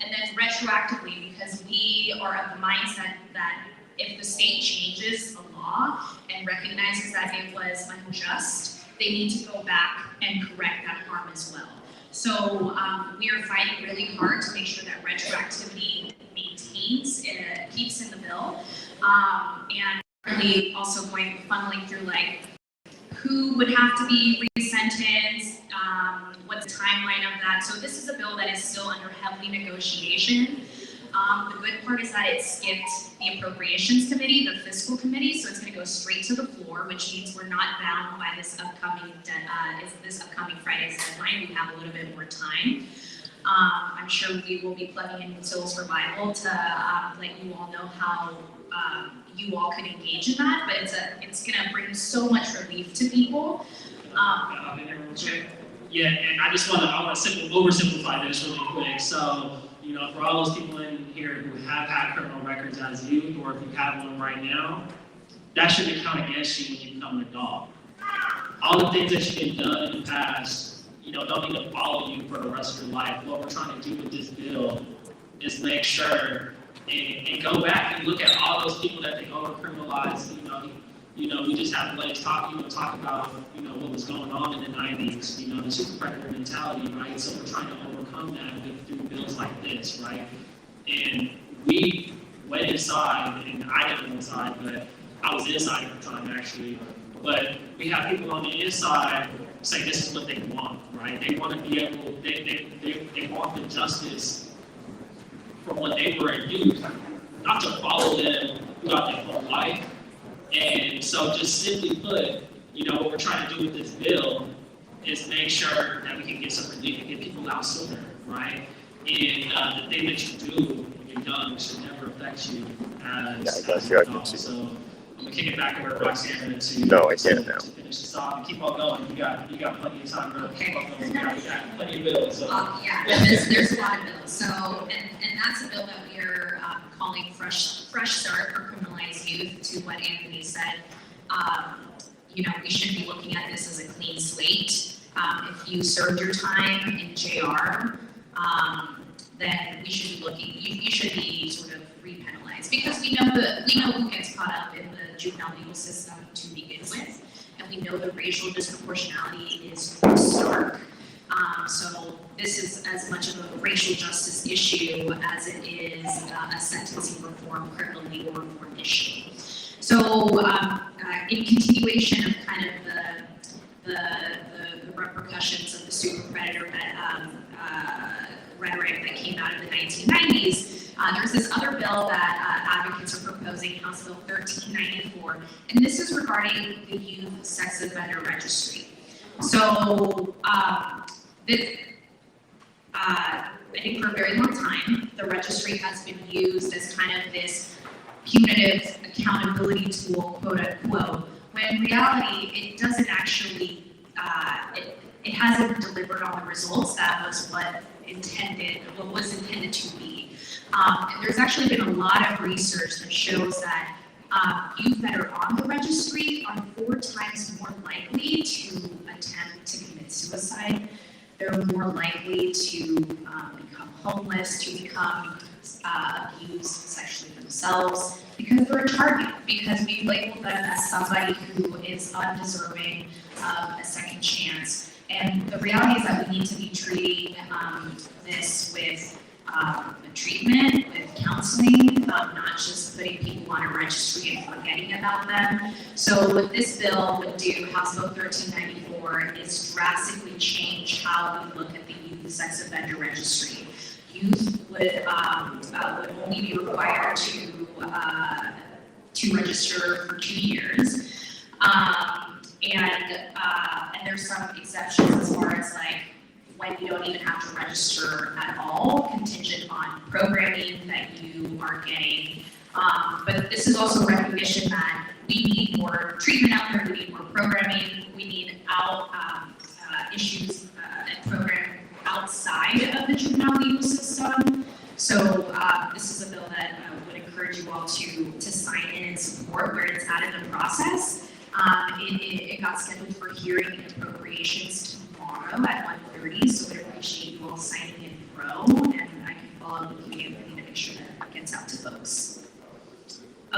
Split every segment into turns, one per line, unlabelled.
And then retroactively, because we are of the mindset that if the state changes a law and recognizes that it was unjust, they need to go back and correct that harm as well. So we are fighting really hard to make sure that retroactivity maintains, keeps in the bill, and really also funneling through like who would have to be resentenced, what's the timeline of that. So this is a bill that is still under heavy negotiation. The good part is that it skipped the Appropriations Committee, the Fiscal Committee, so it's going to go straight to the floor, which means we're not bound by this upcoming Friday's deadline. We have a little bit more time. I'm sure we will be plugging in Civil Survival to let you all know how you all could engage in that, but it's going to bring so much relief to people.
Yeah, and I want to oversimplify this really quick. So, you know, for all those people in here who have had criminal records as youth, or if you have one right now, that shouldn't count against you when you become an adult. All the things that you've done in the past, you know, don't need to follow you for the rest of your life. What we're trying to do with this bill is make sure and go back and look at all those people that they over-criminalized. You know, we just have to talk about, you know, what was going on in the 90s, you know, the super predator mentality, right? So we're trying to overcome that through bills like this, right? And we went inside, and I didn't go inside, but I was inside at the time actually. But we have people on the inside say this is what they want, right? They want to be able, they want the justice from when they were a youth, not to follow them throughout their whole life. And so just simply put, you know, what we're trying to do with this bill is make sure that we can get some relief and get people out sooner, right? And the thing that you do when you're young should never affect you as an adult. So I'm gonna kick it back over to Roxana to finish this off and keep on going. You got plenty of time to keep on going. We got plenty of bills. So.
Yeah, there's a lot of bills. So and that's a bill that we are calling fresh start for criminalized youth. To what Anthony said, you know, we should be looking at this as a clean slate. If you served your time in JR, then we should be looking. You should be sort of repenalized because we know who gets caught up in the juvenile legal system to begin with, and we know the racial disproportionality is stark. So this is as much of a racial justice issue as it is a sentencing reform, criminal legal reform issue. So in continuation of kind of the repercussions of the super predator rhetoric that came out of the 1990s, there's this other bill that advocates are proposing, House Bill 1394, and this is regarding the Youth Sex Offender Registry. So I think for a very long time, the registry has been used as kind of this punitive accountability tool, quote unquote, when in reality, it doesn't actually, it hasn't delivered on the results that was what was intended to be. And there's actually been a lot of research that shows that youth that are on the registry are 4 times more likely to attempt to commit suicide. They're more likely to become homeless, to become abused sexually themselves, because they're a target, because we label them as somebody who is undeserving of a second chance. And the reality is that we need to be treating this with treatment, with counseling, not just putting people on a registry and forgetting about them. So what this bill would do, House Bill 1394, is drastically change how we look at the Youth Sex Offender Registry. Youth would only be required to register for 2 years, and there's some exceptions as far as like when you don't even have to register at all, contingent on programming that you are getting. But this is also recognition that we need more treatment out there, we need more programming, we need issues and programming outside of the juvenile legal system. So this is a bill that would encourage you all to sign in and support where it's at in the process. It got scheduled for hearing and appropriations tomorrow at 1:30, so I appreciate you all signing in pro, and I can follow the media. We need to make sure that it gets out to folks.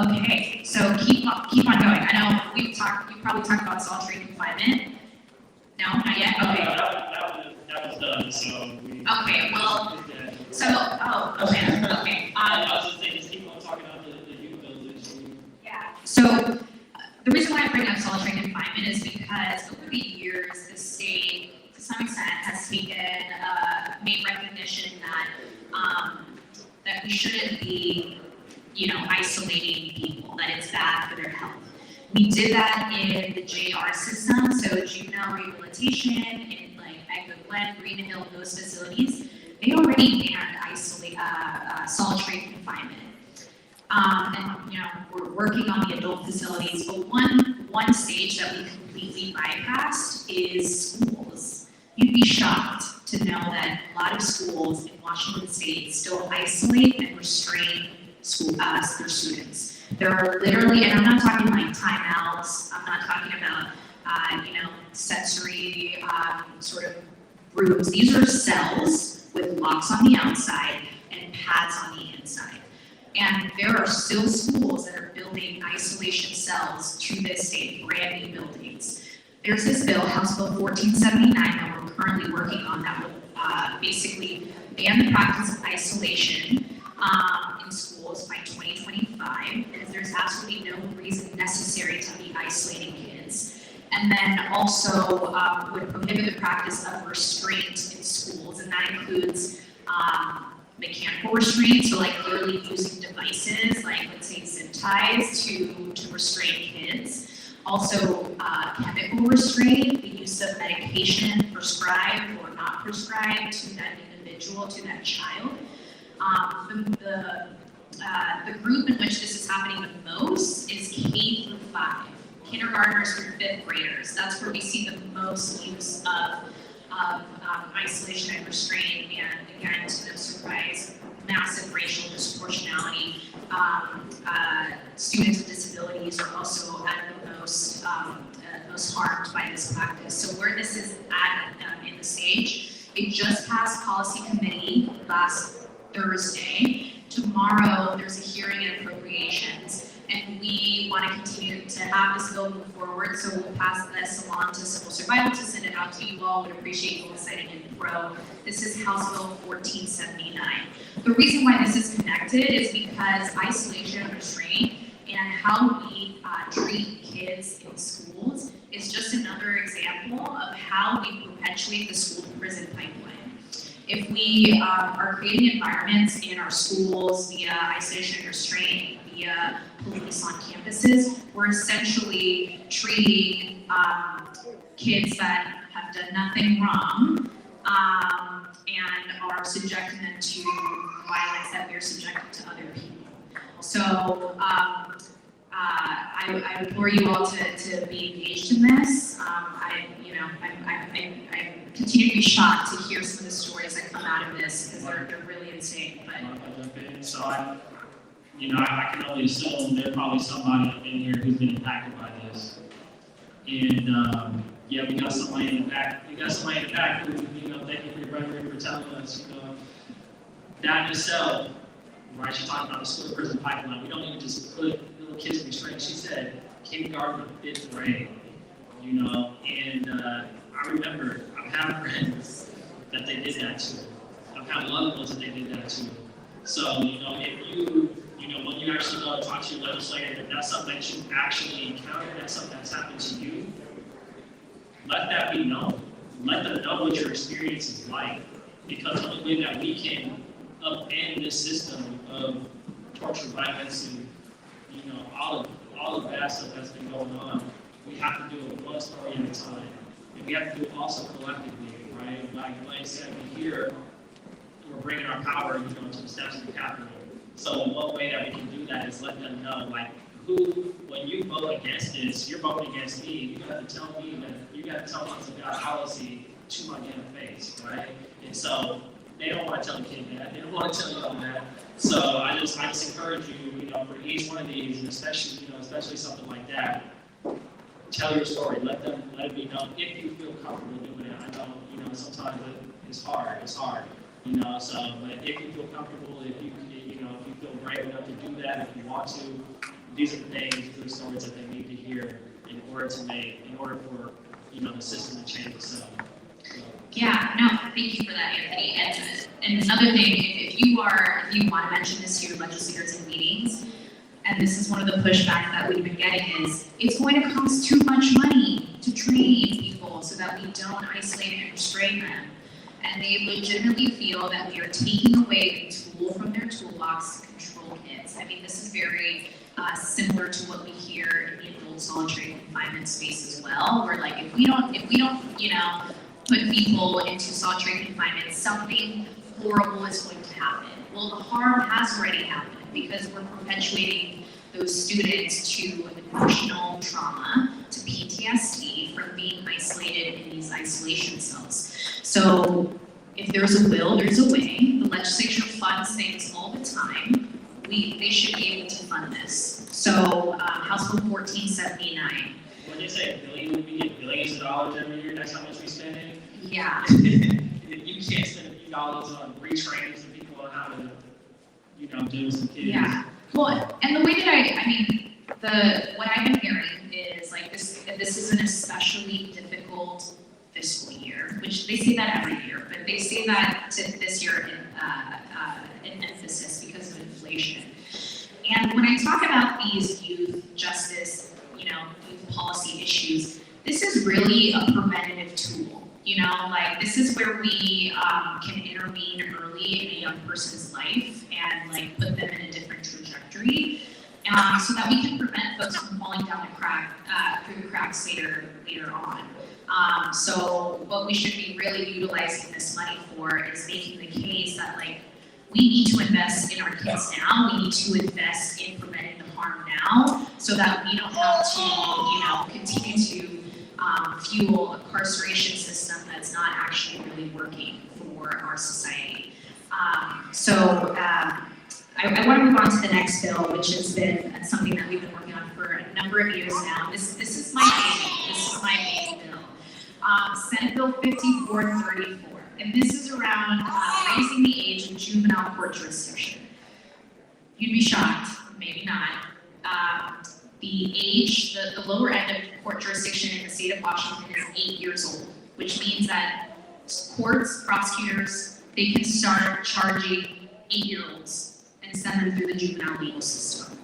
Okay, so keep on going. I know you probably talked about solitary confinement. No, not yet. Okay.
That was done. So we.
Okay. Well. So. Oh. Okay.
I was just saying, just keep on talking about the youth bills.
Yeah. So the reason why I bring up solitary confinement is because over the years, the state, to some extent, has made recognition that we shouldn't be, isolating people, that it's bad for their health. We did that in the JR system, so juvenile rehabilitation in like Echo Glen, Green Hill, those facilities, they already banned solitary confinement. And we're working on the adult facilities, but one stage that we completely bypassed is schools. You'd be shocked to know that a lot of schools in Washington State still isolate and restrain their students. There are literally, and I'm not talking like timeouts, I'm not talking about sensory sort of rooms. These are cells with locks on the outside and pads on the inside. And there are still schools that are building isolation cells to this day, brand new buildings. There's this bill, House Bill 1479, that we're currently working on that will basically ban the practice of isolation in schools by 2025, because there's absolutely no reason necessary to be isolating kids. And then also would prohibit the practice of restraint in schools, and that includes mechanical restraint, so like literally using devices like, let's say, zip ties to restrain kids. Also chemical restraint, the use of medication prescribed or not prescribed to that individual, to that child. The group in which this is happening the most is K through 5, kindergartners through 5th graders. That's where we see the most use of isolation and restraint, and again, to no surprise, massive racial disproportionality. Students with disabilities are also at the most harmed by this practice. So where this is at in the stage, it just passed policy committee last Thursday. Tomorrow, there's a hearing and appropriations, and we want to continue to have this bill move forward, so we'll pass this along to civil survival to send it out to you all. Would appreciate you all citing in pro. This is House Bill 1479. The reason why this is connected is because isolation and restraint and how we treat kids in schools is just another example of how we perpetuate the school-to-prison pipeline. If we are creating environments in our schools via isolation and restraint, via police on campuses, we're essentially treating kids that have done nothing wrong and are subjecting them to violence that they're subjected to other people. So I implore you all to be engaged in this. I continue to be shocked to hear some of the stories that come out of this, because they're really insane. But
so I can only assume there's probably somebody in here who's been impacted by this. And we got somebody in the back. We got somebody in the back who, thank you for your bravery for telling us, that in itself, right? She talked about the school to prison pipeline. We don't even just put little kids in restraint. She said kindergarten to 5th grade, and I remember I've had friends that they did that to. I've had loved ones that they did that to. So, if you, when you actually go and talk to your legislator, if that's something that you actually encountered, that's something that's happened to you, let that be known. Let them know what your experience is like. Because the only way that we can upend this system of torture, violence, and all the bad stuff that's been going on, we have to do it one story at a time. And we have to do it also collectively, right? Like Blaine said, we're bringing our power, to the steps of the Capitol. So one way that we can do that is let them know, when you vote against this, you're voting against me. You got to tell me that, you got to tell us about policy to my damn face, right? And so they don't want to tell the kid that. They don't want to tell you that. So I just encourage you, for each one of these, and especially something like that, tell your story. Let it be known if you feel comfortable doing it. I know, sometimes it's hard. You know, so, but if you feel comfortable, if you feel brave enough to do that, if you want to, these are the things, these are the stories that they need to hear in order for, the system to change itself. So.
Yeah, no, thank you for that, Anthony. And another thing, if you want to mention this to your legislators in meetings, and this is one of the pushback that we've been getting is, it's going to cost too much money to train people so that we don't isolate and restrain them. And they legitimately feel that we are taking away a tool from their toolbox to control kids. I mean, this is very similar to what we hear in the adult solitary confinement space as well, where like if we don't, put people into solitary confinement, something horrible is going to happen. Well, the harm has already happened because we're perpetuating those students to emotional trauma, to PTSD from being isolated in these isolation cells. So if there's a will, there's a way. The legislature funds things all the time. They should be able to fund this. So House Bill 1479.
When they say billion, we get billions of dollars every year. That's how much we spend.
Yeah.
You can't spend a few dollars on retraining some people on how to, deal with some kids.
Yeah. Well, and the way that what I've been hearing is like this is an especially difficult fiscal year, which they say that every year, but they say that to this year in emphasis because of inflation. And when I talk about these youth justice, youth policy issues, this is really a preventative tool. This is where we can intervene early in a young person's life and put them in a different trajectory, so that we can prevent folks from falling down through the cracks later on. So what we should be really utilizing this money for is making the case that we need to invest in our kids now. We need to invest in preventing the harm now, so that we don't have to continue to fuel a incarceration system that's not actually really working for our society. I want to move on to the next bill, which has been something that we've been working on for a number of years now. This is my main bill. Senate Bill 5434, and this is around raising the age of juvenile court jurisdiction. You'd be shocked, maybe not. The lower end of court jurisdiction in the state of Washington is 8 years old, which means that courts, prosecutors, they can start charging 8-year-olds and send them through the juvenile legal system.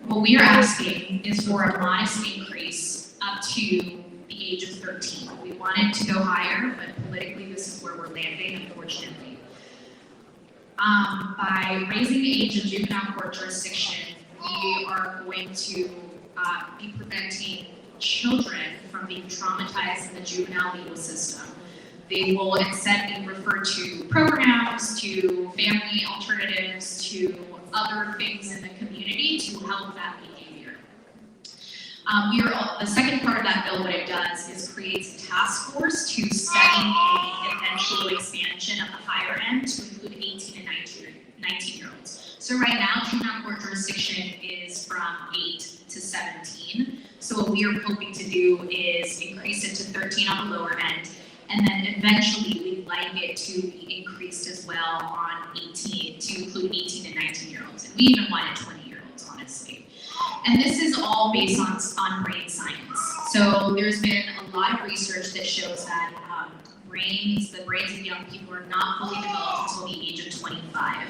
What we are asking is for a modest increase up to the age of 13. We want it to go higher, but politically this is where we're landing, unfortunately. By raising the age of juvenile court jurisdiction, we are going to be preventing children from being traumatized in the juvenile legal system. They will instead be referred to programs, to family alternatives, to other things in the community to help that behavior. The second part of that bill, what it does is creates a task force to study the eventual expansion of the higher end to include 18 and 19-year-olds. So right now, juvenile court jurisdiction is from 8 to 17. So what we are hoping to do is increase it to 13 on the lower end, and then eventually we'd like it to be increased as well on 18, to include 18 and 19-year-olds. And we even wanted 20-year-olds, honestly. And this is all based on brain science. So there's been a lot of research that shows that the brains of young people are not fully developed until the age of 25.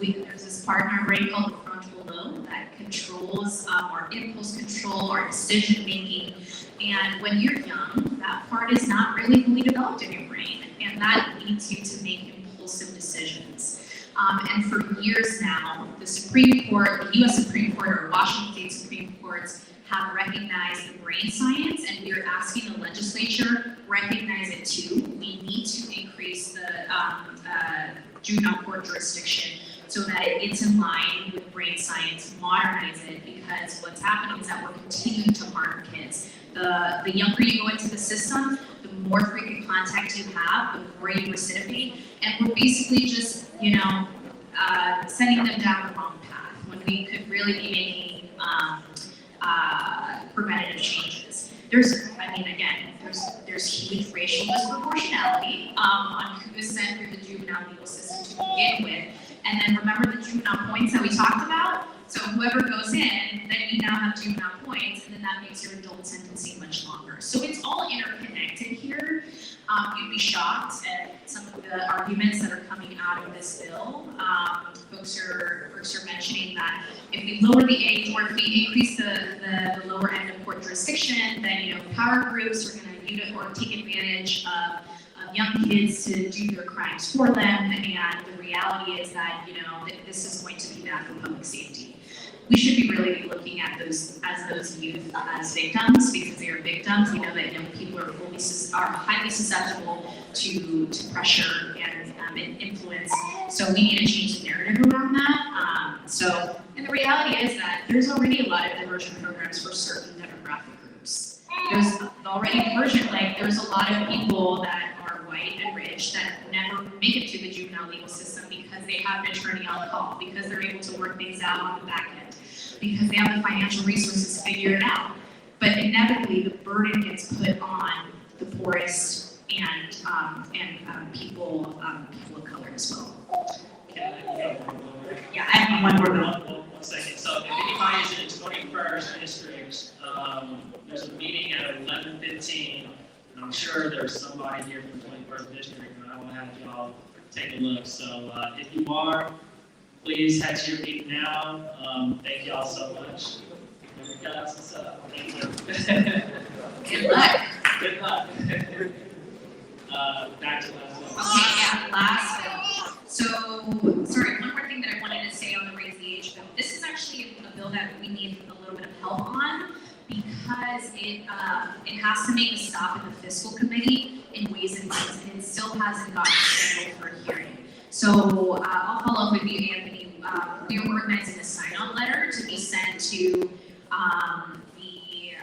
There's this part in our brain called the frontal lobe that controls our impulse control, our decision making. And when you're young, that part is not really fully developed in your brain, and that leads you to make impulsive decisions. And for years now, the Supreme Court, the U.S. Supreme Court, or Washington State Supreme Courts have recognized the brain science, and we are asking the legislature recognize it too. We need to increase the juvenile court jurisdiction so that it's in line with brain science, modernize it, because what's happening is that we're continuing to harm kids. The younger you go into the system, the more frequent contact you have, the more you recidivate, and we're basically just, sending them down the wrong path when we could really be making preventative changes. Again, there's huge racial disproportionality on who is sent through the juvenile legal system to begin with. And then remember the juvenile points that we talked about? So whoever goes in, then you now have juvenile points, and then that makes your adult sentencing much longer. So it's all interconnected here. You'd be shocked at some of the arguments that are coming out of this bill. Folks are mentioning that if we lower the age or if we increase the lower end of court jurisdiction, then power groups are going to use it or take advantage of young kids to do their crimes for them. And the reality is that that this is going to be bad for public safety. We should be really looking at those youth as victims because they are victims. We know that young people are highly susceptible to pressure and influence. So we need to change the narrative around that. And the reality is that there's already a lot of diversion programs for certain demographic groups. There's already diversion, there's a lot of people that are white and rich that never make it to the juvenile legal system because they have an attorney on call, because they're able to work things out on the back end, because they have the financial resources to figure it out. But inevitably, the burden gets put on the poorest and people of color as well. Yeah, I have one more bill.
One second. So if anybody's in 21st district, there's a meeting at 11:15. And I'm sure there's somebody here from 21st district, and I will have y'all take a look. So if you are, please head to your meeting now. Thank y'all so much. Thank you.
Good luck.
Good luck. Back to last one.
Okay, yeah, last bill. So, sorry, one more thing that I wanted to say on the raise the age bill. This is actually a bill that we need a little bit of help on because it has to make a stop in the fiscal committee in Ways and Means, and it still hasn't gotten scheduled for a hearing. So I'll follow up with you, Anthony. We are organizing a sign-on letter to be sent to the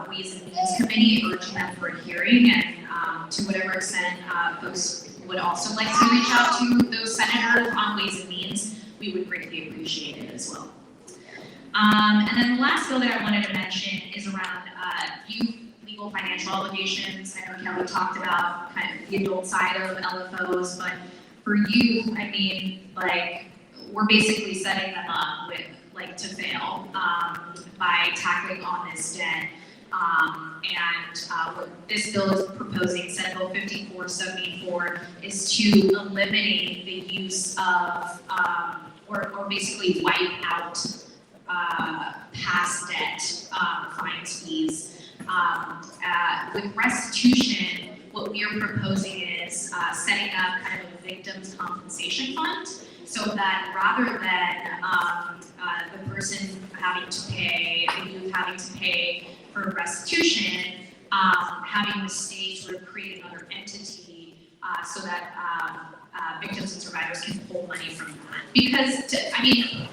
Ways and Means Committee, urging them for a hearing, and to whatever extent folks would also like to reach out to those senators on Ways and Means, we would greatly appreciate it as well. And then the last bill that I wanted to mention is around youth legal financial obligations. I know Kelly talked about kind of the adult side of LFOs, but for youth, I mean, we're basically setting them up with to fail by tackling on this debt. What this bill is proposing, Senate Bill 5474, is to eliminate the use of or basically wipe out past debt, fines, fees. With restitution, what we are proposing is setting up kind of a victims compensation fund so that rather than the person having to pay, the youth having to pay for restitution, having the state sort of create another entity so that victims and survivors can pull money from that. Because,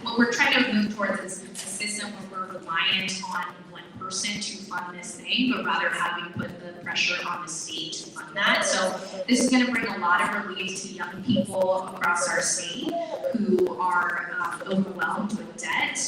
what we're trying to move towards is a system where we're reliant on one person to fund this thing, but rather having put the pressure on the state to fund that. So this is going to bring a lot of relief to young people across our state who are overwhelmed with debt.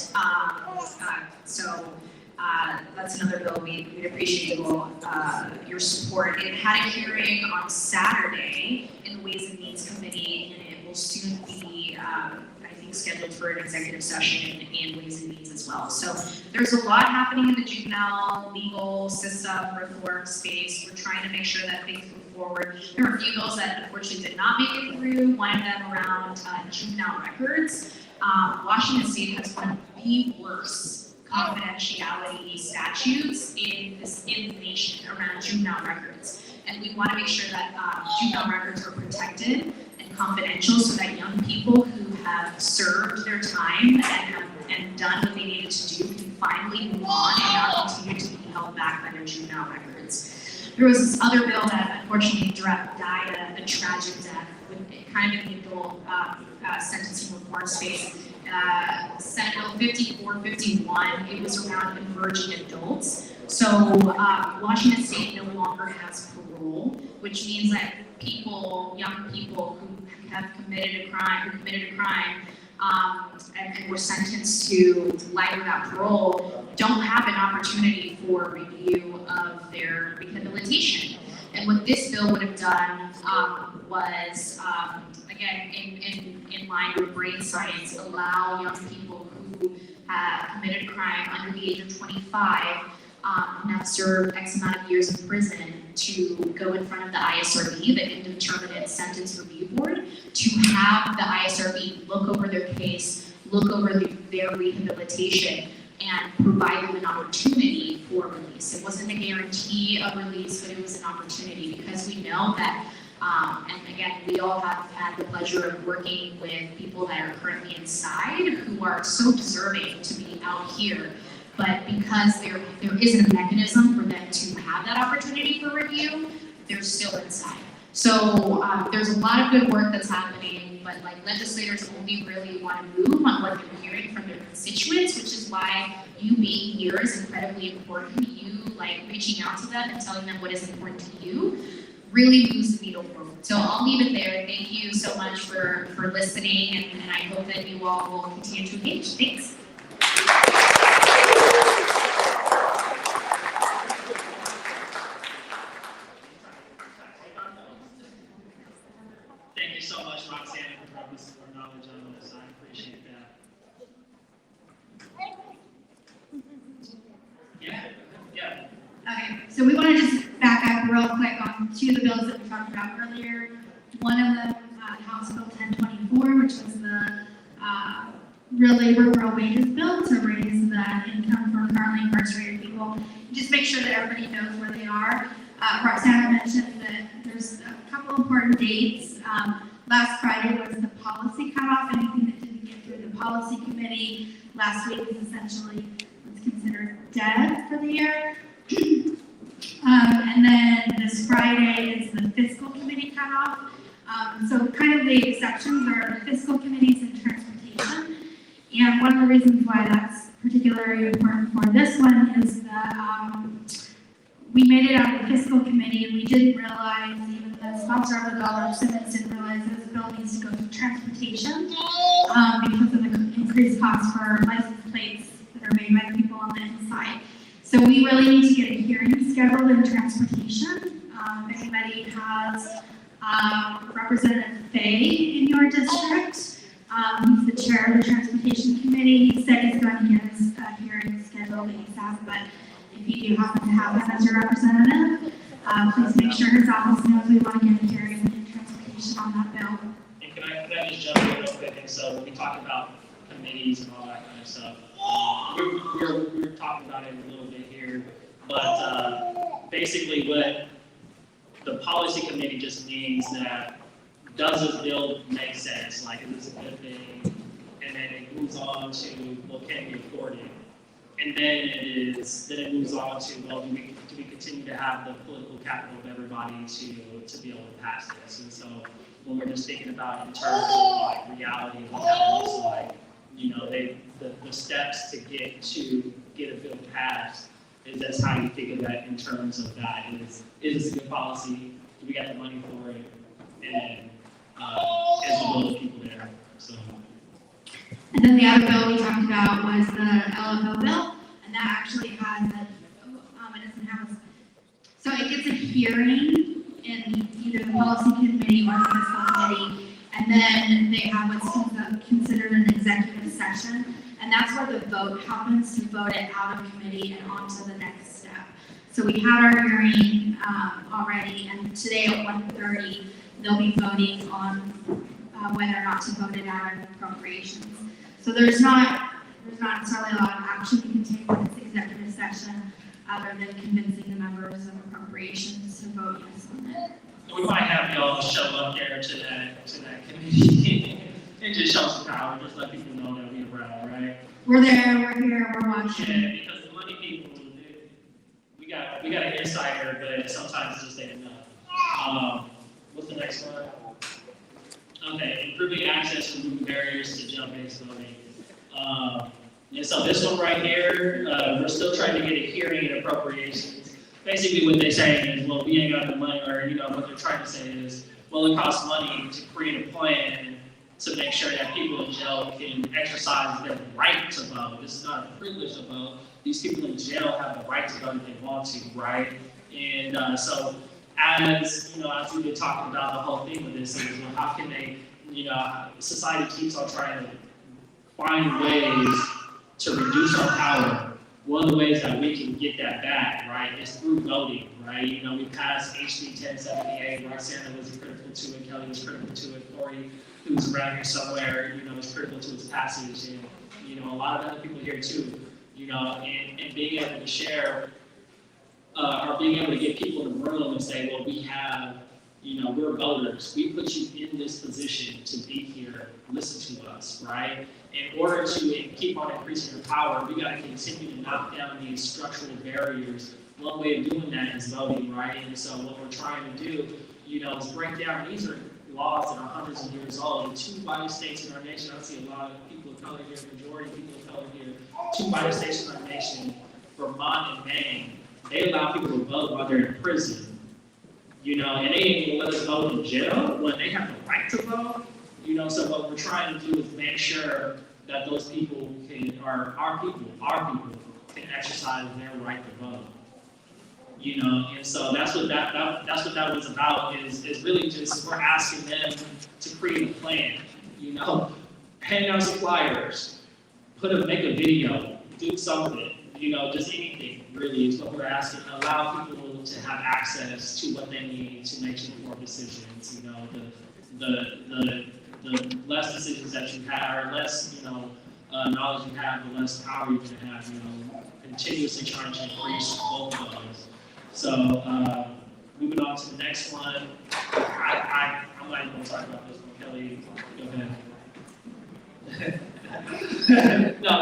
That's another bill we'd appreciate your support. It had a hearing on Saturday in the Ways and Means Committee, and it will soon be, I think, scheduled for an executive session in Ways and Means as well. So there's a lot happening in the juvenile legal system reform space. We're trying to make sure that things move forward. There are a few bills that unfortunately did not make it through. One of them around juvenile records. Washington State has one of the worst confidentiality statutes in the nation around juvenile records. And we want to make sure that juvenile records are protected and confidential so that young people who have served their time and done what they needed to do can finally move on and not continue to be held back by their juvenile records. There was this other bill that unfortunately died a tragic death, with kind of in the adult sentencing reform space. Senate Bill 5451, it was around emerging adults. So Washington State no longer has parole, which means that young people who have committed a crime, and were sentenced to life without parole don't have an opportunity for review of their rehabilitation. And what this bill would have done was, again, in line with brain science, allow young people who have committed a crime under the age of 25 and have served X amount of years in prison to go in front of the ISRB, the Indeterminate Sentence Review Board, to have the ISRB look over their case, look over their rehabilitation, and provide them an opportunity for release. It wasn't a guarantee of release, but it was an opportunity, because we know that, and again, we all have had the pleasure of working with people that are currently inside who are so deserving to be out here, but because there isn't a mechanism for them to have that opportunity for review, they're still inside. So there's a lot of good work that's happening, but like legislators only really want to move on what they're hearing from their constituents, which is why you being here is incredibly important. You like reaching out to them and telling them what is important to you really moves the needle forward. So I'll leave it there. Thank you so much for listening, and I hope that you all will continue to engage. Thanks.
Thank you so much, Roxana, for dropping some more knowledge on this. I appreciate that. Yeah.
Okay, so we want to just back up real quick on two of the bills that we talked about earlier. One of them, House Bill 1024, which was the Real Labor, Real Wages bill to raise the income for currently incarcerated people. Just make sure that everybody knows where they are. Roxana mentioned that there's a couple important dates. Last Friday was the policy cutoff. Anything that didn't get through the policy committee last week is essentially considered dead for the year. And then this Friday is the fiscal committee cutoff. So kind of the exceptions are the fiscal committees and transportation. And one of the reasons why that's particularly important for this one is that we made it out of the fiscal committee, and we didn't realize, even the sponsor of the bill, Simmons, didn't realize that this bill needs to go to transportation because of the increased cost for license plates that are made by the people on the inside. So we really need to get a hearing scheduled in transportation. If anybody has Representative Fay in your district, he's the chair of the transportation committee. He said he's going to get us a hearing scheduled ASAP, but if you do happen to have him as your representative, please make sure his office knows we want to get a hearing in transportation on that bill.
And can I just jump in real quick? And so when we talk about committees and all that kind of stuff, we're talking about it a little bit here, but basically what the policy committee just means that does this bill make sense? Like, is this a good thing? And then it moves on to, well, can we afford it? And then it moves on to, well, do we continue to have the political capital of everybody to be able to pass this? And so when we're just thinking about in terms of like reality of what that looks like, you know, the steps to get a bill passed is that's how you think of that in terms of that. Is this a good policy? Do we got the money for it? And is the will of people there? So.
And then the other bill we talked about was the LFO bill, and that actually has it doesn't have a, so it gets a hearing in either the policy committee or the fiscal committee, and then they have what's considered an executive session, and that's where the vote happens to vote it out of committee and onto the next step. So we had our hearing already, and today at 1:30 they'll be voting on whether or not to vote it out in appropriations. So there's not necessarily a lot of action you can take with this executive session other than convincing the members of appropriations to vote yes on it.
We might have y'all show up there to that committee and just show some power, just let people know that we're around, right?
We're there, we're here, we're watching.
Yeah, because the money people, we got an insider, but sometimes it just ain't enough. What's the next one? Okay, improving access, removing barriers to jump-based voting. And so this one right here, we're still trying to get a hearing and appropriations. Basically what they're saying is, well, we ain't got the money, or, you know, what they're trying to say is, well, it costs money to create a plan to make sure that people in jail can exercise their right to vote. This is not a privilege to vote. These people in jail have the right to vote if they want to, right? And so as we've been talking about, the whole thing with this is, well, how can they, society keeps on trying to find ways to reduce our power. One of the ways that we can get that back, right, is through voting, right? We passed HB 1078. Roxana was critical to it. Kelly was critical to it. Corey, who's around here somewhere, was critical to its passage. And, a lot of other people here too, and being able to share, or being able to get people in the room and say, well, we have, we're voters. We put you in this position to be here. Listen to us, right? In order to keep on increasing your power, we got to continue to knock down these structural barriers. One way of doing that is voting, right? And so what we're trying to do, is break down. These are laws that are hundreds of years old. In 2 white states in our nation, I see a lot of people of color here, majority of people of color here. 2 white states in our nation, Vermont and Maine, they allow people to vote while they're in prison. And they ain't even let us vote in jail when they have the right to vote. So what we're trying to do is make sure that those people our people can exercise their right to vote. And so that's what that was about, is really just, we're asking them to create a plan, hand out some flyers, make a video, do something, just anything really is what we're asking. Allow people to have access to what they need to make informed decisions. The less decisions that you have, or less, knowledge you have, the less power you're going to have, continuously trying to increase both of those. So, moving on to the next one. I'm not even going to talk about this one. Kelly, go ahead. No,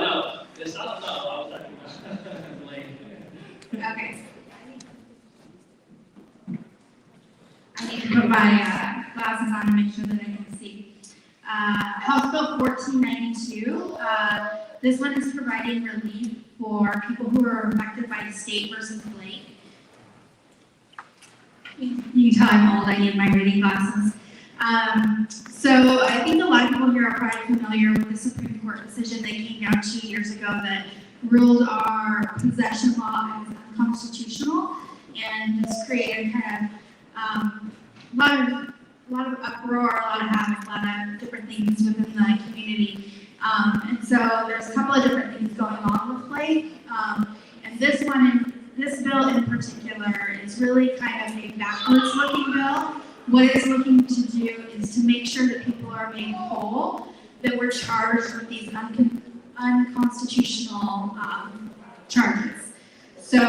it's not, no, I was talking about Blaine.
Okay. I need to put my glasses on to make sure that I can see. House Bill 1492, this one is providing relief for people who are affected by state versus Blake. You can tell I'm old, I need my reading glasses. So I think a lot of people here are probably familiar with the Supreme Court decision that came down 2 years ago that ruled our possession law as unconstitutional, and just created kind of a lot of uproar, a lot of havoc, a lot of different things within the community. And so there's a couple of different things going on with Blake. And this bill in particular is really kind of a backwards looking bill. What it's looking to do is to make sure that people are made whole, that we're charged with these unconstitutional charges. So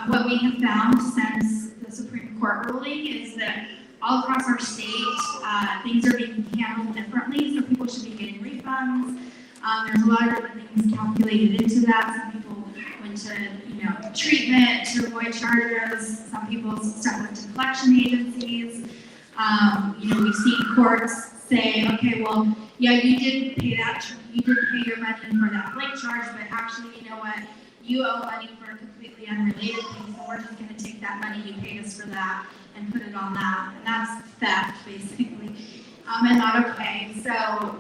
what we have found since the Supreme Court ruling is that all across our state, things are being handled differently, so people should be getting refunds. There's a lot of different things calculated into that. Some people went to, treatment to avoid charges. Some people stuck went to collection agencies. We've seen courts say, okay, well, yeah, you did pay your money for that Blake charge, but actually, you know what? You owe money for a completely unrelated thing, so we're just going to take that money you paid us for that and put it on that, and that's theft, basically, and not okay. So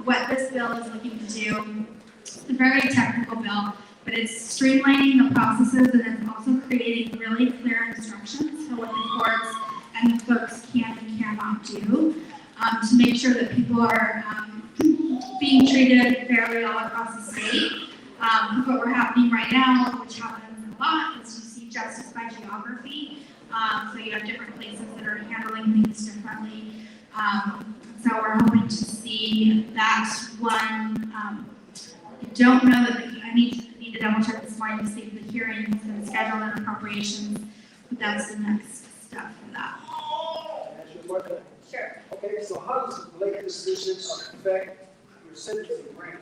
what this bill is looking to do, it's a very technical bill, but it's streamlining the processes, and it's also creating really clear instructions for what the courts and the clerks can and cannot do to make sure that people are being treated fairly all across the state. What we're happening right now, which happens a lot, is you see justice by geography. So you have different places that are handling things differently. So we're hoping to see that one. I don't know that I need to double check this morning to see if the hearings and schedule and appropriations, but that's the next step for that. Sure.
Okay, so how does the Blake decision affect your sentencing rank?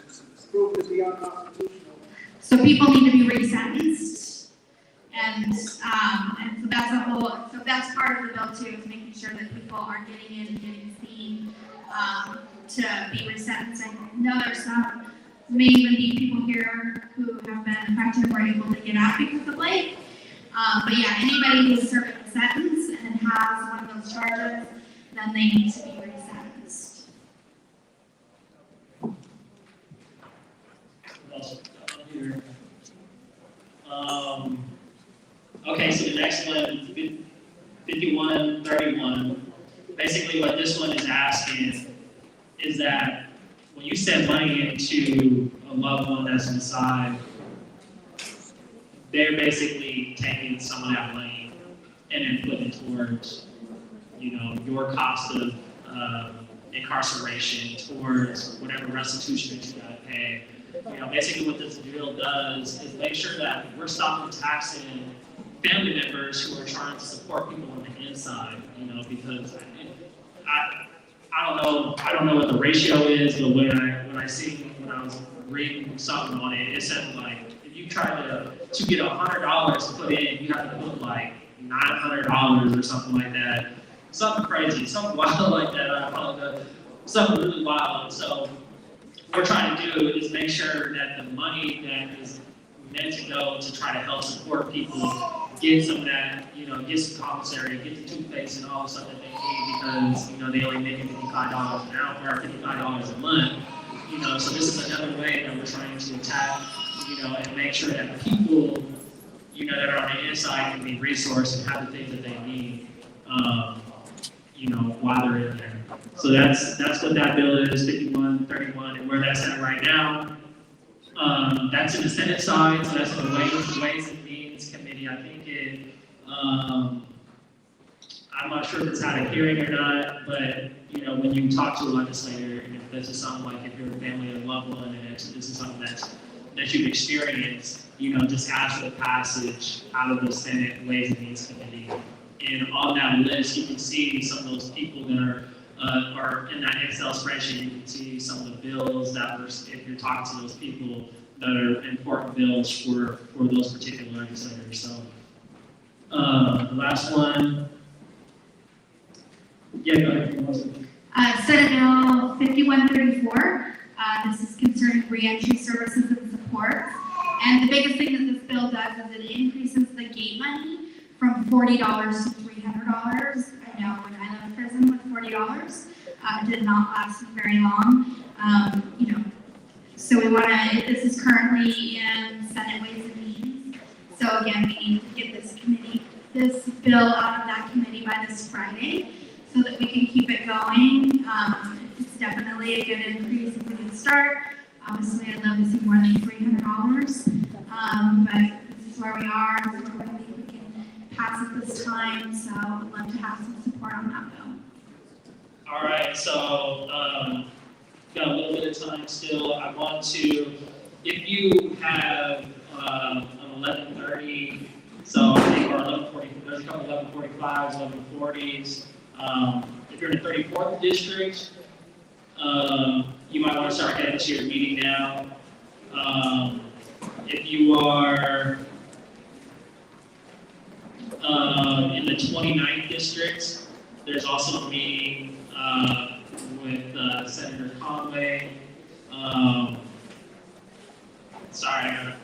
It's proved to be unconstitutional.
So people need to be resentenced, and so that's part of the bill too, is making sure that people are getting in and getting seen to be resentenced. I know there's may even be people here who have been affected and were able to get out because of Blake. But yeah, anybody who's serving a sentence and has one of those charges, then they need to be resentenced.
basically what this one is asking is that when you send money into a loved one that's inside, they're basically taking some of that money and then putting it towards, your cost of incarceration, towards whatever restitution that you gotta pay. Basically what this bill does is make sure that we're stopping taxing family members who are trying to support people on the inside, because I don't know what the ratio is, but when I was reading something on it, it said like if you try to get $100 to put in, you have to put like $900 or something like that. Something crazy, something wild like that. I apologize. Something really wild. So what we're trying to do is make sure that the money that is meant to go to try to help support people get some of that, get some commissary, get the toothpaste and all the stuff that they need because, they only make $55 an hour or $55 a month. So this is another way that we're trying to attack, and make sure that people, that are on the inside can be resourced and have the things that they need, while they're in there. So that's what that bill is, 5131, and where that's at right now. That's in the Senate side, so that's in the Ways and Means Committee. I think I'm not sure if it's had a hearing or not, but when you talk to a legislator, and if this is something like if you're a family or a loved one, and this is something that you've experienced, just ask for the passage out of the Senate Ways and Means Committee. And on that list, you can see some of those people that are in that Excel spreadsheet. You can see some of the bills that were, if you're talking to those people, that are important bills for those particular legislators. So, the last one. Yeah, go ahead.
Senate Bill 5134. This is concerning reentry services and support. And the biggest thing that this bill does is it increases the gate money from $40 to $300. I know when I left prison with $40, it did not last very long. So we want to, this is currently in Senate Ways and Means. So again, we need to get this bill out of that committee by this Friday so that we can keep it going. It's definitely a good increase if we can start. Obviously, I'd love to see more than $300, but this is where we are. This is where we think we can pass it this time. So I'd love to have some support on that bill.
All right, so got a little bit of time still. I want to, if you have an 11:30, so I think, or 11:40, there's a couple 11:45s, 11:40s. If you're in the 34th district, you might want to start getting to your meeting now. If you are in the 29th district, there's also a meeting with Senator Conway. Sorry, I gotta.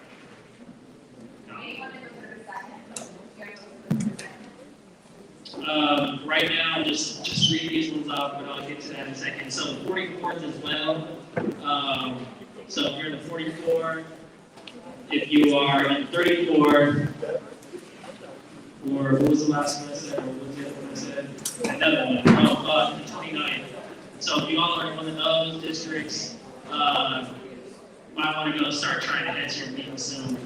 Right now, just read these ones up, but I'll get to that in a second. So the 44th as well. So if you're in the 44th, if you are in 34, or what was the last one I said, or what was the other one I said? Another one, the 29th. So if you all are in one of those districts, might want to go start trying to head to your meeting soon.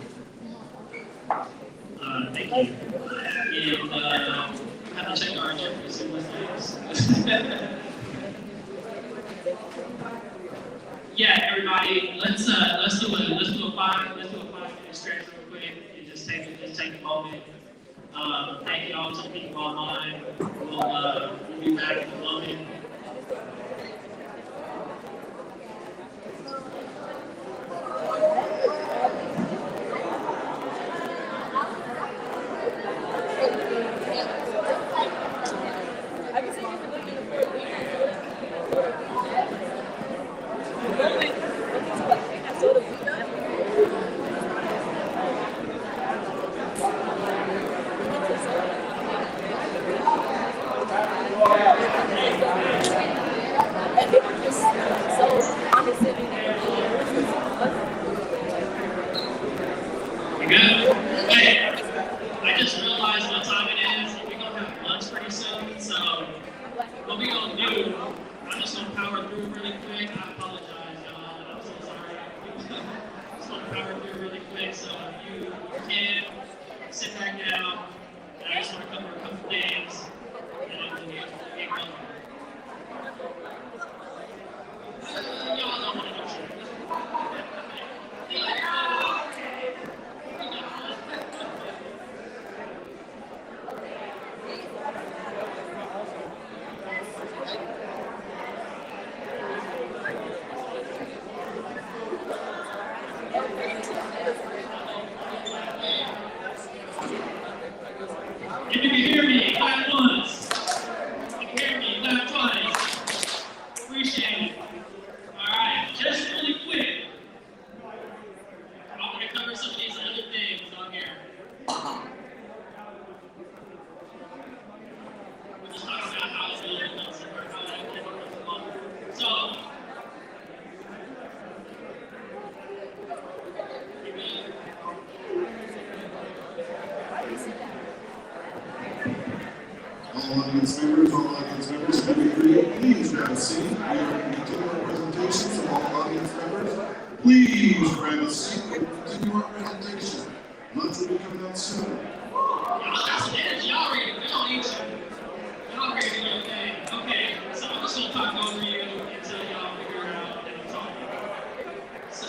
Thank you. And have to check our agenda to see what's next. Yeah, everybody, let's do a 5-minute stretch real quick and just take a moment. Thank you all to the people online. We'll be back in a moment.
All audience members, have you agreed? Please grab a seat. We are going to continue our presentation, so all audience members, please grab a seat and continue our presentation. Lunch will be coming out soon.
Y'all got some energy. Y'all ready to go, ain't you? Y'all ready to go, okay? Okay, so I'm just gonna talk over you until y'all figure out that I'm talking. So,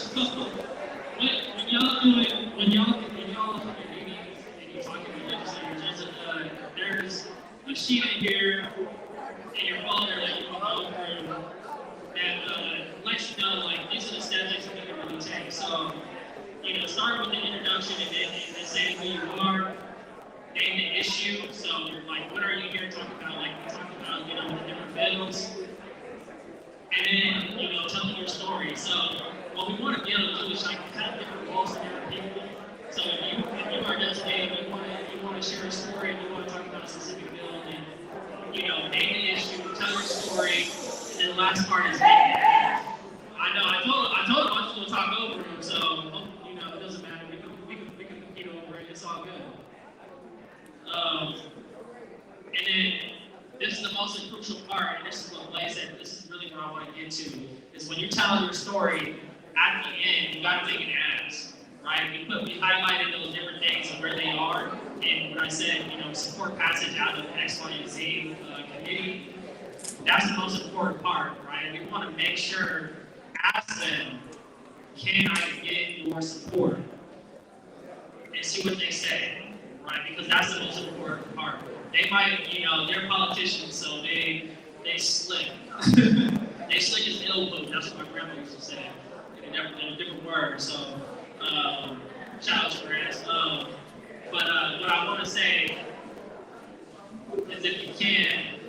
when y'all are meeting and you're talking to legislators, there's a sheet in here in your folder that you can go through that lets you know, like, these are the steps that you can really take. So, start with the introduction and then say who you are. Name the issue, so like what are you here talking about? Like we talked about, the different bills. And then, tell them your story. So what we want to be able to do is like have different roles and different people. So if you are designated, you want to share a story, you want to talk about a specific bill, and name the issue, tell your story, and then the last part is make it happen. I told him I was gonna talk over him, so it doesn't matter. We can compete over it, it's all good. And then this is the most crucial part, and this is what Blaze said, this is really what I want to get to, is when you're telling your story, at the end, you got to make an ask, right? We highlighted those different things and where they are, and when I said, support passage out of X, Y, and Z committee, that's the most important part, right? We want to make sure, ask them, can I get your support? And see what they say. Right, because that's the most important part. They might, they're politicians, so they slick. They slick as elbow. That's what my grandma used to say. In a different word. So, shout out to Grants. But what I want to say is, if you can,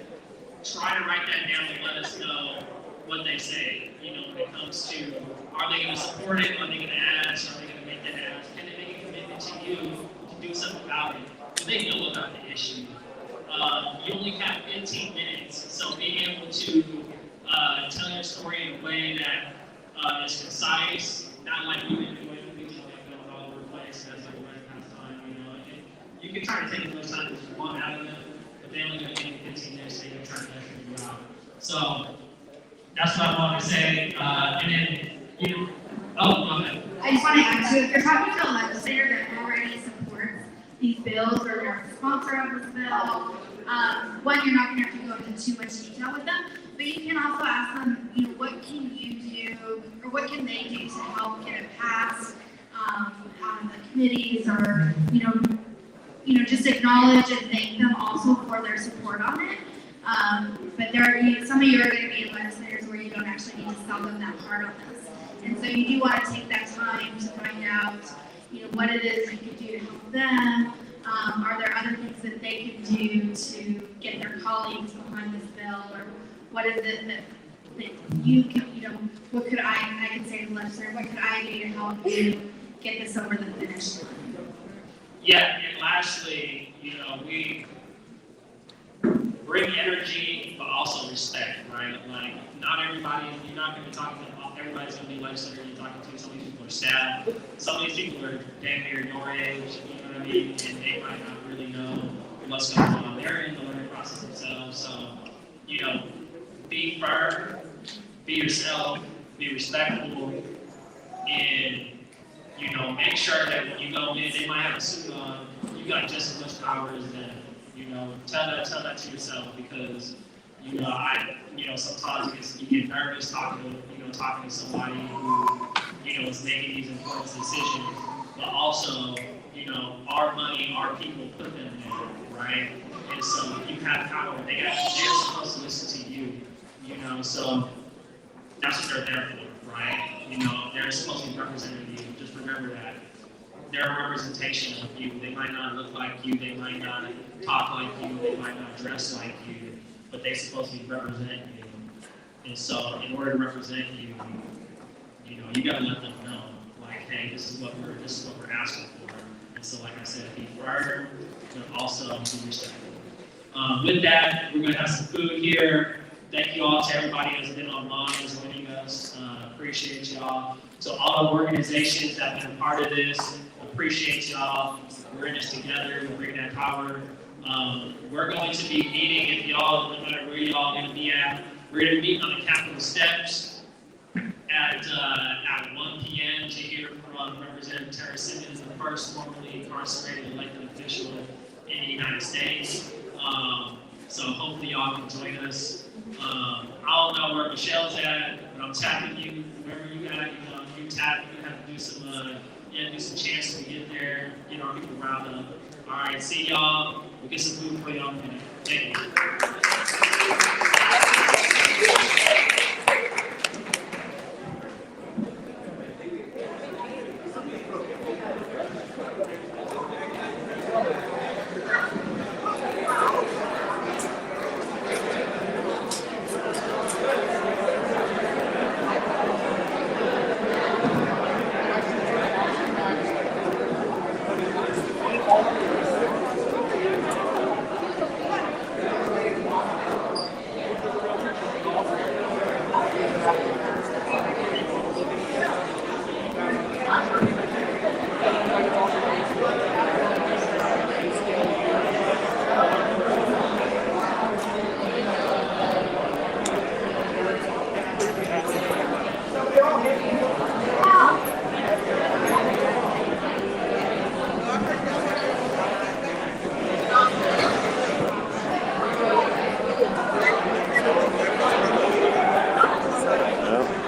try to write that down and let us know what they say. When it comes to, are they going to support it? Are they going to ask? Are they going to make that ask? Can they make a commitment to you? Do something about it. They know about the issue. You only have 15 minutes, so being able to tell your story in a way that is concise, not like we've been doing, going all over the place. That's like right past time, And you can try to take as much time as you want out of them, but they only going to give you 15 minutes, so you can try to figure you out. So that's what I want to say. And then go ahead.
I just want to add to it. If you're talking to a legislator that already supports these bills or they're a sponsor of this bill, one, you're not going to have to go into too much detail with them, but you can also ask them, what can you do or what can they do to help get it passed out of the committees, or just acknowledge and thank them also for their support on it. But some of you are going to be legislators where you don't actually need to sell them that hard on this. And so you do want to take that time to find out, what it is you can do to help them. Are there other things that they can do to get their colleagues behind this bill, or what is it that you can, what could I can say to the legislator, what could I do to help you get this over the finish line?
Yeah, and lastly, we bring energy, but also respect, right? Like, not everybody, you're not going to be talking to, everybody's going to be legislator you're talking to. Some of these people are staff. Some of these people are damn near your age, And they might not really know what's going on. They're in the learning process themselves. So, be firm, be yourself, be respectful, and, make sure that when you go in, they might have a suit on, you got just as much power as them. Tell that to yourself, because sometimes you get nervous talking to somebody who is making these important decisions, but also our money, our people put them there, right? And so you have power. They're supposed to listen to you, So that's what they're there for, right? They're supposed to be representing you. Just remember that. They're a representation of you. They might not look like you, they might not talk like you, they might not dress like you, but they're supposed to be representing you. And so in order to represent you, you gotta let them know, like, hey, this is what we're asking for. And so, like I said, be firm, but also be respectful. With that, we're gonna have some food here. Thank you all to everybody that's been online, that's joining us. Appreciate y'all. So all the organizations that have been a part of this, appreciate y'all. We're in this together. We're bringing that power. We're going to be meeting, if y'all, no matter where y'all are going to be at, we're going to meet on the Capitol steps at 1 p.m. to hear from Representative Tarra Simmons, the first formerly incarcerated elected official in the United States. So hopefully y'all can join us. I don't know where Michelle's at, but I'm tapping you, wherever you at, you tap, you have to do some, do some chances to get there, get our people riled up. All right, see y'all. We'll get some food for y'all in a minute. Thank you.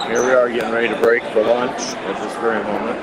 Here we are getting ready to break for lunch at this very moment.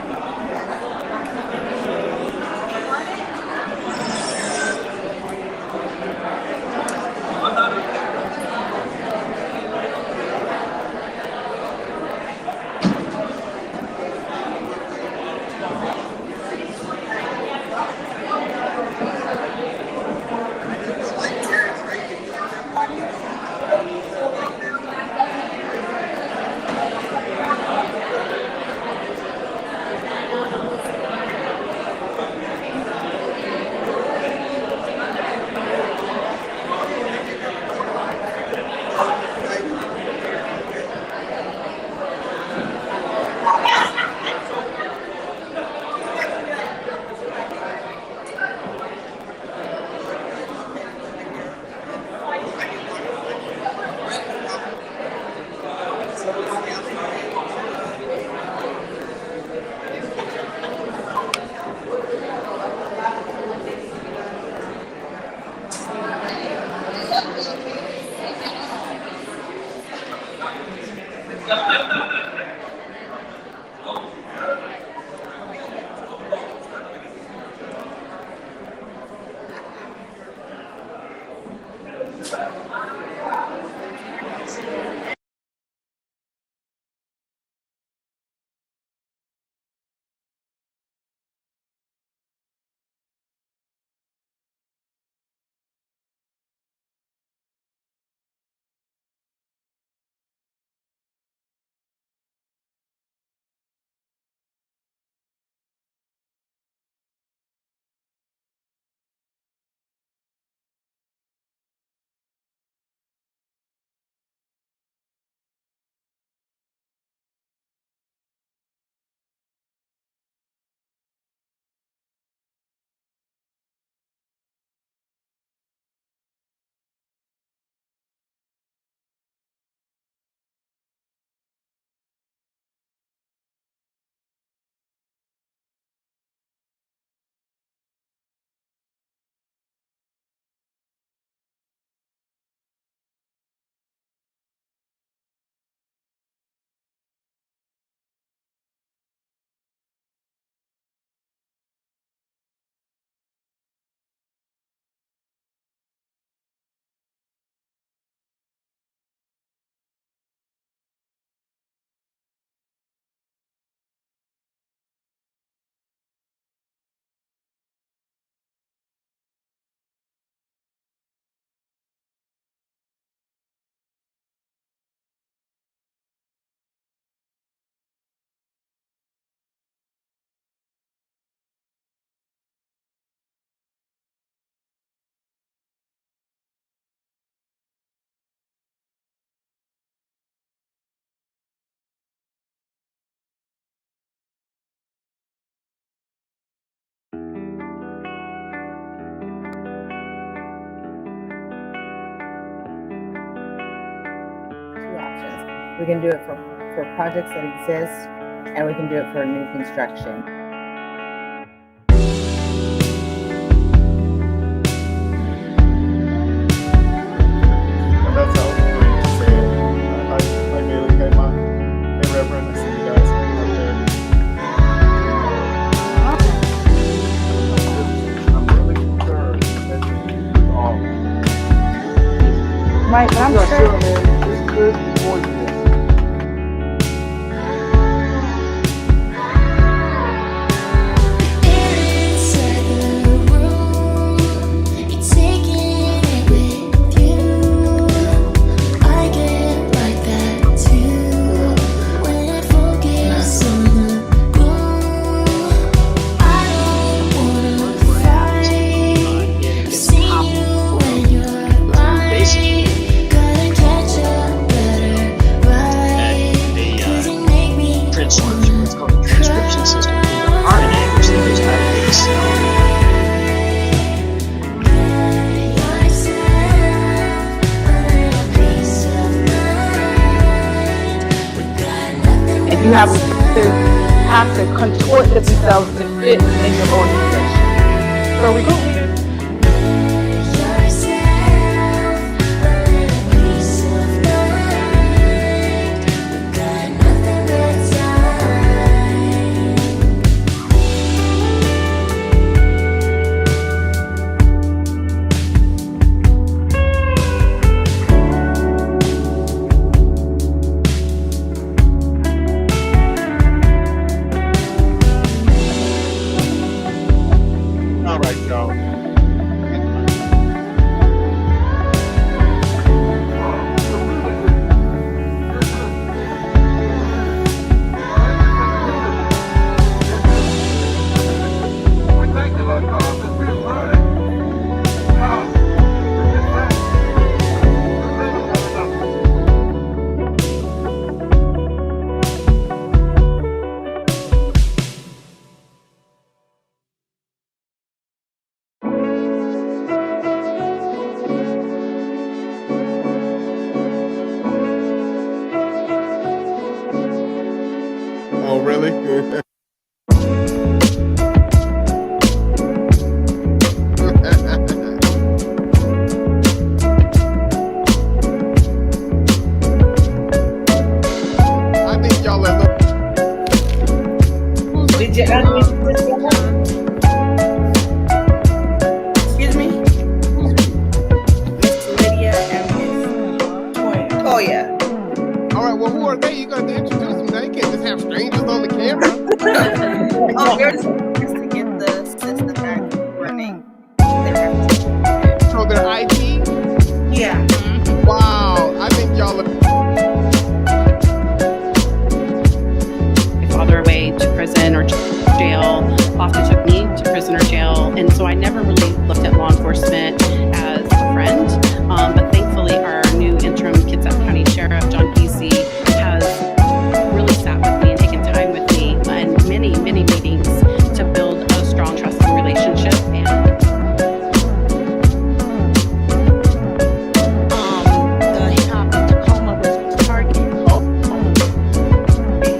We can do it for projects that exist, and we can do it for new construction.
And that's how I'm going to say it. Hi Bailey, hey Mom, hey Reverend, I see you guys up there. I'm really concerned that you use all.
Right, but I'm
You are
sure.
sure, man, this could be poisonous.
Inside the room, you're taking it with you. I get like that too. When I focus on the goal, I don't wanna fight. I've seen you when you're lying. Gotta catch a better ride. 'Cause you make me wanna
It's called the transcription system. Our language that is
If you have to contort themselves to fit in your organization. So we go.
All right, y'all. Oh, really? I think y'all are.
Did you excuse me? Miss Lydia and Miss Toya.
All right, well, who are they? You got to introduce them. Now you can't just have strangers on the camera.
Oh, they're just to get the system back running.
So they're IT?
Yeah.
Wow, I think y'all are.
My father away to prison or jail often took me to prison or jail, and so I never really looked at law enforcement as a friend. But thankfully, our new interim Kitsap County Sheriff, John Kesey, has really sat with me and taken time with me in many, many meetings to build a strong, trusting relationship. And the hip-hop in Tacoma was targeted.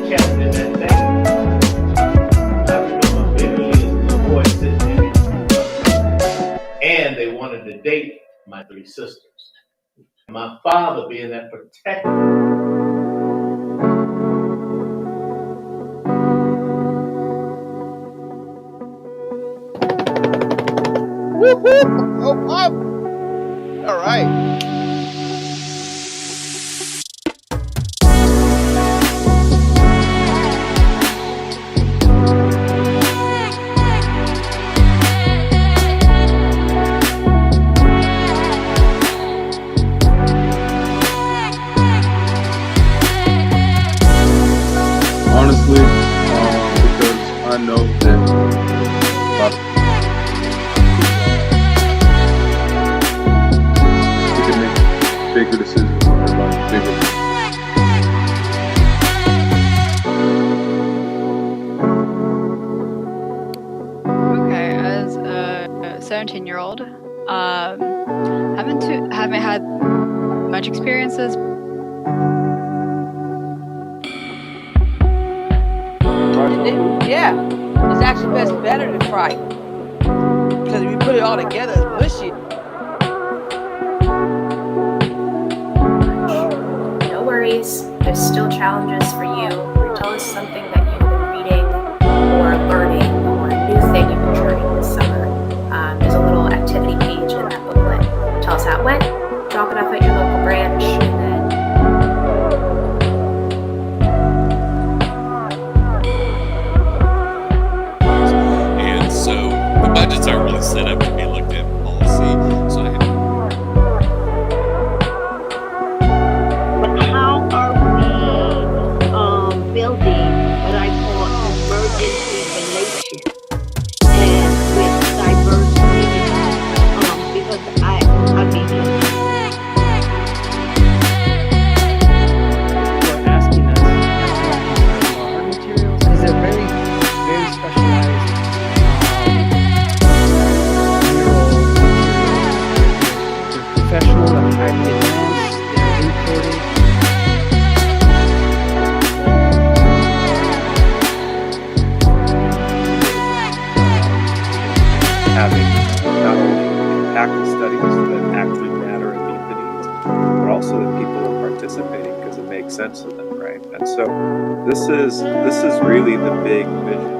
Captain that day. I remember vividly as a little boy sitting there, and they wanted to date my three sisters. My father being that protector.
Woo-hoo! Oh, up! All right.
Honestly, because I know that we can make bigger decisions on their life, bigger.
Okay, as a 17-year-old, haven't had much experiences,
Yeah, it's actually better than fright. Because if you put it all together, it's mushy.
No worries, there's still challenges for you. Tell us something that you've been reading or learning or a new thing you've been trying this summer. There's a little activity page in that booklet. Tell us how it went, drop it off at your local branch, and then
and so the budgets aren't really set up to be looked at policy. So I had
how are we building what I call emergency relations and with diverse communities? Because I mean,
They're asking us our materials because they're very, very specialized mural materials. They're professional and highly advanced. They're imported.
Having not only impactful studies that actually matter and meet the needs, but also that people are participating because it makes sense to them, right? And so this is really the big vision.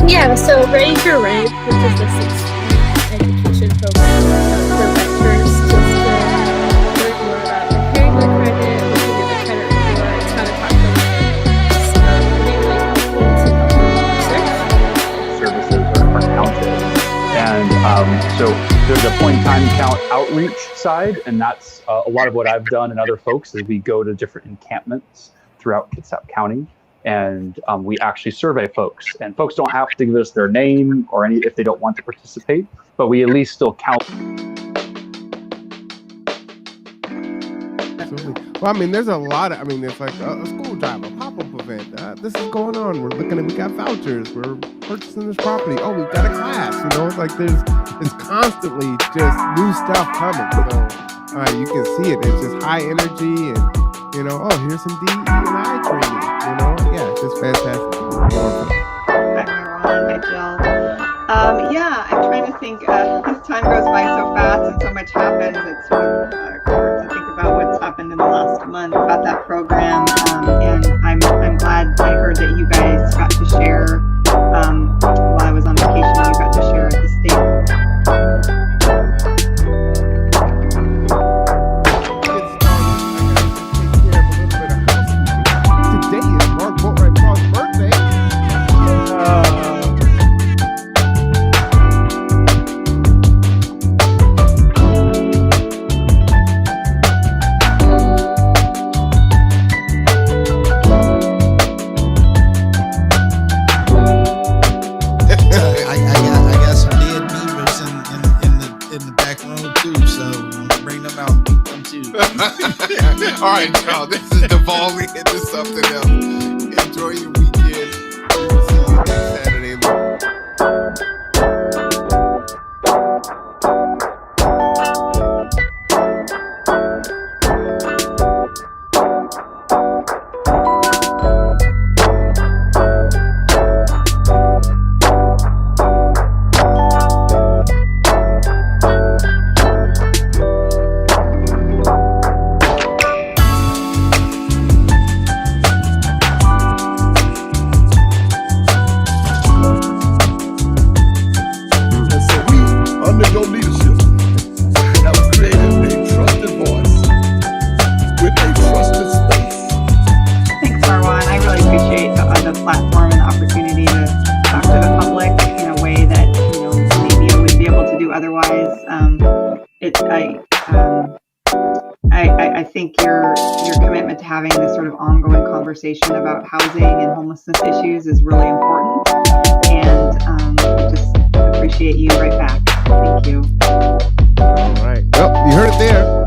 Yeah, so Ready to Rent, which is the 6-week education program for renters, just to learn more about preparing their credit, looking at the credit reports, how to talk to landlords, mainly helpful to research.
Services are counted. And so there's a point-in-time count outreach side, and that's a lot of what I've done and other folks is we go to different encampments throughout Kitsap County. And we actually survey folks, and folks don't have to give us their name or any if they don't want to participate, but we at least still count.
Absolutely. Well, I mean, there's a lot of, it's like a school drive, a pop-up event. This is going on. We got vouchers. We're purchasing this property. Oh, we've got a class. It's like there's constantly just new stuff coming. So you can see it. It's just high energy and, here's some DE&I training. Yeah, it's just fantastic.
Hi, Jill. Yeah, I'm trying to think. This time goes by so fast and so much happens. It's sort of hard to think about what's happened in the last month about that program. And I'm glad I heard that you guys got to share while I was on vacation. You got to share at the state.
All right, y'all, this is devolving into something else. Enjoy your weekend. We'll see you next Saturday. with a trusted space.
Thanks, Marwan. I really appreciate the platform and the opportunity to talk to the public in a way that maybe I wouldn't be able to do otherwise. I think your commitment to having this sort of ongoing conversation about housing and homelessness issues is really important, and I just appreciate you right back. Thank you.
All right. Well, you heard it there.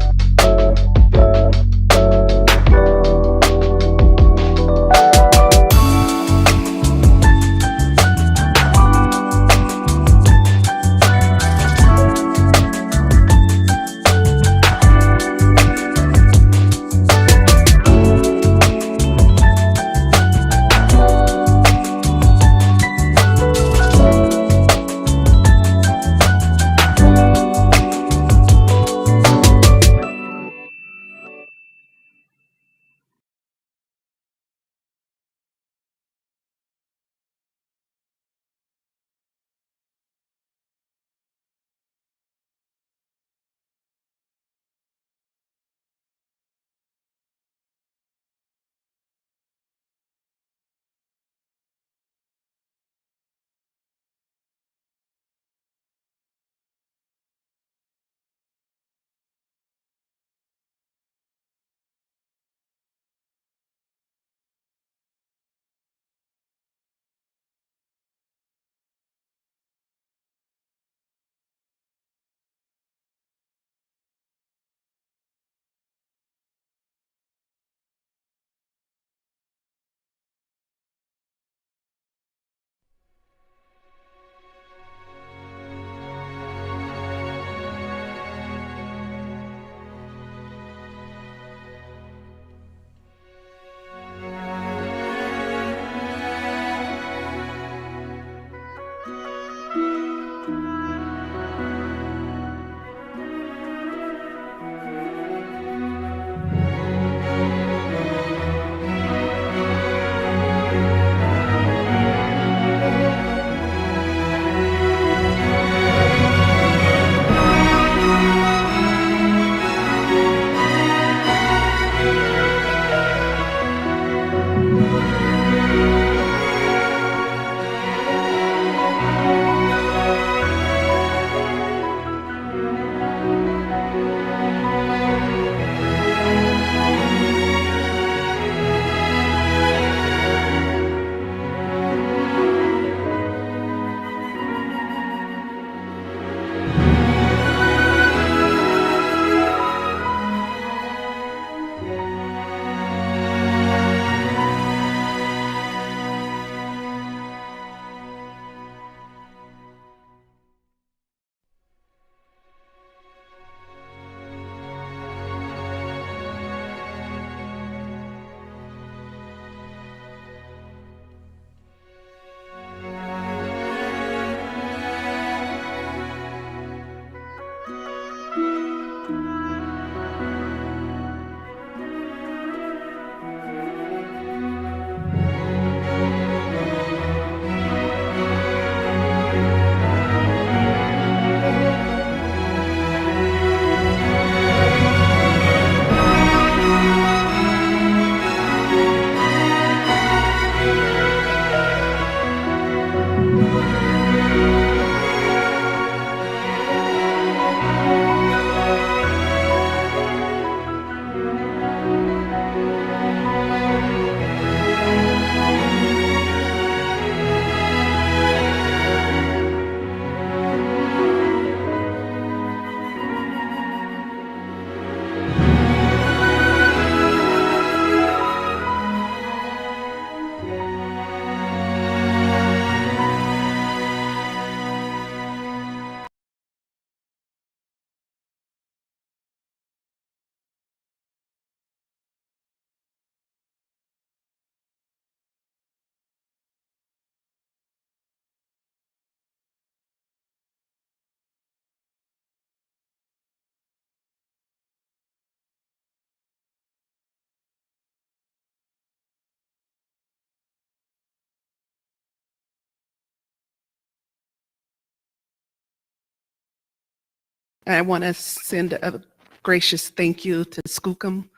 I want to send a gracious thank you to Skookum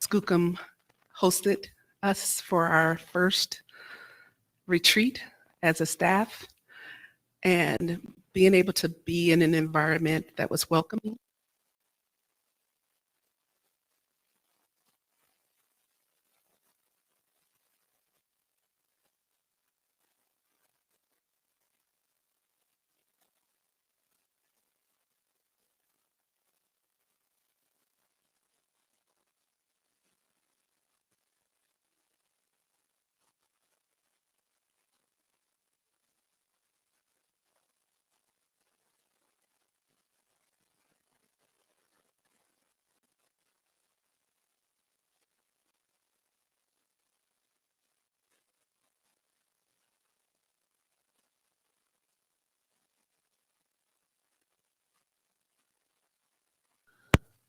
Skookum hosted us for our first retreat as a staff, and being able to be in an environment that was welcoming.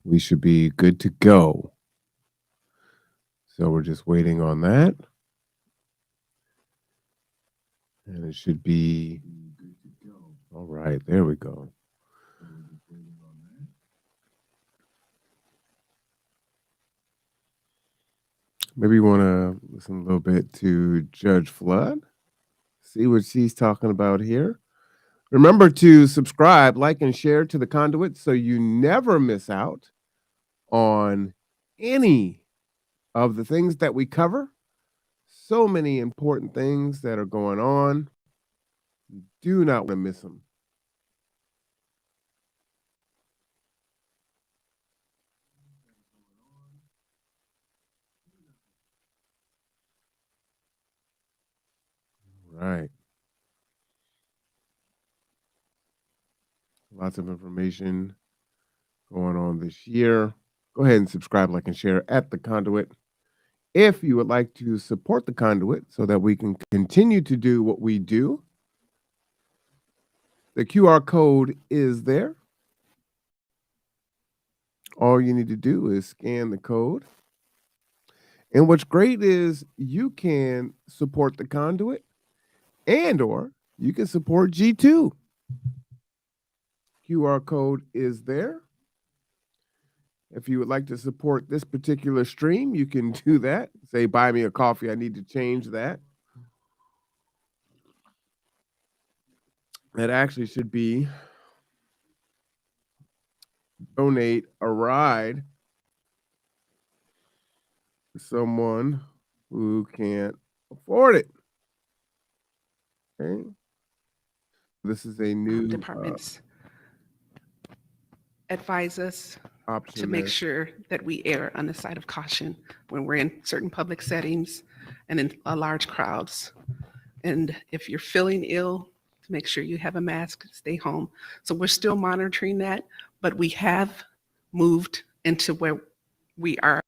We should be good to go. So we're just waiting on that. And it should be all right. There we go. Maybe you want to listen a little bit to Judge Flood, see what she's talking about here. Remember to subscribe, like, and share to the Conduit so you never miss out on any of the things that we cover. So many important things that are going on. You do not want to miss them. Right. Lots of information going on this year. Go ahead and subscribe, like, and share at the Conduit. If you would like to support the Conduit so that we can continue to do what we do, the QR code is there. All you need to do is scan the code. And what's great is you can support the Conduit or you can support G2. QR code is there. If you would like to support this particular stream, you can do that. Say, buy me a coffee. I need to change that. That actually should be donate a ride to someone who can't afford it. Okay. This is a new
Departments advise us
option
to make
there.
sure that we err on the side of caution when we're in certain public settings and in large crowds. And if you're feeling ill, to make sure you have a mask, stay home. So we're still monitoring that, but we have moved into where we are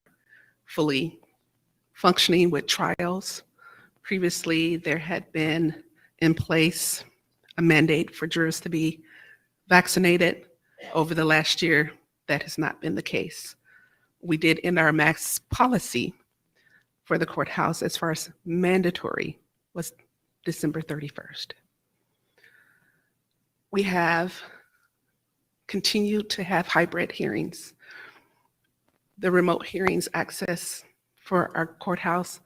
fully functioning with trials. Previously, there had been in place a mandate for jurors to be vaccinated. Over the last year, that has not been the case. We did end our mask policy for the courthouse as far as mandatory was December 31st. We have continued to have hybrid hearings. The remote hearings access for our courthouse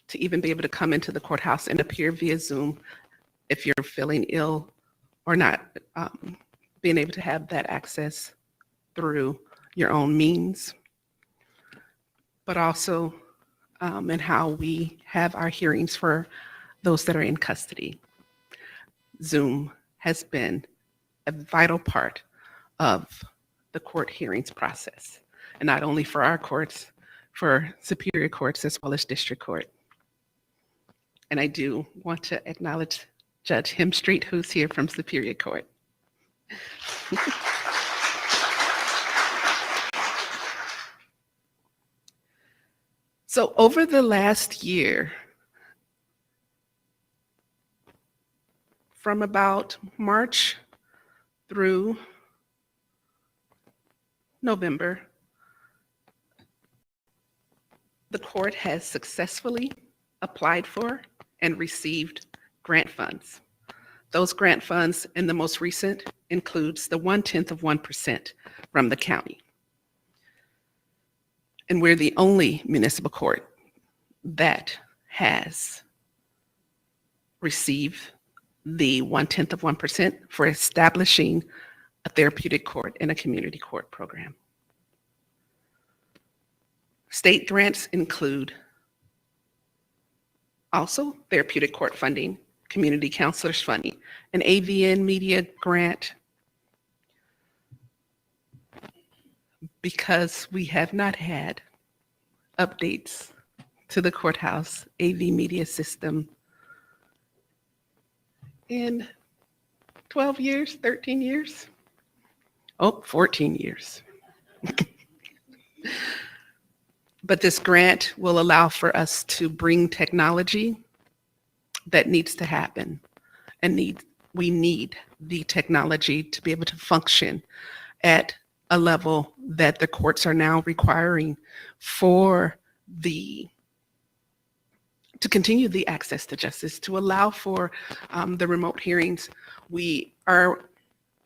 to even be able to come into the courthouse and appear via Zoom if you're feeling ill or not, being able to have that access through your own means, but also in how we have our hearings for those that are in custody. Zoom has been a vital part of the court hearings process, and not only for our courts, for superior courts as well as district court. And I do want to acknowledge Judge Hemstreet, who's here from Superior Court. So over the last year, from about March through November, the court has successfully applied for and received grant funds. Those grant funds in the most recent includes the 1/10 of 1% from the county. And we're the only municipal court that has received the 0.1% for establishing a therapeutic court and a community court program. State grants include also therapeutic court funding, community counselors funding, an AVN media grant, because we have not had updates to the courthouse AV media system in 12 years, 13 years, 14 years. But this grant will allow for us to bring technology that needs to happen, and we need the technology to be able to function at a level that the courts are now requiring to continue the access to justice, to allow for the remote hearings. We are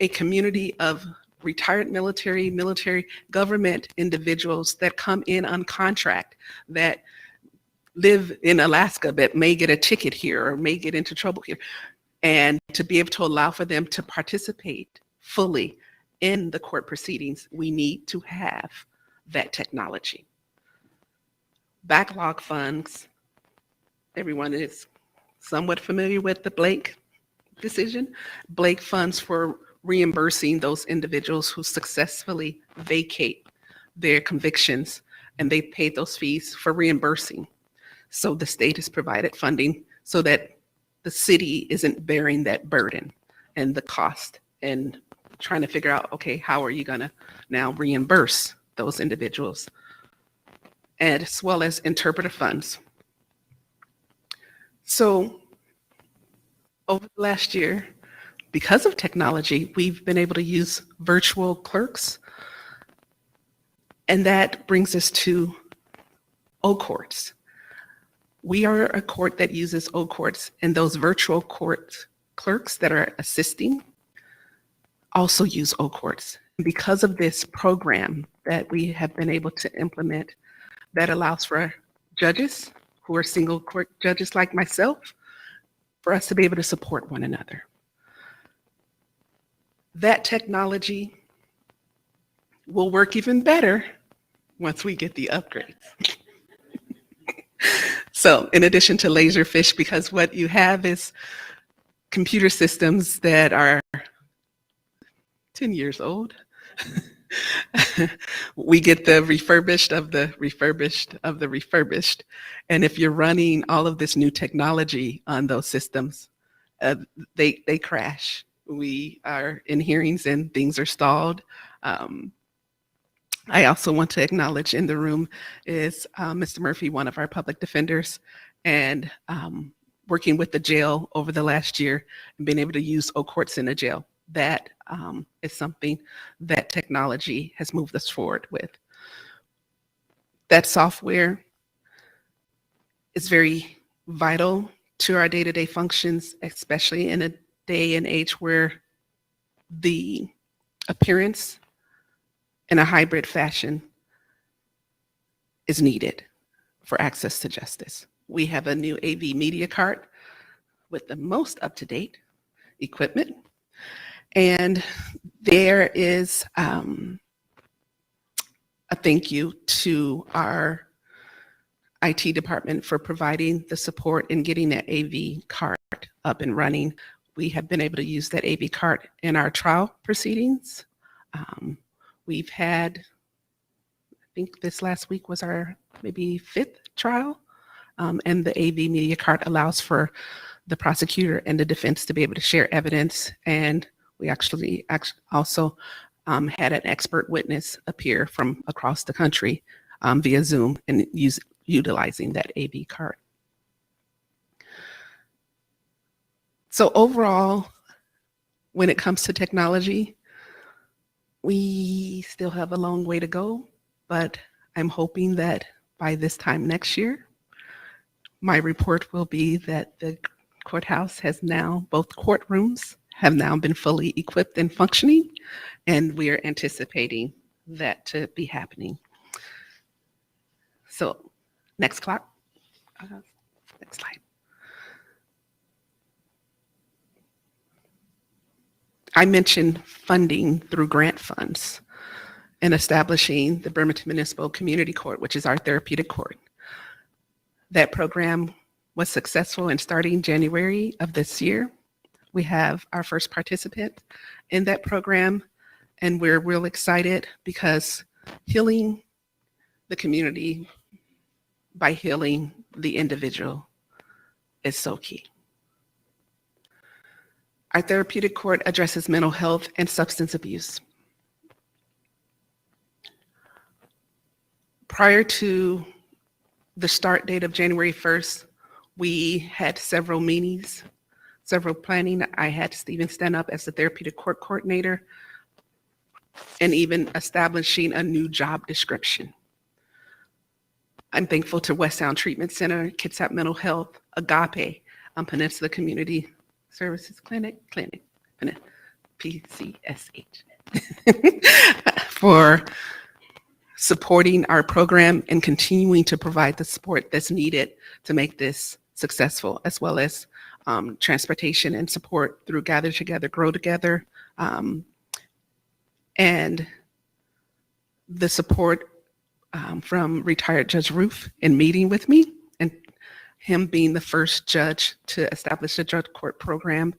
a community of retired military government individuals that come in on contract, that live in Alaska, that may get a ticket here or may get into trouble here, and to be able to allow for them to participate fully in the court proceedings, we need to have that technology. Backlog funds, everyone is somewhat familiar with the Blake decision. Blake funds for reimbursing those individuals who successfully vacate their convictions, and they paid those fees for reimbursing. So the state has provided funding so that the city isn't bearing that burden and the cost, and trying to figure out, okay, how are you gonna now reimburse those individuals, as well as interpreter funds. So over the last year, because of technology, we've been able to use virtual clerks, and that brings us to O-courts. We are a court that uses O-courts, and those virtual court clerks that are assisting also use O-courts. Because of this program that we have been able to implement, that allows for judges who are single court judges like myself, for us to be able to support one another. That technology will work even better once we get the upgrades. So in addition to Laserfish, because what you have is computer systems that are 10 years old, we get the refurbished of the refurbished of the refurbished. And if you're running all of this new technology on those systems, they crash. We are in hearings and things are stalled. I also want to acknowledge in the room is Mr. Murphy, one of our public defenders, and working with the jail over the last year and being able to use O-courts in the jail. That is something that technology has moved us forward with. That software is very vital to our day-to-day functions, especially in a day and age where the appearance in a hybrid fashion is needed for access to justice. We have a new AV media cart with the most up-to-date equipment. And there is a thank you to our IT department for providing the support in getting that AV cart up and running. We have been able to use that AV cart in our trial proceedings. We've had, I think this last week was our maybe 5th trial, and the AV media cart allows for the prosecutor and the defense to be able to share evidence. And we actually also had an expert witness appear from across the country via Zoom and utilizing that AV cart. So overall, when it comes to technology, we still have a long way to go, but I'm hoping that by this time next year, my report will be that the courthouse has now, both courtrooms have now been fully equipped and functioning, and we are anticipating that to be happening. So next slide. Next slide. I mentioned funding through grant funds and establishing the Bremerton Municipal Community Court, which is our therapeutic court. That program was successful in starting January of this year. We have our first participant in that program, and we're real excited because healing the community by healing the individual is so key. Our therapeutic court addresses mental health and substance abuse. Prior to the start date of January 1st, we had several meetings, several planning. I had Stephen stand up as the therapeutic court coordinator and even establishing a new job description. I'm thankful to West Sound Treatment Center, Kitsap Mental Health, Agape, Peninsula Community Services Clinic, PCSH, for supporting our program and continuing to provide the support that's needed to make this successful, as well as transportation and support through Gather Together, Grow Together, and the support from retired Judge Roof in meeting with me and him being the first judge to establish a drug court program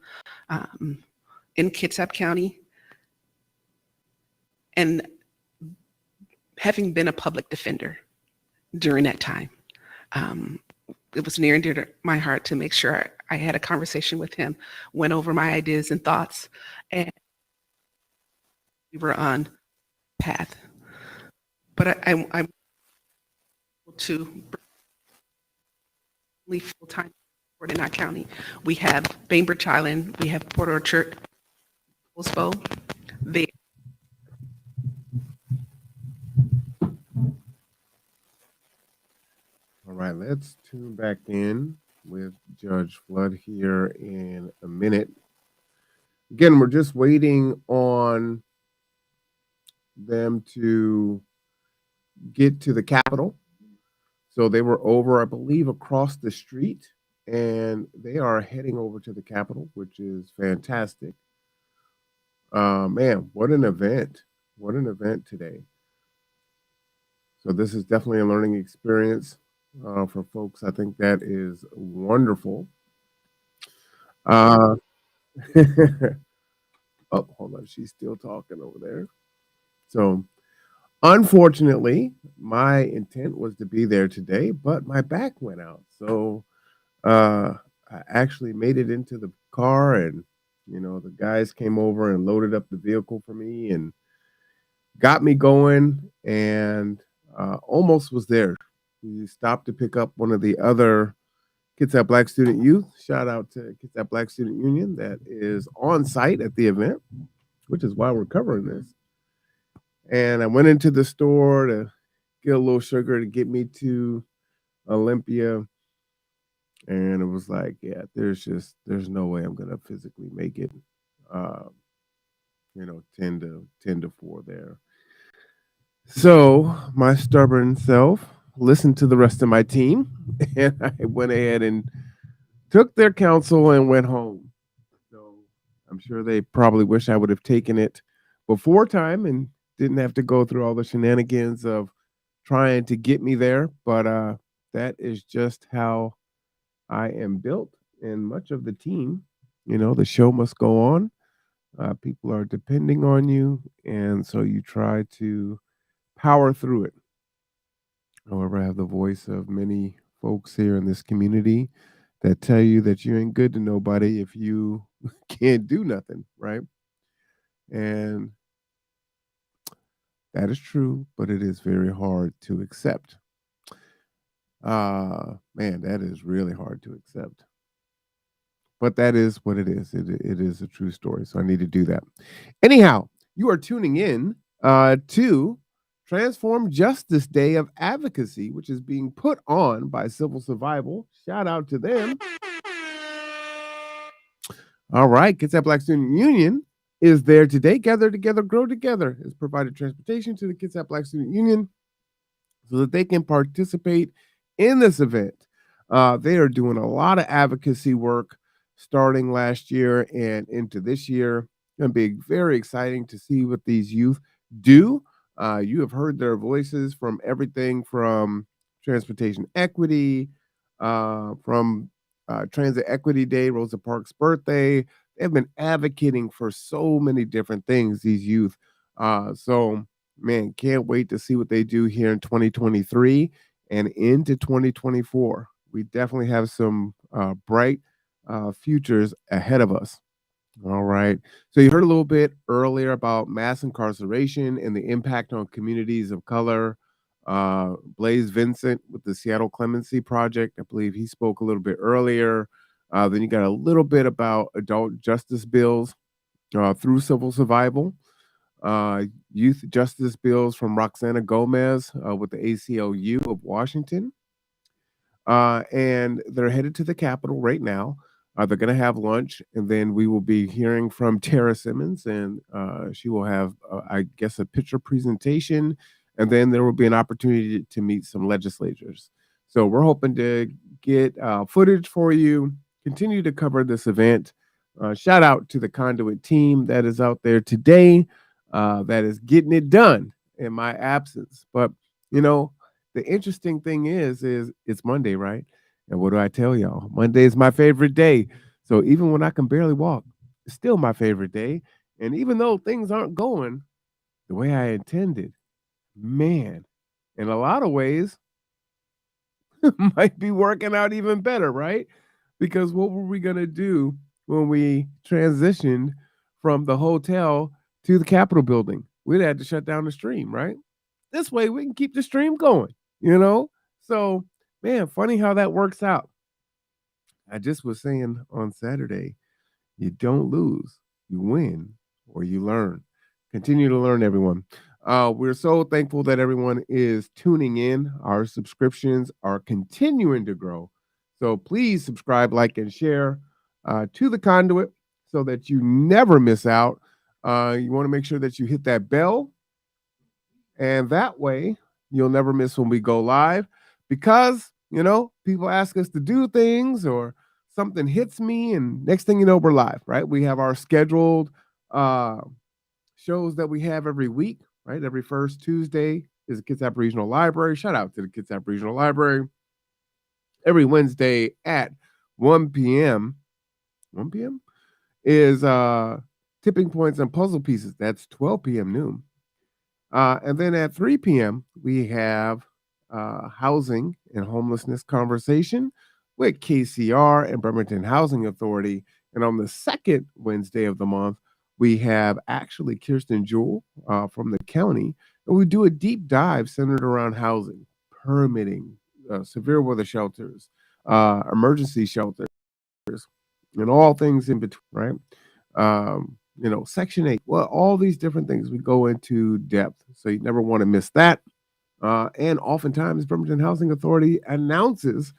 in Kitsap County. And having been a public defender during that time, it was near and dear to my heart to make sure I had a conversation with him, went over my ideas and thoughts, and we were on path. But I'm able to leave full-time support in our county. We have Bainbridge Island, we have Port Orchard, Hillsborough. They
All right, let's tune back in with Judge Flood here in a minute. Again, we're just waiting on them to get to the Capitol. So they were over, I believe, across the street, and they are heading over to the Capitol, which is fantastic. Man, what an event. What an event today. So this is definitely a learning experience for folks. I think that is wonderful. Oh, hold on. She's still talking over there. So unfortunately, my intent was to be there today, but my back went out. So I actually made it into the car, and the guys came over and loaded up the vehicle for me and got me going, and almost was there. We stopped to pick up one of the other Kitsap Black Student Youth. Shout out to Kitsap Black Student Union that is on site at the event, which is why we're covering this. And I went into the store to get a little sugar to get me to Olympia. And it was like, yeah, there's no way I'm gonna physically make it. 10 to 4 there. So my stubborn self listened to the rest of my team, and I went ahead and took their counsel and went home. So I'm sure they probably wish I would have taken it before time and didn't have to go through all the shenanigans of trying to get me there. But that is just how I am built, and much of the team. The show must go on. People are depending on you, and so you try to power through it. However, I have the voice of many folks here in this community that tell you that you ain't good to nobody if you can't do nothing, right? And that is true, but it is very hard to accept. Man, that is really hard to accept. But that is what it is. It is a true story, so I need to do that. Anyhow, you are tuning in to Transform Justice Day of Advocacy, which is being put on by Civil Survival. Shout out to them. All right, Kitsap Black Student Union is there today. Gather Together, Grow Together has provided transportation to the Kitsap Black Student Union. so that they can participate in this event. They are doing a lot of advocacy work starting last year and into this year. Going to be very exciting to see what these youth do. You have heard their voices from everything from transportation equity, from Transit Equity Day, Rosa Parks' birthday. They've been advocating for so many different things, these youth. So, man, can't wait to see what they do here in 2023 and into 2024. We definitely have some bright futures ahead of us. All right. So you heard a little bit earlier about mass incarceration and the impact on communities of color. Blaze Vincent with the Seattle Clemency Project, I believe he spoke a little bit earlier. Then you got a little bit about adult justice bills through civil survival. Youth justice bills from Roxana Gomez with the ACLU of Washington. And they're headed to the Capitol right now. They're going to have lunch, and then we will be hearing from Tarra Simmons, and she will have, I guess, a picture presentation, and then there will be an opportunity to meet some legislators. So we're hoping to get footage for you, continue to cover this event. Shout out to the Conduit team that is out there today, that is getting it done in my absence. But, you know, the interesting thing is it's Monday, right? And what do I tell y'all? Monday is my favorite day. So even when I can barely walk, it's still my favorite day. And even though things aren't going the way I intended, man, in a lot of ways, might be working out even better, right? Because what were we going to do when we transitioned from the hotel to the Capitol building? We'd had to shut down the stream, right? This way we can keep the stream going, you know? So, man, funny how that works out. I just was saying on Saturday, you don't lose, you win, or you learn. Continue to learn, everyone. We're so thankful that everyone is tuning in. Our subscriptions are continuing to grow. So please subscribe, like, and share to the Conduit so that you never miss out. You want to make sure that you hit that bell, and that way you'll never miss when we go live, because, you know, people ask us to do things or something hits me, and next thing you know, we're live, right? We have our scheduled shows that we have every week, right? Every first Tuesday is the Kitsap Regional Library. Shout out to the Kitsap Regional Library. Every Wednesday at 1 p.m. 1 p.m. is Tipping Points and Puzzle Pieces. That's 12 p.m. noon. And then at 3 p.m., we have Housing and Homelessness Conversation with KCR and Bremerton Housing Authority. And on the second Wednesday of the month, we have actually Kirsten Jewell from the county. And we do a deep dive centered around housing, permitting, severe weather shelters, emergency shelters, and all things in between, right? You know, Section 8, well, all these different things we go into depth. So you never want to miss that. And oftentimes, Bremerton Housing Authority announces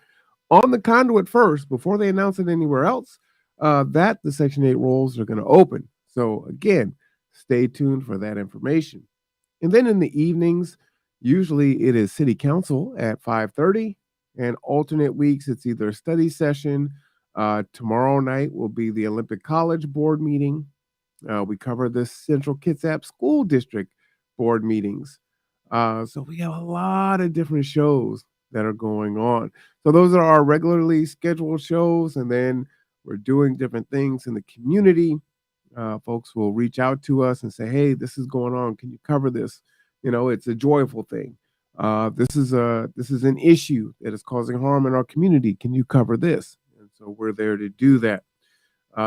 on the Conduit first, before they announce it anywhere else, that the Section 8 rolls are going to open. So again, stay tuned for that information. And then in the evenings, usually it is City Council at 5:30, and alternate weeks, it's either a study session. Tomorrow night will be the Olympic College Board meeting. We cover the Central Kitsap School District board meetings. So we have a lot of different shows that are going on. So those are our regularly scheduled shows, and then we're doing different things in the community. Folks will reach out to us and say, hey, this is going on. Can you cover this? You know, it's a joyful thing. This is an issue that is causing harm in our community. Can you cover this? And so we're there to do that.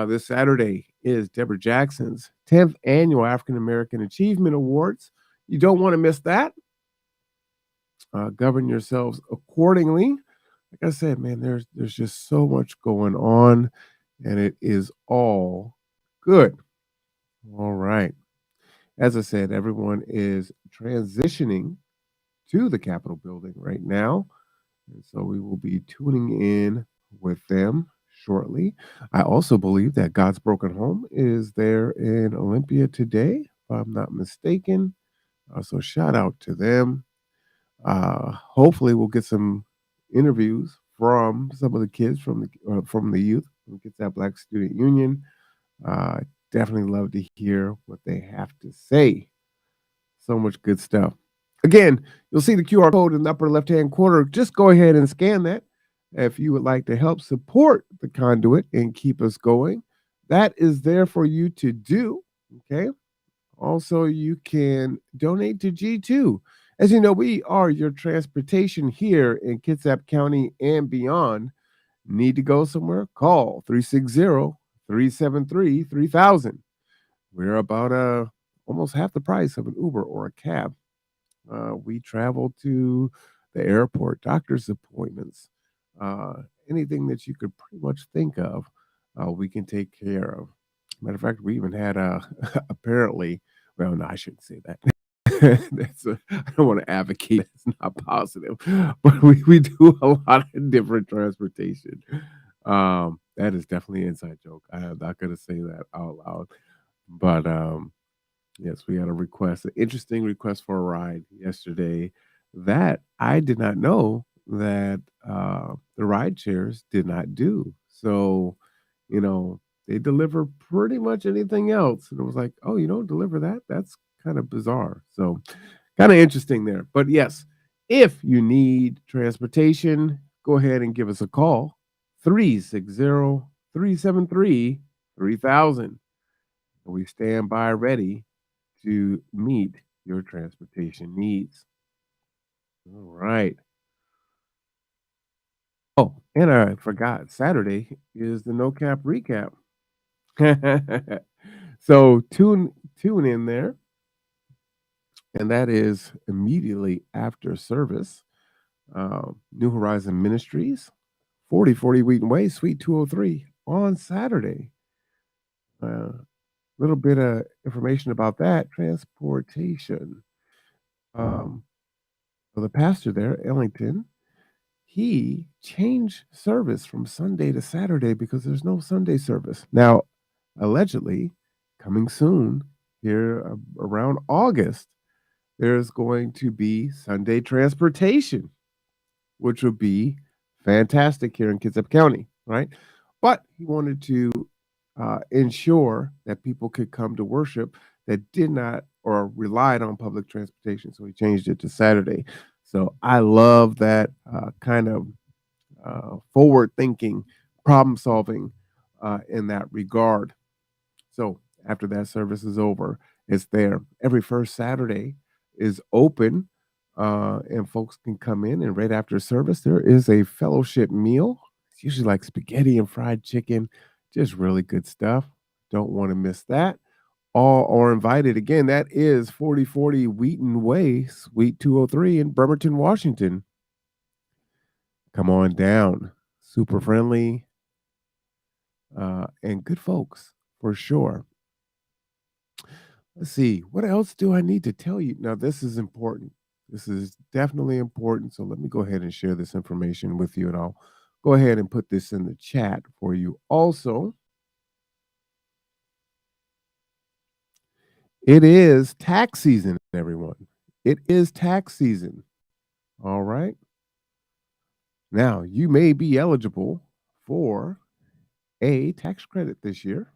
This Saturday is Deborah Jackson's 10th Annual African American Achievement Awards. You don't want to miss that. Govern yourselves accordingly. Like I said, man, there's just so much going on, and it is all good. All right. As I said, everyone is transitioning to the Capitol building right now, and so we will be tuning in with them shortly. I also believe that God's Broken Home is there in Olympia today, if I'm not mistaken. So shout out to them. Hopefully, we'll get some interviews from some of the kids from the youth from Kitsap Black Student Union. Uh, Definitely love to hear what they have to say. So much good stuff. Again, you'll see the QR code in the upper left-hand corner. Just go ahead and scan that if you would like to help support the conduit and keep us going. That is there for you to do. Okay. Also, you can donate to G2. As you know, we are your transportation here in Kitsap County and beyond. Need to go somewhere? Call 360-373-3000. We're about almost half the price of an Uber or a cab. We travel to the airport, doctor's appointments, anything that you could pretty much think of, we can take care of. Matter of fact, we even had apparently, well, no, I shouldn't say that. I don't want to advocate. It's not positive, but we do a lot of different transportation. That is definitely an inside joke. I am not going to say that out loud, but yes, we had a request, an interesting request for a ride yesterday that I did not know that the ride shares did not do. So, you know, they deliver pretty much anything else. And it was like, oh, you don't deliver that? That's kind of bizarre. So, kind of interesting there. But yes, if you need transportation, go ahead and give us a call 360-373-3000. We stand by ready to meet your transportation needs. All right. Oh, and I forgot, Saturday is the no cap recap. So tune in there, and that is immediately after service. New Horizon Ministries, 4040 Wheaton Way, Suite 203 on Saturday. Little bit of information about that transportation. So the pastor there, Ellington, he changed service from Sunday to Saturday because there's no Sunday service. Now, allegedly, coming soon, here around August, there's going to be Sunday transportation, which would be fantastic here in Kitsap County, right? But he wanted to ensure that people could come to worship that did not or relied on public transportation. So he changed it to Saturday. So I love that kind of forward thinking, problem solving in that regard. So after that service is over, it's there. Every first Saturday is open, and folks can come in. And right after service, there is a fellowship meal. It's usually like spaghetti and fried chicken, just really good stuff. Don't want to miss that. All are invited. Again, that is 4040 Wheaton Way, Suite 203 in Bremerton, Washington. Come on down. Super friendly and good folks for sure. Let's see. What else do I need to tell you? Now, this is important. This is definitely important. So let me go ahead and share this information with you, and I'll go ahead and put this in the chat for you also. It is tax season, everyone. It is tax season. All right. Now, you may be eligible for a tax credit this year.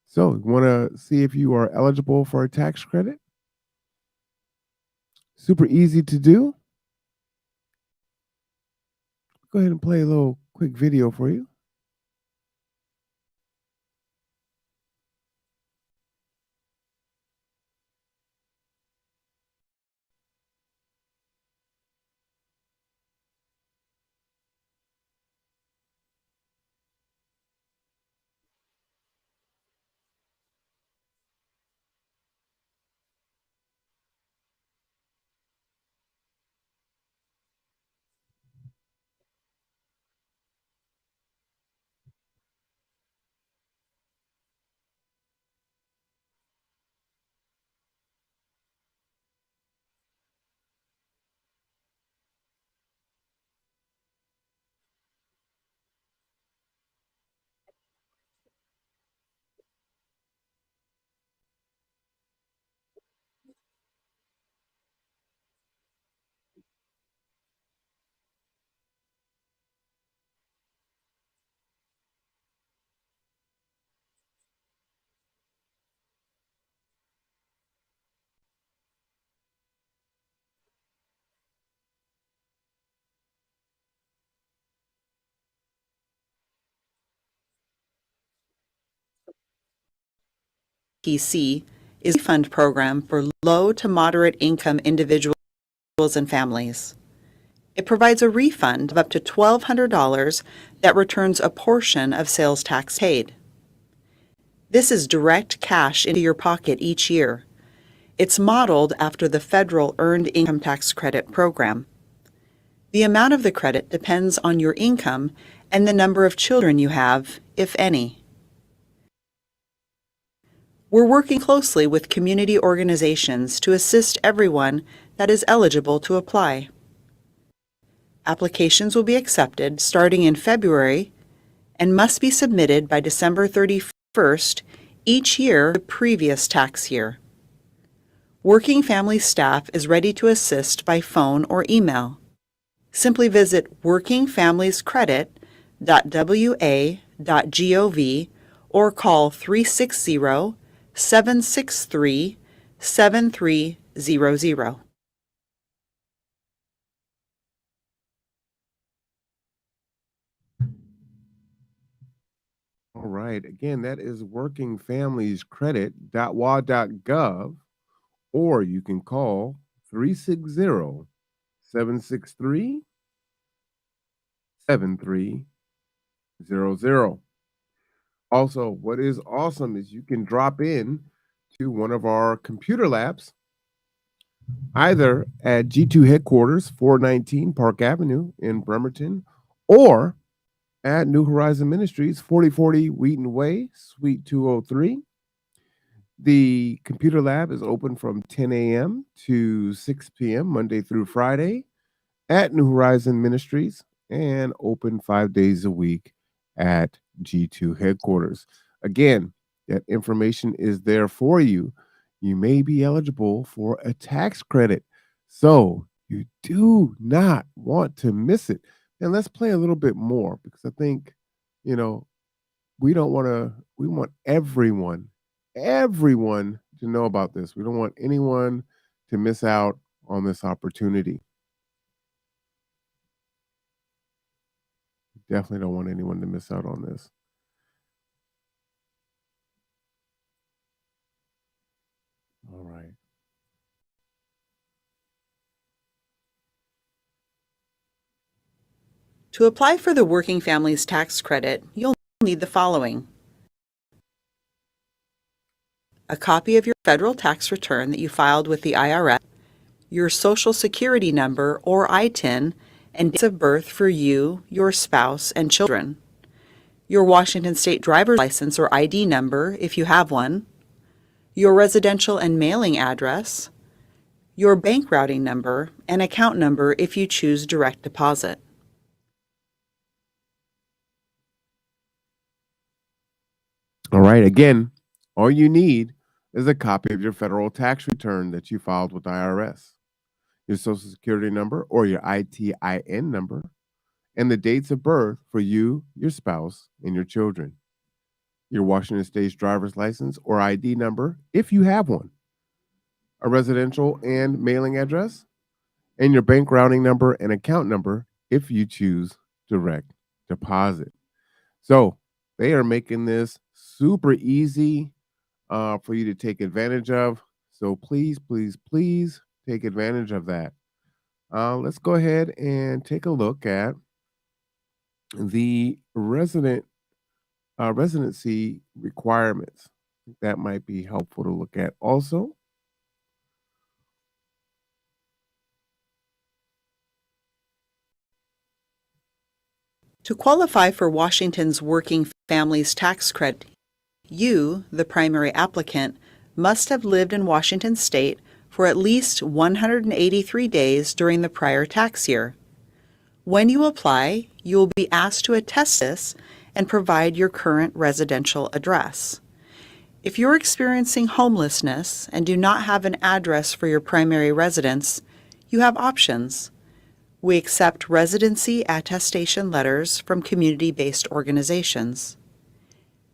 So, you want to see if you are eligible for a tax credit? Super easy to do. Go ahead and play a little quick video for you.
ADPC is a refund program for low to moderate income individuals and families. It provides a refund of up to $1,200 that returns a portion of sales tax paid. This is direct cash into your pocket each year. It's modeled after the federal Earned Income Tax Credit program. The amount of the credit depends on your income and the number of children you have, if any. We're working closely with community organizations to assist everyone that is eligible to apply. Applications will be accepted starting in February and must be submitted by December 31st each year the previous tax year. Working Family staff is ready to assist by phone or email. Simply visit workingfamiliescredit.wa.gov or call 360-763-7300.
All right. Again, that is workingfamiliescredit.wa.gov, or you can call 360-763-7300. Also, what is awesome is you can drop in to one of our computer labs, either at G2 headquarters, 419 Park Avenue in Bremerton, or at New Horizon Ministries, 4040 Wheaton Way, Suite 203. The computer lab is open from 10 a.m. to 6 p.m. Monday through Friday at New Horizon Ministries, and open 5 days a week at G2 headquarters. Again, that information is there for you. You may be eligible for a tax credit, so you do not want to miss it. And let's play a little bit more, because I think, we want everyone to know about this. We don't want anyone to miss out on this opportunity. Definitely don't want anyone to miss out on this. All right.
To apply for the Working Families Tax Credit, you'll need the following: a copy of your federal tax return that you filed with the IRS, your Social Security number or ITIN, and dates of birth for you, your spouse, and children, your Washington State driver's license or ID number if you have one, your residential and mailing address, your bank routing number, and account number if you choose direct deposit.
All right. Again, all you need is a copy of your federal tax return that you filed with the IRS, your Social Security number or your ITIN number, and the dates of birth for you, your spouse, and your children, your Washington State driver's license or ID number if you have one, a residential and mailing address, and your bank routing number and account number if you choose direct deposit. So they are making this super easy for you to take advantage of. So please, please, please take advantage of that. Let's go ahead and take a look at the residency requirements. That might be helpful to look at also.
To qualify for Washington's Working Families Tax Credit, you, the primary applicant, must have lived in Washington State for at least 183 days during the prior tax year. When you apply, you will be asked to attest this and provide your current residential address. If you're experiencing homelessness and do not have an address for your primary residence, you have options. We accept residency attestation letters from community-based organizations.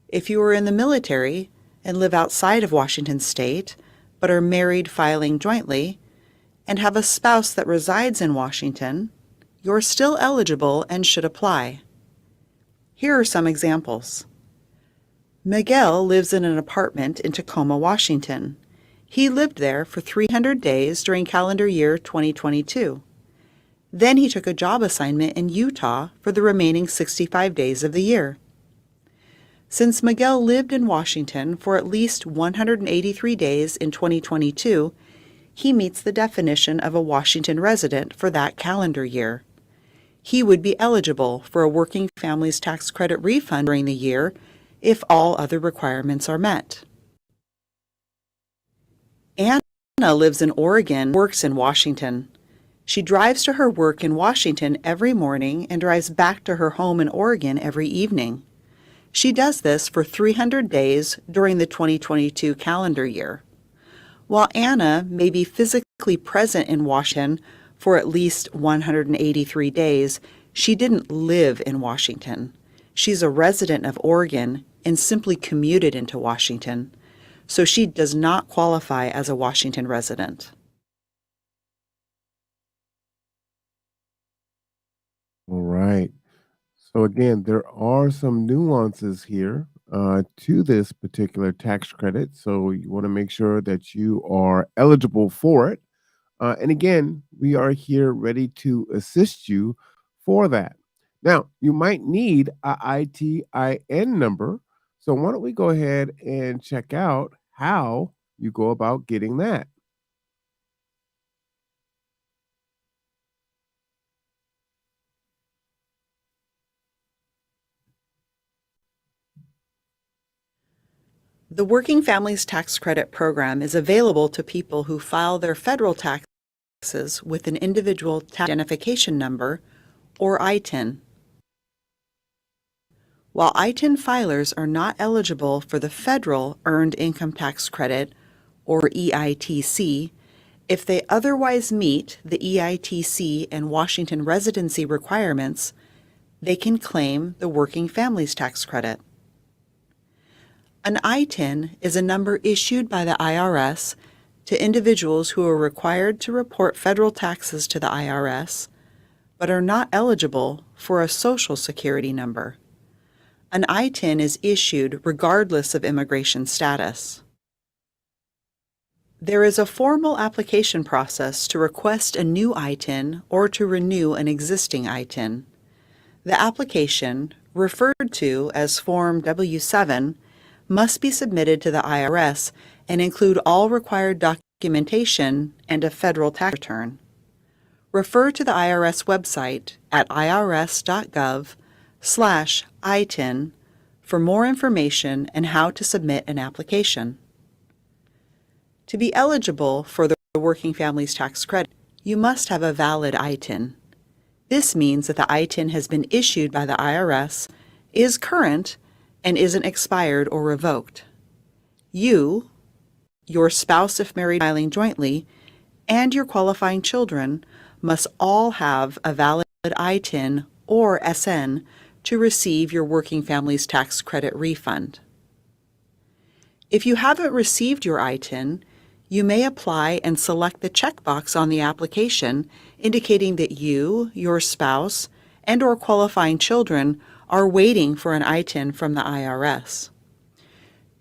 If you are in the military and live outside of Washington State, but are married filing jointly, and have a spouse that resides in Washington, you're still eligible and should apply. Here are some examples. Miguel lives in an apartment in Tacoma, Washington. He lived there for 300 days during calendar year 2022. Then he took a job assignment in Utah for the remaining 65 days of the year. Since Miguel lived in Washington for at least 183 days in 2022, he meets the definition of a Washington resident for that calendar year. He would be eligible for a Working Families Tax Credit refund during the year if all other requirements are met. Anna lives in Oregon, works in Washington. She drives to her work in Washington every morning and drives back to her home in Oregon every evening. She does this for 300 days during the 2022 calendar year. While Anna may be physically present in Washington for at least 183 days, she didn't live in Washington. She's a resident of Oregon and simply commuted into Washington, so she does not qualify as a Washington resident.
All right. So again, there are some nuances here to this particular tax credit. So you want to make sure that you are eligible for it. And again, we are here ready to assist you for that. Now, you might need a ITIN number. So why don't we go ahead and check out how you go about getting that?
The Working Families Tax Credit Program is available to people who file their federal taxes with an individual tax identification number, or ITIN. While ITIN filers are not eligible for the Federal Earned Income Tax Credit, or EITC, if they otherwise meet the EITC and Washington residency requirements, they can claim the Working Families Tax Credit. An ITIN is a number issued by the IRS to individuals who are required to report federal taxes to the IRS, but are not eligible for a Social Security number. An ITIN is issued regardless of immigration status. There is a formal application process to request a new ITIN or to renew an existing ITIN. The application, referred to as Form W-7, must be submitted to the IRS and include all required documentation and a federal tax return. Refer to the IRS website at irs.gov/ITIN for more information and how to submit an application. To be eligible for the Working Families Tax Credit, you must have a valid ITIN. This means that the ITIN has been issued by the IRS, is current, and isn't expired or revoked. You, your spouse if married filing jointly, and your qualifying children must all have a valid ITIN or SN to receive your Working Families Tax Credit refund. If you haven't received your ITIN, you may apply and select the checkbox on the application indicating that you, your spouse, and or qualifying children are waiting for an ITIN from the IRS.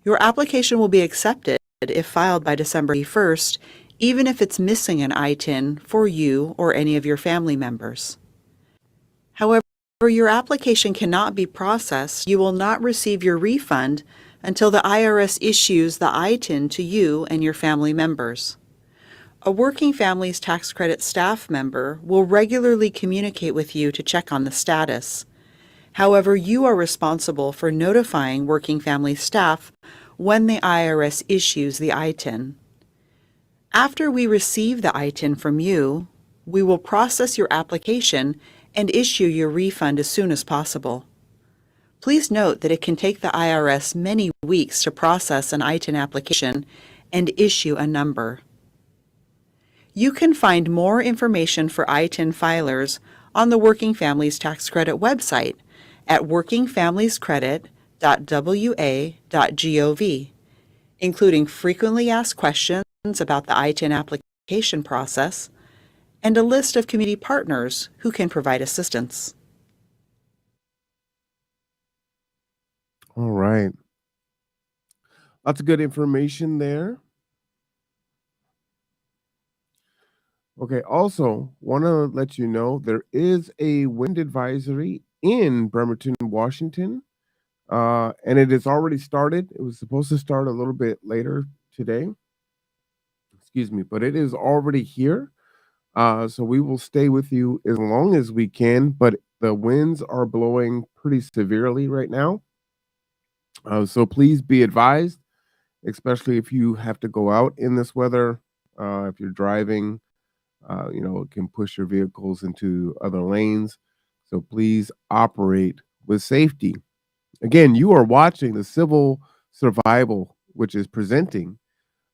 Your application will be accepted if filed by December 1st, even if it's missing an ITIN for you or any of your family members. However, your application cannot be processed. You will not receive your refund until the IRS issues the ITIN to you and your family members. A Working Families Tax Credit staff member will regularly communicate with you to check on the status. However, you are responsible for notifying Working Family staff when the IRS issues the ITIN. After we receive the ITIN from you, we will process your application and issue your refund as soon as possible. Please note that it can take the IRS many weeks to process an ITIN application and issue a number. You can find more information for ITIN filers on the Working Families Tax Credit website at workingfamiliescredit.wa.gov, including frequently asked questions about the ITIN application process and a list of community partners who can provide assistance.
All right. Lots of good information there. Okay, also want to let you know there is a wind advisory in Bremerton, Washington, and it has already started. It was supposed to start a little bit later today, excuse me, but it is already here. So we will stay with you as long as we can, but the winds are blowing pretty severely right now. So please be advised, especially if you have to go out in this weather, if you're driving. It can push your vehicles into other lanes. So please operate with safety. Again, you are watching the Civil Survival, which is presenting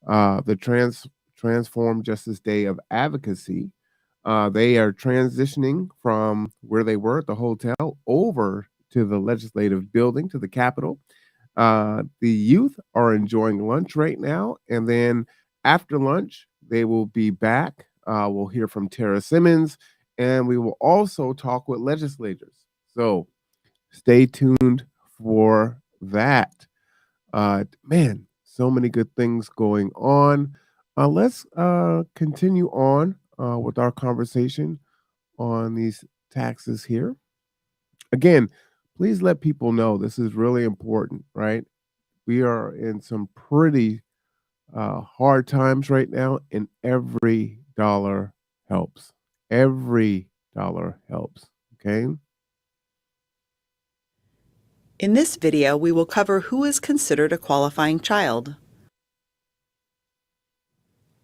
the Transform Justice Day of Advocacy. They are transitioning from where they were at the hotel over to the legislative building, to the Capitol. The youth are enjoying lunch right now, and then after lunch, they will be back. We'll hear from Tarra Simmons, and we will also talk with legislators. So stay tuned for that. Man, so many good things going on. Let's continue on with our conversation on these taxes here. Again, please let people know this is really important, right? We are in some pretty hard times right now, and every dollar helps. Every dollar helps. Okay.
In this video, we will cover who is considered a qualifying child.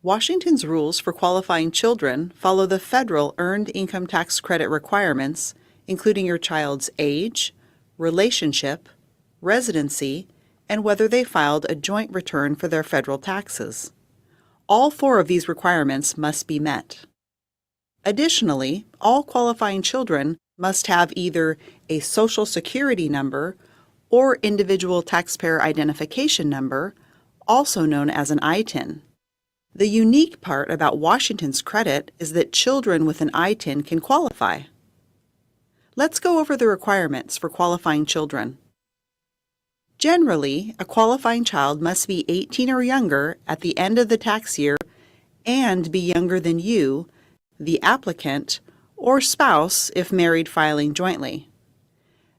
Washington's rules for qualifying children follow the federal Earned Income Tax Credit requirements, including your child's age, relationship, residency, and whether they filed a joint return for their federal taxes. All 4 of these requirements must be met. Additionally, all qualifying children must have either a Social Security number or Individual Taxpayer Identification Number, also known as an ITIN. The unique part about Washington's credit is that children with an ITIN can qualify. Let's go over the requirements for qualifying children. Generally, a qualifying child must be 18 or younger at the end of the tax year and be younger than you, the applicant, or spouse if married filing jointly.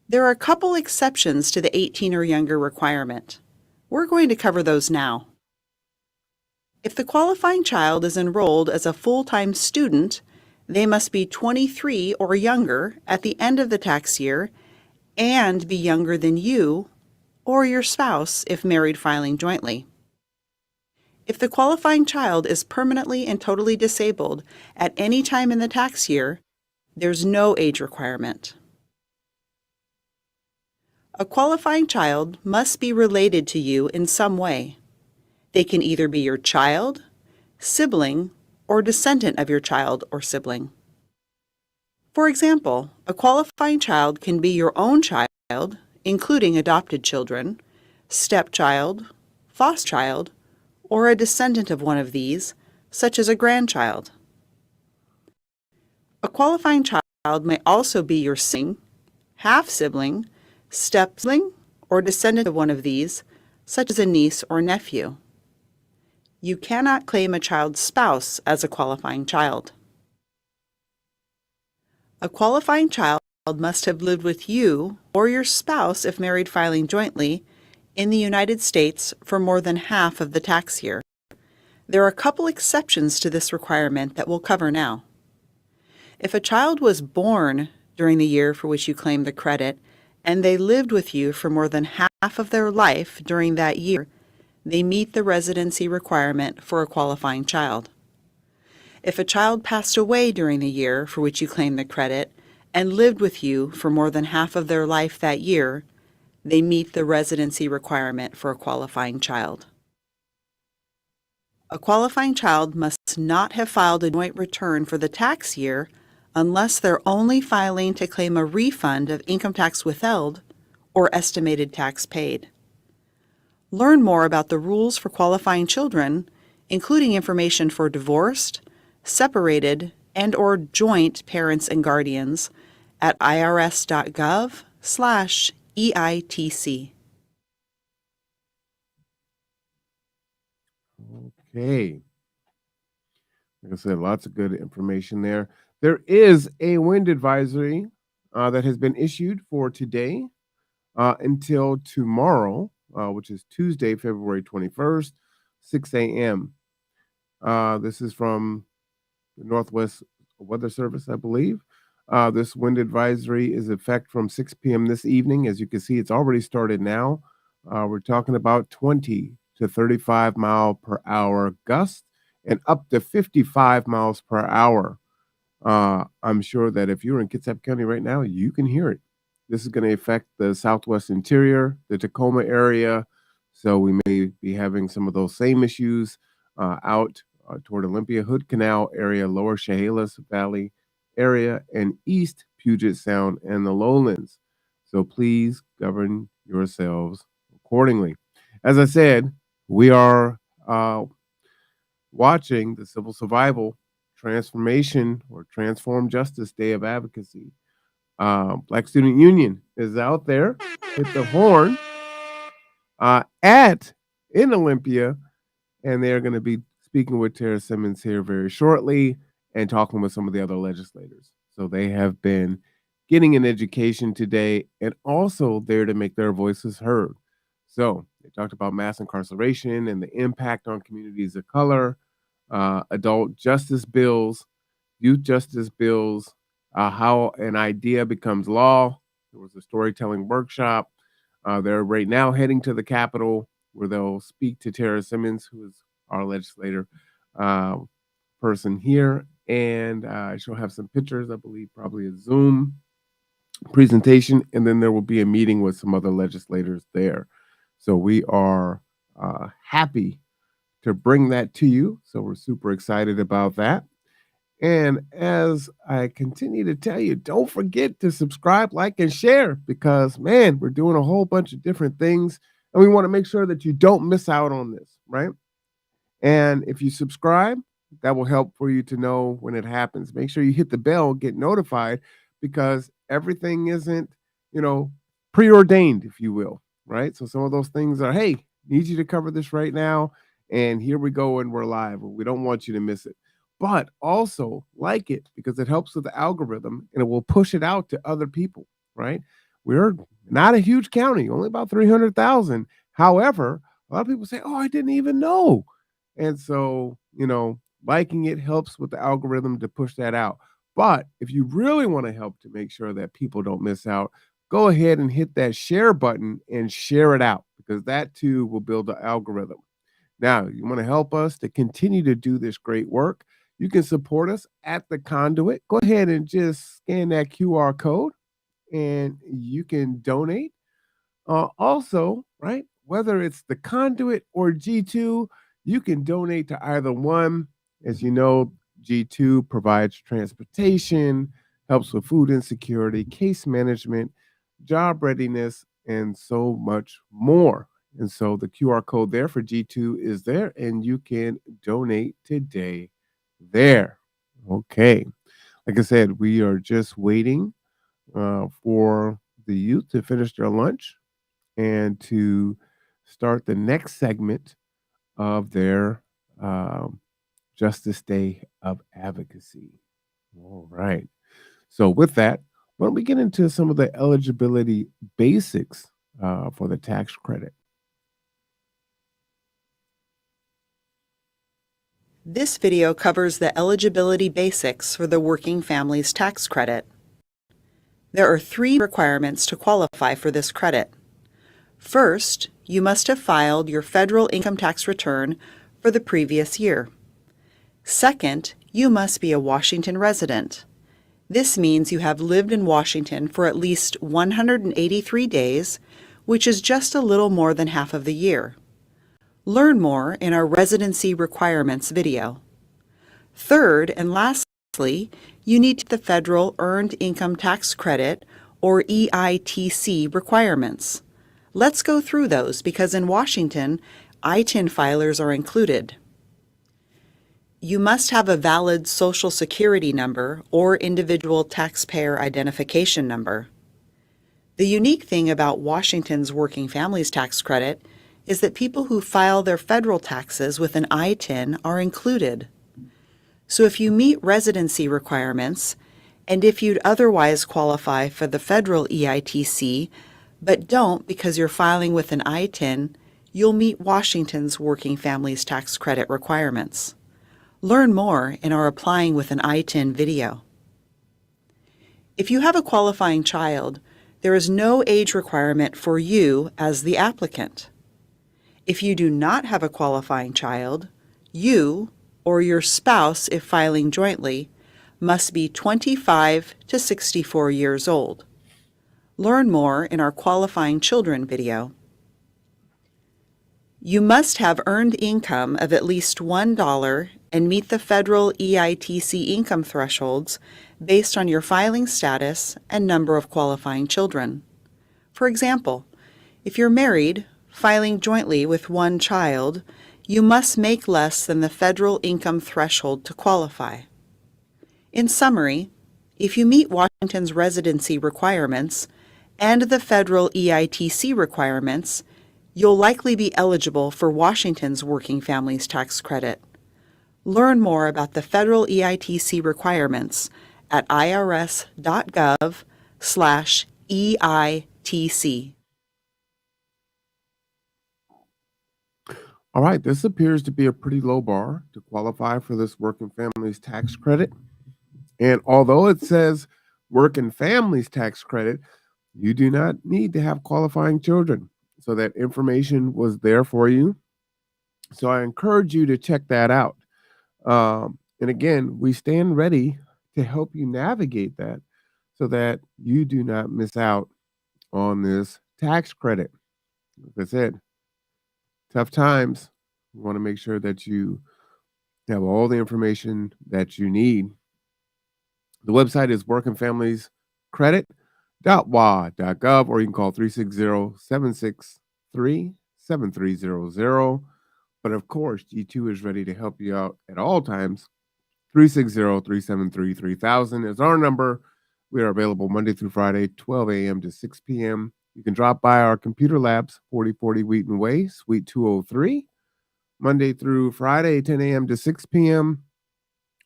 There are a couple exceptions to the 18 or younger requirement. We're going to cover those now. If the qualifying child is enrolled as a full-time student, they must be 23 or younger at the end of the tax year and be younger than you or your spouse if married filing jointly. If the qualifying child is permanently and totally disabled at any time in the tax year, there's no age requirement. A qualifying child must be related to you in some way. They can either be your child, sibling, or descendant of your child or sibling. For example, a qualifying child can be your own child, including adopted children, stepchild, foster child, or a descendant of one of these, such as a grandchild. A qualifying child may also be your sibling, half-sibling, step-sibling, or descendant of one of these, such as a niece or nephew. You cannot claim a child's spouse as a qualifying child. A qualifying child must have lived with you or your spouse if married filing jointly in the United States for more than half of the tax year. There are a couple exceptions to this requirement that we'll cover now. If a child was born during the year for which you claim the credit and they lived with you for more than half of their life during that year, they meet the residency requirement for a qualifying child. If a child passed away during the year for which you claim the credit and lived with you for more than half of their life that year, they meet the residency requirement for a qualifying child. A qualifying child must not have filed a joint return for the tax year unless they're only filing to claim a refund of income tax withheld or estimated tax paid. Learn more about the rules for qualifying children, including information for divorced, separated, and/or joint parents and guardians at irs.gov/EITC.
Okay. Like I said, lots of good information there. There is a wind advisory that has been issued for today until tomorrow, which is Tuesday, February 21st, 6 a.m. This is from the Northwest Weather Service, I believe. This wind advisory is in effect from 6 p.m. this evening. As you can see, it's already started now. We're talking about 20 to 35 mile per hour gusts and up to 55 miles per hour. I'm sure that if you're in Kitsap County right now, you can hear it. This is going to affect the southwest interior, the Tacoma area. So we may be having some of those same issues out toward Olympia, Hood Canal area, lower Chehalis Valley area, and east Puget Sound and the lowlands. So please govern yourselves accordingly. As I said, we are watching the Civil Survival Transformation or Transform Justice Day of Advocacy. Black Student Union is out there with the horn in Olympia, and they're going to be speaking with Tarra Simmons here very shortly and talking with some of the other legislators. So they have been getting an education today and also there to make their voices heard. So they talked about mass incarceration and the impact on communities of color, adult justice bills, youth justice bills, how an idea becomes law. There was a storytelling workshop. They're right now heading to the Capitol where they'll speak to Tarra Simmons, who is our legislator person here. And she'll have some pictures, I believe, probably a Zoom presentation. And then there will be a meeting with some other legislators there. So we are happy to bring that to you. So we're super excited about that. And as I continue to tell you, don't forget to subscribe, like, and share because, man, we're doing a whole bunch of different things. And we want to make sure that you don't miss out on this, right? And if you subscribe, that will help for you to know when it happens. Make sure you hit the bell, get notified because everything isn't, preordained, if you will, right? So some of those things are, hey, need you to cover this right now. And here we go and we're live. We don't want you to miss it. But also like it because it helps with the algorithm and it will push it out to other people, right? We're not a huge county, only about 300,000. However, a lot of people say, oh, I didn't even know. And so, liking it helps with the algorithm to push that out. But if you really want to help to make sure that people don't miss out, go ahead and hit that share button and share it out because that too will build the algorithm. Now, you want to help us to continue to do this great work. You can support us at the Conduit. Go ahead and just scan that QR code and you can donate. Also, right, whether it's the Conduit or G2, you can donate to either one. As you know, G2 provides transportation, helps with food insecurity, case management, job readiness, and so much more. And so the QR code there for G2 is there, and you can donate today there. Okay. Like I said, we are just waiting for the youth to finish their lunch and to start the next segment of their Justice Day of Advocacy. All right. So with that, why don't we get into some of the eligibility basics for the tax credit?
This video covers the eligibility basics for the Working Families Tax Credit. There are 3 requirements to qualify for this credit. First, you must have filed your federal income tax return for the previous year. Second, you must be a Washington resident. This means you have lived in Washington for at least 183 days, which is just a little more than half of the year. Learn more in our residency requirements video. Third and lastly, you need the federal Earned Income Tax Credit or EITC requirements. Let's go through those because in Washington, ITIN filers are included. You must have a valid Social Security number or individual taxpayer identification number. The unique thing about Washington's Working Families Tax Credit is that people who file their federal taxes with an I-10 are included. So if you meet residency requirements, and if you'd otherwise qualify for the federal EITC, but don't because you're filing with an I-10, you'll meet Washington's Working Families Tax Credit requirements. Learn more in our Applying with an I-10 video. If you have a qualifying child, there is no age requirement for you as the applicant. If you do not have a qualifying child, you, or your spouse if filing jointly, must be 25 to 64 years old. Learn more in our Qualifying Children video. You must have earned income of at least $1 and meet the federal EITC income thresholds based on your filing status and number of qualifying children. For example, if you're married, filing jointly with one child, you must make less than the federal income threshold to qualify. In summary, if you meet Washington's residency requirements and the federal EITC requirements, you'll likely be eligible for Washington's Working Families Tax Credit. Learn more about the federal EITC requirements at irs.gov/EITC.
All right, this appears to be a pretty low bar to qualify for this Working Families Tax Credit. And although it says Working Families Tax Credit, you do not need to have qualifying children. So that information was there for you. So I encourage you to check that out. And again, we stand ready to help you navigate that so that you do not miss out on this tax credit. Like I said, tough times. We want to make sure that you have all the information that you need. The website is workingfamiliescredit.wa.gov, or you can call 360-763-7300. But of course, G2 is ready to help you out at all times. 360-373-3000 is our number. We are available Monday through Friday, 12 a.m. to 6 p.m. You can drop by our computer labs, 4040 Wheaton Way, Suite 203, Monday through Friday, 10 a.m. to 6 p.m.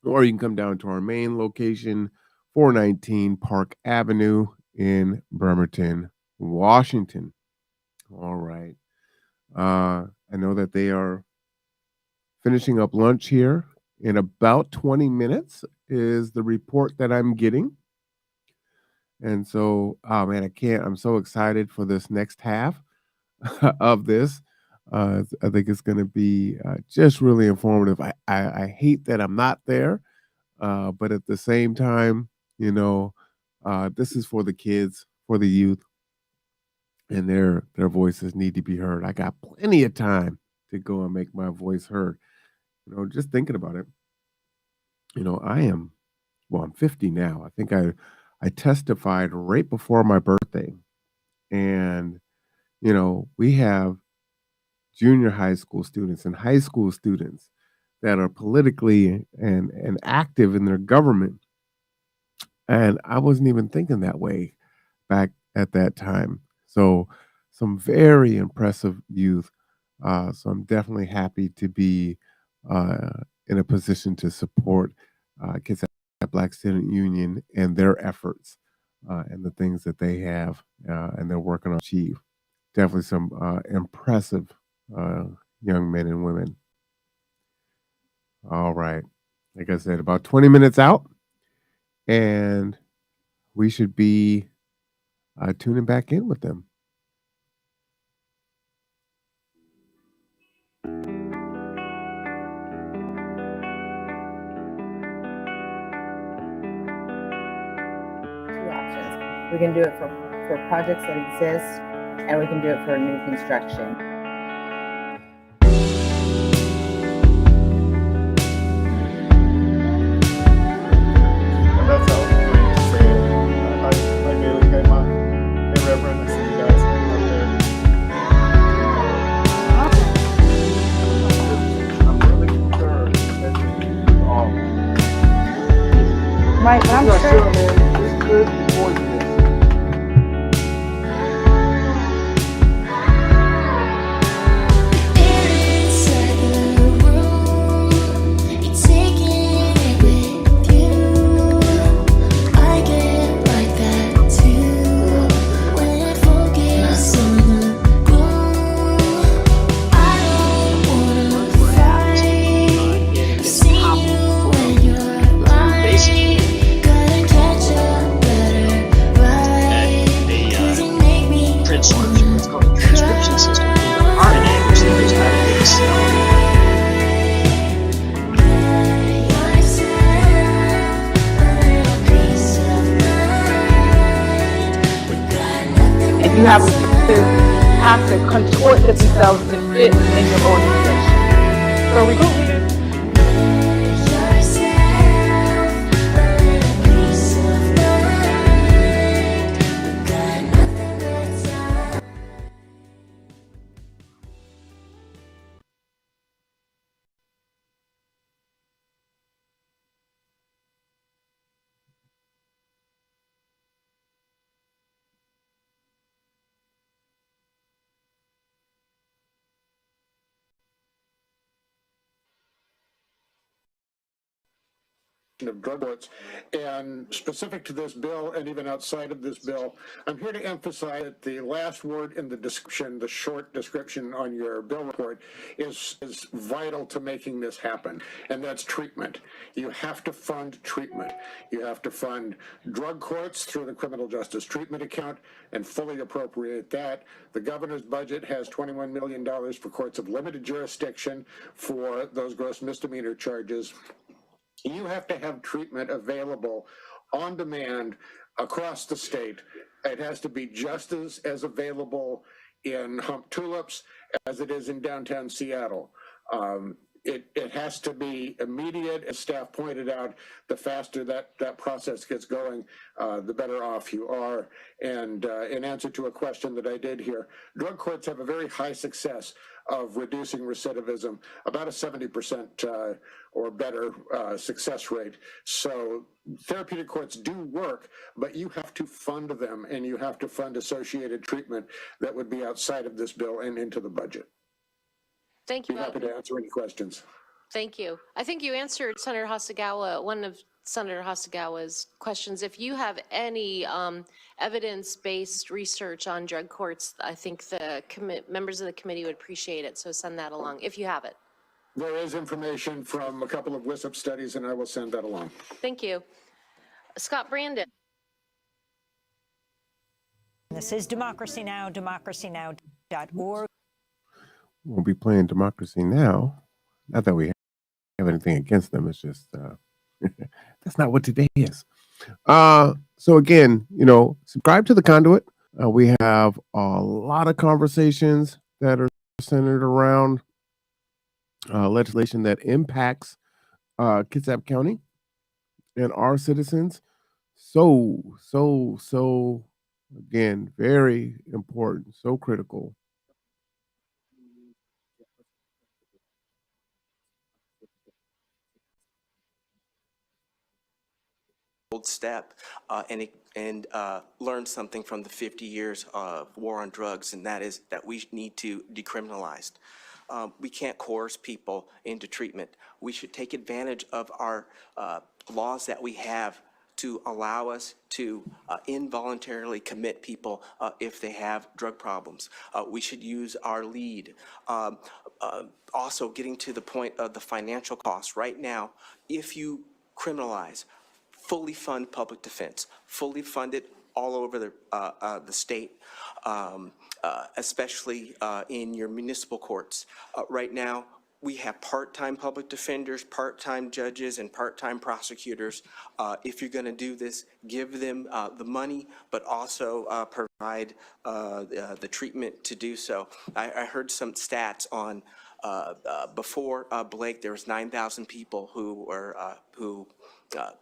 Or you can come down to our main location, 419 Park Avenue in Bremerton, Washington. All right. I know that they are finishing up lunch here in about 20 minutes is the report that I'm getting. And so, oh man, I'm so excited for this next half of this. I think it's going to be just really informative. I hate that I'm not there, but at the same time, this is for the kids, for the youth, and their voices need to be heard. I got plenty of time to go and make my voice heard. Just thinking about it, I'm 50 now. I think I testified right before my birthday, and we have junior high school students and high school students that are politically and active in their government, and I wasn't even thinking that way back at that time. So some very impressive youth. So I'm definitely happy to be in a position to support Kitsap Black Student Union and their efforts and the things that they have and they're working on to achieve. Definitely some impressive young men and women. All right. Like I said, about 20 minutes out, and we should be tuning back in with them.
We can do it for projects that exist, and we can do it for new construction.
And that's how we need to say it. Hi, Bailey. Hey, Mom. Hey, Reverend. I see you guys up there. I'm really concerned that you all.
Right, I'm sure.
Man, this could be poisonous.
you have to contort themselves to fit in your organization. So recruitment.
Of drug courts, and specific to this bill and even outside of this bill, I'm here to emphasize that the last word in the description, the short description on your bill report, is vital to making this happen, and that's treatment. You have to fund treatment. You have to fund drug courts through the criminal justice treatment account and fully appropriate that. The governor's budget has $21 million for courts of limited jurisdiction for those gross misdemeanor charges. You have to have treatment available on demand across the state. It has to be just as available in Hump Tulips as it is in downtown Seattle. It has to be immediate. As staff pointed out, the faster that process gets going, the better off you are. And in answer to a question that I did here, drug courts have a very high success of reducing recidivism, about a 70% or better success rate. So therapeutic courts do work, but you have to fund them, and you have to fund associated treatment that would be outside of this bill and into the budget.
Thank you.
Be happy to answer any questions.
Thank you. I think you answered Senator Hasagawa, one of Senator Hasagawa's questions. If you have any evidence-based research on drug courts, I think the members of the committee would appreciate it. So send that along if you have it.
There is information from a couple of WISP studies, and I will send that along.
Thank you. Scott Brandon.
This is Democracy Now!, democracynow.org.
We'll be playing Democracy Now! Not that we have anything against them. It's just that's not what today is. So again, subscribe to the Conduit. We have a lot of conversations that are centered around legislation that impacts Kitsap County and our citizens. So again, very important, so critical.
Step and learn something from the 50 years of war on drugs, and that is that we need to decriminalize. We can't coerce people into treatment. We should take advantage of our laws that we have to allow us to involuntarily commit people if they have drug problems. We should use our lead. Also, getting to the point of the financial costs. Right now, if you criminalize, fully fund public defense, fully fund it all over the state, especially in your municipal courts. Right now, we have part-time public defenders, part-time judges, and part-time prosecutors. If you're going to do this, give them the money, but also provide the treatment to do so. I heard some stats on before Blake, there was 9,000 people who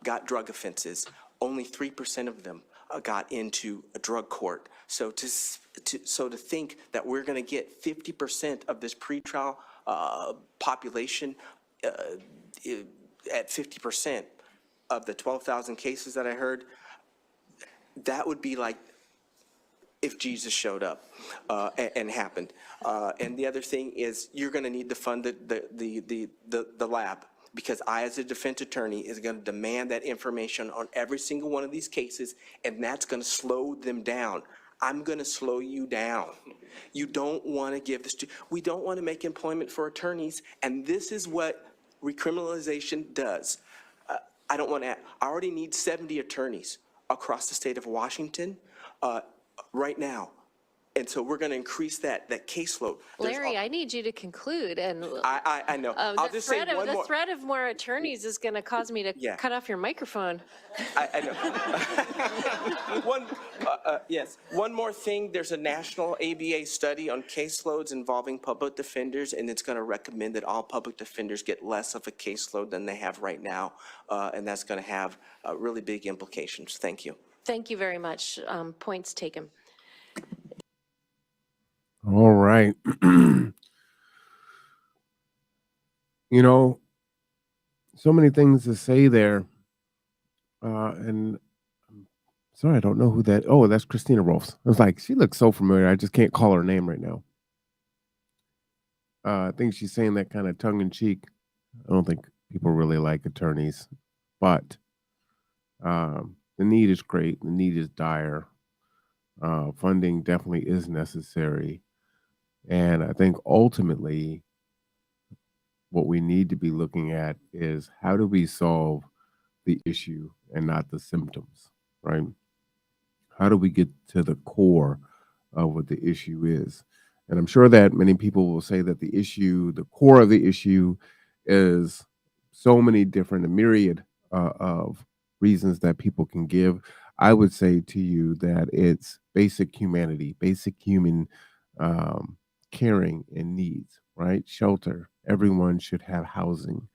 got drug offenses. Only 3% of them got into a drug court. So to think that we're going to get 50% of this pretrial population at 50% of the 12,000 cases that I heard, that would be like if Jesus showed up and happened. And the other thing is you're going to need to fund the lab, because I, as a defense attorney, is going to demand that information on every single one of these cases, and that's going to slow them down. I'm going to slow you down. You don't want to give this to, we don't want to make employment for attorneys, and this is what recriminalization does. I don't want to, I already need 70 attorneys across the state of Washington right now. And so we're going to increase that caseload.
Larry, I need you to conclude. And
I know. I'll just say one more.
The threat of more attorneys is going to cause me to cut off your microphone.
I know. Yes. One more thing. There's a national ABA study on caseloads involving public defenders, and it's going to recommend that all public defenders get less of a caseload than they have right now, and that's going to have really big implications. Thank you.
Thank you very much. Points taken.
All right. You know, so many things to say there. And I'm sorry, I don't know who that. Oh, that's Christina Rolfs. I was like, she looks so familiar. I just can't call her name right now. I think she's saying that kind of tongue in cheek. I don't think people really like attorneys, but the need is great. The need is dire. Funding definitely is necessary. And I think ultimately, what we need to be looking at is how do we solve the issue and not the symptoms, right? How do we get to the core of what the issue is? And I'm sure that many people will say that the core of the issue is so many different, a myriad of reasons that people can give. I would say to you that it's basic humanity, basic human caring and needs, right? Shelter. Everyone should have housing.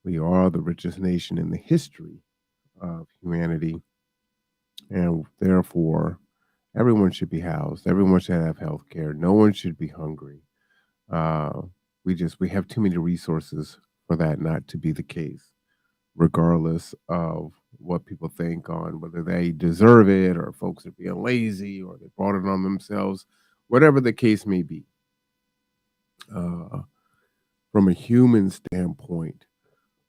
We are the richest nation in the history of humanity, and therefore everyone should be housed. Everyone should have health care. No one should be hungry. We have too many resources for that not to be the case, regardless of what people think on whether they deserve it or folks are being lazy or they brought it on themselves, whatever the case may be. From a human standpoint,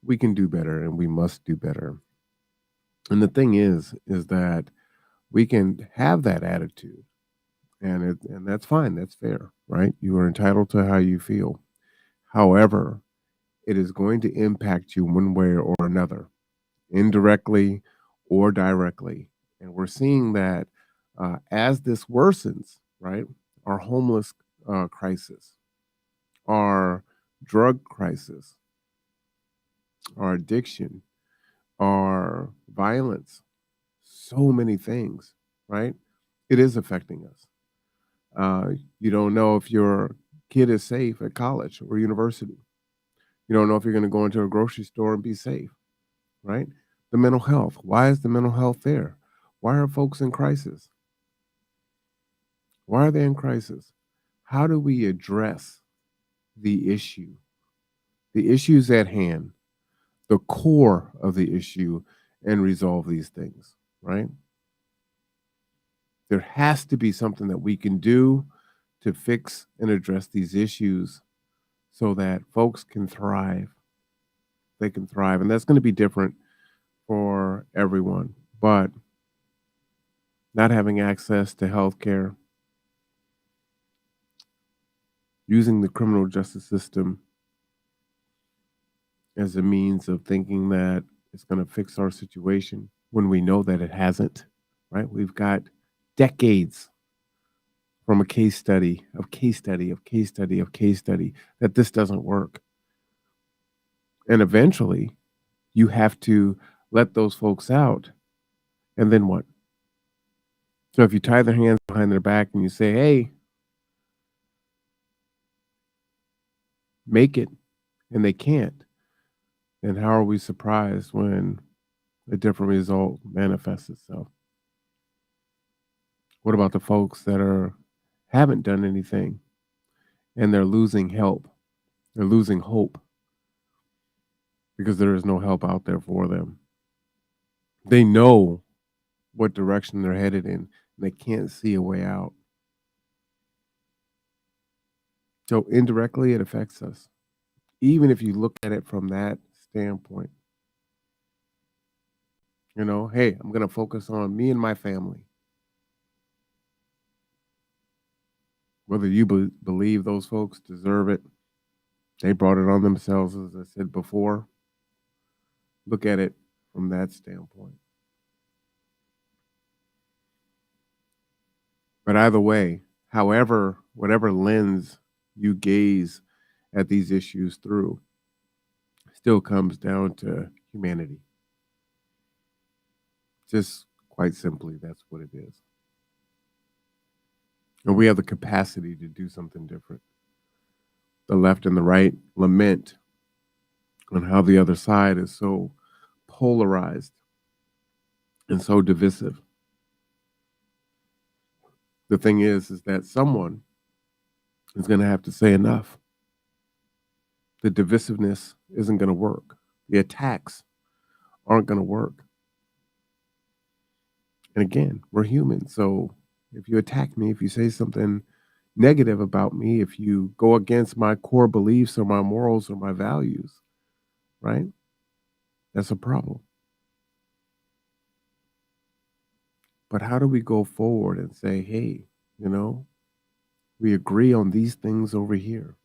we can do better and we must do better. And the thing is that we can have that attitude, and that's fine. That's fair, right? You are entitled to how you feel. However, it is going to impact you one way or another, indirectly or directly. And we're seeing that as this worsens, right? Our homeless crisis, our drug crisis, our addiction, our violence, so many things, right? It is affecting us. You don't know if your kid is safe at college or university. You don't know if you're going to go into a grocery store and be safe, right? The mental health. Why is the mental health there? Why are folks in crisis? Why are they in crisis? How do we address the issue? The issues at hand, the core of the issue, and resolve these things, right? There has to be something that we can do to fix and address these issues so that folks can thrive. They can thrive. And that's going to be different for everyone. But not having access to health care, using the criminal justice system as a means of thinking that it's going to fix our situation when we know that it hasn't, right? We've got decades from a case study that this doesn't work. And eventually you have to let those folks out. And then what? So if you tie their hands behind their back and you say, hey, make it, and they can't, then how are we surprised when a different result manifests itself? What about the folks that haven't done anything and they're losing help? They're losing hope because there is no help out there for them. They know what direction they're headed in, and they can't see a way out. So indirectly, it affects us, even if you look at it from that standpoint. You know, hey, I'm going to focus on me and my family. Whether you believe those folks deserve it, they brought it on themselves, as I said before. Look at it from that standpoint. But either way, However, whatever lens you gaze at these issues through, still comes down to humanity. Just quite simply, that's what it is. And we have the capacity to do something different. The left and the right lament on how the other side is so polarized and so divisive. The thing is that someone is going to have to say enough. The divisiveness isn't going to work. The attacks aren't going to work. And again, we're human. So if you attack me, if you say something negative about me, if you go against my core beliefs or my morals or my values, right? That's a problem. But how do we go forward and say, hey, we agree on these things over here.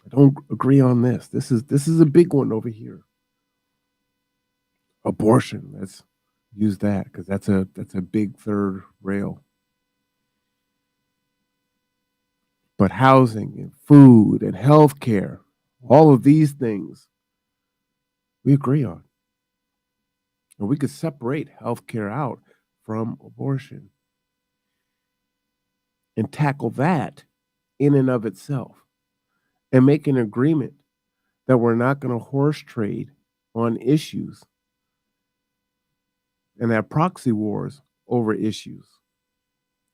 I don't agree on this. This is a big one over here. Abortion. Let's use that because that's a big third rail. But housing and food and healthcare, all of these things we agree on. And we could separate healthcare out from abortion and tackle that in and of itself and make an agreement that we're not going to horse trade on issues and have proxy wars over issues.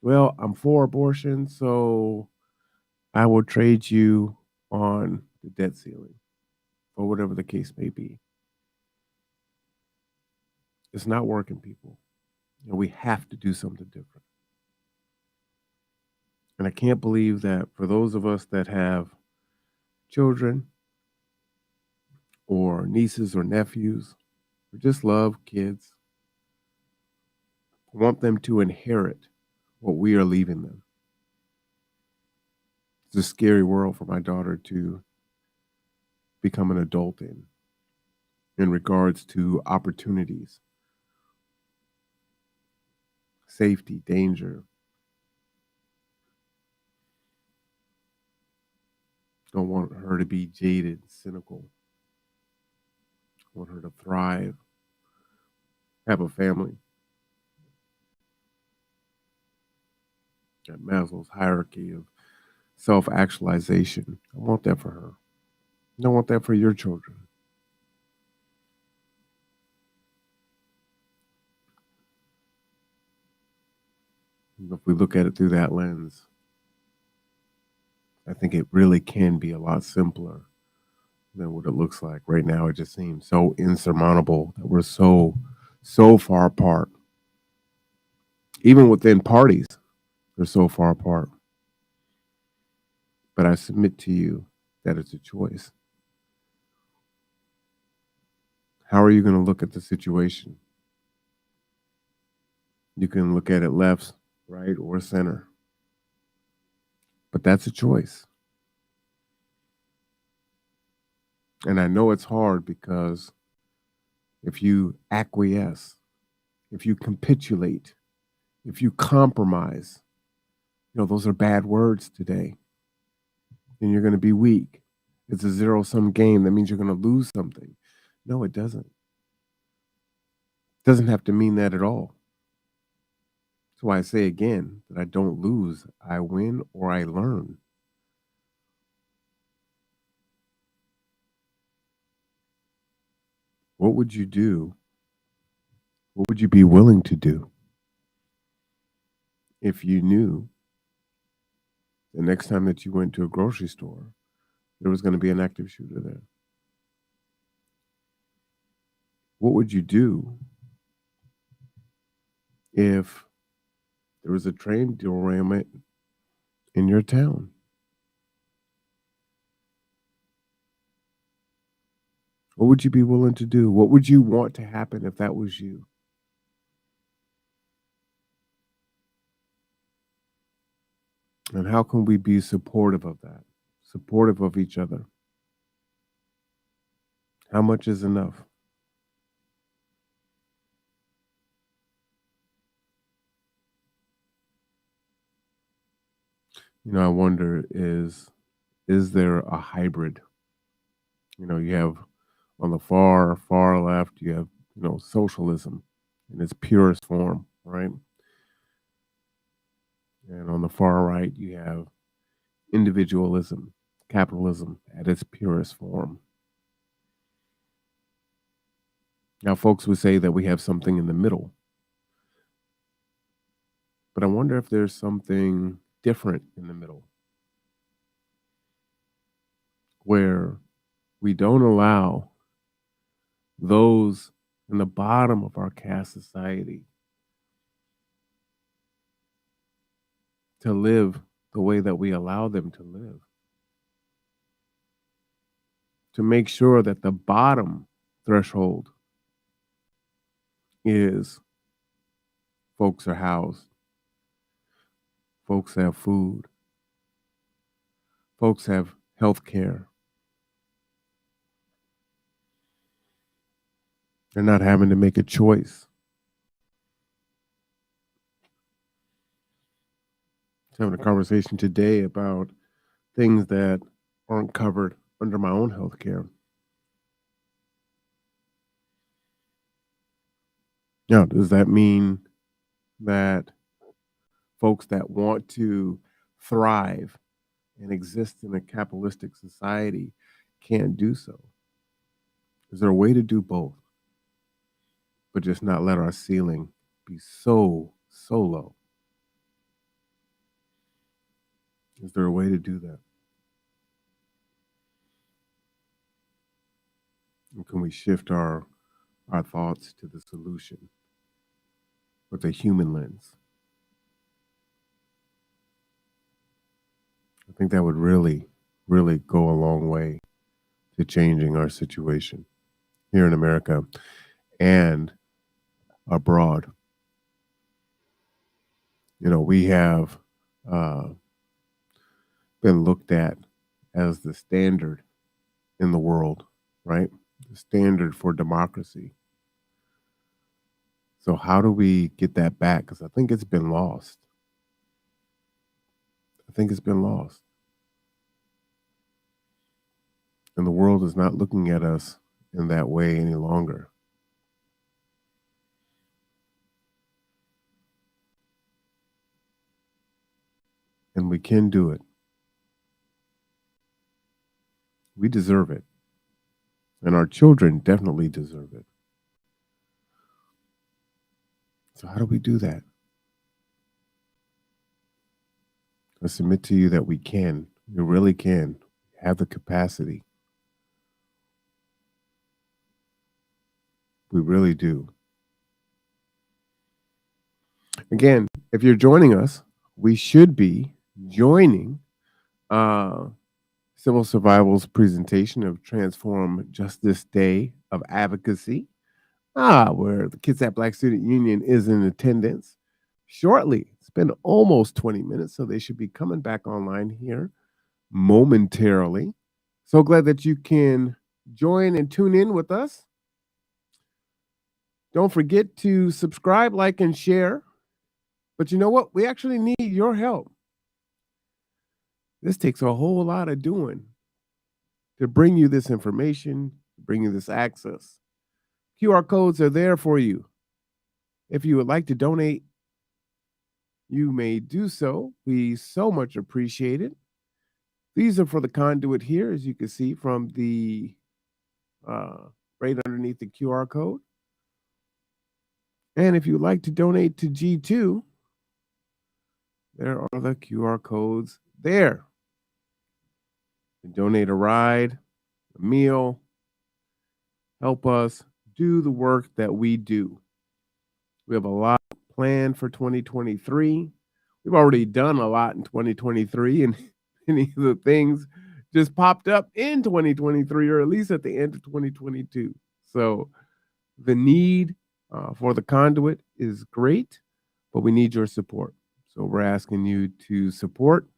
Well, I'm for abortion, so I will trade you on the debt ceiling or whatever the case may be. It's not working, people. And we have to do something different. And I can't believe that for those of us that have children or nieces or nephews or just love kids, want them to inherit what we are leaving them. It's a scary world for my daughter to become an adult in regards to opportunities, safety, danger. Don't want her to be jaded, cynical. I want her to thrive, have a family. That Maslow's hierarchy of self-actualization. I want that for her. I don't want that for your children. If we look at it through that lens, I think it really can be a lot simpler than what it looks like. Right now, it just seems so insurmountable that we're so far apart. Even within parties, they're so far apart. But I submit to you that it's a choice. How are you going to look at the situation? You can look at it left, right, or center. But that's a choice. And I know it's hard because if you acquiesce, if you capitulate, if you compromise, those are bad words today. And you're going to be weak. It's a zero-sum game. That means you're going to lose something. No, it doesn't. It doesn't have to mean that at all. That's why I say again that I don't lose. I win or I learn. What would you do? What would you be willing to do if you knew the next time that you went to a grocery store, there was going to be an active shooter there? What would you do if there was a train derailment in your town? What would you be willing to do? What would you want to happen if that was you? And how can we be supportive of that? Supportive of each other? How much is enough? I wonder is there a hybrid? You have on the far left, you have, socialism in its purest form, right? And on the far right, you have individualism, capitalism at its purest form. Now, folks would say that we have something in the middle, but I wonder if there's something different in the middle where we don't allow those in the bottom of our caste society to live the way that we allow them to live. To make sure that the bottom threshold is folks are housed, folks have food, folks have health care. They're not having to make a choice. I was having a conversation today about things that aren't covered under my own health care. Now, does that mean that folks that want to thrive and exist in a capitalistic society can't do so? Is there a way to do both, but just not let our ceiling be so low? Is there a way to do that? And can we shift our thoughts to the solution with a human lens? I think that would really, really go a long way to changing our situation here in America and abroad. We have been looked at as the standard in the world, right? The standard for democracy. So how do we get that back? Because I think it's been lost. And the world is not looking at us in that way any longer. And we can do it. We deserve it. And our children definitely deserve it. So how do we do that? I submit to you that we can. We really can. Have the capacity. We really do. Again, if you're joining us, we should be joining Civil Survival's presentation of Transform Justice Day of Advocacy, where the Kitsap Black Student Union is in attendance shortly. It's been almost 20 minutes, so they should be coming back online here momentarily. So glad that you can join and tune in with us. Don't forget to subscribe, like, and share. But you know what? We actually need your help. This takes a whole lot of doing to bring you this information, bring you this access. QR codes are there for you. If you would like to donate, you may do so. We so much appreciate it. These are for the conduit here, as you can see from the right underneath the QR code. And if you'd like to donate to G2, there are the QR codes there. You can donate a ride, a meal, help us do the work that we do. We have a lot planned for 2023. We've already done a lot in 2023, and many of the things just popped up in 2023, or at least at the end of 2022. So the need for the conduit is great, but we need your support. So we're asking you to support.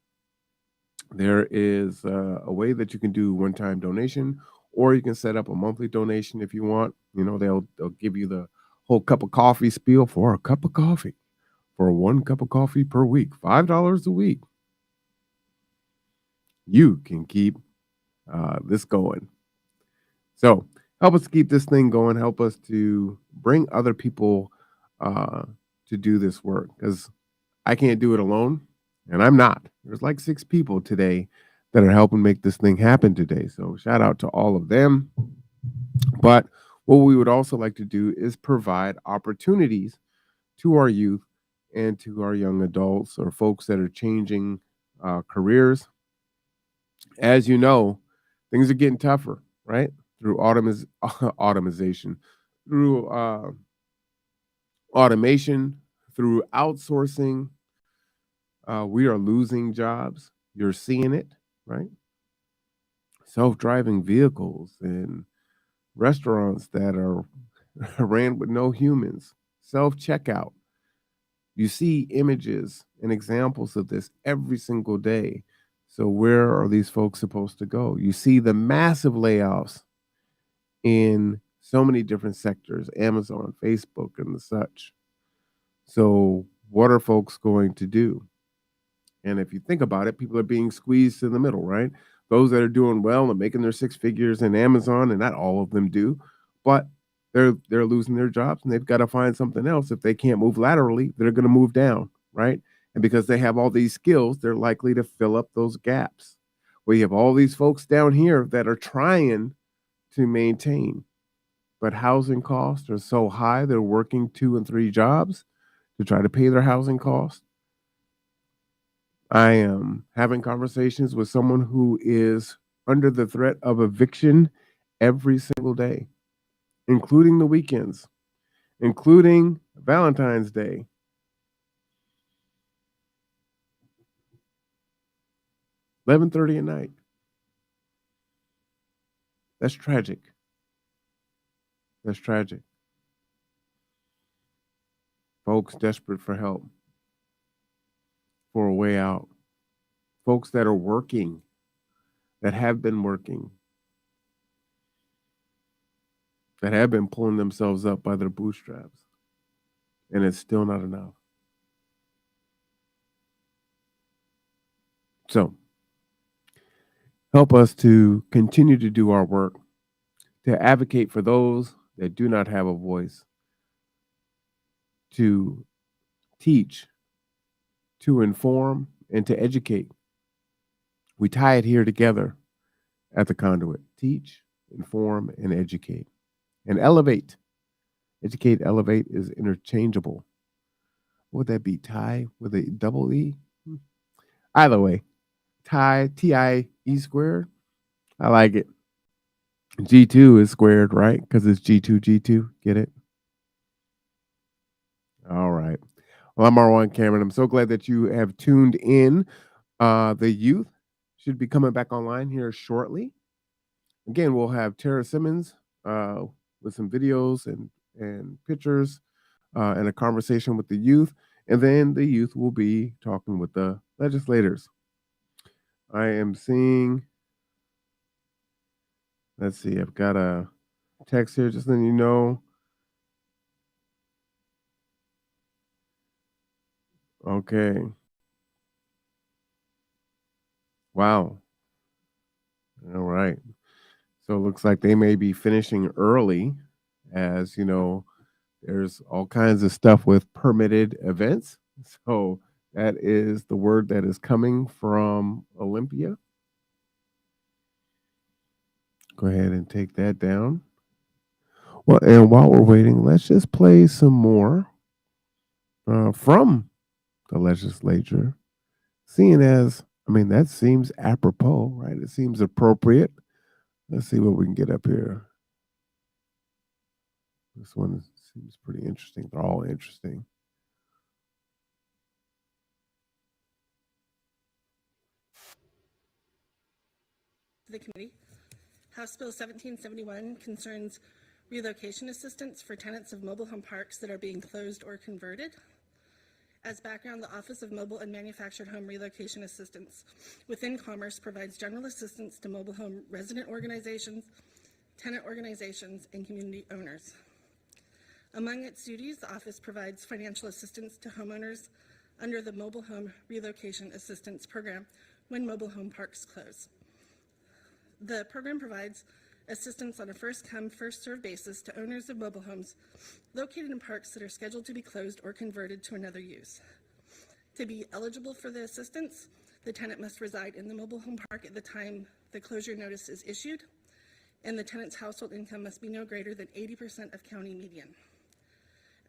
There is a way that you can do one-time donation, or you can set up a monthly donation if you want. They'll give you the whole cup of coffee spiel for a cup of coffee, for one cup of coffee per week, $5 a week. you can keep this going. So help us keep this thing going. Help us to bring other people to do this work, because I can't do it alone, and I'm not. There's like 6 people today that are helping make this thing happen today. So shout out to all of them. But what we would also like to do is provide opportunities to our youth and to our young adults or folks that are changing careers. As you know, things are getting tougher, right? Through automation, through automation, through outsourcing. We are losing jobs. You're seeing it, right? Self-driving vehicles and restaurants that are ran with no humans, self-checkout. You see images and examples of this every single day. So where are these folks supposed to go? You see the massive layoffs in so many different sectors, Amazon, Facebook, and the such. So what are folks going to do? And if you think about it, people are being squeezed in the middle, right? Those that are doing well and making their 6 figures in Amazon, and not all of them do, but they're losing their jobs and they've got to find something else. If they can't move laterally, they're going to move down, right? And because they have all these skills, they're likely to fill up those gaps. We have all these folks down here that are trying to maintain, but housing costs are so high, they're working 2 and 3 jobs to try to pay their housing costs. I am having conversations with someone who is under the threat of eviction every single day, including the weekends, including Valentine's Day. $11:30 at night. That's tragic. That's tragic. Folks desperate for help, for a way out. Folks that are working, that have been working, that have been pulling themselves up by their bootstraps, and it's still not enough. So, help us to continue to do our work, to advocate for those that do not have a voice, to teach, to inform, and to educate. We tie it here together at the Conduit. Teach, inform, and educate. And elevate. Educate, elevate is interchangeable. What would that be? Tie with a double E? Either way, tie, T-I-E squared. I like it. G2 is squared, right? Because it's G2, G2. Get it? All right. Well, I'm Marwan Cameron. I'm so glad that you have tuned in. The youth should be coming back online here shortly. Again, we'll have Tarra Simmons with some videos and pictures and a conversation with the youth. And then the youth will be talking with the legislators. I am seeing, let's see, I've got a text here just letting you know. Okay. Wow. All right. So it looks like they may be finishing early, as you know, there's all kinds of stuff with permitted events. So that is the word that is coming from Olympia. Go ahead and take that down. Well, and while we're waiting, let's just play some more from the legislature, seeing as, I mean, that seems apropos, right? It seems appropriate. Let's see what we can get up here. This one seems pretty interesting. They're all interesting.
The committee. House Bill 1771 concerns relocation assistance for tenants of mobile home parks that are being closed or converted. As background, the Office of Mobile and Manufactured Home Relocation Assistance within Commerce provides general assistance to mobile home resident organizations, tenant organizations, and community owners. Among its duties, the office provides financial assistance to homeowners under the Mobile Home Relocation Assistance Program when mobile home parks close. The program provides assistance on a first-come, first-served basis to owners of mobile homes located in parks that are scheduled to be closed or converted to another use. To be eligible for the assistance, the tenant must reside in the mobile home park at the time the closure notice is issued, and the tenant's household income must be no greater than 80% of county median.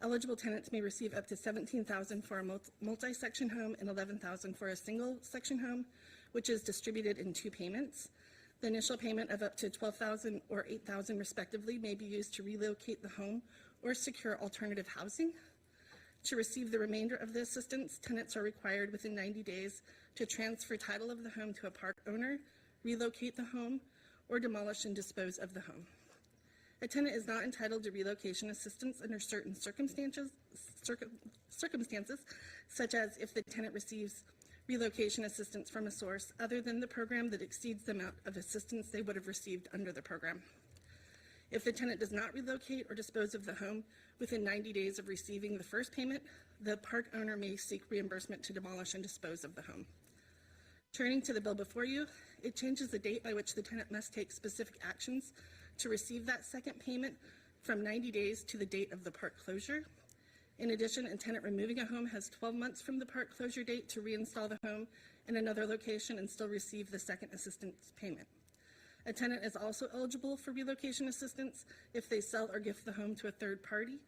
Eligible tenants may receive up to $17,000 for a multi-section home and $11,000 for a single section home, which is distributed in 2 payments. The initial payment of up to $12,000 or $8,000 respectively may be used to relocate the home or secure alternative housing. To receive the remainder of the assistance, tenants are required within 90 days to transfer title of the home to a park owner, relocate the home, or demolish and dispose of the home. A tenant is not entitled to relocation assistance under certain circumstances, such as if the tenant receives relocation assistance from a source other than the program that exceeds the amount of assistance they would have received under the program. If the tenant does not relocate or dispose of the home within 90 days of receiving the first payment, the park owner may seek reimbursement to demolish and dispose of the home. Turning to the bill before you, it changes the date by which the tenant must take specific actions to receive that second payment from 90 days to the date of the park closure. In addition, a tenant removing a home has 12 months from the park closure date to reinstall the home in another location and still receive the second assistance payment. A tenant is also eligible for relocation assistance if they sell or gift the home to a third party,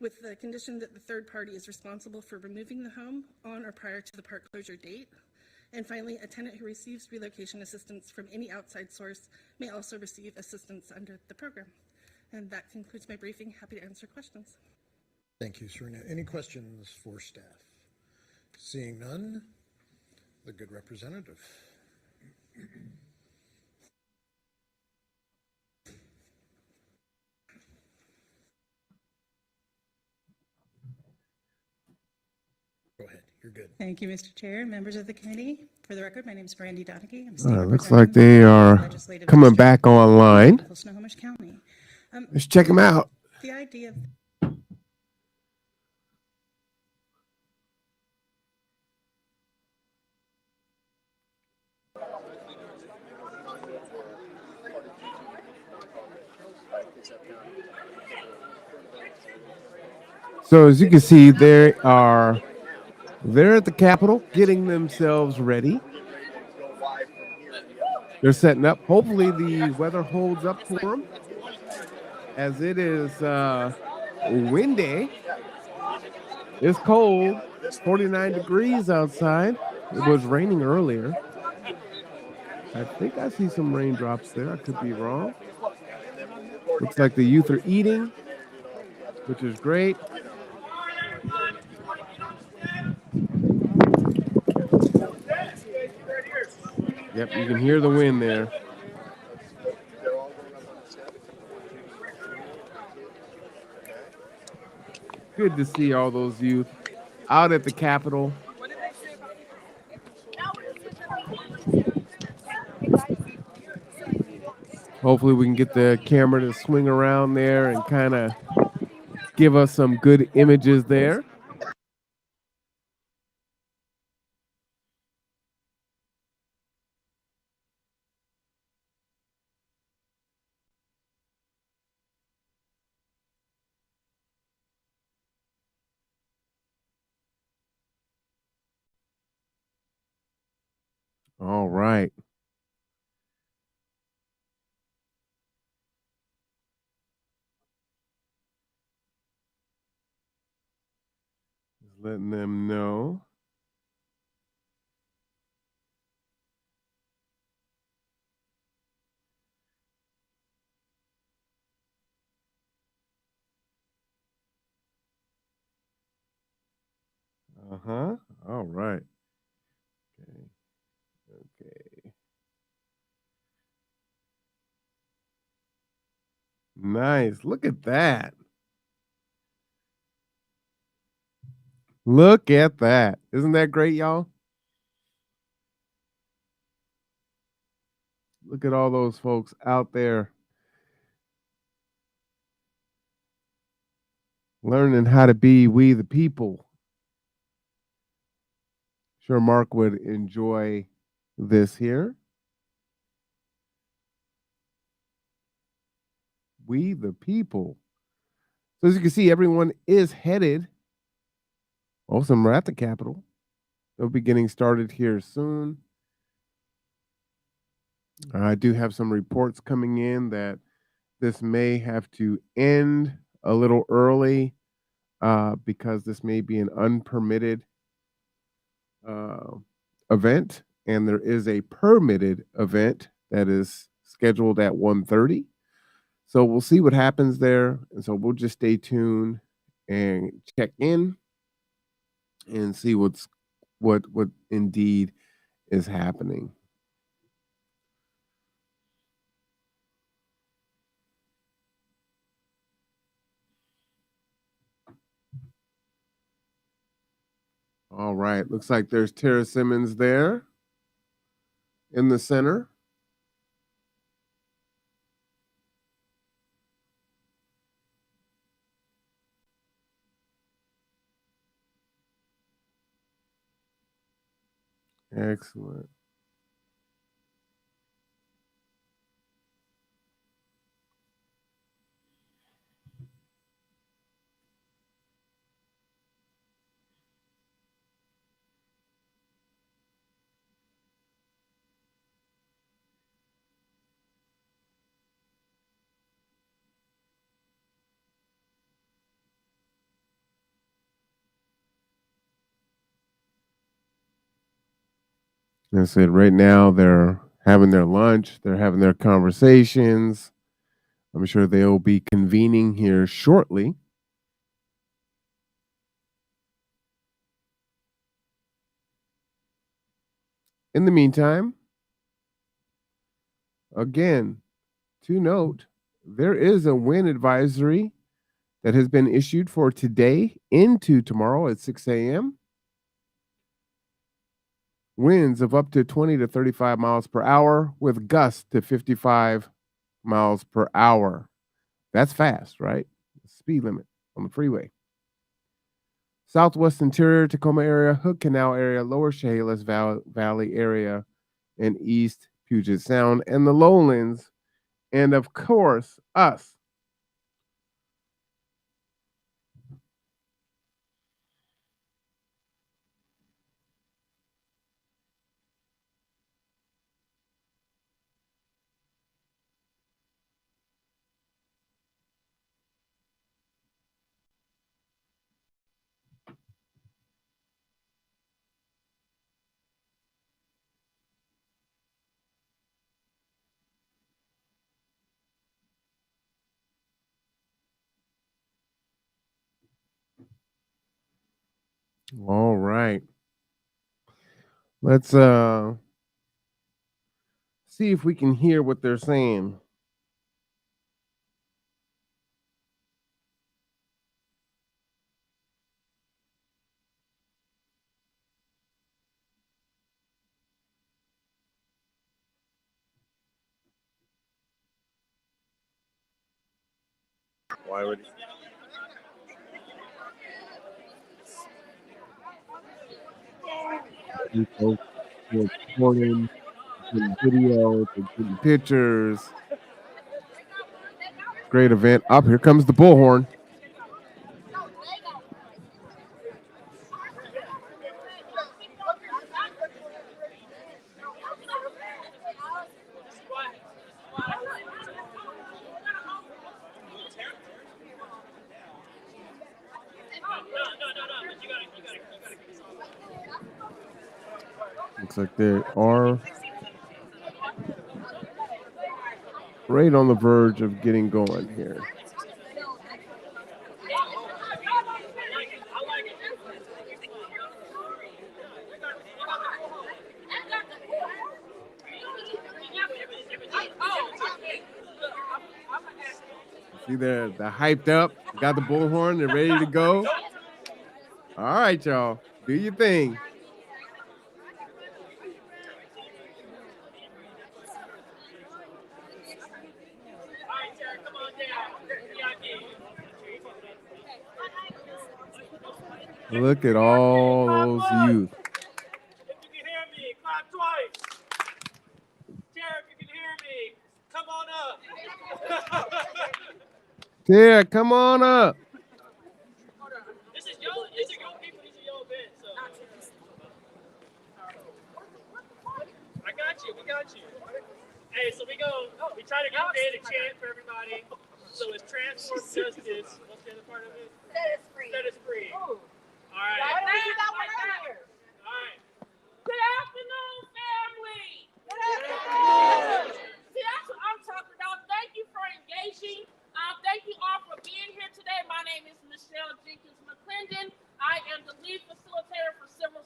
with the condition that the third party is responsible for removing the home on or prior to the park closure date. And finally, a tenant who receives relocation assistance from any outside source may also receive assistance under the program. And that concludes my briefing. Happy to answer questions.
Thank you, Serena. Any questions for staff? Seeing none, the good representative. Go ahead, you're good.
Thank you, Mr. Chair, members of the committee. For the record, my name is Brandy Donaghy. I'm
All right, looks like they are
Legislative
coming
District
back online.
of Snohomish County.
Let's check them out.
The idea of
So as you can see, they're at the Capitol getting themselves ready. They're setting up. Hopefully the weather holds up for them, as it is windy. It's cold. 49 degrees outside. It was raining earlier. I think I see some raindrops there. I could be wrong. Looks like the youth are eating, which is great. Yep, you can hear the wind there. Good to see all those youth out at the Capitol. Hopefully we can get the camera to swing around there and kind of give us some good images there. All right. Just letting them know. Uh-huh. All right. Okay. Okay. Nice. Look at that. Look at that. Isn't that great, y'all? Look at all those folks out there learning how to be we the people. Sure Mark would enjoy this here. We the people. So as you can see, everyone is headed. Oh, some are at the Capitol. They'll be getting started here soon. I do have some reports coming in that this may have to end a little early because this may be an unpermitted event, and there is a permitted event that is scheduled at 1:30. So we'll see what happens there, and so we'll just stay tuned and check in and see what indeed is happening. All right, looks like there's Tarra Simmons there in the center. Excellent. I said right now they're having their lunch, they're having their conversations. I'm sure they'll be convening here shortly. In the meantime, again, to note, there is a wind advisory that has been issued for today into tomorrow at 6 a.m. Winds of up to 20 to 35 miles per hour with gusts to 55 miles per hour. That's fast, right? Speed limit on the freeway. Southwest Interior Tacoma area, Hood Canal area, Lower Chehalis Valley area, and East Puget Sound, and the lowlands, and of course, us. All right. Let's see if we can hear what they're saying.
Why would
You folks are recording, taking video, taking pictures. Great event. Up here comes the bullhorn. Looks like they are right on the verge of getting going here. See, they're hyped up, got the bullhorn, they're ready to go. All right, y'all, do your thing. Look at all those youth.
If you can hear me, clap twice. family, come on up.
Yeah, come on up.
This is your people, these are your events. So. I got you, we got you. Hey, so we try to create a chant for everybody. So it's transform justice. What's the other part of it? Set us free. Set us free. All right. All right.
Good afternoon, family. Good afternoon. See, that's what I'm talking about. Thank you for engaging. Thank you all for being here today. My name is Michelle Jenkins McClendon. I am the lead facilitator for Civil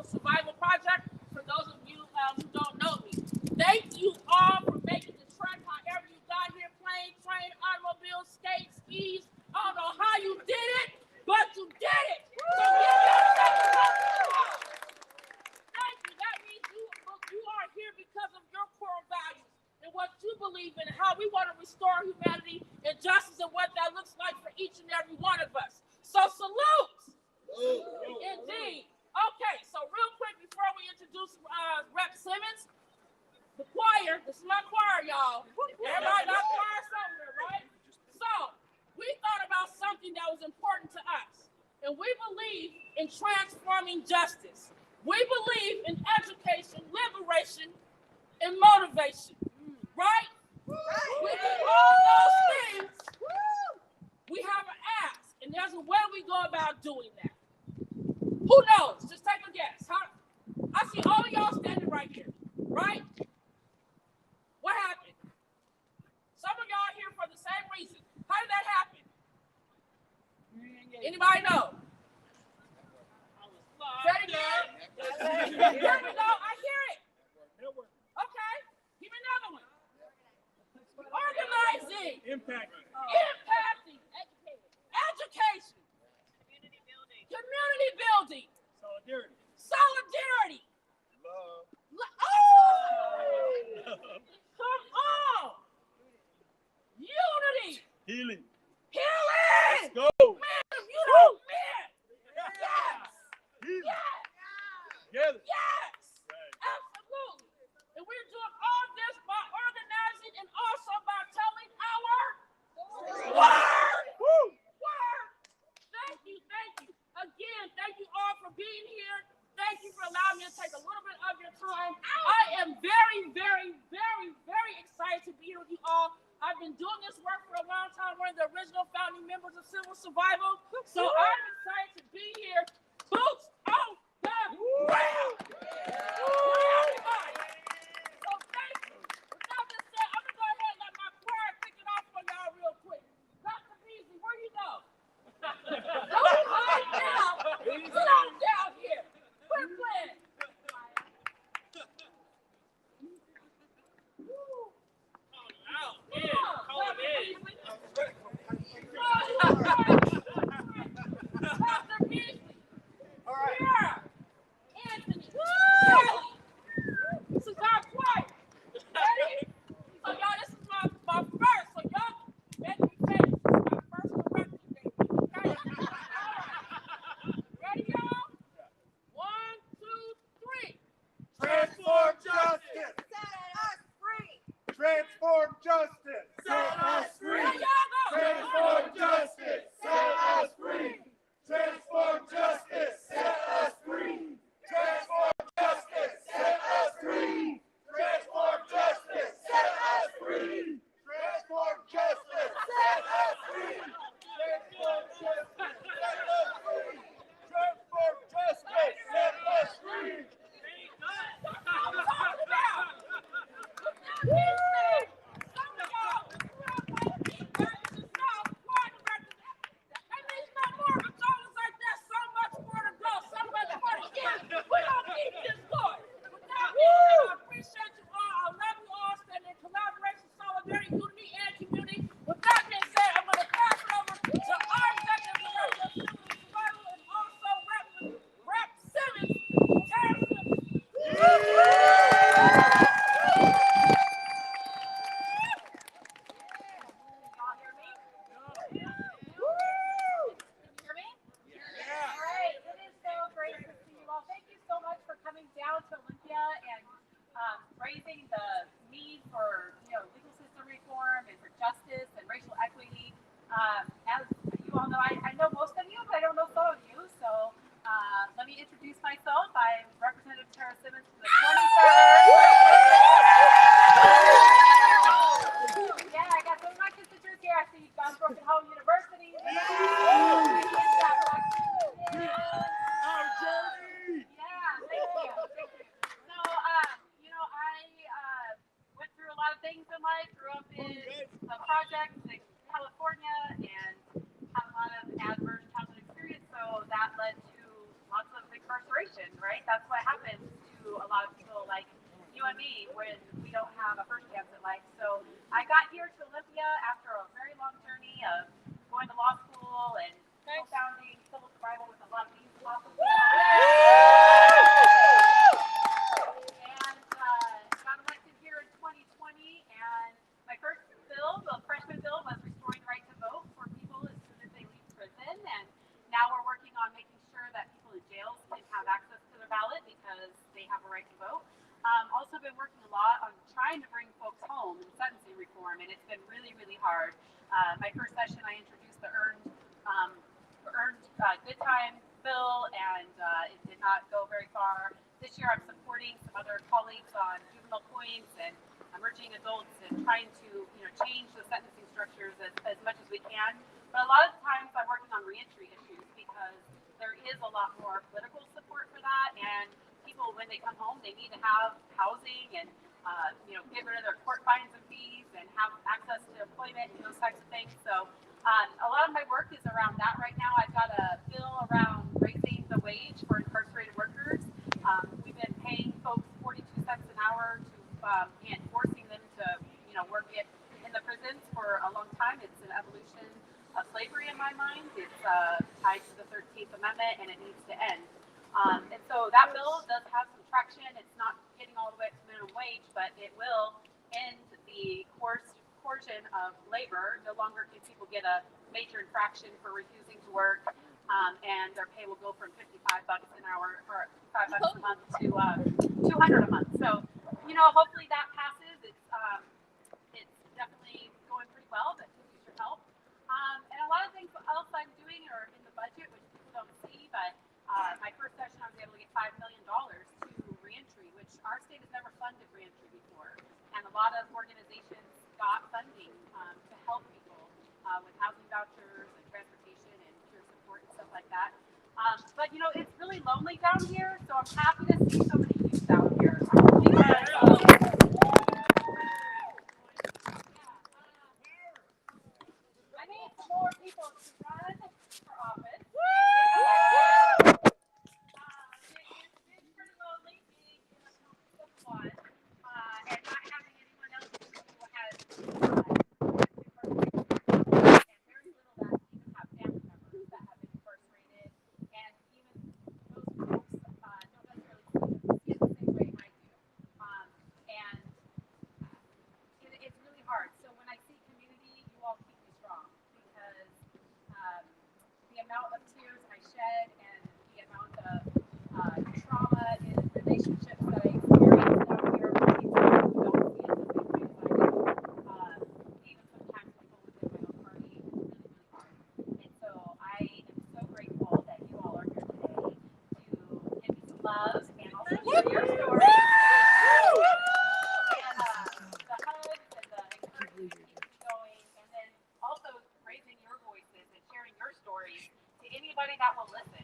Survival Project. For those of you who don't know me, thank you all for making the trek. However you got here, plane, train, automobile, skate, skis. I don't know how you did it, but you did it. So give yourself a round of applause. Thank you. That means you are here because of your core values and what you believe in, and how we want to restore humanity and justice and what that looks like for each and every one of us. So salute. Indeed. Okay, so real quick before we introduce Rep. Simmons, the choir, this is my choir, y'all. Everybody got choir somewhere, right? So we thought about something that was important to us, and we believe in transforming justice. We believe in education, liberation, and motivation, right? We do all those things. We have an ask, and there's a way we go about doing that. Who knows? Just take a guess. I see all of y'all standing right here, right? What happened? Some of y'all are here for the same reason. How did that happen? Anybody know? Say it again. There we go. I hear it. Okay. Give me another one. Organizing. Impacting. Education. Community building. Solidarity. Love. Oh! Come on. Unity.
Healing.
Healing.
Let's go.
Man, if you don't man. Yes. Yes.
Together.
Yes. Absolutely. And we're doing all this by organizing and also by telling our word. Word. Thank you. Again, thank you all for being here. Thank you for allowing me to take a little bit of your time. I am very, very, very, very excited to be here with you all. I've been doing this work for a long time, one of the original founding members of Civil Survival. So I'm excited to be here. Boots on the ground. Everybody. So thank you. With that being said, I'm going to go ahead and let my choir kick it off for y'all real quick. Dr.
things in life. Grew up in projects in California and had a lot of adverse childhood experience, so that led to lots of incarceration, right? That's what happens to a lot of people like you and me when we don't have a first chance at life. So I got here to Olympia after a very long journey of going to law school and co-founding civil survival with a lot of these awesome people. And got elected here in 2020, and my first bill, the freshman bill, was restoring the right to vote for people as soon as they leave prison. And now we're working on making sure that people in jails can have access to their ballot because they have a right to vote. Also been working a lot on trying to bring folks home in sentencing reform, and it's been really, really hard. My first session, I introduced the earned good time bill, and it did not go very far. This year, I'm supporting some other colleagues on juvenile points and emerging adults and trying to change the sentencing structures as much as we can. But a lot of times, I'm working on reentry issues because there is a lot more political support for that, and people, when they come home, they need to have housing and get rid of their court fines and fees and have access to employment and those types of things. So a lot of my work is around that right now. I've got a bill around raising the wage for incarcerated workers. We've been paying folks 42 cents an hour and forcing them to work in the prisons for a long time. It's an evolution of slavery in my mind. It's tied to the 13th Amendment, and it needs to end. And so that bill does have some traction. It's not getting all the way up to minimum wage, but it will end the coercion of labor. No longer can people get a major infraction for refusing to work, and their pay will go from $55 an hour or $5 a month to $200 a month. So, hopefully that passes. It's definitely going pretty well, but could use your help. And a lot of things else I'm doing are in the budget, which people don't see, but my first session, I was able to get $5 million to reentry, which our state has never funded reentry before. And a lot of organizations got funding to help people with housing vouchers and transportation and peer support and stuff like that. But it's really lonely down here, so I'm happy to see so many youth out here. I need some more people to run for office. It's pretty lonely being in a community of one and not having anyone else who has incarcerated, and very little that even have family members that have been incarcerated, and even those folks don't necessarily see it the same way I do. And it's really hard. So when I see community, you all keep me strong because the amount of tears I shed and the amount of trauma in relationships that I experience down here with people who don't see it the same way as I do, even sometimes people within my own party, it's really, really hard. And so I am so grateful that you all are here today to give me some love and also share your story. Anybody that will listen,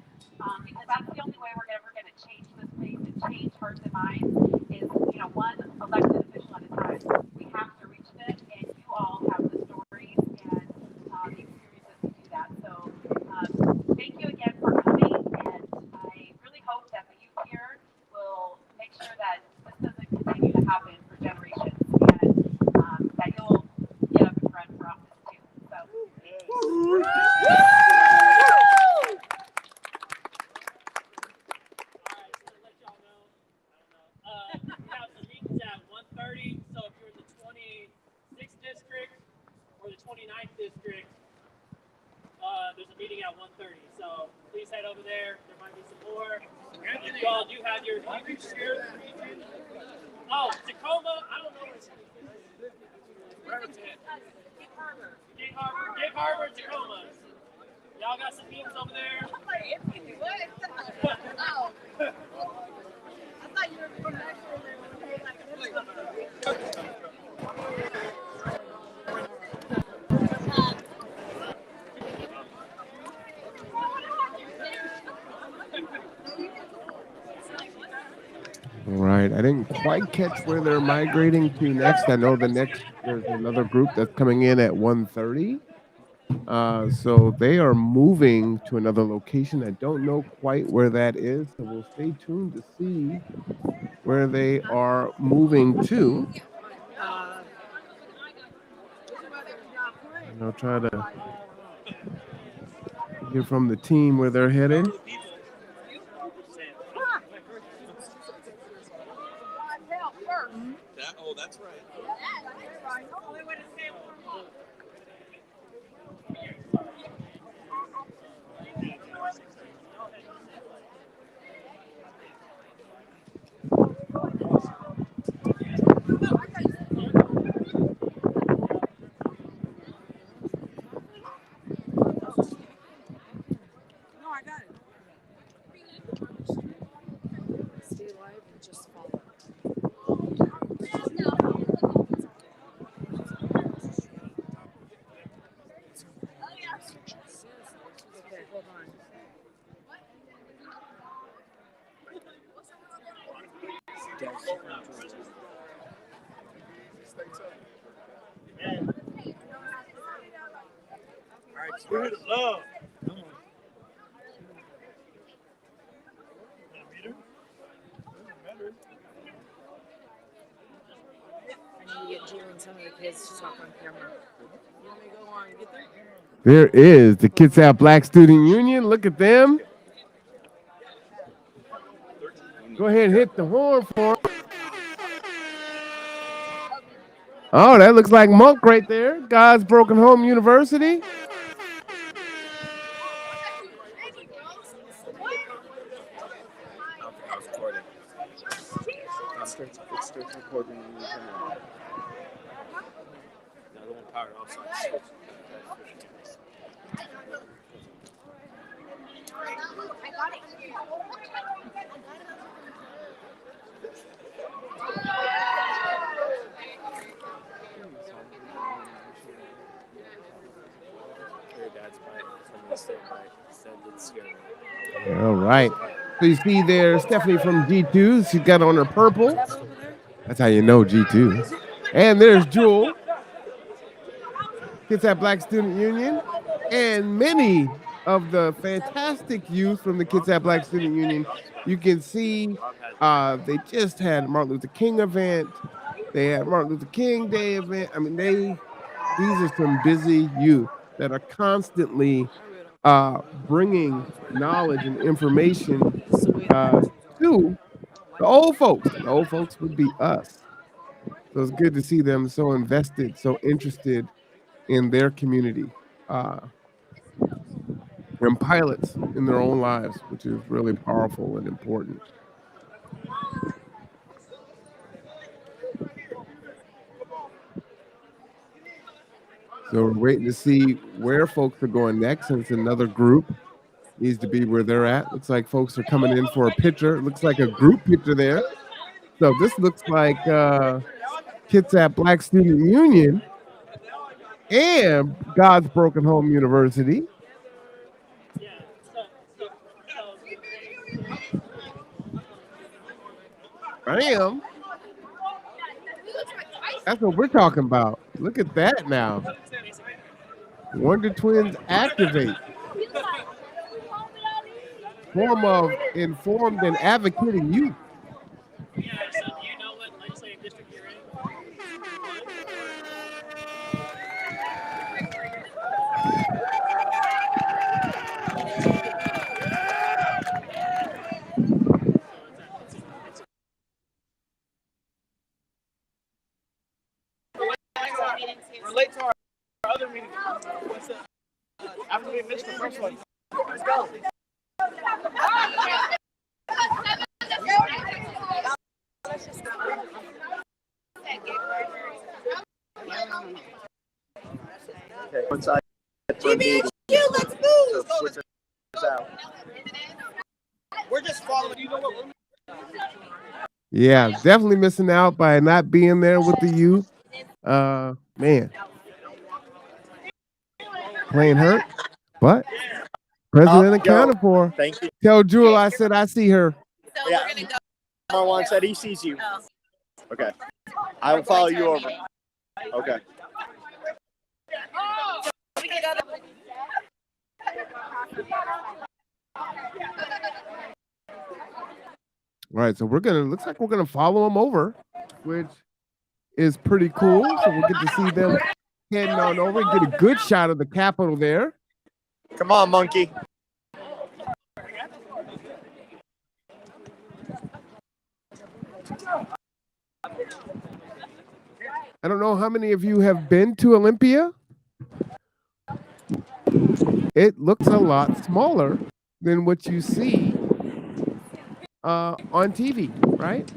because that's the only way we're ever going to change this place and change hearts and minds is, one elected official at a time. We have to reach them, and you all have the stories and the experiences to do that. So thank you again for coming, and I really hope that the youth here will make sure that this doesn't continue to happen for generations, and that you'll get up and run for office too. So.
We have some meetings at 1:30, so if you're in the 26th district or the 29th district, there's a meeting at 1:30. So please head over there. There might be some more. If you all do have your region. Oh, Tacoma, I don't know where it's at. Gig Harbor, Tacoma. Y'all got some meetings over there? Oh. I thought you were going back over there.
All right. I didn't quite catch where they're migrating to next. I know there's another group that's coming in at 1:30. So they are moving to another location. I don't know quite where that is. So we'll stay tuned to see where they are moving to. And I'll try to hear from the team where they're headed.
Oh, that's right. Spirit of love. Come on.
I need to get Jill and some of the kids to talk on camera. You want me to go on and get them?
There is the Kitsap Black Student Union. Look at them. Go ahead and hit the horn for them. Oh, that looks like Monk right there. God's Broken Home University.
Starts recording.
Another one powered off.
All right. So you see there Stephanie from G2. She's got on her purple. That's how you know G2. And there's Jewel. Kitsap Black Student Union. And many of the fantastic youth from the Kitsap Black Student Union. You can see they just had Martin Luther King event. They had Martin Luther King Day event. I mean, these are some busy youth that are constantly bringing knowledge and information to the old folks. The old folks would be us. So it's good to see them so invested, so interested in their community, and pilots in their own lives, which is really powerful and important. So we're waiting to see where folks are going next, since another group needs to be where they're at. Looks like folks are coming in for a picture. It looks like a group picture there. So this looks like Kitsap Black Student Union and God's Broken Home University. Bam. That's what we're talking about. Look at that now. Wonder Twins activate. Form of informed and advocating youth.
Yeah, so do you know what legislative district you're in? Relate to our other meeting. What's up? After we missed the first one. Let's go.
Okay, once I
GBHQ, let's move.
We're just following. You know what?
Yeah, definitely missing out by not being there with the youth. Man, playing hurt, but president accounted for.
Thank you.
Tell Jewel I said I see her.
So we're gonna go
Marwan said he sees you. Okay. I will follow you over. Okay.
All right, so looks like we're gonna follow them over, which is pretty cool. So we'll get to see them heading on over and get a good shot of the Capitol there.
Come on, monkey.
I don't know how many of you have been to Olympia. It looks a lot smaller than what you see on TV, right?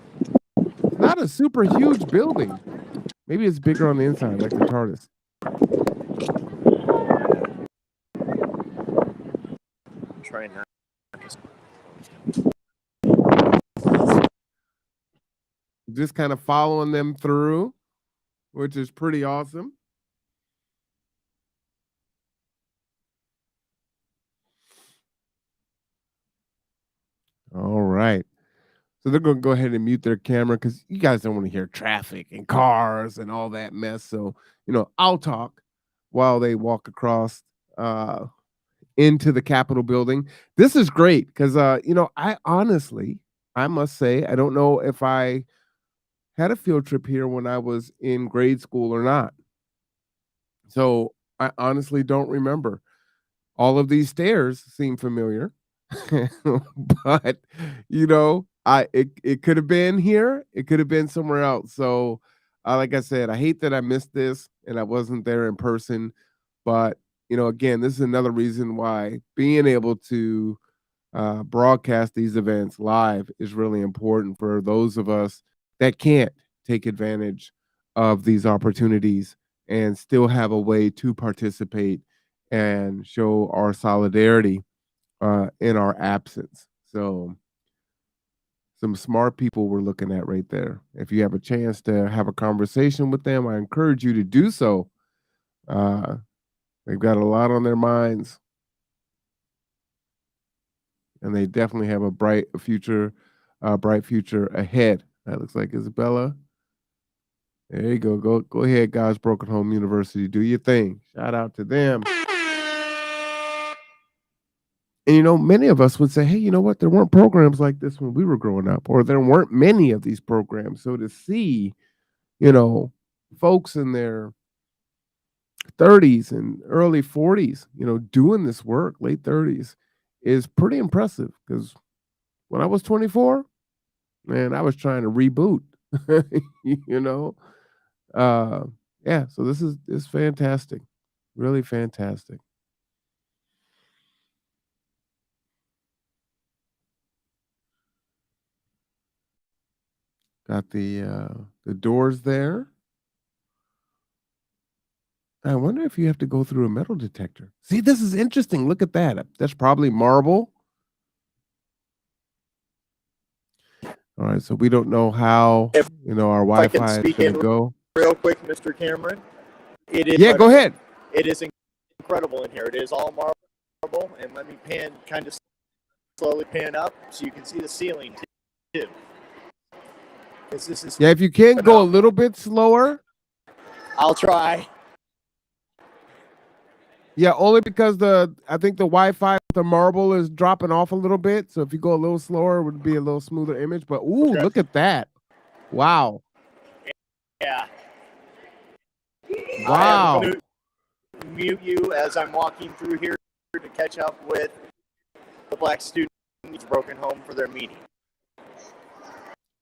It's not a super huge building. Maybe it's bigger on the inside, like the TARDIS.
Try not.
Just kind of following them through, which is pretty awesome. All right. So they're going to go ahead and mute their camera because you guys don't want to hear traffic and cars and all that mess. So, I'll talk while they walk across into the Capitol building. This is great because, I must say, I don't know if I had a field trip here when I was in grade school or not. So I honestly don't remember. All of these stairs seem familiar, but it could have been here. It could have been somewhere else. So, like I said, I hate that I missed this and I wasn't there in person. But again, this is another reason why being able to broadcast these events live is really important for those of us that can't take advantage of these opportunities and still have a way to participate and show our solidarity in our absence. So some smart people we're looking at right there. If you have a chance to have a conversation with them, I encourage you to do so. They've got a lot on their minds, and they definitely have a bright future ahead. That looks like Isabella. There you go. Go ahead, guys. Broken Home University. Do your thing. Shout out to them. And many of us would say, hey, you know what? There weren't programs like this when we were growing up, or there weren't many of these programs. So to see, folks in their 30s and early 40s, doing this work, late 30s, is pretty impressive. Because when I was 24, man, I was trying to reboot, yeah, so this is fantastic. Really fantastic. Got the doors there. I wonder if you have to go through a metal detector. See, this is interesting. Look at that. That's probably marble. All right, so we don't know how our Wi-Fi is going to go.
Real quick, Mr. Cameron. It is.
Yeah, go ahead.
It is incredible in here. It is all marble, and let me kind of slowly pan up so you can see the ceiling too. This is
if you can go a little bit slower.
I'll try.
Yeah, only because I think the Wi-Fi with the marble is dropping off a little bit. So if you go a little slower, it would be a little smoother image. But look at that. Wow.
Yeah.
Wow.
I'm going to mute you as I'm walking through here to catch up with the Black students broken home for their meeting.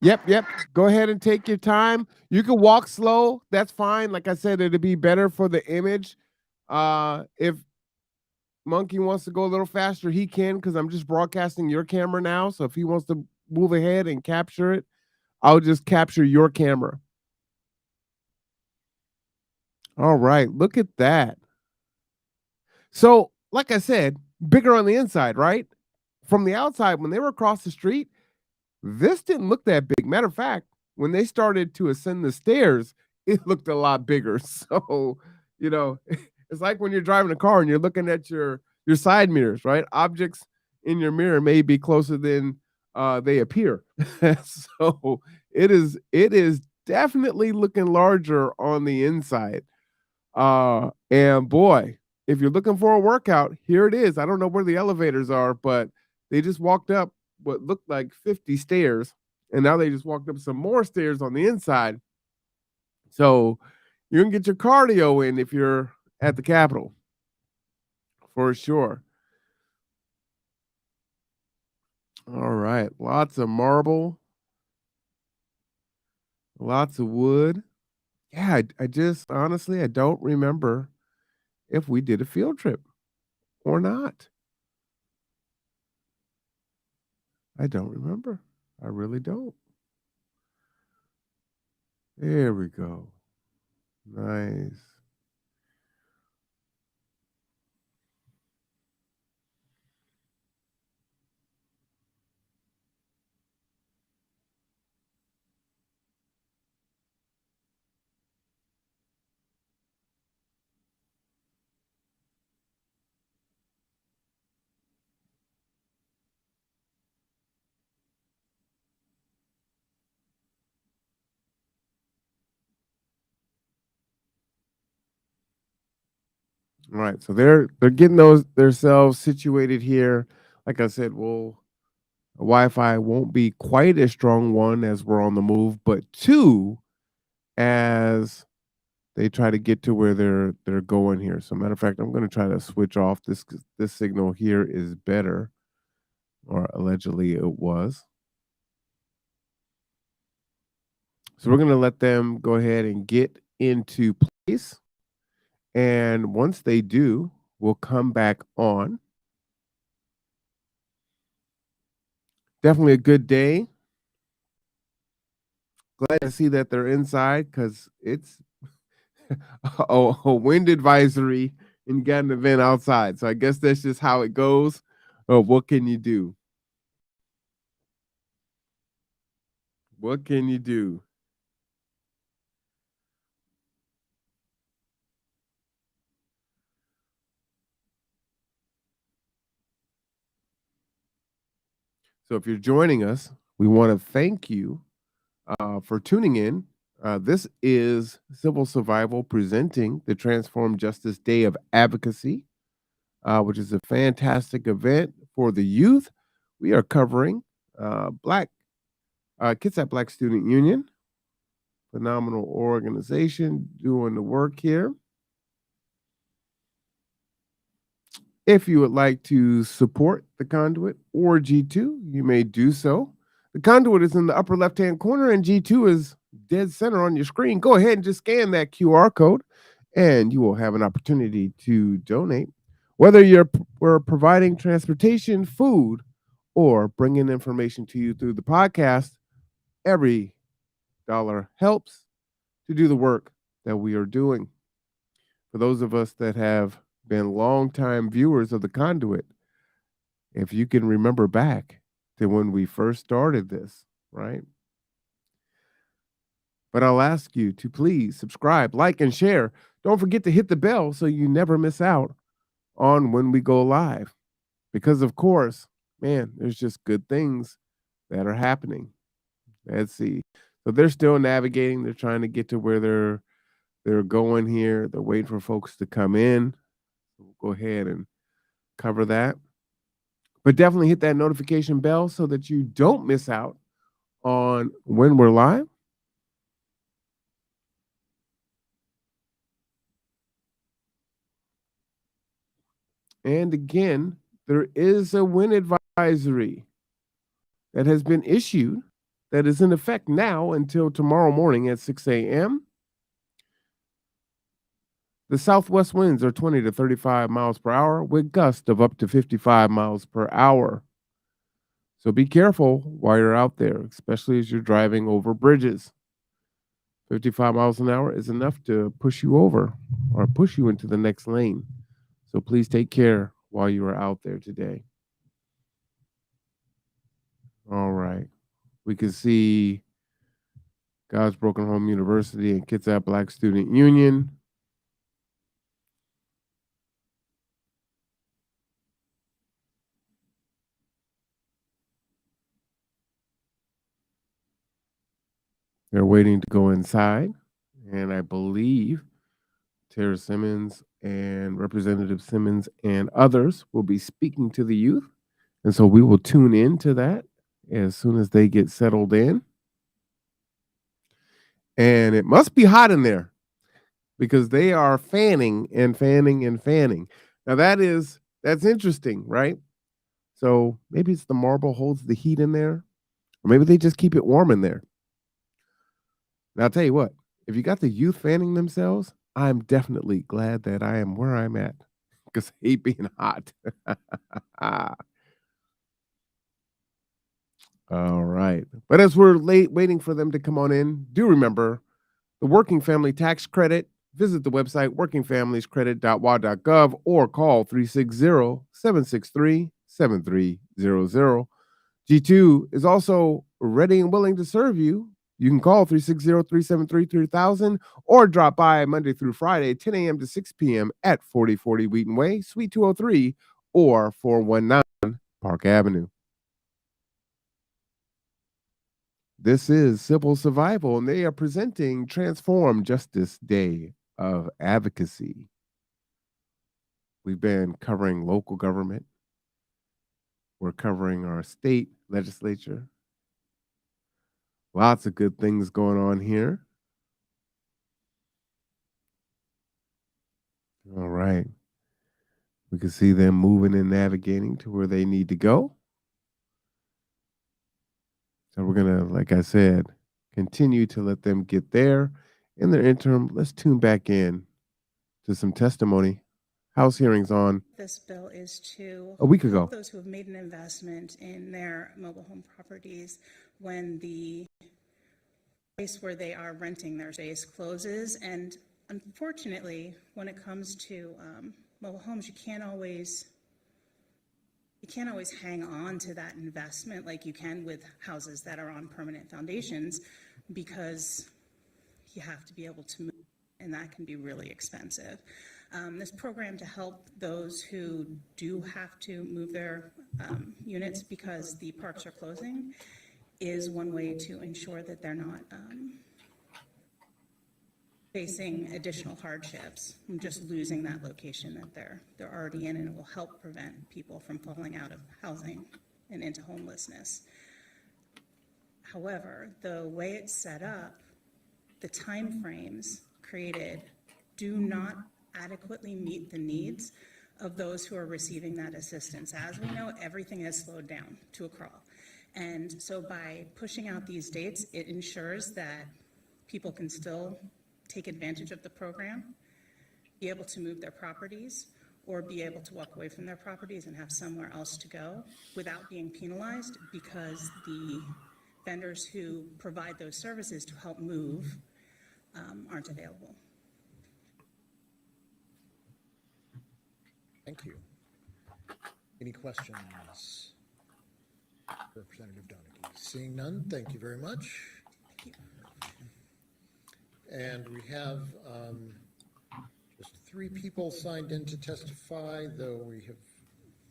Yep. Go ahead and take your time. You can walk slow. That's fine. Like I said, it'd be better for the image. If Monkey wants to go a little faster, he can, because I'm just broadcasting your camera now. So if he wants to move ahead and capture it, I'll just capture your camera. All right, look at that. So, like I said, bigger on the inside, right? From the outside, when they were across the street, this didn't look that big. Matter of fact, when they started to ascend the stairs, it looked a lot bigger. So, it's like when you're driving a car and you're looking at your side mirrors, right? Objects in your mirror may be closer than they appear. So it is definitely looking larger on the inside. And boy, if you're looking for a workout, here it is. I don't know where the elevators are, but they just walked up what looked like 50 stairs, and now they just walked up some more stairs on the inside. So you can get your cardio in if you're at the Capitol, for sure. All right, lots of marble, lots of wood. Yeah, I just honestly I don't remember if we did a field trip or not. I don't remember. I really don't. There we go. Nice. Right. So they're getting those themselves situated here. Like I said, Wi-Fi won't be quite as strong one as we're on the move, but two as they try to get to where they're going here. So matter of fact, I'm going to try to switch off this 'cause this signal here is better, or allegedly it was. So we're going to let them go ahead and get into place. And once they do, we'll come back on. Definitely a good day. Glad to see that they're inside because it's a wind advisory and you got an event outside. So I guess that's just how it goes. What can you do? What can you do? So if you're joining us, we want to thank you for tuning in. This is Civil Survival presenting the Transform Justice Day of Advocacy, which is a fantastic event for the youth. We are covering Kitsap Black Student Union, phenomenal organization doing the work here. If you would like to support the Conduit or G2, you may do so. The Conduit is in the upper left-hand corner and G2 is dead center on your screen. Go ahead and just scan that QR code and you will have an opportunity to donate. Whether we're providing transportation, food, or bringing information to you through the podcast, every dollar helps to do the work that we are doing. For those of us that have been longtime viewers of the Conduit, if you can remember back to when we first started this, right? But I'll ask you to please subscribe, like, and share. Don't forget to hit the bell so you never miss out on when we go live. Because, of course, man, there's just good things that are happening. Let's see. So they're still navigating. They're trying to get to where they're going here. They're waiting for folks to come in. We'll go ahead and cover that. But definitely hit that notification bell so that you don't miss out on when we're live. And again, there is a wind advisory that has been issued that is in effect now until tomorrow morning at 6 a.m. The southwest winds are 20 to 35 miles per hour with gusts of up to 55 miles per hour. So be careful while you're out there, especially as you're driving over bridges. 55 miles an hour is enough to push you over or push you into the next lane. So please take care while you are out there today. All right. We can see God's Broken Home University and Kitsap Black Student Union. They're waiting to go inside, and I believe Tara Simmons and Representative Simmons and others will be speaking to the youth. And so we will tune in to that as soon as they get settled in. And it must be hot in there because they are fanning and fanning and fanning. Now that's interesting, right? So maybe it's the marble holds the heat in there, or maybe they just keep it warm in there. Now I'll tell you what, if you got the youth fanning themselves, I'm definitely glad that I am where I'm at because I hate being hot. All right. But as we're waiting for them to come on in, do remember the Working Family Tax Credit. Visit the website workingfamiliescredit.wa.gov or call 360-763-7300. G2 is also ready and willing to serve you. You can call 360-373-3000 or drop by Monday through Friday, 10 a.m. to 6 p.m. at 4040 Wheaton Way, Suite 203 or 419 Park Avenue. This is Civil Survival, and they are presenting Transform Justice Day of Advocacy. We've been covering local government. We're covering our state legislature. Lots of good things going on here. All right. We can see them moving and navigating to where they need to go. So we're going to, like I said, continue to let them get there. In the interim, let's tune back in to some testimony. House hearings on
This bill is to
a week ago.
help those who have made an investment in their mobile home properties when the place where they are renting their space closes. And unfortunately, when it comes to mobile homes, you can't always hang on to that investment like you can with houses that are on permanent foundations, because you have to be able to move, and that can be really expensive. This program to help those who do have to move their units because the parks are closing is one way to ensure that they're not facing additional hardships from just losing that location that they're already in, and it will help prevent people from falling out of housing and into homelessness. However, the way it's set up, the time frames created do not adequately meet the needs of those who are receiving that assistance. As we know, everything has slowed down to a crawl. And so by pushing out these dates, it ensures that people can still take advantage of the program, be able to move their properties, or be able to walk away from their properties and have somewhere else to go without being penalized because the vendors who provide those services to help move aren't available.
Thank you. Any questions? Representative Donaghy. Seeing none, thank you very much. And we have just 3 people signed in to testify, though we have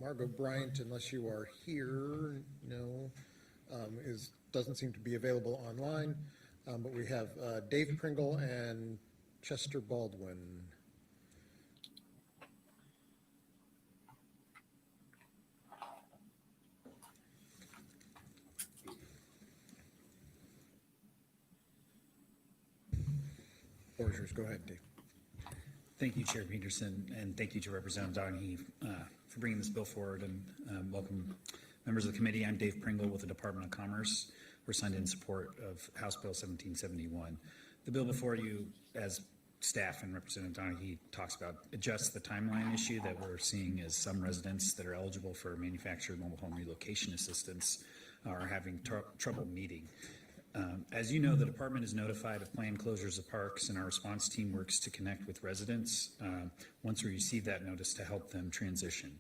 Margot Bryant, unless you are here, no, doesn't seem to be available online. But we have Dave Pringle and Chester Baldwin. Go ahead, Dave.
Thank you, Chair Peterson, and thank you to Representative Donaghy for bringing this bill forward, and welcome members of the committee. I'm Dave Pringle with the Department of Commerce. We're signed in support of House Bill 1771. The bill before you, as staff and Representative Donaghy talks about, adjusts the timeline issue that we're seeing as some residents that are eligible for manufactured mobile home relocation assistance are having trouble meeting. As you know, the department is notified of planned closures of parks, and our response team works to connect with residents once we receive that notice to help them transition.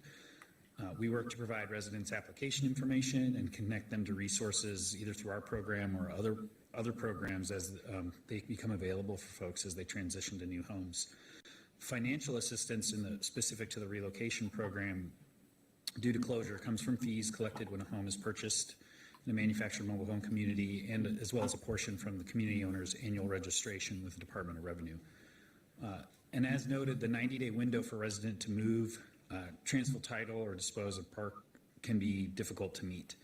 We work to provide residents application information and connect them to resources either through our program or other programs as they become available for folks as they transition to new homes. Financial assistance specific to the relocation program due to closure comes from fees collected when a home is purchased the manufactured mobile home community, and as well as a portion from the community owner's annual registration with the Department of Revenue. And as noted, the 90-day window for resident to move, transfer title, or dispose of park can be difficult to meet.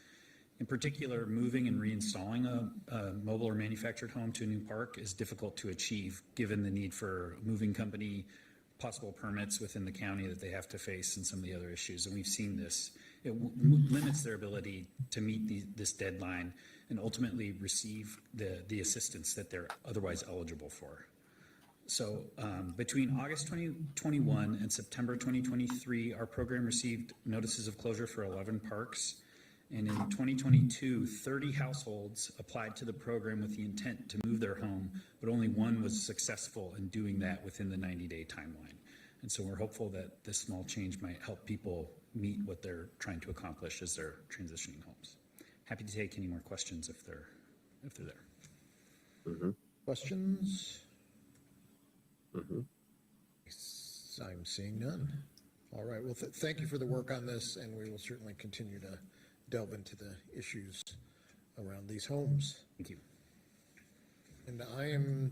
In particular, moving and reinstalling a mobile or manufactured home to a new park is difficult to achieve given the need for a moving company, possible permits within the county that they have to face, and some of the other issues. And we've seen this. It limits their ability to meet this deadline and ultimately receive the assistance that they're otherwise eligible for. So between August 2021 and September 2023, our program received notices of closure for 11 parks. And in 2022, 30 households applied to the program with the intent to move their home, but only one was successful in doing that within the 90-day timeline. And so we're hopeful that this small change might help people meet what they're trying to accomplish as they're transitioning homes. Happy to take any more questions if they're there.
Mm-hmm. Questions? Mm-hmm. I'm seeing none. All right. Well, thank you for the work on this, and we will certainly continue to delve into the issues around these homes.
Thank you.
And I am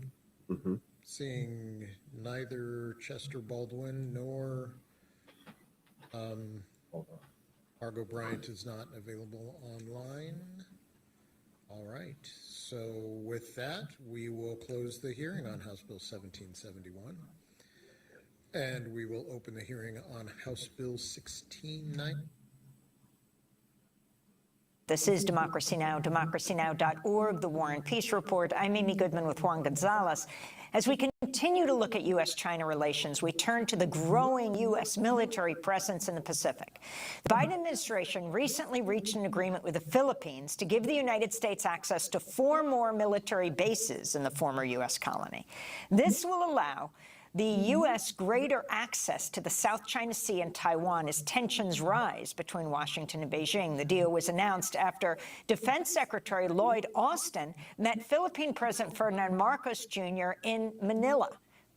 seeing neither Chester Baldwin nor Margot Bryant is not available online. All right. So with that, we will close the hearing on House Bill 1771. And we will open the hearing on House Bill 1690.
This is Democracy Now!, democracynow.org, the War and Peace Report. I'm Amy Goodman with Juan Gonzalez. As we continue to look at U.S.-China relations, we turn to the growing U.S. military presence in the Pacific. The Biden administration recently reached an agreement with the Philippines to give the United States access to 4 more military bases in the former U.S. colony. This will allow the U.S. greater access to the South China Sea and Taiwan as tensions rise between Washington and Beijing. The deal was announced after Defense Secretary Lloyd Austin met Philippine President Ferdinand Marcos Jr. in Manila.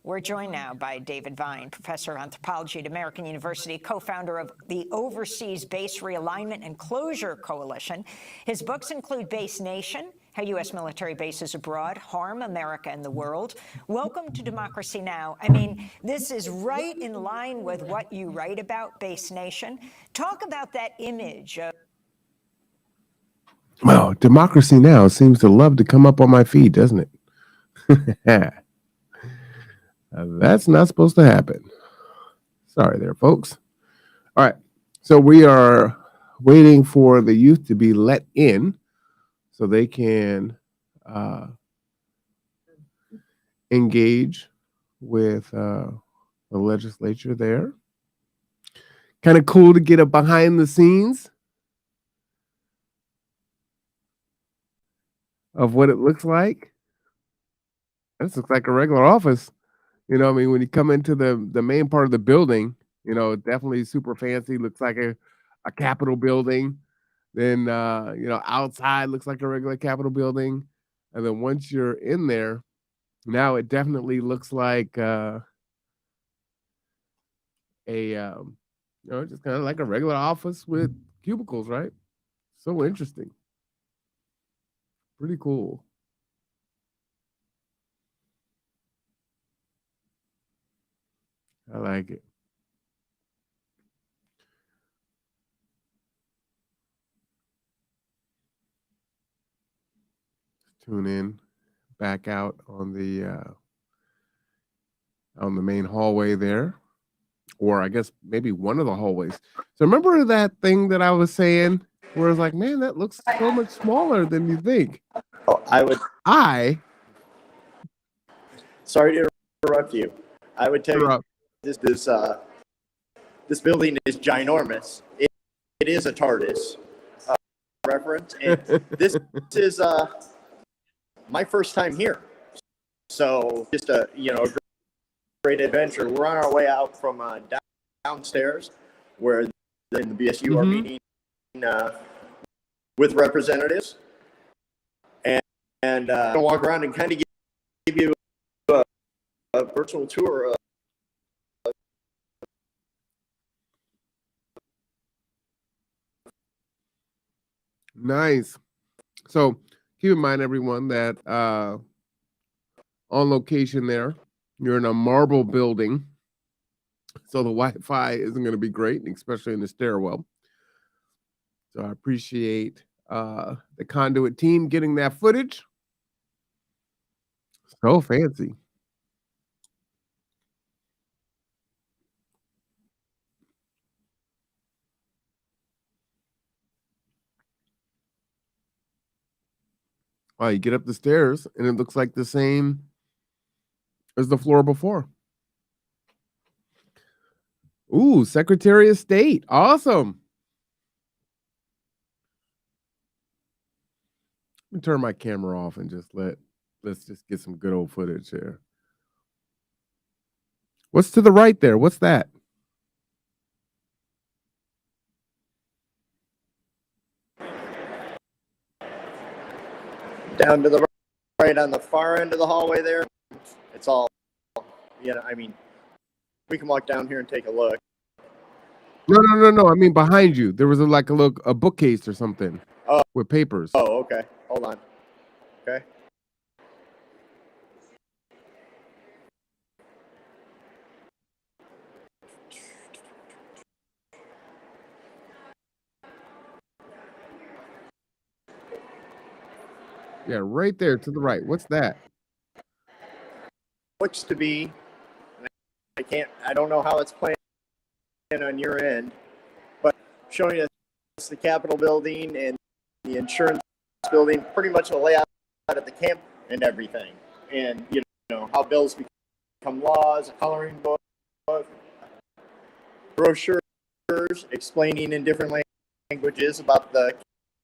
We're joined now by David Vine, professor of anthropology at American University, co-founder of the Overseas Base Realignment and Closure Coalition. His books include Base Nation, How U.S. Military Bases Abroad Harm America and the World. Welcome to Democracy Now! I mean, this is right in line with what you write about, Base Nation. Talk about that image of...
Well, Democracy Now! Seems to love to come up on my feed, doesn't it? That's not supposed to happen. Sorry there, folks. All right. So we are waiting for the youth to be let in so they can engage with the legislature there. Kind of cool to get a behind the scenes of what it looks like. This looks like a regular office. You know, I mean, when you come into the main part of the building, you know, definitely super fancy. Looks like a Capitol building. Then, you know, outside looks like a regular Capitol building. And then once you're in there, now it definitely looks like you know, just kind of like a regular office with cubicles, right? So interesting. Pretty cool. I like it. Tune in, back out on the main hallway there, or I guess maybe one of the hallways. So remember that thing that I was saying, where it's like, man, that looks so much smaller than you think.
Oh, sorry to interrupt you. I would tell you this building is ginormous. It is a TARDIS reference, and this is my first time here. So just a great adventure. We're on our way out from downstairs where the BSU are meeting with representatives, and I'll walk around and kind of give you a virtual tour of
Nice. So keep in mind, everyone, that on location there, you're in a marble building, so the Wi-Fi isn't going to be great, especially in the stairwell. So I appreciate the Conduit team getting that footage. So fancy. Wow, you get up the stairs and it looks like the same as the floor before. Ooh, Secretary of State. Awesome. Let me turn my camera off and let's just get some good old footage here. What's to the right there? What's that?
Down to the right on the far end of the hallway there. It's all, I mean, we can walk down here and take a look.
No. I mean behind you. There was a bookcase or something with papers.
Oh, okay. Hold on. Okay.
Yeah, right there to the right. What's that?
Looks to be, I don't know how it's playing on your end, but showing us the Capitol building and the insurance building, pretty much the layout of the camp and everything. And, how bills become laws, a coloring book, brochures explaining in different languages about the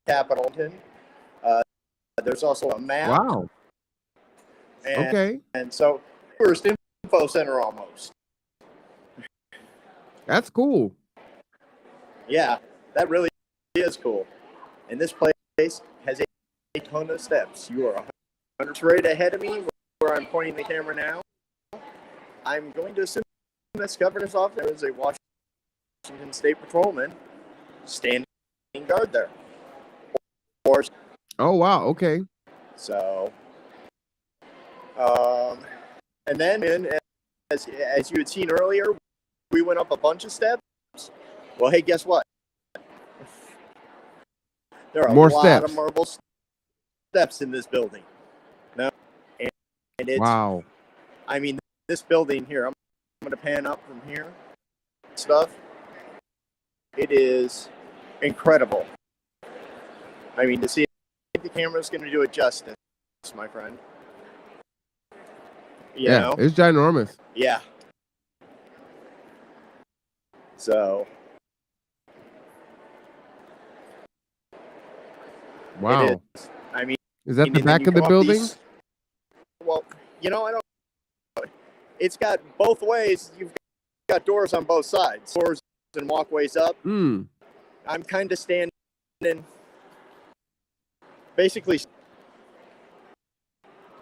Capitol. There's also a map.
Wow. Okay.
And so, first info center almost.
That's cool.
Yeah, that really is cool. And this place has a ton of steps. You are 100 right ahead of me where I'm pointing the camera now. I'm going to assume this governor's office. There is a Washington State patrolman standing guard there.
Oh, wow. Okay.
So, and then as you had seen earlier, we went up a bunch of steps. Well, hey, guess what? There are
More
a lot
steps.
of marble steps in this building. No, and it's,
Wow.
I mean, this building here, I'm going to pan up from here. Stuff. It is incredible. I mean, to see if the camera's going to do it justice, my friend. You know?
It's ginormous.
Yeah. So.
Wow.
I mean,
is that the back of the building?
Well, I don't. It's got both ways. You've got doors on both sides, doors and walkways up.
Hmm.
I'm kind of standing, basically,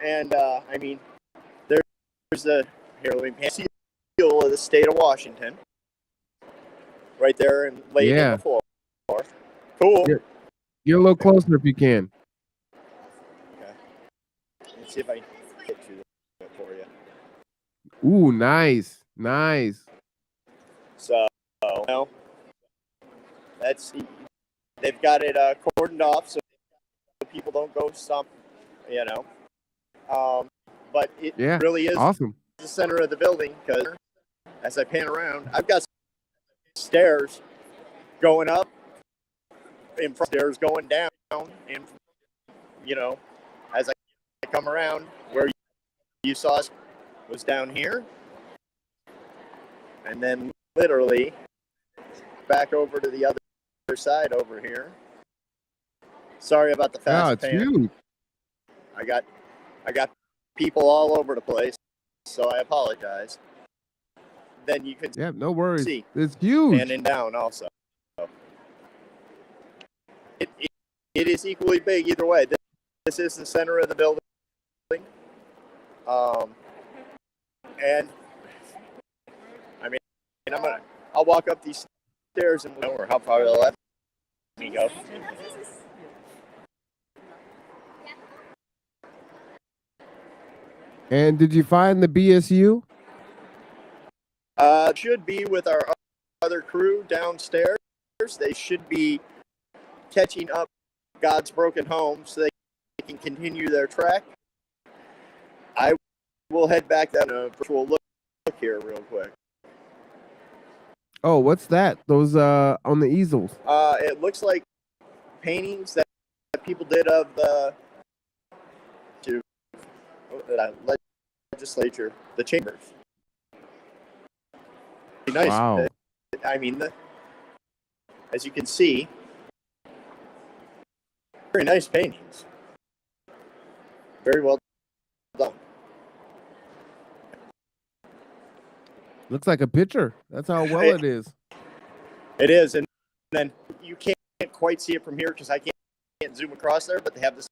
and I mean, there's the let me pass seal of the state of Washington, right there and laid in the floor. Cool.
Get a little closer if you can.
Okay. Let's see if I can get to it for you.
Ooh, nice.
So, that's they've got it cordoned off so people don't go stomp, but it really is
awesome.
The center of the building because as I pan around, I've got stairs going up, in front stairs going down, and as I come around where you saw us was down here, and then literally back over to the other side over here. Sorry about the fast pan.
Huge.
I got people all over the place, so I apologize. Then you can
no worries.
See
it's huge.
Panning down also. It is equally big either way. This is the center of the building. And I mean, I'll walk up these stairs and or how far to the left me go.
And did you find the BSU?
Should be with our other crew downstairs. They should be catching up God's broken home so they can continue their track. I will head back down a virtual look here real quick.
Oh, what's that? Those on the easels.
It looks like paintings that people did of the legislature, the chambers. Nice.
Wow.
I mean, as you can see, very nice paintings. Very well done.
Looks like a picture. That's how well it is.
It is, and then you can't quite see it from here because I can't zoom across there, but they have the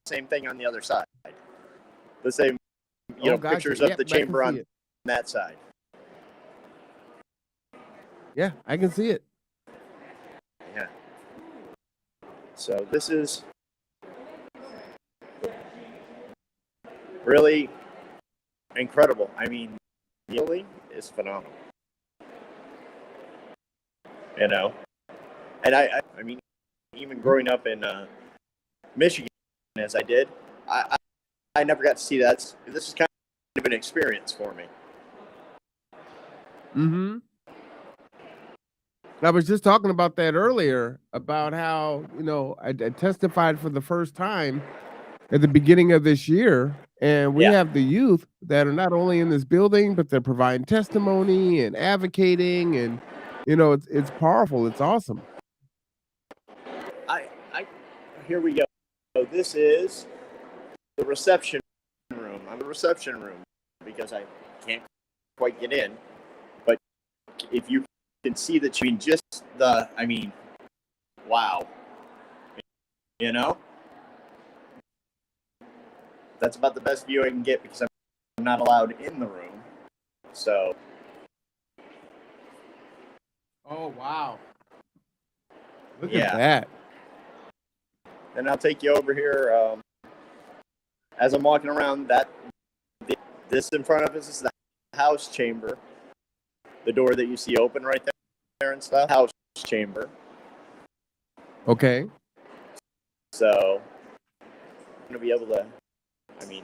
same thing on the other side. The same,
Gotcha.
pictures of
Yep,
the
I can
chamber
see
on
it.
that side.
Yeah, I can see it.
Yeah. So this is really incredible. I mean, really is phenomenal. And I mean, even growing up in Michigan, as I did, I never got to see that. This is kind of an experience for me.
Mm-hmm. I was just talking about that earlier, about how, I testified for the first time at the beginning of this year, and we have the youth that are not only in this building, but they're providing testimony and advocating, and, it's powerful. It's awesome.
Here we go. So this is the reception room. I'm in the reception room because I can't quite get in, but if you can see the change, wow. That's about the best view I can get because I'm not allowed in the room. So.
Oh, wow. Look at that.
Then I'll take you over here. As I'm walking around, this in front of us is the House chamber. The door that you see open right there and stuff. House chamber.
Okay.
So I'm going to be able to, I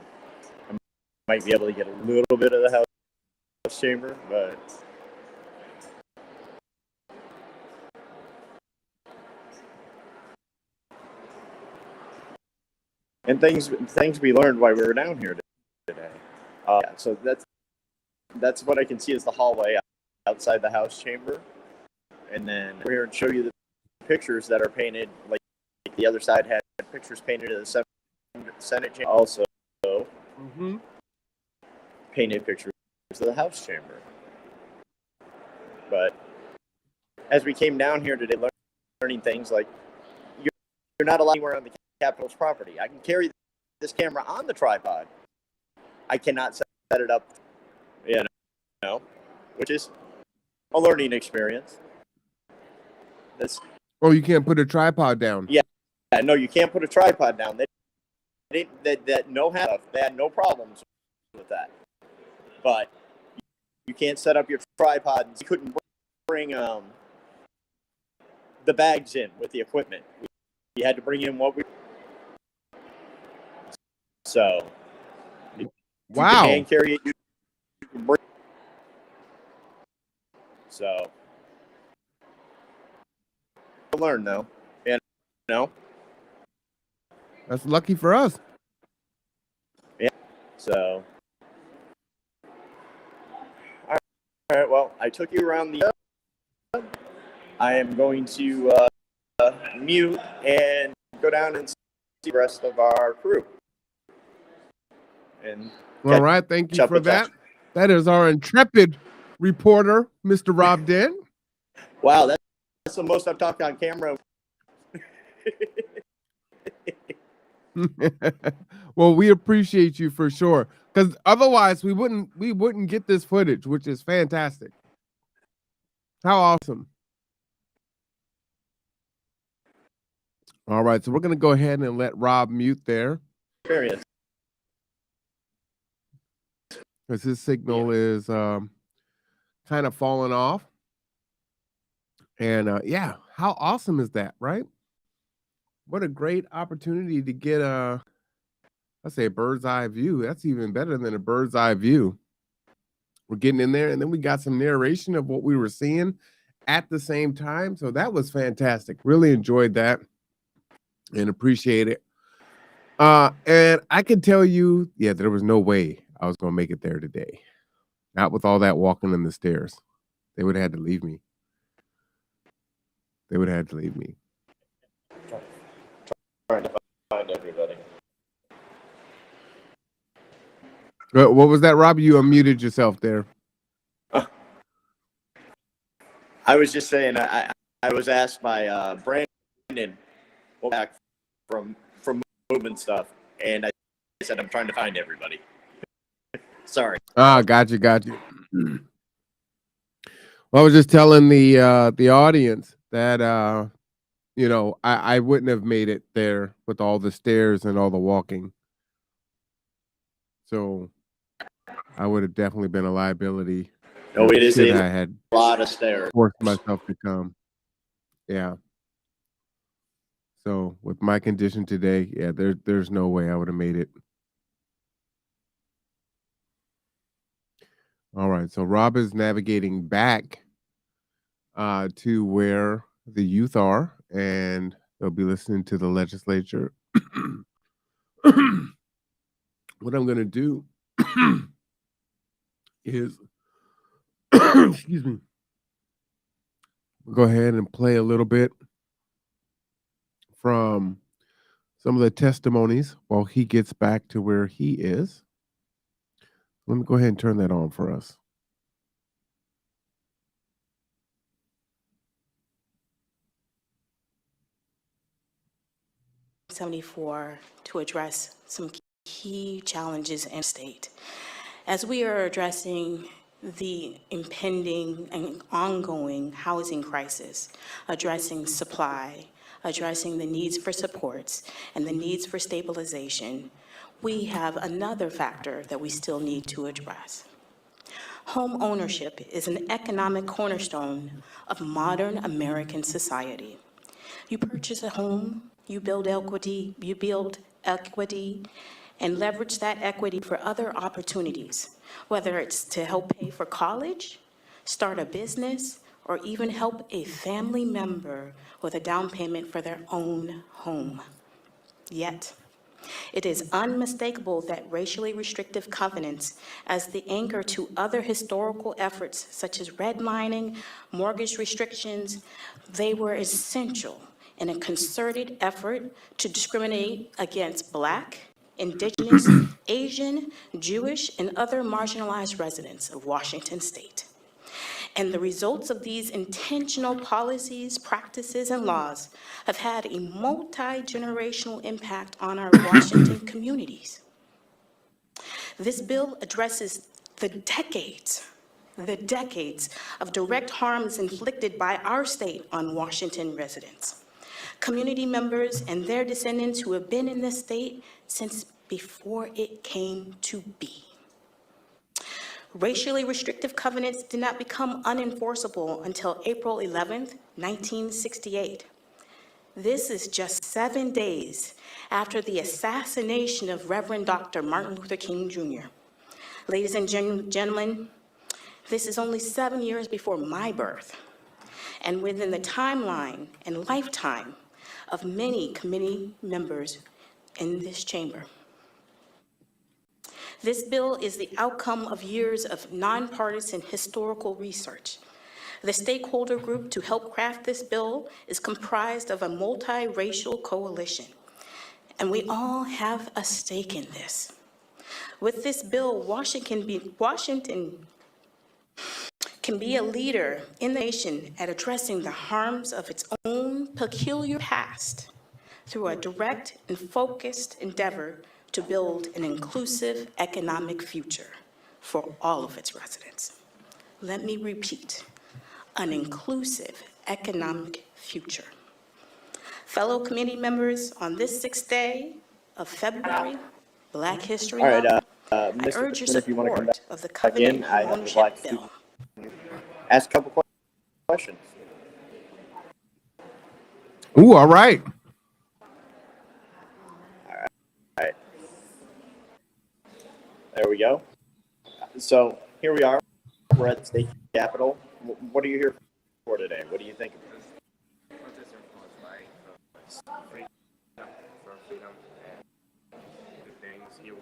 might be able to get a little bit of the House chamber, but and things we learned while we were down here today. So that's what I can see is the hallway outside the House chamber, and then we're here to show you the pictures that are painted. Like the other side had pictures painted of the Senate chamber, also painted pictures of the House chamber. But as we came down here today, learning things like you're not allowed anywhere on the Capitol's property. I can carry this camera on the tripod. I cannot set it up, which is a learning experience.
Oh, you can't put a tripod down.
Yeah, no, you can't put a tripod down. They had no problems with that. But you can't set up your tripod. You couldn't bring the bags in with the equipment. You had to bring in what we. So.
Wow.
You can carry it. You can bring. So. Learn though,
That's lucky for us.
Yeah. So. All right. Well, I took you around the. I am going to mute and go down and see the rest of our crew. And
all right, thank you for that. That is our intrepid reporter, Mr. Rob Dent.
Wow, that's the most I've talked on camera.
Well, we appreciate you for sure, because otherwise we wouldn't get this footage, which is fantastic. How awesome. All right, so we're going to go ahead and let Rob mute there.
Experience.
because his signal is kind of falling off. And yeah, how awesome is that, right? What a great opportunity to get I say a bird's eye view. That's even better than a bird's eye view. We're getting in there, and then we got some narration of what we were seeing at the same time. So that was fantastic. Really enjoyed that and appreciate it. And I can tell you, yeah, there was no way I was going to make it there today. Not with all that walking in the stairs. They would have had to leave me. They would have had to leave me.
Trying to find everybody.
What was that, Rob? You unmuted yourself there.
I was just saying, I was asked by Brandon back from moving stuff, and I said I'm trying to find everybody. Sorry.
Ah, got you. Well, I was just telling the audience that I wouldn't have made it there with all the stairs and all the walking. So I would have definitely been a liability.
No, it is
I had
a lot of stairs.
Forced myself to come. Yeah. So with my condition today, yeah, there's no way I would have made it. All right. So Rob is navigating back to where the youth are, and they'll be listening to the legislature. What I'm going to do is, excuse me, go ahead and play a little bit from some of the testimonies while he gets back to where he is. Let me go ahead and turn that on for us.
'74 to address some key challenges in the state. As we are addressing the impending and ongoing housing crisis, addressing supply, addressing the needs for supports, and the needs for stabilization, we have another factor that we still need to address. Home ownership is an economic cornerstone of modern American society. You purchase a home, you build equity, and leverage that equity for other opportunities, whether it's to help pay for college, start a business, or even help a family member with a down payment for their own home. Yet, it is unmistakable that racially restrictive covenants, as the anchor to other historical efforts such as redlining, mortgage restrictions, they were essential in a concerted effort to discriminate against Black, Indigenous, Asian, Jewish, and other marginalized residents of Washington State. And the results of these intentional policies, practices, and laws have had a multi-generational impact on our Washington communities. This bill addresses the decades of direct harms inflicted by our state on Washington residents, community members, and their descendants who have been in this state since before it came to be. Racially restrictive covenants did not become unenforceable until April 11th, 1968. This is just 7 days after the assassination of Reverend Dr. Martin Luther King Jr. Ladies and gentlemen, this is only 7 years before my birth, and within the timeline and lifetime of many committee members in this chamber. This bill is the outcome of years of nonpartisan historical research. The stakeholder group to help craft this bill is comprised of a multiracial coalition, and we all have a stake in this. With this bill, Washington can be a leader in the nation at addressing the harms of its own peculiar past through a direct and focused endeavor to build an inclusive economic future for all of its residents. Let me repeat, an inclusive economic future. Fellow committee members, on this 6th day of February, Black History Month, I
Mr.
urge your
Vincent, if you want to come
support of the
back in,
Covenant
I would
Homeownership
like to
Bill.
ask a couple questions.
Ooh, all right.
All right. There we go. So here we are. We're at the state capitol. What are you here for today? What do you think?
For freedom and good things. You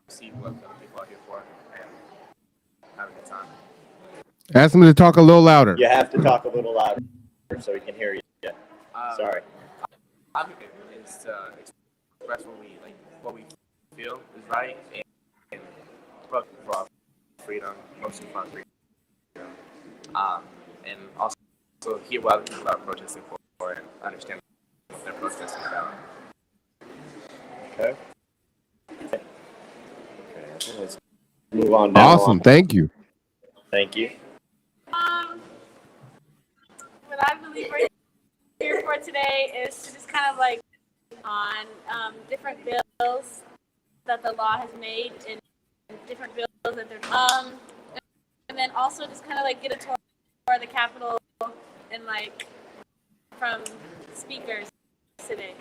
see what other people are here for and have a good time.
Ask him to talk a little louder.
You have to talk a little louder so we can hear you. Sorry.
Advocacy is to express what we feel is right and for our freedom, mostly for our freedom. And also hear what other people are protesting for and understand what they're protesting about.
Okay. Let's move on down.
Awesome. Thank you.
Thank you.
What I believe we're here for today is to just kind of like on different bills that the law has made and different bills that they're and then also just kind of like get a tour of the Capitol and like from speakers today.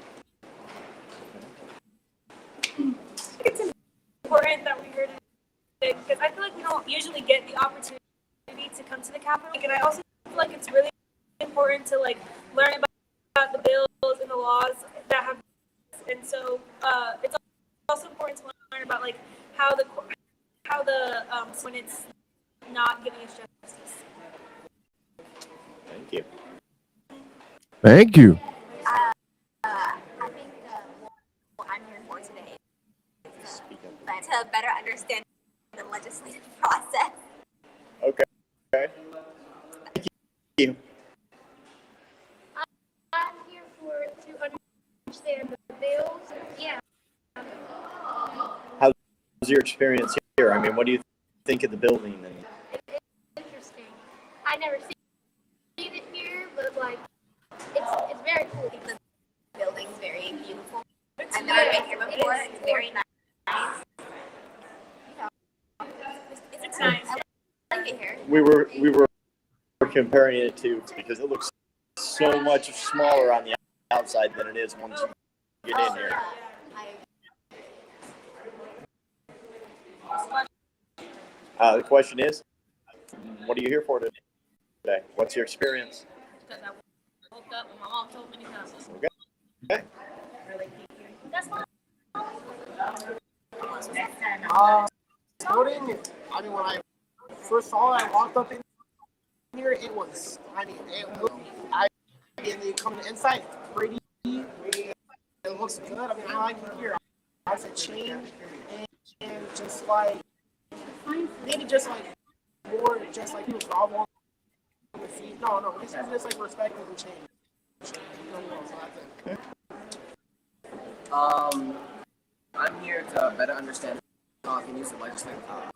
It's important that we're here today because I feel like we don't usually get the opportunity to come to the Capitol. And I also feel like it's really important to like learn about the bills and the laws that have, and so it's also important to learn about like how the when it's not giving us justice.
Thank you.
Thank you.
I think what I'm here for today is to better understand the legislative process.
Okay. Thank you.
I'm here to understand the bills. Yeah.
How's your experience here? I mean, what do you think of the building? And
It's interesting. I never seen it here, but like it's very cool. The building's very beautiful. I've never been here before. It's very nice. It's nice. I like it here.
we were comparing it to because it looks so much smaller on the outside than it is once you get in here. The question is, what are you here for today? What's your experience?
Because I woke up and my mom told me to come.
Okay.
That's fine.
Voting, I mean, when I first saw it, I walked up in here, it was, I mean, coming inside, pretty, it looks good. I mean, I like it here. I like the change and just like, maybe just like more, just like people grovel on the feet. No, this is just like respecting the change.
I'm here to better understand the use of legislative power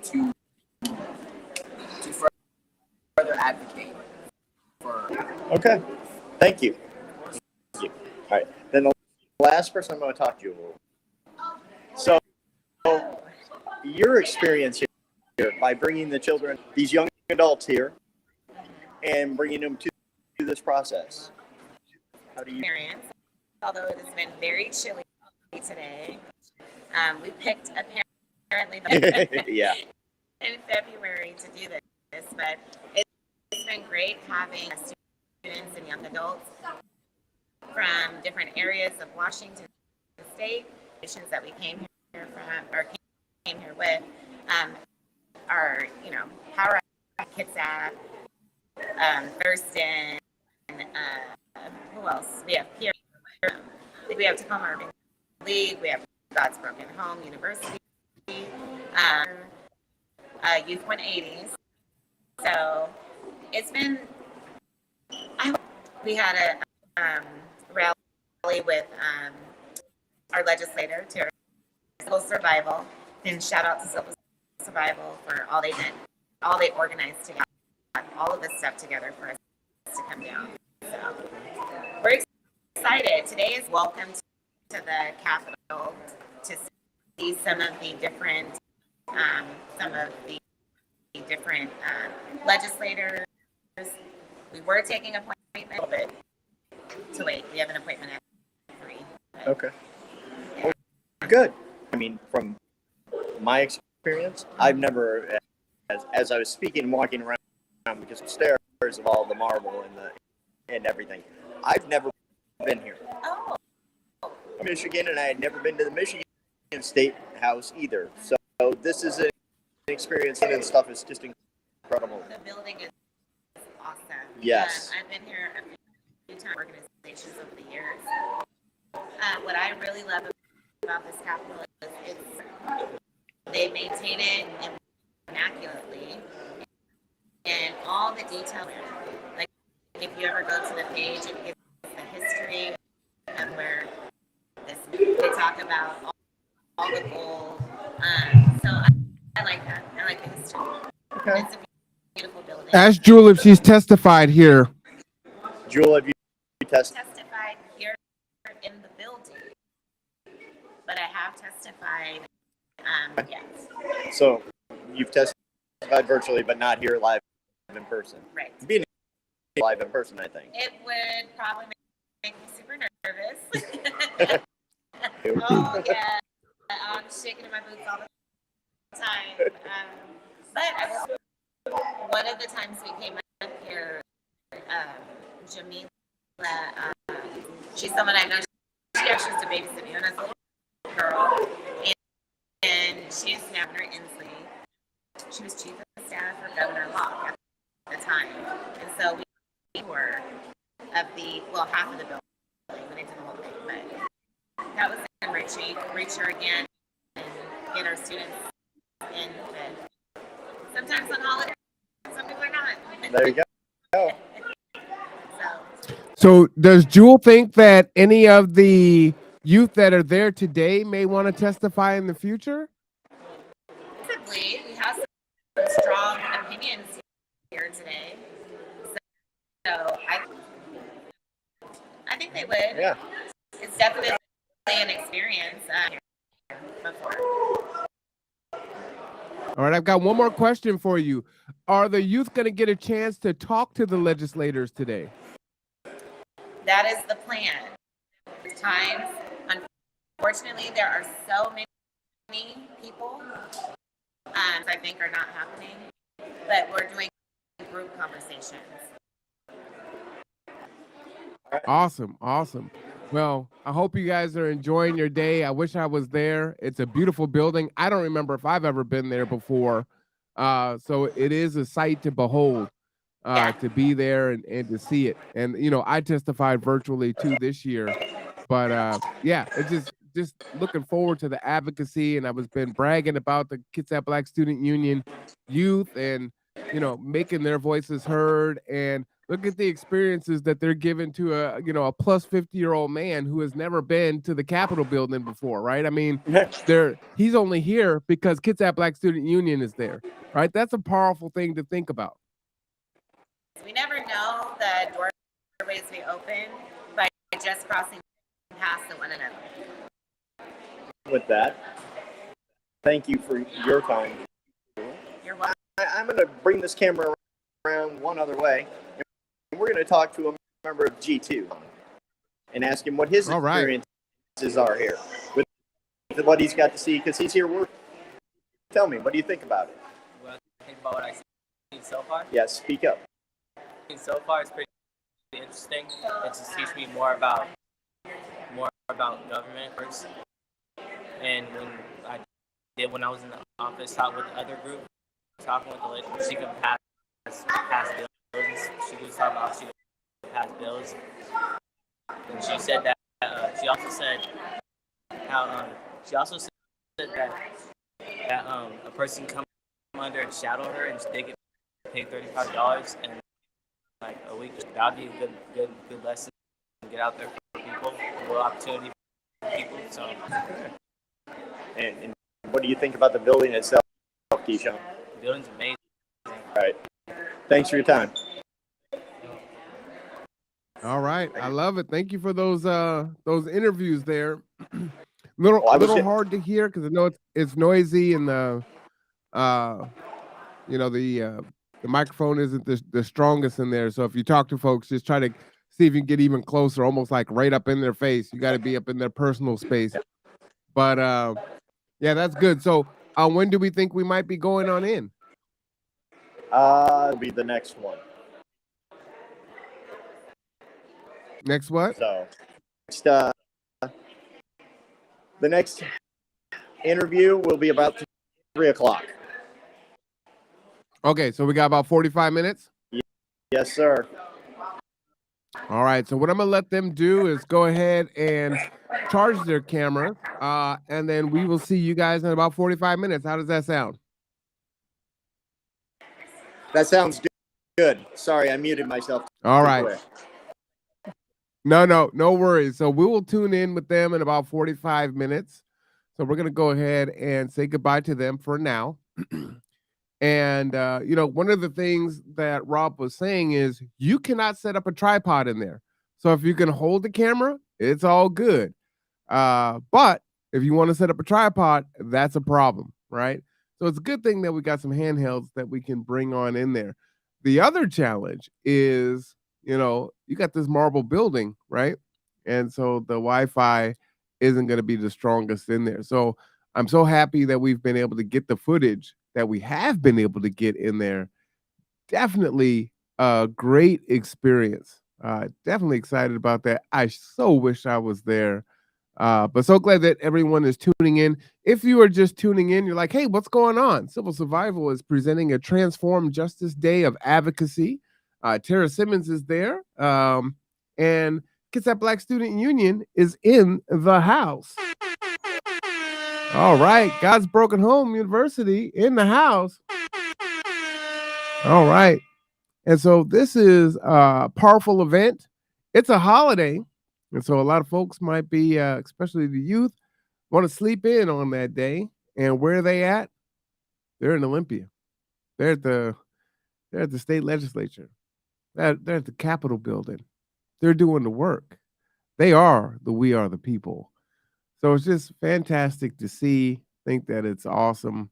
to further advocate for.
Okay. Thank you. All right. Then the last person I'm going to talk to you about. So, your experience here by bringing the children, these young adults here, and bringing them to this process. How do you
experience? Although it has been very chilly today, we picked apparently
yeah.
in February to do this, but it's been great having students and young adults from different areas of Washington State, nations that we came here from or came here with, are Tarra, Kitsap, Thurston, who else? We have here. We have Tacoma Urban League. We have God's Broken Home University. Youth 180s. So it's been. We had a rally with our legislator, Tarra, Civil Survival, and shout out to Civil Survival for all they did, all they organized to get all of this stuff together for us to come down. So we're excited. Today is welcome to the Capitol to see some of the different legislators. We were taking appointment, but to wait. We have an appointment at 3.
Okay. Well, good. I mean, from my experience, I've never, as I was speaking and walking around, because upstairs of all the marble and everything, I've never been here.
Oh.
Michigan, and I had never been to the Michigan State House either. So this is an experience, and stuff is just incredible.
The building is awesome.
Yes.
I've been here a few times, organizations over the years. What I really love about this Capitol is they maintain it immaculately, and all the details. Like if you ever go to the page, it gives the history of where they talk about all the gold. So I like that. I like the history.
Okay.
It's a beautiful building.
Ask Jewel if she's testified here.
Jewel, have you testified
here in the building, but I have testified. Yes.
So you've testified virtually, but not here live in person.
Right.
Being live in person, I think.
It would probably make me super nervous. Oh yeah, I'm shaking in my boots all the time. But I will. One of the times we came up here, Jamila, she's someone I know. She actually used to babysit me when I was a little girl, and she's now Governor Inslee. She was chief of staff for Governor Locke at the time, and so we were of the half of the building. We didn't do the whole thing, but that was enriching. Reach her again and get our students in. But sometimes on holidays, some people are not.
There you go.
So does Jewel think that any of the youth that are there today may want to testify in the future?
Possibly. We have some strong opinions here today. So I think they would.
Yeah.
It's definitely an experience before.
All right, I've got one more question for you. Are the youth going to get a chance to talk to the legislators today?
That is the plan. Times, unfortunately, there are so many people I think are not happening, but we're doing group conversations.
Awesome. Well, I hope you guys are enjoying your day. I wish I was there. It's a beautiful building. I don't remember if I've ever been there before. So it is a sight to behold, to be there and to see it. And, I testified virtually too this year. But yeah, it's just looking forward to the advocacy. And I was been bragging about the Kitsap Black Student Union youth and, making their voices heard. And look at the experiences that they're giving to a plus 50-year-old man who has never been to the Capitol building before, right? I mean, he's only here because Kitsap Black Student Union is there, right? That's a powerful thing to think about.
We never know the doorways we open by just crossing paths to one another.
With that, thank you for your time.
You're welcome.
I'm going to bring this camera around one other way. And we're going to talk to a member of G2 and ask him what his experiences are here with what he's got to see, because he's here working. Tell me, what do you think about it?
What I think about what I've seen so far?
Yes, speak up.
So far, it's pretty interesting. It just teaches me more about government first. And when I was in the office, talking with the other group, talking with the lady, she could pass bills. She was talking about she could pass bills. And she said that she also said that a person come under and shadow her and they get paid $35 and like a week. That'd be a good lesson to get out there for people, a little opportunity for people. So.
And what do you think about the building itself, Keyshawn?
The building's amazing.
All right. Thanks for your time.
All right. I love it. Thank you for those interviews there. little hard to hear because I know it's noisy and the microphone isn't the strongest in there. So if you talk to folks, just try to see if you can get even closer, almost like right up in their face. You got to be up in their personal space. But yeah, that's good. So when do we think we might be going on in?
It'll be the next one.
Next what?
So the next interview will be about 3 o'clock.
Okay, so we got about 45 minutes?
Yes, sir.
All right, so what I'm going to let them do is go ahead and charge their camera, and then we will see you guys in about 45 minutes. How does that sound?
That sounds good. Sorry, I muted myself.
All right. No worries. So we will tune in with them in about 45 minutes. So we're going to go ahead and say goodbye to them for now. And, one of the things that Rob was saying is you cannot set up a tripod in there. So if you can hold the camera, it's all good. But if you want to set up a tripod, that's a problem, right? So it's a good thing that we got some handhelds that we can bring on in there. The other challenge is, you got this marble building, right? And so the Wi-Fi isn't going to be the strongest in there. So I'm so happy that we've been able to get the footage that we have been able to get in there. Definitely a great experience. Definitely excited about that. I so wish I was there. But so glad that everyone is tuning in. If you are just tuning in, you're like, hey, what's going on? Civil Survival is presenting a Transform Justice Day of Advocacy. Tarra Simmons is there. And Kitsap Black Student Union is in the house. All right. God's Broken Home University in the house. All right. And so this is a powerful event. It's a holiday. And so a lot of folks might be, especially the youth, want to sleep in on that day. And where are they at? They're in Olympia. They're at the state legislature. They're at the Capitol building. They're doing the work. They are the We Are the People. So it's just fantastic to see. Think that it's awesome.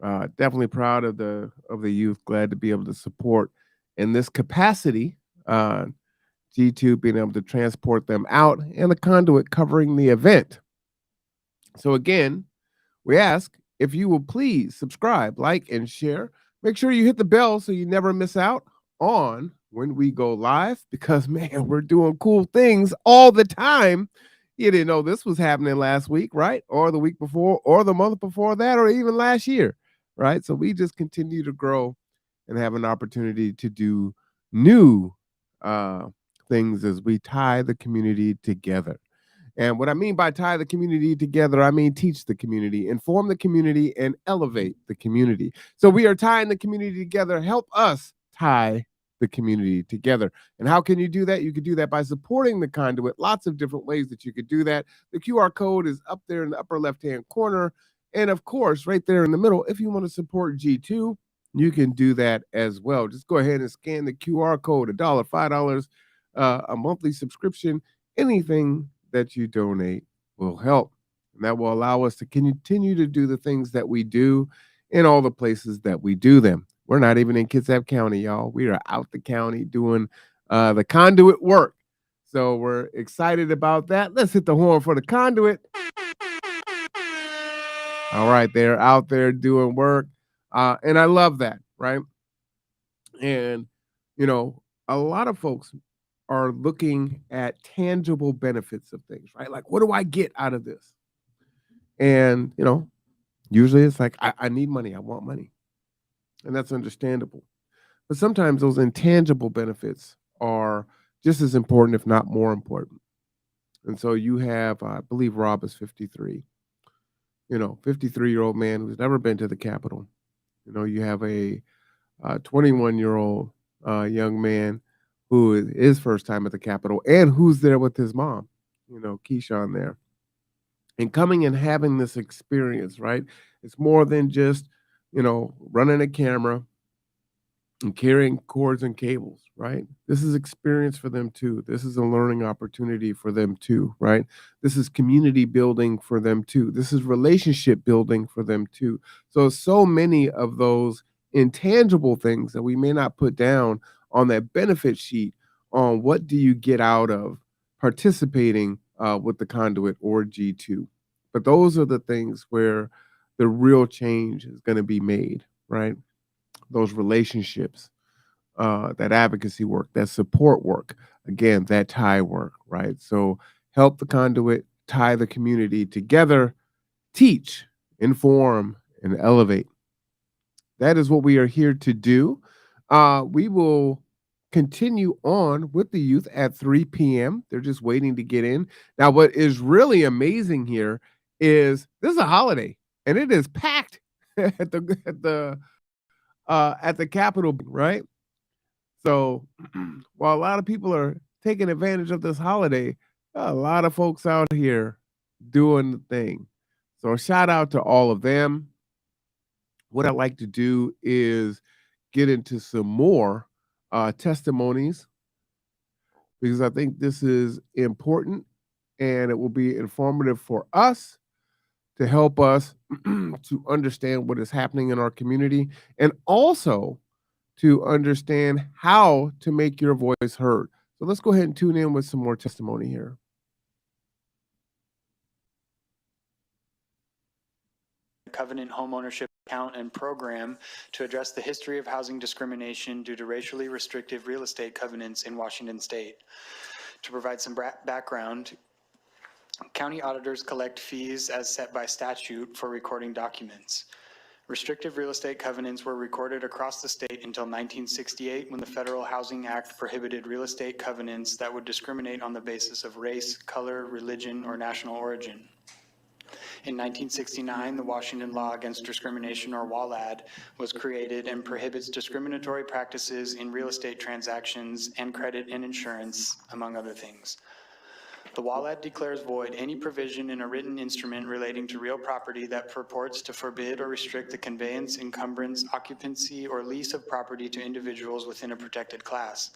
Definitely proud of the youth. Glad to be able to support in this capacity. G2 being able to transport them out and the conduit covering the event. So again, we ask if you will please subscribe, like, and share. Make sure you hit the bell so you never miss out on when we go live, because man, we're doing cool things all the time. You didn't know this was happening last week, right? Or the week before, or the month before that, or even last year, right? So we just continue to grow and have an opportunity to do new things as we tie the community together. And what I mean by tie the community together, I mean teach the community, inform the community, and elevate the community. So we are tying the community together. Help us tie the community together. And how can you do that? You could do that by supporting the conduit. Lots of different ways that you could do that. The QR code is up there in the upper left-hand corner. And of course, right there in the middle, if you want to support G2, you can do that as well. Just go ahead and scan the QR code, $1, $5, a monthly subscription, anything that you donate will help. And that will allow us to continue to do the things that we do in all the places that we do them. We're not even in Kitsap County, y'all. We are out the county doing the conduit work. So we're excited about that. Let's hit the horn for the conduit. All right, they're out there doing work. And I love that, right? And, a lot of folks are looking at tangible benefits of things, right? Like, what do I get out of this? And, usually it's like, I need money. I want money. And that's understandable. But sometimes those intangible benefits are just as important, if not more important. And so you have, I believe Rob is 53, 53-year-old man who's never been to the Capitol. You have a 21-year-old young man who is his first time at the Capitol and who's there with his mom, Keyshawn there. And coming and having this experience, right? It's more than just, running a camera and carrying cords and cables, right? This is experience for them too. This is a learning opportunity for them too, right? This is community building for them too. This is relationship building for them too. So many of those intangible things that we may not put down on that benefit sheet on what do you get out of participating with the conduit or G2. But those are the things where the real change is going to be made, right? Those relationships, that advocacy work, that support work, again, that tie work, right? So help the conduit, tie the community together, teach, inform, and elevate. That is what we are here to do. We will continue on with the youth at 3 p.m. They're just waiting to get in. Now, what is really amazing here is this is a holiday, and it is packed at the Capitol, right? So while a lot of people are taking advantage of this holiday, a lot of folks out here doing the thing. So a shout out to all of them. What I'd like to do is get into some more testimonies because I think this is important and it will be informative for us to help us to understand what is happening in our community and also to understand how to make your voice heard. So let's go ahead and tune in with some more testimony here.
Covenant homeownership account and program to address the history of housing discrimination due to racially restrictive real estate covenants in Washington State. To provide some background, county auditors collect fees as set by statute for recording documents. Restrictive real estate covenants were recorded across the state until 1968 when the Federal Housing Act prohibited real estate covenants that would discriminate on the basis of race, color, religion, or national origin. In 1969, the Washington Law Against Discrimination, or WALAD, was created and prohibits discriminatory practices in real estate transactions and credit and insurance, among other things. The WALAD declares void any provision in a written instrument relating to real property that purports to forbid or restrict the conveyance, encumbrance, occupancy, or lease of property to individuals within a protected class.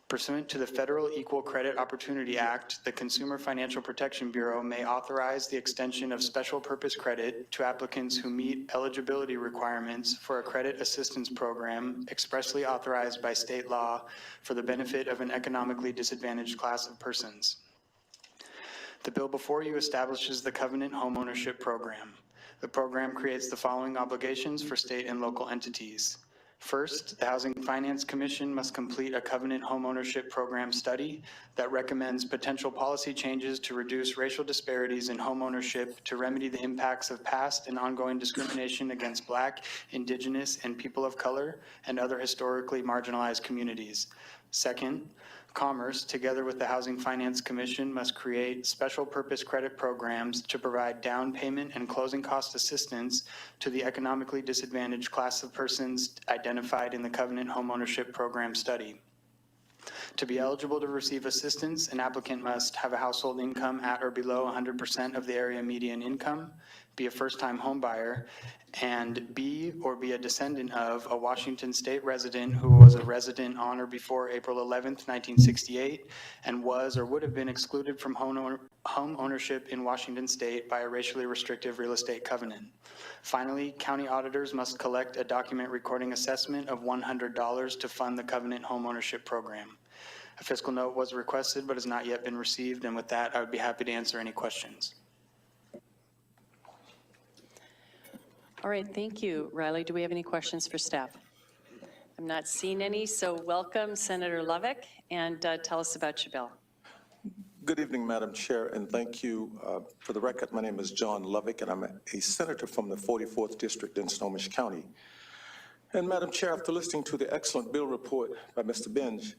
Pursuant to the Federal Equal Credit Opportunity Act, the Consumer Financial Protection Bureau may authorize the extension of special purpose credit to applicants who meet eligibility requirements for a credit assistance program expressly authorized by state law for the benefit of an economically disadvantaged class of persons. The bill before you establishes the Covenant Homeownership Program. The program creates the following obligations for state and local entities. First, the Housing Finance Commission must complete a Covenant Homeownership Program study that recommends potential policy changes to reduce racial disparities in homeownership to remedy the impacts of past and ongoing discrimination against Black, Indigenous, and people of color and other historically marginalized communities. Second, Commerce, together with the Housing Finance Commission, must create special purpose credit programs to provide down payment and closing cost assistance to the economically disadvantaged class of persons identified in the Covenant Homeownership Program study. To be eligible to receive assistance, an applicant must have a household income at or below 100% of the area median income, be a first-time home buyer, and be or be a descendant of a Washington State resident who was a resident on or before April 11th, 1968, and was or would have been excluded from home ownership in Washington State by a racially restrictive real estate covenant. Finally, county auditors must collect a document recording assessment of $100 to fund the Covenant Homeownership Program. A fiscal note was requested but has not yet been received, and with that, I would be happy to answer any questions.
All right, thank you. Riley, do we have any questions for staff? I'm not seeing any, so welcome, Senator Lovick, and tell us about your bill.
Good evening, Madam Chair, and thank you. For the record, my name is John Lovick, and I'm a senator from the 44th District in Snohomish County. And Madam Chair, after listening to the excellent bill report by Mr. Benj,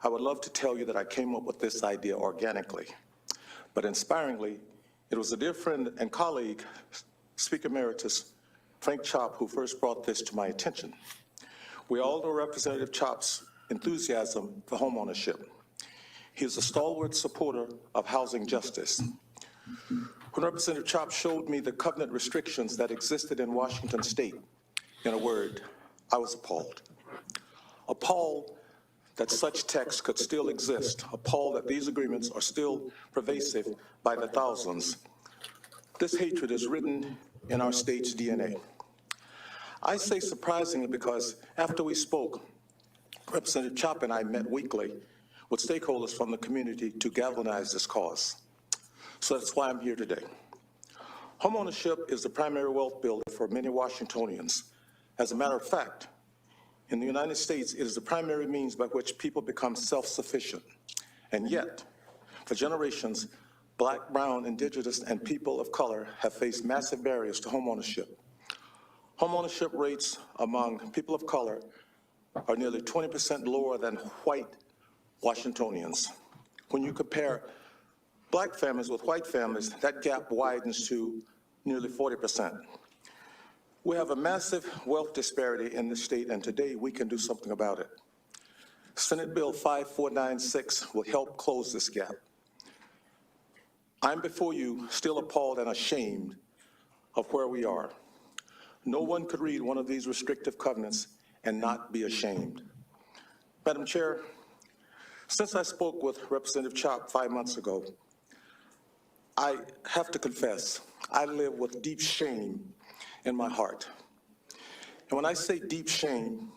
I would love to tell you that I came up with this idea organically. But inspiringly, it was a dear friend and colleague, Speaker Emeritus Frank Chop, who first brought this to my attention. We all know Representative Chop's enthusiasm for homeownership. He is a stalwart supporter of housing justice. When Representative Chop showed me the covenant restrictions that existed in Washington State, in a word, I was appalled. appalled that such texts could still exist, appalled that these agreements are still pervasive by the thousands. This hatred is written in our state's DNA. I say surprisingly because after we spoke, Representative Chop and I met weekly with stakeholders from the community to galvanize this cause. So that's why I'm here today. Homeownership is the primary wealth builder for many Washingtonians. As a matter of fact, in the United States, it is the primary means by which people become self-sufficient. And yet, for generations, Black, brown, indigenous, and people of color have faced massive barriers to homeownership. Homeownership rates among people of color are nearly 20% lower than white Washingtonians. When you compare Black families with white families, that gap widens to nearly 40%. We have a massive wealth disparity in the state, and today we can do something about it. Senate Bill 5496 will help close this gap. I'm before you still appalled and ashamed of where we are. No one could read one of these restrictive covenants and not be ashamed. Madam Chair, since I spoke with Representative Chop 5 months ago, I have to confess, I live with deep shame in my heart. And when I say deep shame,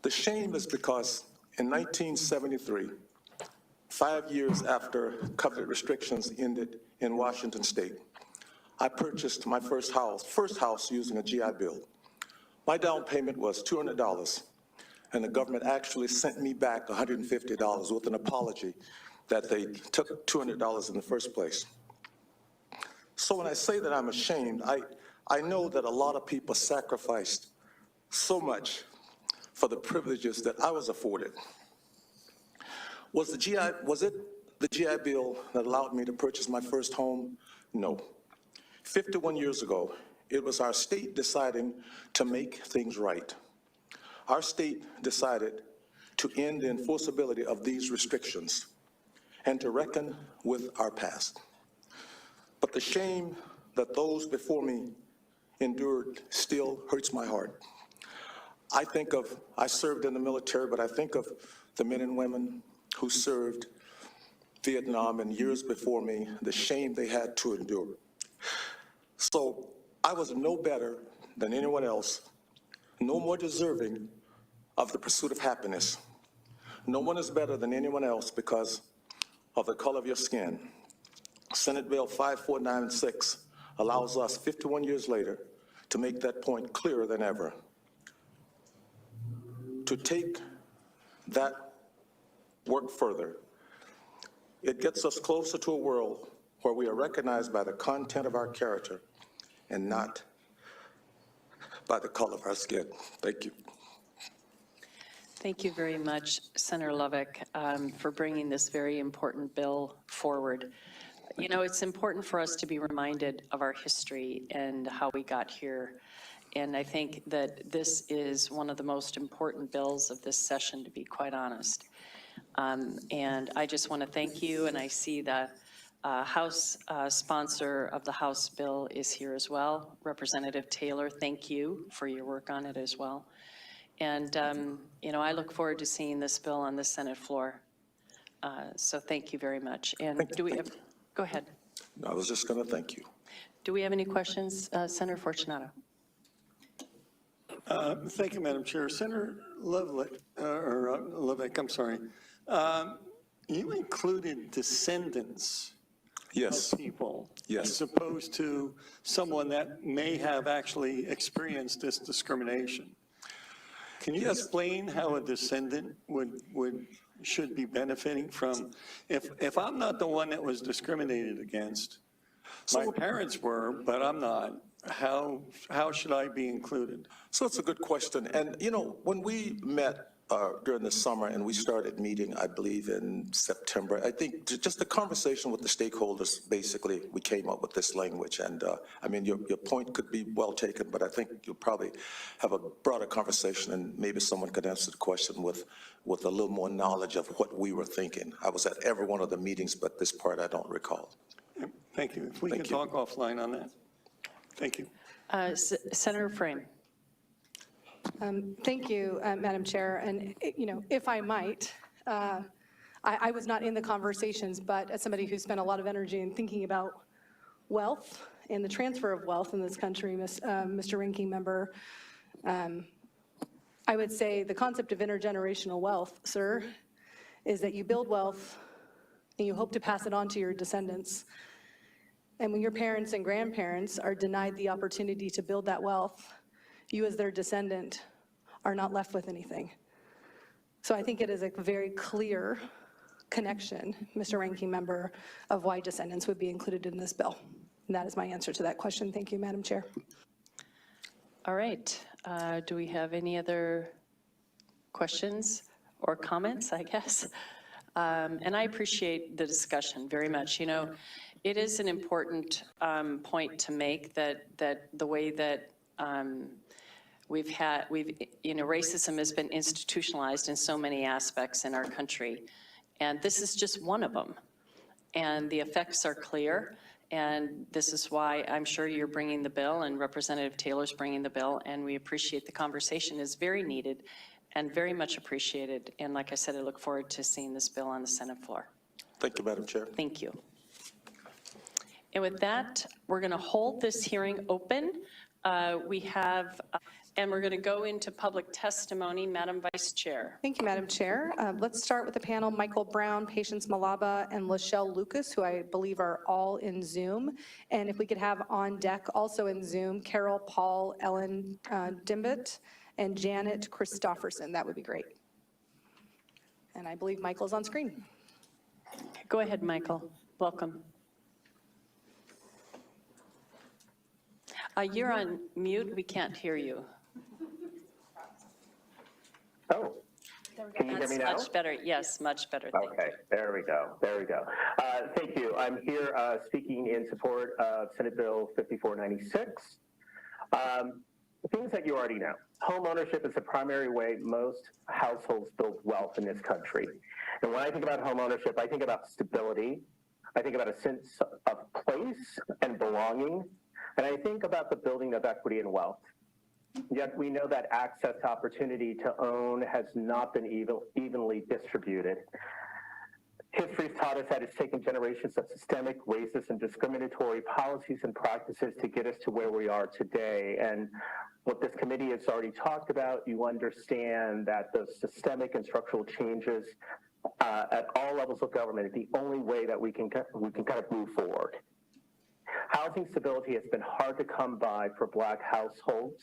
the shame is because in 1973, 5 years after covenant restrictions ended in Washington State, I purchased my first house using a GI Bill. My down payment was $200, and the government actually sent me back $150 with an apology that they took $200 in the first place. So when I say that I'm ashamed, I know that a lot of people sacrificed so much for the privileges that I was afforded. Was it the GI Bill that allowed me to purchase my first home? No. 51 years ago, it was our state deciding to make things right. Our state decided to end the enforceability of these restrictions and to reckon with our past. But the shame that those before me endured still hurts my heart. I served in the military, but I think of the men and women who served Vietnam and years before me, the shame they had to endure. So I was no better than anyone else, no more deserving of the pursuit of happiness. No one is better than anyone else because of the color of your skin. Senate Bill 5496 allows us 51 years later to make that point clearer than ever. To take that work further, it gets us closer to a world where we are recognized by the content of our character and not by the color of our skin. Thank you.
Thank you very much, Senator Lovick, for bringing this very important bill forward. You know, it's important for us to be reminded of our history and how we got here. And I think that this is one of the most important bills of this session, to be quite honest. And I just want to thank you, and I see that House sponsor of the House bill is here as well. Representative Taylor, thank you for your work on it as well. And, you know, I look forward to seeing this bill on the Senate floor. So thank you very much. And do we have, go ahead.
I was just going to thank you.
Do we have any questions, Senator Fortunato?
Thank you, Madam Chair. Senator Lovick, I'm sorry. You included descendants of people, as opposed to someone that may have actually experienced this discrimination. Can you explain how a descendant should be benefiting from, if I'm not the one that was discriminated against, my parents were, but I'm not, how should I be included?
So it's a good question. And, you know, when we met during the summer and we started meeting, I believe in September, I think just the conversation with the stakeholders, basically, we came up with this language. And I mean, your point could be well taken, but I think you'll probably have a broader conversation and maybe someone could answer the question with a little more knowledge of what we were thinking. I was at every one of the meetings, but this part I don't recall.
Thank you. If we can talk offline on that. Thank you.
Senator Frame.
Thank you, Madam Chair. And, you know, if I might, I was not in the conversations, but as somebody who spent a lot of energy in thinking about wealth and the transfer of wealth in this country, Mr. Ranking Member, I would say the concept of intergenerational wealth, sir, is that you build wealth and you hope to pass it on to your descendants. And when your parents and grandparents are denied the opportunity to build that wealth, you as their descendant are not left with anything. So I think it is a very clear connection, Mr. Ranking Member, of why descendants would be included in this bill. And that is my answer to that question. Thank you, Madam Chair.
All right. Do we have any other questions or comments, I guess? And I appreciate the discussion very much. You know, it is an important point to make that the way that you know, racism has been institutionalized in so many aspects in our country. And this is just one of them. And the effects are clear. And this is why I'm sure you're bringing the bill and Representative Taylor's bringing the bill. And we appreciate the conversation is very needed and very much appreciated. And like I said, I look forward to seeing this bill on the Senate floor.
Thank you, Madam Chair.
Thank you. And with that, we're going to hold this hearing open. And we're going to go into public testimony. Madam Vice Chair.
Thank you, Madam Chair. Let's start with the panel, Michael Brown, Patience Malaba, and Lachelle Lucas, who I believe are all in Zoom. And if we could have on deck also in Zoom, Carol, Paul, Ellen Dimbit, and Janet Christofferson. That would be great. And I believe Michael's on screen.
Go ahead, Michael. Welcome. You're on mute. We can't hear you.
Oh, can you hear me now?
Much better. Yes, much better.
Okay, there we go. There we go. Thank you. I'm here speaking in support of Senate Bill 5496. Things that you already know. Home ownership is the primary way most households build wealth in this country. And when I think about home ownership, I think about stability. I think about a sense of place and belonging. And I think about the building of equity and wealth. Yet we know that access to opportunity to own has not been evenly distributed. History's taught us that it's taken generations of systemic, racist, and discriminatory policies and practices to get us to where we are today. And what this committee has already talked about, you understand that those systemic and structural changes at all levels of government is the only way that we can kind of move forward. Housing stability has been hard to come by for Black households.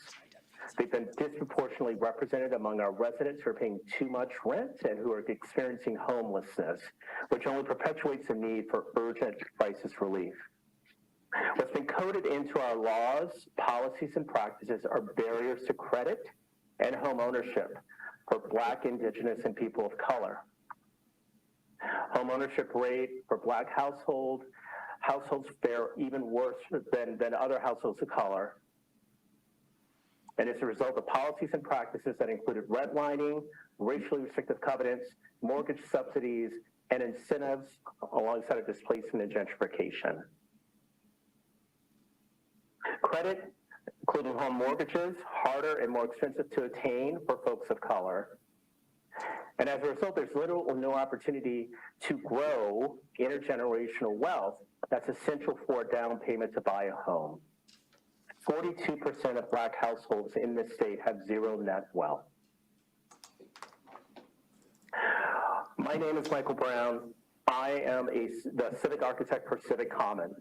They've been disproportionately represented among our residents who are paying too much rent and who are experiencing homelessness, which only perpetuates the need for urgent crisis relief. What's been coded into our laws, policies, and practices are barriers to credit and home ownership for Black, Indigenous, and people of color. Home ownership rate for Black households fare even worse than other households of color. And as a result of policies and practices that included redlining, racially restrictive covenants, mortgage subsidies, and incentives alongside of displacement and gentrification. Credit, including home mortgages, harder and more expensive to attain for folks of color. And as a result, there's little or no opportunity to grow intergenerational wealth that's essential for a down payment to buy a home. 42% of Black households in this state have zero net wealth. My name is Michael Brown. I am the civic architect for Civic Commons.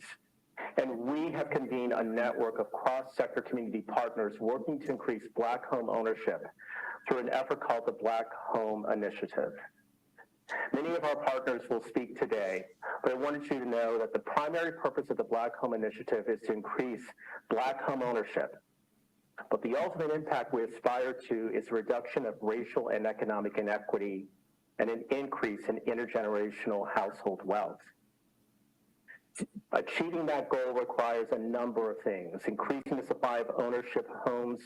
And we have convened a network of cross-sector community partners working to increase Black home ownership through an effort called the Black Home Initiative. Many of our partners will speak today, but I wanted you to know that the primary purpose of the Black Home Initiative is to increase Black home ownership. But the ultimate impact we aspire to is a reduction of racial and economic inequity and an increase in intergenerational household wealth. Achieving that goal requires a number of things: increasing the supply of ownership homes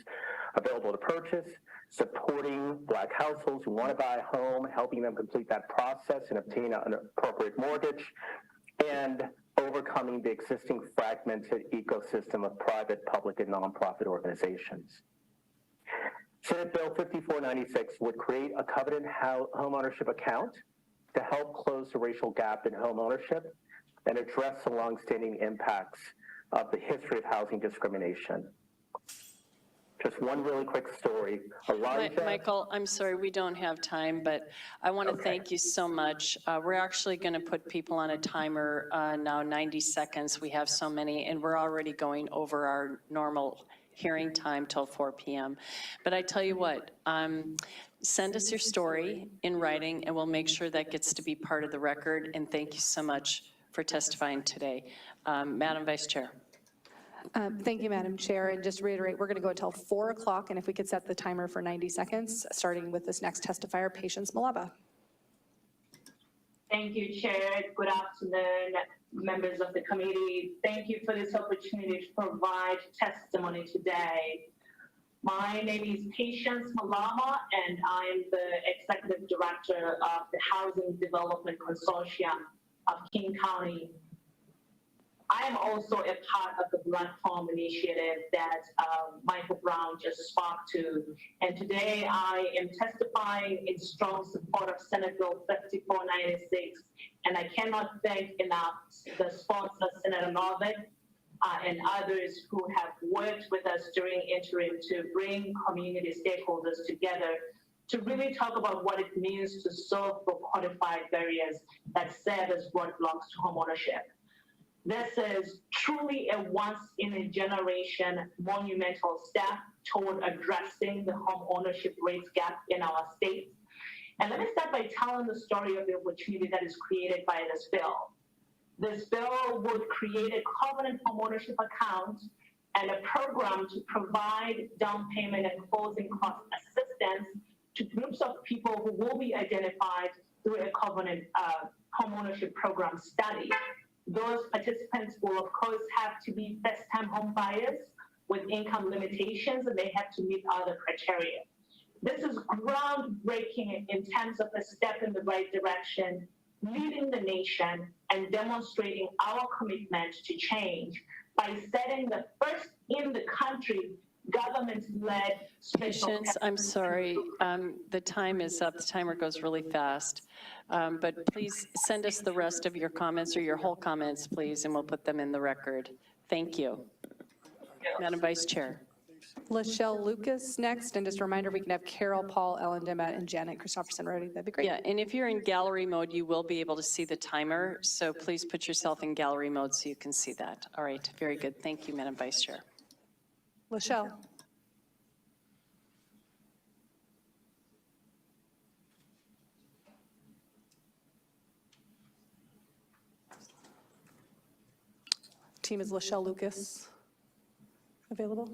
available to purchase, supporting Black households who want to buy a home, helping them complete that process and obtain an appropriate mortgage, and overcoming the existing fragmented ecosystem of private, public, and nonprofit organizations. Senate Bill 5496 would create a covenant homeownership account to help close the racial gap in homeownership and address the longstanding impacts of the history of housing discrimination. Just one really quick story.
Michael, I'm sorry, we don't have time, but I want to thank you so much. We're actually going to put people on a timer now, 90 seconds. We have so many, and we're already going over our normal hearing time till 4 p.m. But I tell you what, send us your story in writing, and we'll make sure that gets to be part of the record. And thank you so much for testifying today. Madam Vice Chair.
Thank you, Madam Chair. And just to reiterate, we're going to go until 4 o'clock, and if we could set the timer for 90 seconds, starting with this next testifier, Patience Malaba.
Thank you, Chair. Good afternoon, members of the committee. Thank you for this opportunity to provide testimony today. My name is Patience Malaba, and I'm the Executive Director of the Housing Development Consortium of King County. I am also a part of the platform initiative that Michael Brown just spoke to. And today I am testifying in strong support of Senate Bill 5496. And I cannot thank enough the sponsor, Senator Novick, and others who have worked with us during interim to bring community stakeholders together to really talk about what it means to solve for codified barriers that serve as roadblocks to homeownership. This is truly a once-in-a-generation monumental step toward addressing the home ownership rates gap in our state. And let me start by telling the story of the opportunity that is created by this bill. This bill would create a covenant homeownership account and a program to provide down payment and closing cost assistance to groups of people who will be identified through a covenant homeownership program study. Those participants will, of course, have to be first-time home buyers with income limitations, and they have to meet other criteria. This is groundbreaking in terms of a step in the right direction, leading the nation and demonstrating our commitment to change by setting the first in the country government-led special.
Patience, I'm sorry, the time is up. The timer goes really fast. But please send us the rest of your comments or your whole comments, please, and we'll put them in the record. Thank you. Madam Vice Chair.
Lachelle Lucas next, and just a reminder, we can have Carol, Paul, Ellen Dimmet, and Janet Christopherson ready. That'd be great.
Yeah, and if you're in gallery mode, you will be able to see the timer, so please put yourself in gallery mode so you can see that. All right, very good. Thank you, Madam Vice Chair.
Lachelle. Team, is Lachelle Lucas available?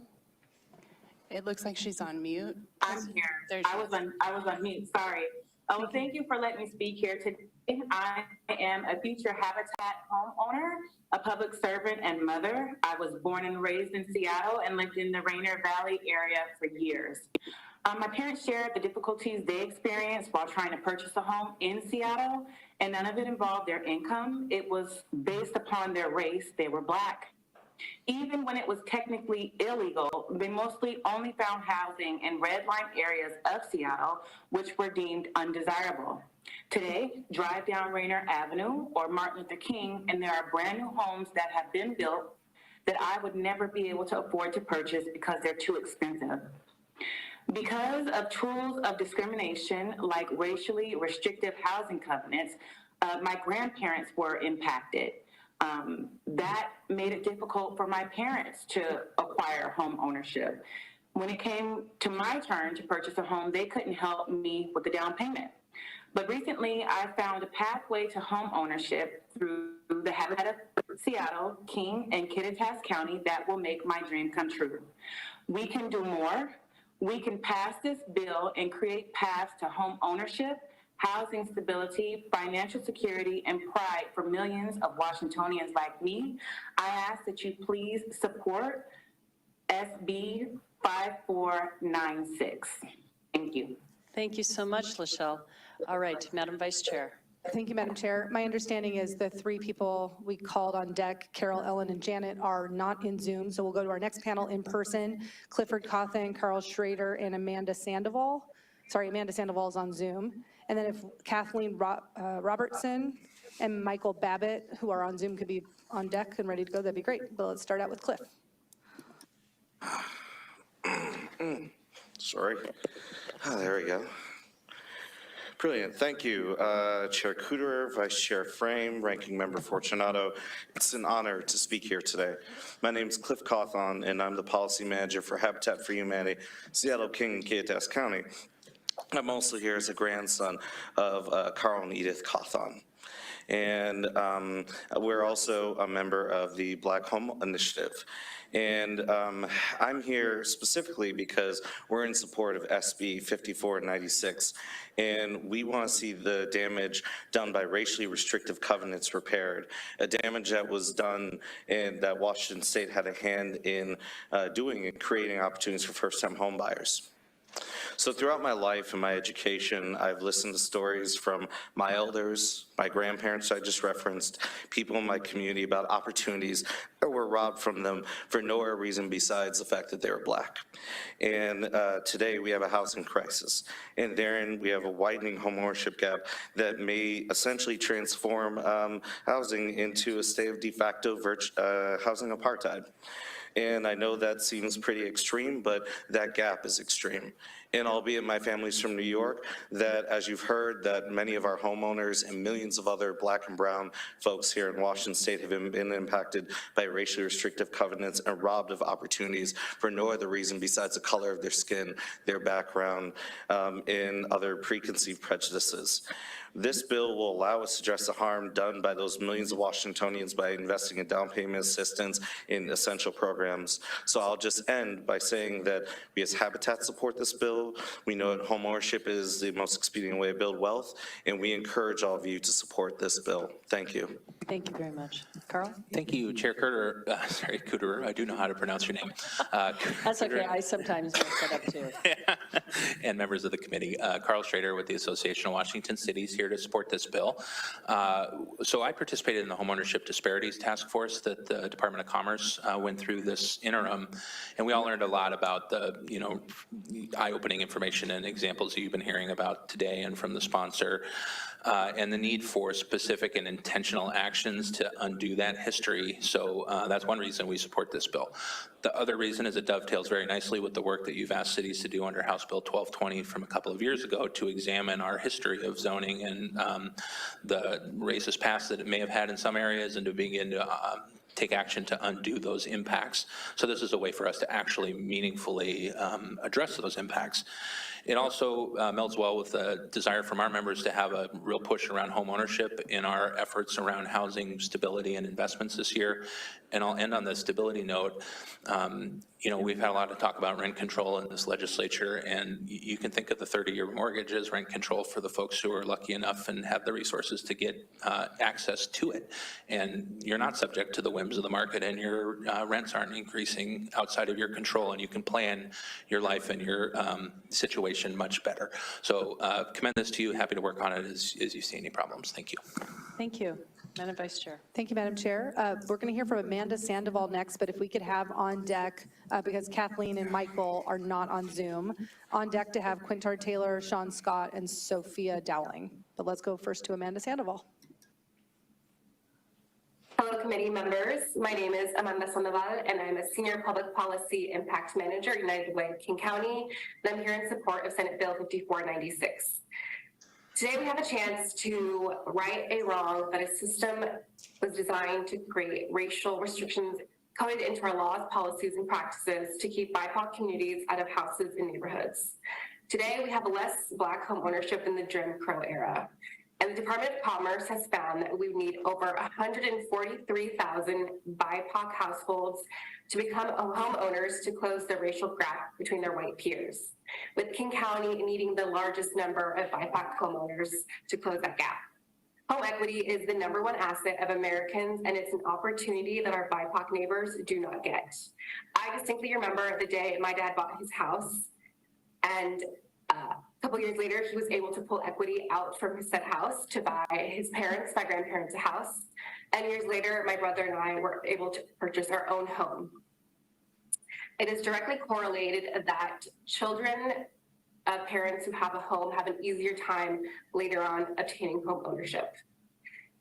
It looks like she's on mute.
I'm here. I was on mute. Sorry. Well, thank you for letting me speak here today. I am a future Habitat homeowner, a public servant, and mother. I was born and raised in Seattle and lived in the Rainier Valley area for years. My parents shared the difficulties they experienced while trying to purchase a home in Seattle, and none of it involved their income. It was based upon their race. They were Black. Even when it was technically illegal, they mostly only found housing in red line areas of Seattle, which were deemed undesirable. Today, drive down Rainier Avenue or Martin Luther King, and there are brand new homes that have been built that I would never be able to afford to purchase because they're too expensive. Because of tools of discrimination like racially restrictive housing covenants, my grandparents were impacted. That made it difficult for my parents to acquire home ownership. When it came to my turn to purchase a home, they couldn't help me with the down payment. But recently, I found a pathway to home ownership through the Habitat of Seattle, King, and Kitsap County that will make my dream come true. We can do more. We can pass this bill and create paths to home ownership, housing stability, financial security, and pride for millions of Washingtonians like me. I ask that you please support SB 5496. Thank you.
Thank you so much, Lachelle. All right, Madam Vice Chair.
Thank you, Madam Chair. My understanding is the three people we called on deck, Carol, Ellen, and Janet, are not in Zoom. So we'll go to our next panel in person. Clifford Cawthon, Carl Schrader, and Amanda Sandoval. Sorry, Amanda Sandoval is on Zoom. And then if Kathleen Robertson and Michael Babbitt, who are on Zoom, could be on deck and ready to go, that'd be great. But let's start out with Cliff.
Sorry. Oh, there we go. Brilliant. Thank you, Chair Cooterer, Vice Chair Frame, Ranking Member Fortunato. It's an honor to speak here today. My name is Cliff Cawthon, and I'm the Policy Manager for Habitat for Humanity, Seattle, King, and Kittitas County. I'm also here as a grandson of Carl and Edith Cawthon. And we're also a member of the Black Home Initiative. And I'm here specifically because we're in support of SB 5496, and we want to see the damage done by racially restrictive covenants repaired, a damage that was done and that Washington State had a hand in doing and creating opportunities for first-time home buyers. So throughout my life and my education, I've listened to stories from my elders, my grandparents I just referenced, people in my community about opportunities that were robbed from them for no other reason besides the fact that they were Black. And today we have a housing crisis, and therein we have a widening homeownership gap that may essentially transform housing into a state of de facto housing apartheid. And I know that seems pretty extreme, but that gap is extreme. And albeit my family's from New York, that as you've heard, that many of our homeowners and millions of other Black and brown folks here in Washington State have been impacted by racially restrictive covenants and robbed of opportunities for no other reason besides the color of their skin, their background, and other preconceived prejudices. This bill will allow us to address the harm done by those millions of Washingtonians by investing in down payment assistance in essential programs. So I'll just end by saying that we as Habitat support this bill. We know that homeownership is the most expedient way to build wealth, and we encourage all of you to support this bill. Thank you.
Thank you very much. Carl?
Thank you, Chair Cooterer. I do know how to pronounce your name.
That's okay. I sometimes mess that up too.
And members of the committee. Carl Schrader with the Association of Washington Cities, here to support this bill. So I participated in the Homeownership Disparities Task Force that the Department of Commerce went through this interim, and we all learned a lot about the eye-opening information and examples that you've been hearing about today and from the sponsor, and the need for specific and intentional actions to undo that history. So that's one reason we support this bill. The other reason is it dovetails very nicely with the work that you've asked cities to do under House Bill 1220 from a couple of years ago to examine our history of zoning and the racist past that it may have had in some areas, and to begin to take action to undo those impacts. So this is a way for us to actually meaningfully address those impacts. It also melds well with the desire from our members to have a real push around home ownership in our efforts around housing stability and investments this year. And I'll end on the stability note. We've had a lot of talk about rent control in this legislature, and you can think of the 30-year mortgage as rent control for the folks who are lucky enough and have the resources to get access to it. And you're not subject to the whims of the market, and your rents aren't increasing outside of your control, and you can plan your life and your situation much better. So commend this to you. Happy to work on it as you see any problems. Thank you.
Thank you. Madam Vice Chair.
Thank you, Madam Chair. We're going to hear from Amanda Sandoval next, but if we could have on deck, because Kathleen and Michael are not on Zoom, on deck to have Quintar Taylor, Sean Scott, and Sophia Dowling. But let's go first to Amanda Sandoval.
Hello, committee members. My name is Amanda Sandoval, and I'm a Senior Public Policy Impact Manager at United Way King County, and I'm here in support of Senate Bill 5496. Today we have a chance to right a wrong that a system was designed to create racial restrictions coded into our laws, policies, and practices to keep BIPOC communities out of houses and neighborhoods. Today we have less Black home ownership than the Jim Crow era. And the Department of Commerce has found that we need over 143,000 BIPOC households to become homeowners to close the racial gap between their white peers, with King County needing the largest number of BIPOC homeowners to close that gap. Home equity is the #1 asset of Americans, and it's an opportunity that our BIPOC neighbors do not get. I distinctly remember the day my dad bought his house, and couple years later, he was able to pull equity out from his said house to buy my grandparents a house. And years later, my brother and I were able to purchase our own home. It is directly correlated that children of parents who have a home have an easier time later on obtaining home ownership.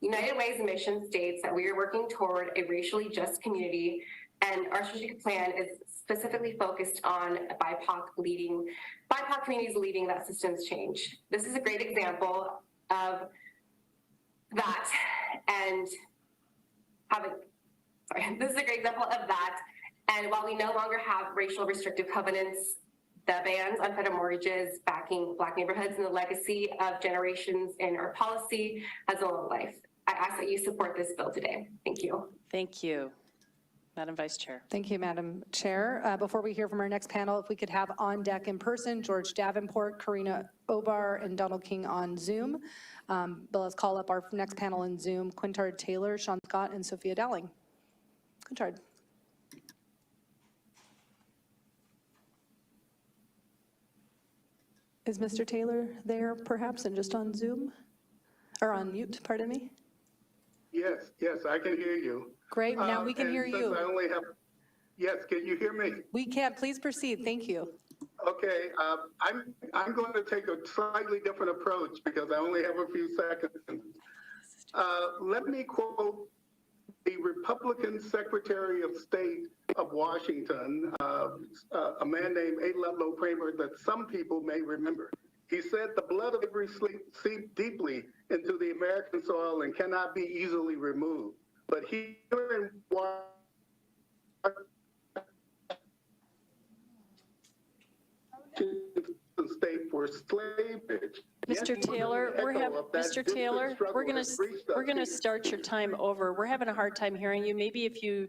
United Way's mission states that we are working toward a racially just community, and our strategic plan is specifically focused on BIPOC communities leading that systems change. This is a great example of that, and this is a great example of that. And while we no longer have racial restrictive covenants, the bans on federal mortgages backing Black neighborhoods and the legacy of generations in our policy has a long life. I ask that you support this bill today. Thank you.
Thank you. Madam Vice Chair.
Thank you, Madam Chair. Before we hear from our next panel, if we could have on deck in person, George Davenport, Karina Obar, and Donald King on Zoom. Let's call up our next panel in Zoom, Quintard Taylor, Sean Scott, and Sophia Dowling. Quintard. Is Mr. Taylor there perhaps and just on Zoom? Or on mute, pardon me?
Yes, I can hear you.
Great, now we can hear you.
I only have, yes, can you hear me?
We can, please proceed, thank you.
Okay, I'm going to take a slightly different approach because I only have a few seconds. Let me quote the Republican Secretary of State of Washington, a man named A. Ludlow Kramer that some people may remember. He said, "The blood of every seep deeply into the American soil and cannot be easily removed. But here in Washington State for slavery."
Mr. Taylor, we're going to start your time over. We're having a hard time hearing you. Maybe if you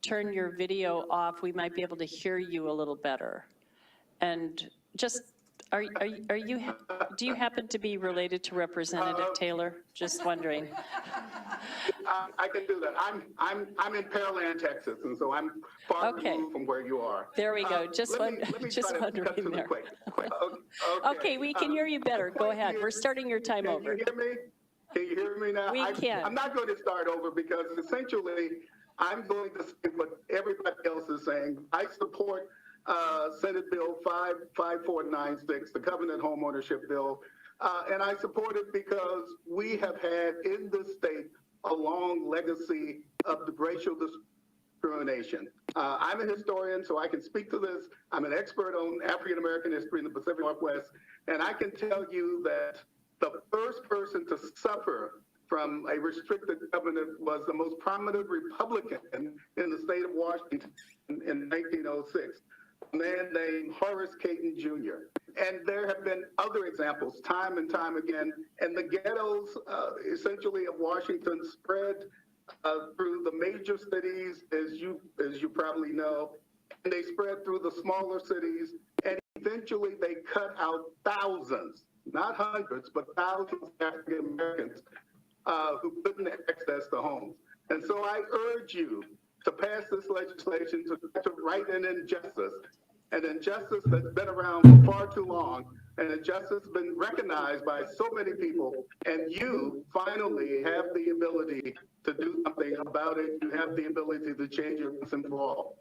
turn your video off, we might be able to hear you a little better. And just, do you happen to be related to Representative Taylor? Just wondering.
I can do that. I'm in Pearland, Texas, and so I'm far removed from where you are.
There we go. Just wondering there. Okay, we can hear you better. Go ahead. We're starting your time over.
Can you hear me? Can you hear me now?
We can.
I'm not going to start over because essentially I'm going to say what everybody else is saying. I support Senate Bill 5496, the Covenant Homeownership Bill, and I support it because we have had in this state a long legacy of the racial discrimination. I'm a historian, so I can speak to this. I'm an expert on African-American history in the Pacific Northwest, and I can tell you that the first person to suffer from a restricted covenant was the most prominent Republican in the state of Washington in 1906. A man named Horace Caton Jr. And there have been other examples time and time again. And the ghettos, essentially, of Washington spread through the major cities, as you probably know, and they spread through the smaller cities. And eventually, they cut out thousands, not hundreds, but thousands of African Americans who couldn't access the homes. And so I urge you to pass this legislation to right an injustice that's been around for far too long, and injustice has been recognized by so many people, and you finally have the ability to do something about it. You have the ability to change it once and for all.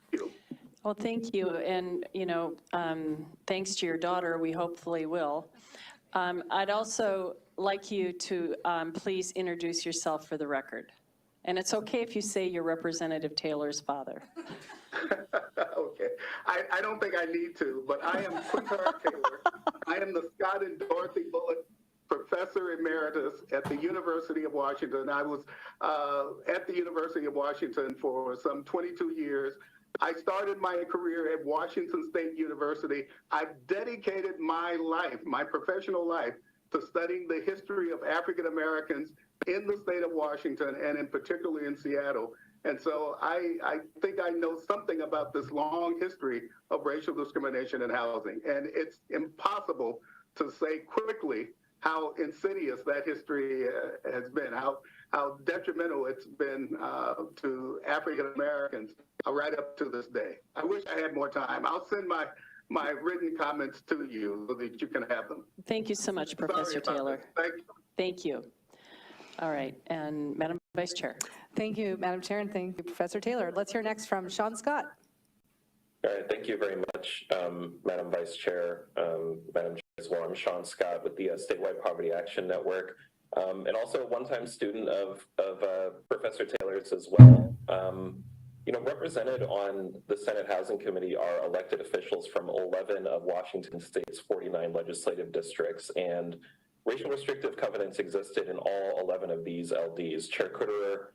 Thank you.
Well, thank you, and thanks to your daughter, we hopefully will. I'd also like you to please introduce yourself for the record. And it's okay if you say you're Representative Taylor's father.
Okay. I don't think I need to, but I am Quintard Taylor. I am the Scott and Dorothy Bullock Professor Emeritus at the University of Washington. I was at the University of Washington for some 22 years. I started my career at Washington State University. I've dedicated my life, my professional life, to studying the history of African Americans in the state of Washington and in particularly in Seattle. And so I think I know something about this long history of racial discrimination in housing. And it's impossible to say quickly how insidious that history has been, how detrimental it's been to African Americans right up to this day. I wish I had more time. I'll send my my written comments to you so that you can have them.
Thank you so much, Professor Taylor.
Thank you.
Thank you. All right, and Madam Vice Chair.
Thank you, Madam Chair, and thank you, Professor Taylor. Let's hear next from Sean Scott.
All right, thank you very much, Madam Vice Chair, Madam Chair as well. I'm Sean Scott with the Statewide Poverty Action Network, and also a one-time student of Professor Taylor's as well. You know, represented on the Senate Housing Committee are elected officials from 11 of Washington State's 49 legislative districts, and racial restrictive covenants existed in all 11 of these LDs. Chair Kuderer,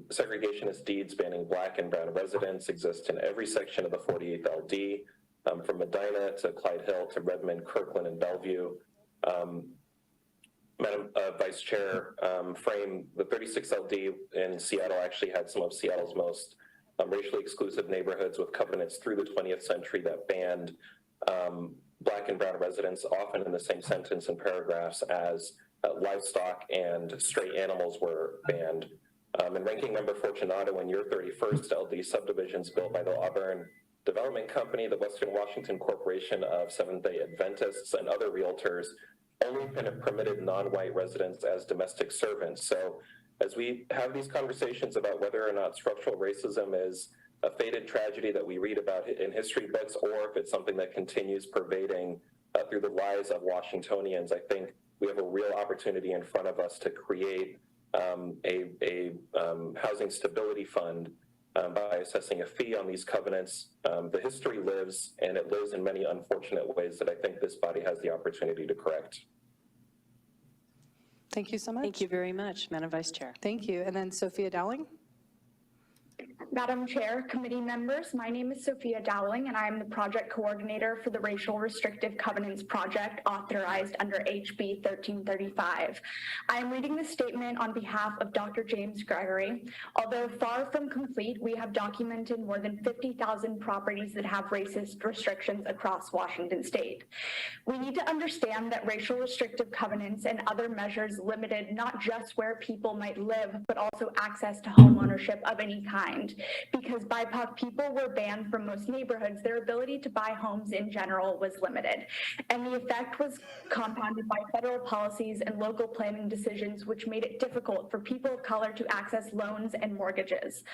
segregationist deeds banning Black and brown residents exist in every section of the 48th LD, from Medina to Clyde Hill to Redmond, Kirkland, and Bellevue. Madam Vice Chair, Frame, the 36th LD in Seattle actually had some of Seattle's most racially exclusive neighborhoods with covenants through the 20th century that banned Black and brown residents, often in the same sentence and paragraphs as livestock and stray animals were banned. And Ranking Member Fortunato, in your 31st LD subdivisions built by the Auburn Development Company, the Western Washington Corporation of Seventh-day Adventists, and other realtors, only permitted non-white residents as domestic servants. So as we have these conversations about whether or not structural racism is a faded tragedy that we read about in history books, or if it's something that continues pervading through the lives of Washingtonians, I think we have a real opportunity in front of us to create a housing stability fund by assessing a fee on these covenants. The history lives, and it lives in many unfortunate ways that I think this body has the opportunity to correct.
Thank you so much.
Thank you very much, Madam Vice Chair.
Thank you. And then Sophia Dowling.
Madam Chair, committee members, my name is Sophia Dowling, and I am the project coordinator for the Racial Restrictive Covenants Project authorized under HB 1335. I am reading this statement on behalf of Dr. James Gregory. Although far from complete, we have documented more than 50,000 properties that have racist restrictions across Washington state. We need to understand that racial restrictive covenants and other measures limited not just where people might live, but also access to home ownership of any kind. Because BIPOC people were banned from most neighborhoods, their ability to buy homes in general was limited. And the effect was compounded by federal policies and local planning decisions, which made it difficult for people of color to access loans and mortgages.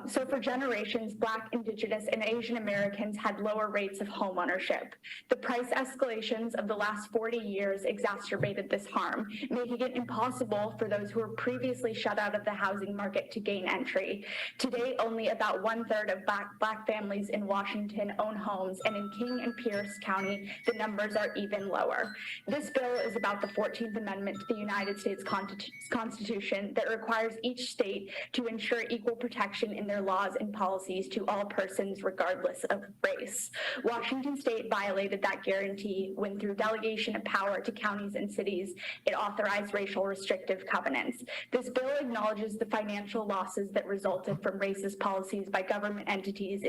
So for generations, Black, Indigenous, and Asian Americans had lower rates of home ownership. The price escalations of the last 40 years exacerbated this harm, making it impossible for those who were previously shut out of the housing market to gain entry. Today, only about 1/3 of Black families in Washington own homes, and in King and Pierce County, the numbers are even lower. This bill is about the 14th Amendment to the United States Constitution that requires each state to ensure equal protection in their laws and policies to all persons regardless of race. Washington state violated that guarantee when, through delegation of power to counties and cities, it authorized racial restrictive covenants. This bill acknowledges the financial losses that resulted from racist policies by government entities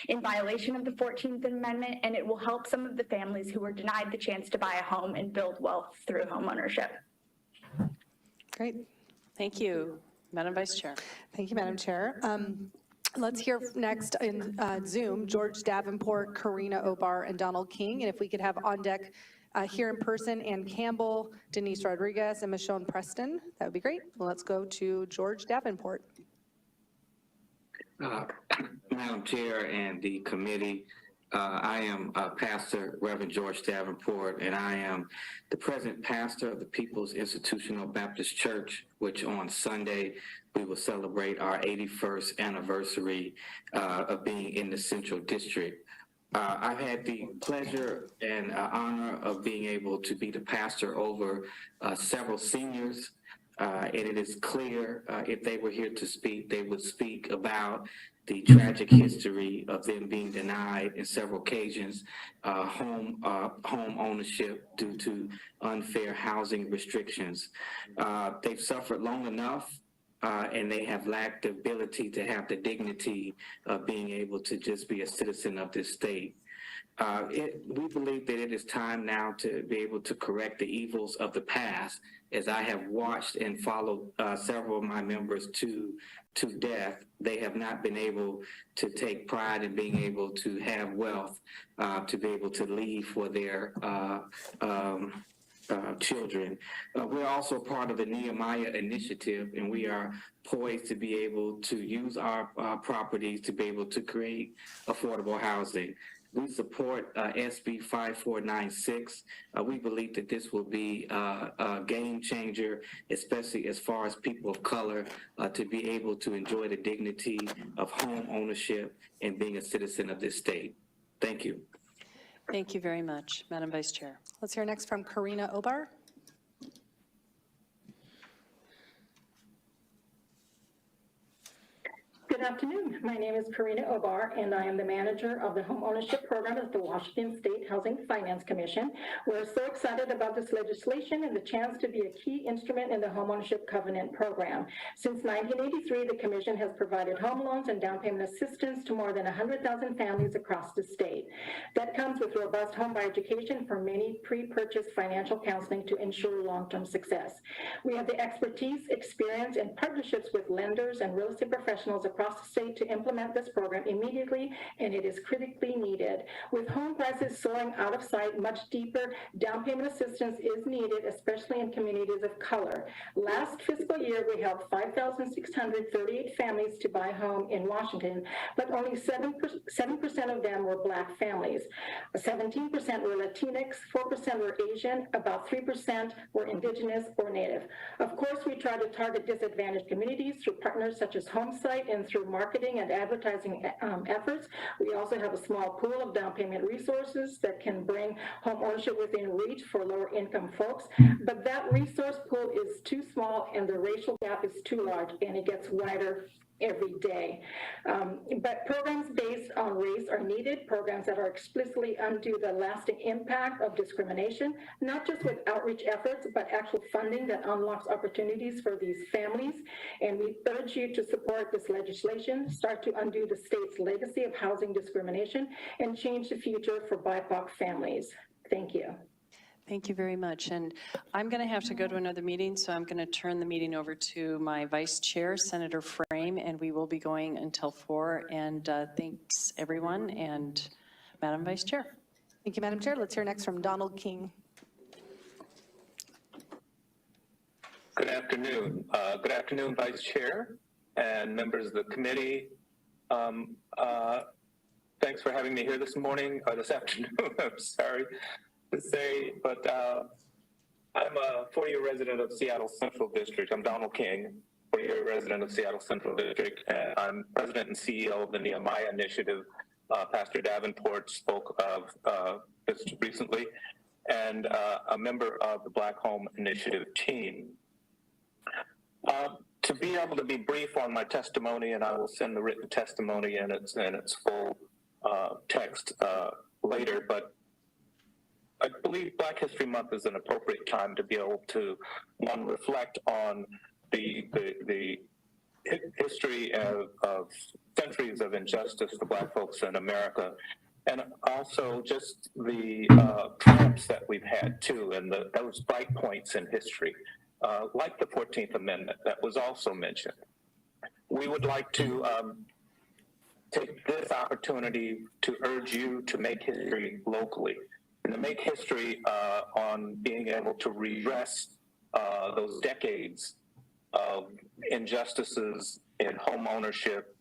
in violation of the 14th Amendment, and it will help some of the families who were denied the chance to buy a home and build wealth through home ownership.
Great.
Thank you, Madam Vice Chair.
Thank you, Madam Chair. Let's hear next in Zoom, George Davenport, Karina Obar, and Donald King. And if we could have on deck here in person, Ann Campbell, Denise Rodriguez, and Michonne Preston, that would be great. Let's go to George Davenport.
Madam Chair and the committee, I am Pastor Reverend George Davenport, and I am the present pastor of the People's Institutional Baptist Church, which on Sunday we will celebrate our 81st anniversary of being in the Central District. I've had the pleasure and honor of being able to be the pastor over several seniors. And it is clear if they were here to speak, they would speak about the tragic history of them being denied in several occasions home ownership due to unfair housing restrictions. They've suffered long enough, and they have lacked the ability to have the dignity of being able to just be a citizen of this state. We believe that it is time now to be able to correct the evils of the past, as I have watched and followed several of my members to to death, they have not been able to take pride in being able to have wealth, to be able to leave for their children. We're also part of the Nehemiah Initiative, and we are poised to be able to use our properties to be able to create affordable housing. We support SB 5496. We believe that this will be a game changer, especially as far as people of color, to be able to enjoy the dignity of home ownership and being a citizen of this state. Thank you.
Thank you very much, Madam Vice Chair.
Let's hear next from Karina Obar.
Good afternoon. My name is Karina Obar, and I am the manager of the home ownership program at the Washington State Housing Finance Commission. We're so excited about this legislation and the chance to be a key instrument in the home ownership covenant program. Since 1983, the commission has provided home loans and down payment assistance to more than 100,000 families across the state. That comes with robust home buyer education for many pre-purchase financial counseling to ensure long-term success. We have the expertise, experience, and partnerships with lenders and real estate professionals across the state to implement this program immediately, and it is critically needed. With home prices soaring out of sight, much deeper down payment assistance is needed, especially in communities of color. Last fiscal year, we helped 5,638 families to buy a home in Washington, but only 7% of them were Black families. 17% were Latinx, 4% were Asian, about 3% were Indigenous or Native. Of course, we try to target disadvantaged communities through partners such as HomeSite and through marketing and advertising efforts. We also have a small pool of down payment resources that can bring home ownership within reach for lower income folks, but that resource pool is too small and the racial gap is too large, and it gets wider every day. But programs based on race are needed, programs that are explicitly undo the lasting impact of discrimination, not just with outreach efforts, but actual funding that unlocks opportunities for these families. And we urge you to support this legislation, start to undo the state's legacy of housing discrimination, and change the future for BIPOC families. Thank you.
Thank you very much. And I'm going to have to go to another meeting, so I'm going to turn the meeting over to my Vice Chair, Senator Frame, and we will be going until 4. And thanks, everyone, and Madam Vice Chair.
Thank you, Madam Chair. Let's hear next from Donald King.
Good afternoon. Good afternoon, Vice Chair and members of the committee. Thanks for having me here this morning, or this afternoon, I'm sorry to say, but I'm a 4-year resident of Seattle Central District. I'm Donald King, 4-year resident of Seattle Central District. And I'm president and CEO of the Nehemiah Initiative. Pastor Davenport spoke of this recently, and a member of the Black Home Initiative team. To be able to be brief on my testimony, and I will send the written testimony in its full text later, but I believe Black History Month is an appropriate time to be able to, one, reflect on the history of centuries of injustice to Black folks in America, and also just the triumphs that we've had too, and those bright points in history, like the 14th Amendment that was also mentioned. We would like to take this opportunity to urge you to make history locally, and to make history on being able to redress those decades of injustices in home ownership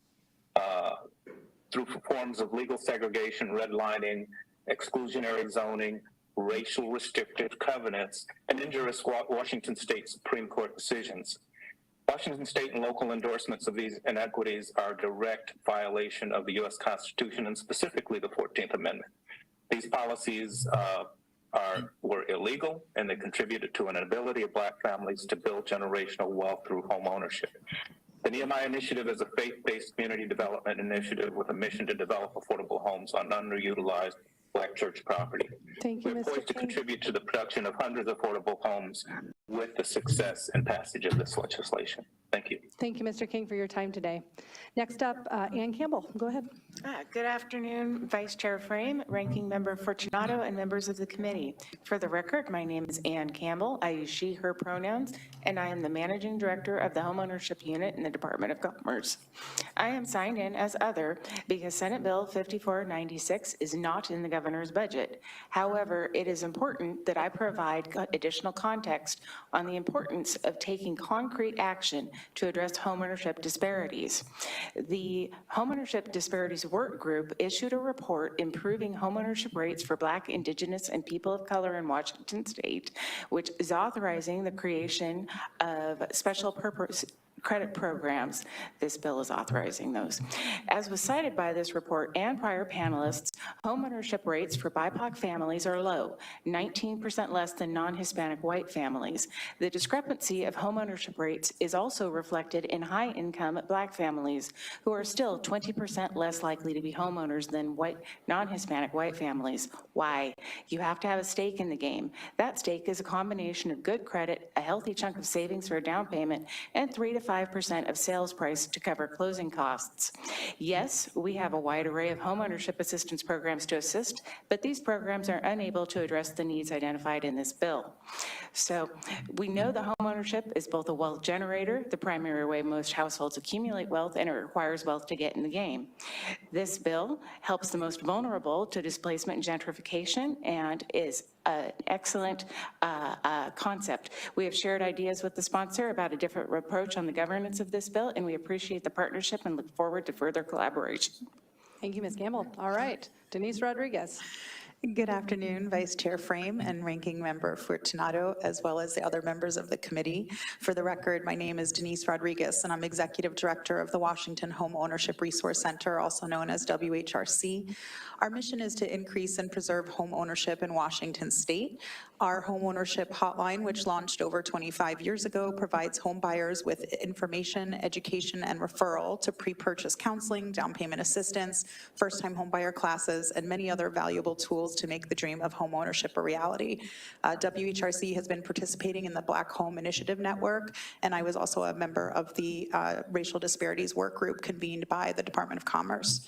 through forms of legal segregation, redlining, exclusionary zoning, racial restrictive covenants, and injurious Washington State Supreme Court decisions. Washington State and local endorsements of these inequities are a direct violation of the U.S. Constitution, and specifically the 14th Amendment. These policies were illegal, and they contributed to an inability of Black families to build generational wealth through home ownership. The Nehemiah Initiative is a faith-based community development initiative with a mission to develop affordable homes on underutilized Black church property.
Thank you,
We're poised to contribute to the production of hundreds of affordable homes with the success and passage of this legislation. Thank you.
Thank you, Mr. King, for your time today. Next up, Ann Campbell, go ahead.
Good afternoon, Vice Chair Frame, Ranking Member Fortunato, and members of the committee. For the record, my name is Ann Campbell. I use she, her pronouns, and I am the Managing Director of the Homeownership Unit in the Department of Commerce. I am signed in as other because Senate Bill 5496 is not in the governor's budget. However, it is important that I provide additional context on the importance of taking concrete action to address homeownership disparities. The Homeownership Disparities Work Group issued a report improving homeownership rates for Black, Indigenous, and people of color in Washington State, which is authorizing the creation of special purpose credit programs. This bill is authorizing those. As was cited by this report and prior panelists, homeownership rates for BIPOC families are low, 19% less than non-Hispanic white families. The discrepancy of homeownership rates is also reflected in high-income Black families, who are still 20% less likely to be homeowners than non-Hispanic white families. Why? You have to have a stake in the game. That stake is a combination of good credit, a healthy chunk of savings for a down payment, and 3 to 5% of sales price to cover closing costs. Yes, we have a wide array of homeownership assistance programs to assist, but these programs are unable to address the needs identified in this bill. So we know that homeownership is both a wealth generator, the primary way most households accumulate wealth, and it requires wealth to get in the game. This bill helps the most vulnerable to displacement and gentrification and is an excellent concept. We have shared ideas with the sponsor about a different approach on the governance of this bill, and we appreciate the partnership and look forward to further collaboration.
Thank you, Ms. Campbell. All right, Denise Rodriguez.
Good afternoon, Vice Chair Frame and Ranking Member Fortunato, as well as the other members of the committee. For the record, my name is Denise Rodriguez, and I'm Executive Director of the Washington Home Ownership Resource Center, also known as WHRC. Our mission is to increase and preserve home ownership in Washington State. Our home ownership hotline, which launched over 25 years ago, provides home buyers with information, education, and referral to pre-purchase counseling, down payment assistance, first-time home buyer classes, and many other valuable tools to make the dream of home ownership a reality. WHRC has been participating in the Black Home Initiative Network, and I was also a member of the Racial Disparities Work Group convened by the Department of Commerce.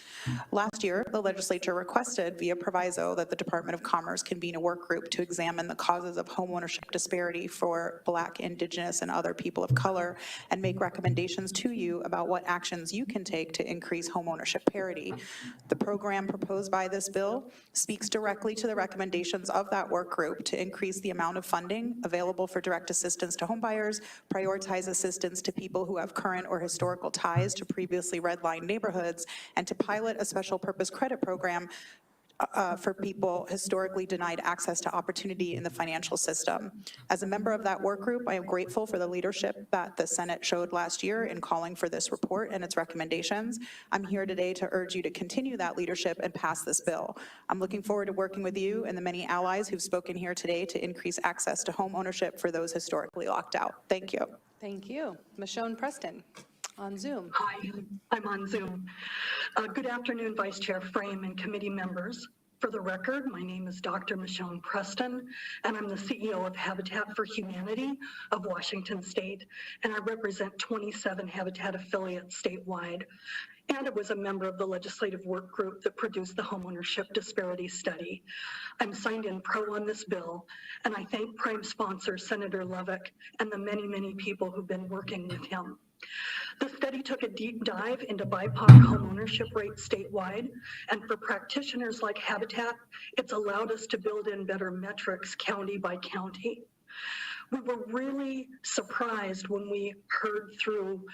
Last year, the legislature requested via proviso that the Department of Commerce convene a work group to examine the causes of homeownership disparity for Black, Indigenous, and other people of color, and make recommendations to you about what actions you can take to increase homeownership parity. The program proposed by this bill speaks directly to the recommendations of that work group to increase the amount of funding available for direct assistance to homebuyers, prioritize assistance to people who have current or historical ties to previously redlined neighborhoods, and to pilot a special purpose credit program for people historically denied access to opportunity in the financial system. As a member of that work group, I am grateful for the leadership that the Senate showed last year in calling for this report and its recommendations. I'm here today to urge you to continue that leadership and pass this bill. I'm looking forward to working with you and the many allies who've spoken here today to increase access to home ownership for those historically locked out. Thank you.
Thank you. Michonne Preston on Zoom.
Hi, I'm on Zoom. Good afternoon, Vice Chair Frame and committee members. For the record, my name is Dr. Michonne Preston, and I'm the CEO of Habitat for Humanity of Washington State, and I represent 27 Habitat affiliates statewide. And I was a member of the legislative work group that produced the homeownership disparity study. I'm signed in pro on this bill, and I thank prime sponsor Senator Lovick and the many, many people who've been working with him. The study took a deep dive into BIPOC homeownership rates statewide, and for practitioners like Habitat, it's allowed us to build in better metrics county by county. We were really surprised when we heard through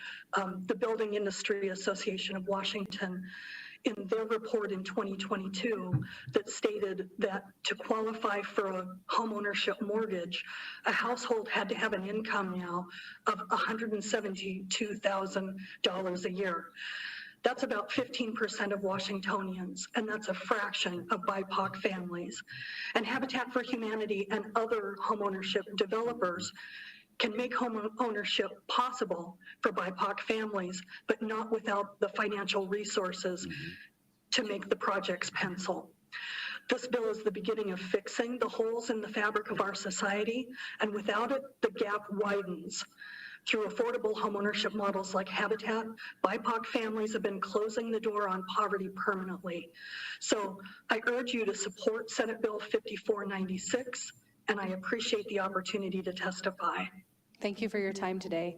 the Building Industry Association of Washington in their report in 2022 that stated that to qualify for a homeownership mortgage, a household had to have an income now of $172,000 a year. That's about 15% of Washingtonians, and that's a fraction of BIPOC families. And Habitat for Humanity and other homeownership developers can make home ownership possible for BIPOC families, but not without the financial resources to make the projects pencil. This bill is the beginning of fixing the holes in the fabric of our society, and without it, the gap widens. Through affordable homeownership models like Habitat, BIPOC families have been closing the door on poverty permanently. So I urge you to support Senate Bill 5496, and I appreciate the opportunity to testify.
Thank you for your time today.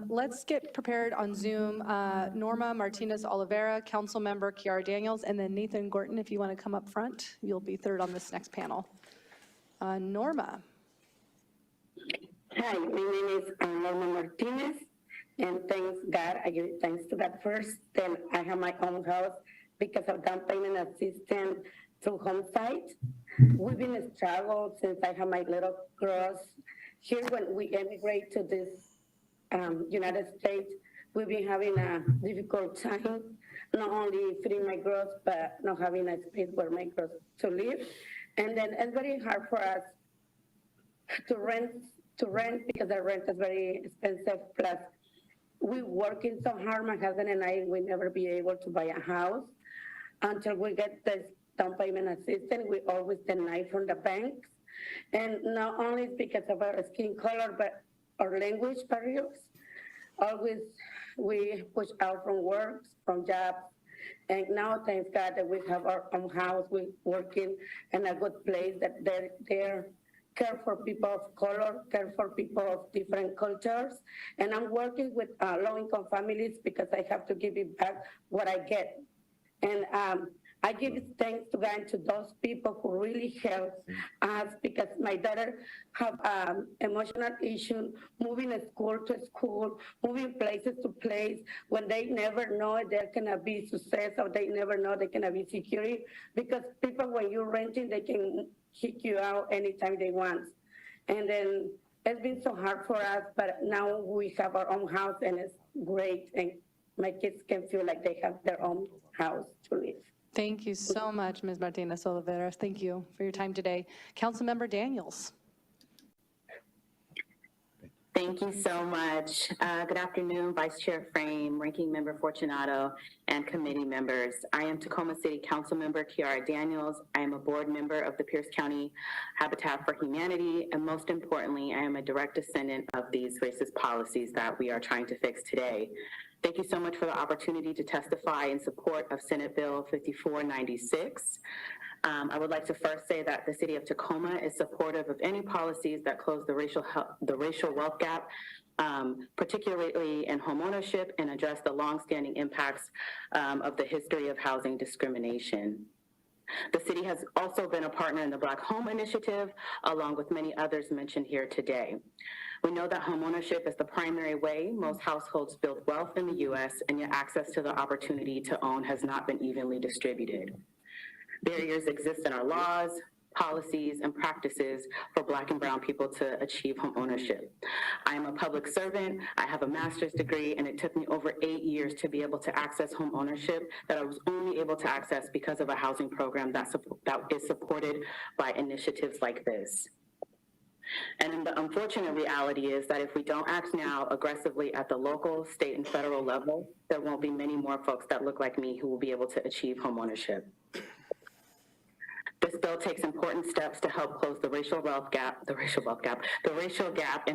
Let's get prepared on Zoom. Norma Martinez Oliveira, Council Member Kiara Daniels, and then Nathan Gorton, if you want to come up front. You'll be third on this next panel. Norma.
Hi, my name is Norma Martinez, and thanks God, I give thanks to God first. Then I have my own house because of down payment assistance through home site. We've been in struggle since I have my little girls. Here, when we immigrate to this United States, we've been having a difficult time, not only feeding my girls, but not having a space where my girls to live. And then it's very hard for us to rent because the rent is very expensive. Plus, we're working so hard, my husband and I will never be able to buy a house until we get this down payment assistance. We always deny from the banks. And not only because of our skin color, but our language barriers. Always we push out from work, from jobs. And now, thanks God that we have our own house, we're working in a good place, that they're care for people of color, care for people of different cultures. And I'm working with low-income families because I have to give it back what I get. And I give thanks to God and to those people who really help us, because my daughter have emotional issues, moving school to school, moving places to place, when they never know there can be success, or they never know there can be security, because people, when you're renting, they can kick you out anytime they want. And then it's been so hard for us, but now we have our own house and it's great, and my kids can feel like they have their own house to live.
Thank you so much, Ms. Martinez Oliveira. Thank you for your time today. Councilmember Daniels.
Thank you so much. Good afternoon, Vice Chair Frame, Ranking Member Fortunato, and committee members. I am Tacoma City Council Member Kiara Daniels. I am a board member of the Pierce County Habitat for Humanity, and most importantly, I am a direct descendant of these racist policies that we are trying to fix today. Thank you so much for the opportunity to testify in support of Senate Bill 5496. I would like to first say that the city of Tacoma is supportive of any policies that close the racial wealth gap, particularly in homeownership, and address the longstanding impacts of the history of housing discrimination. The city has also been a partner in the Black Home Initiative, along with many others mentioned here today. We know that homeownership is the primary way most households build wealth in the U.S., and yet access to the opportunity to own has not been evenly distributed. Barriers exist in our laws, policies, and practices for Black and Brown people to achieve homeownership. I am a public servant, I have a master's degree, and it took me over 8 years to be able to access homeownership that I was only able to access because of a housing program that is supported by initiatives like this. And the unfortunate reality is that if we don't act now aggressively at the local, state, and federal level, there won't be many more folks that look like me who will be able to achieve homeownership. This bill takes important steps to help close the racial gap in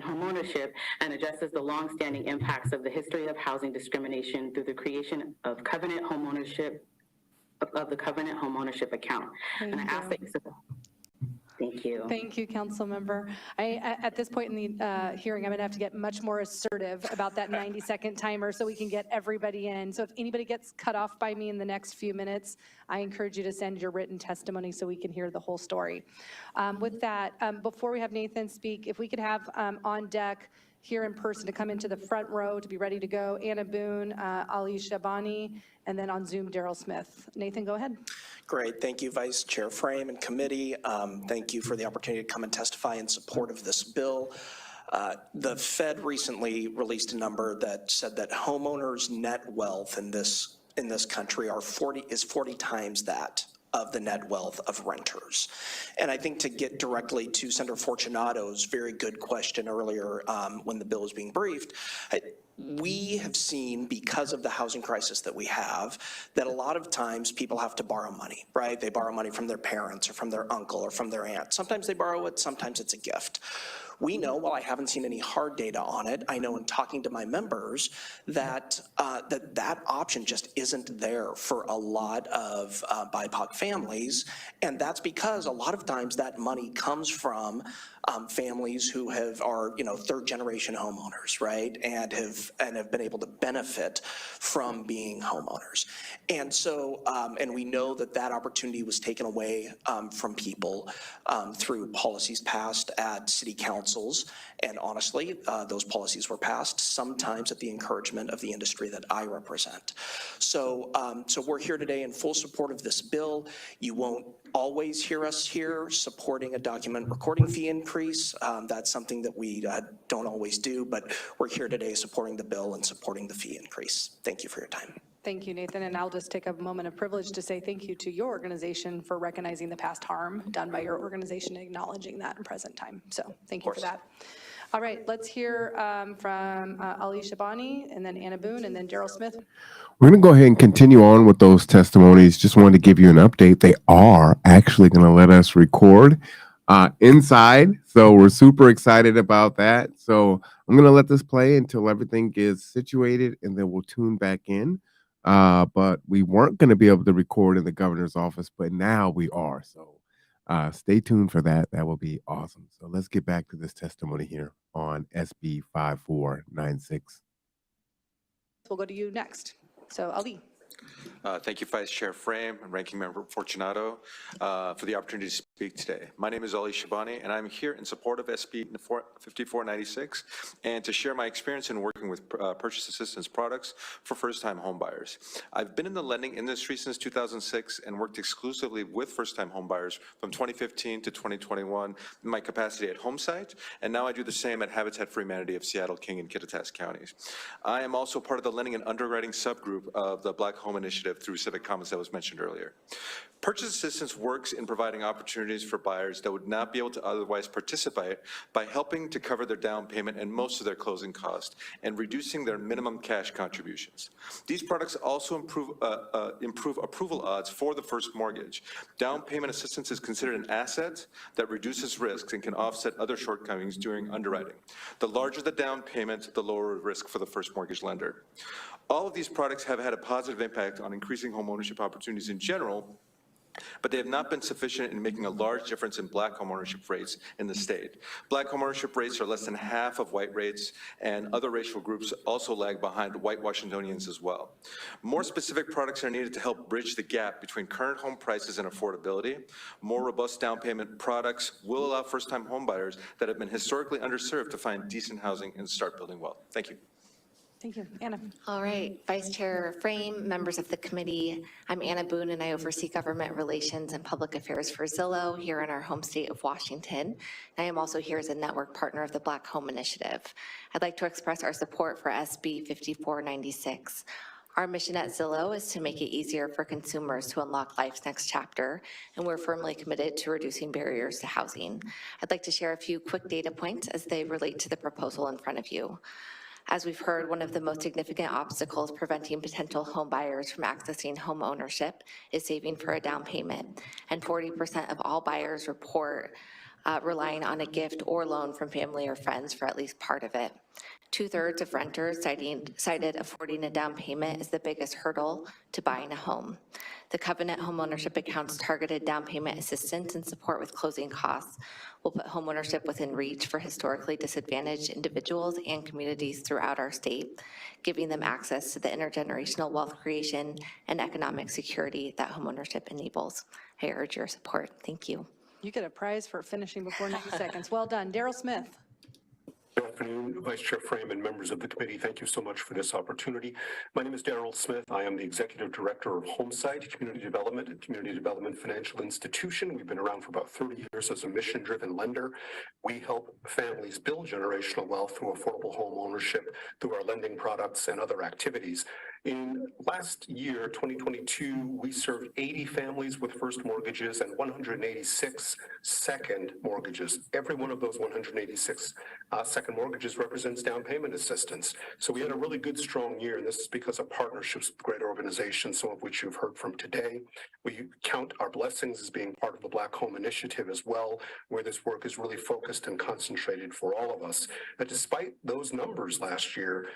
homeownership, and addresses the longstanding impacts of the history of housing discrimination through the creation of Covenant Homeownership, of the Covenant Homeownership account. And I ask that you support. Thank you.
Thank you, Council Member. At this point in the hearing, I'm going to have to get much more assertive about that 90-second timer so we can get everybody in. So if anybody gets cut off by me in the next few minutes, I encourage you to send your written testimony so we can hear the whole story. With that, before we have Nathan speak, if we could have on deck here in person to come into the front row to be ready to go, Anna Boone, Ali Shabani, and then on Zoom, Daryl Smith. Nathan, go ahead.
Great, thank you, Vice Chair Frame and committee. Thank you for the opportunity to come and testify in support of this bill. The Fed recently released a number that said that homeowners' net wealth in this country is 40 times that of the net wealth of renters. And I think to get directly to Senator Fortunato's very good question earlier when the bill was being briefed, we have seen, because of the housing crisis that we have, that a lot of times people have to borrow money, right? They borrow money from their parents or from their uncle or from their aunt. Sometimes they borrow it, sometimes it's a gift. We know, while I haven't seen any hard data on it, I know in talking to my members that that option just isn't there for a lot of BIPOC families, and that's because a lot of times that money comes from families who are third generation homeowners, right, and have been able to benefit from being homeowners, and so and we know that opportunity was taken away from people through policies passed at city councils, and honestly, those policies were passed sometimes at the encouragement of the industry that I represent. So we're here today in full support of this bill. You won't always hear us here supporting a document recording fee increase. That's something that we don't always do, but we're here today supporting the bill and supporting the fee increase. Thank you for your time.
Thank you, Nathan, and I'll just take a moment of privilege to say thank you to your organization for recognizing the past harm done by your organization and acknowledging that in present time. So thank you for that. All right, let's hear from Ali Shabani, and then Anna Boone, and then Daryl Smith.
We're going to go ahead and continue on with those testimonies. Just wanted to give you an update. They are actually going to let us record inside, so we're super excited about that. So I'm going to let this play until everything is situated, and then we'll tune back in. But we weren't going to be able to record in the governor's office, but now we are. So stay tuned for that. That will be awesome. So let's get back to this testimony here on SB 5496.
We'll go to you next. So Ali.
Thank you, Vice Chair Frame and Ranking Member Fortunato, for the opportunity to speak today. My name is Ali Shabani, and I'm here in support of SB 5496 and to share my experience in working with purchase assistance products for first-time homebuyers. I've been in the lending industry since 2006 and worked exclusively with first-time homebuyers from 2015 to 2021 in my capacity at Homesite, and now I do the same at Habitat for Humanity of Seattle, King, and Kitsap counties. I am also part of the lending and underwriting subgroup of the Black Home Initiative through Civic Commons that was mentioned earlier. Purchase assistance works in providing opportunities for buyers that would not be able to otherwise participate by helping to cover their down payment and most of their closing costs and reducing their minimum cash contributions. These products also improve approval odds for the first mortgage. Down payment assistance is considered an asset that reduces risks and can offset other shortcomings during underwriting. The larger the down payment, the lower risk for the first mortgage lender. All of these products have had a positive impact on increasing homeownership opportunities in general, but they have not been sufficient in making a large difference in Black homeownership rates in the state. Black homeownership rates are less than half of white rates, and other racial groups also lag behind white Washingtonians as well. More specific products are needed to help bridge the gap between current home prices and affordability. More robust down payment products will allow first-time homebuyers that have been historically underserved to find decent housing and start building wealth. Thank you.
Thank you. Anna.
All right, Vice Chair Frame, members of the committee, I'm Anna Boone, and I oversee government relations and public affairs for Zillow here in our home state of Washington. I am also here as a network partner of the Black Home Initiative. I'd like to express our support for SB 5496. Our mission at Zillow is to make it easier for consumers to unlock life's next chapter, and we're firmly committed to reducing barriers to housing. I'd like to share a few quick data points as they relate to the proposal in front of you. As we've heard, one of the most significant obstacles preventing potential home buyers from accessing home ownership is saving for a down payment. And 40% of all buyers report relying on a gift or loan from family or friends for at least part of it. 2/3 of renters cited affording a down payment as the biggest hurdle to buying a home. The Covenant Homeownership Account's targeted down payment assistance and support with closing costs will put homeownership within reach for historically disadvantaged individuals and communities throughout our state, giving them access to the intergenerational wealth creation and economic security that homeownership enables. I urge your support. Thank you.
You get a prize for finishing before 90 seconds. Well done. Daryl Smith.
Good afternoon, Vice Chair Frame and members of the committee. Thank you so much for this opportunity. My name is Daryl Smith. I am the Executive Director of Homesite Community Development and Community Development Financial Institution. We've been around for about 30 years as a mission-driven lender. We help families build generational wealth through affordable home ownership, through our lending products and other activities. In last year, 2022, we served 80 families with first mortgages and 186 second mortgages. Every one of those 186 second mortgages represents down payment assistance. So we had a really good, strong year, and this is because of partnerships with great organizations, some of which you've heard from today. We count our blessings as being part of the Black Home Initiative as well, where this work is really focused and concentrated for all of us. But despite those numbers last year,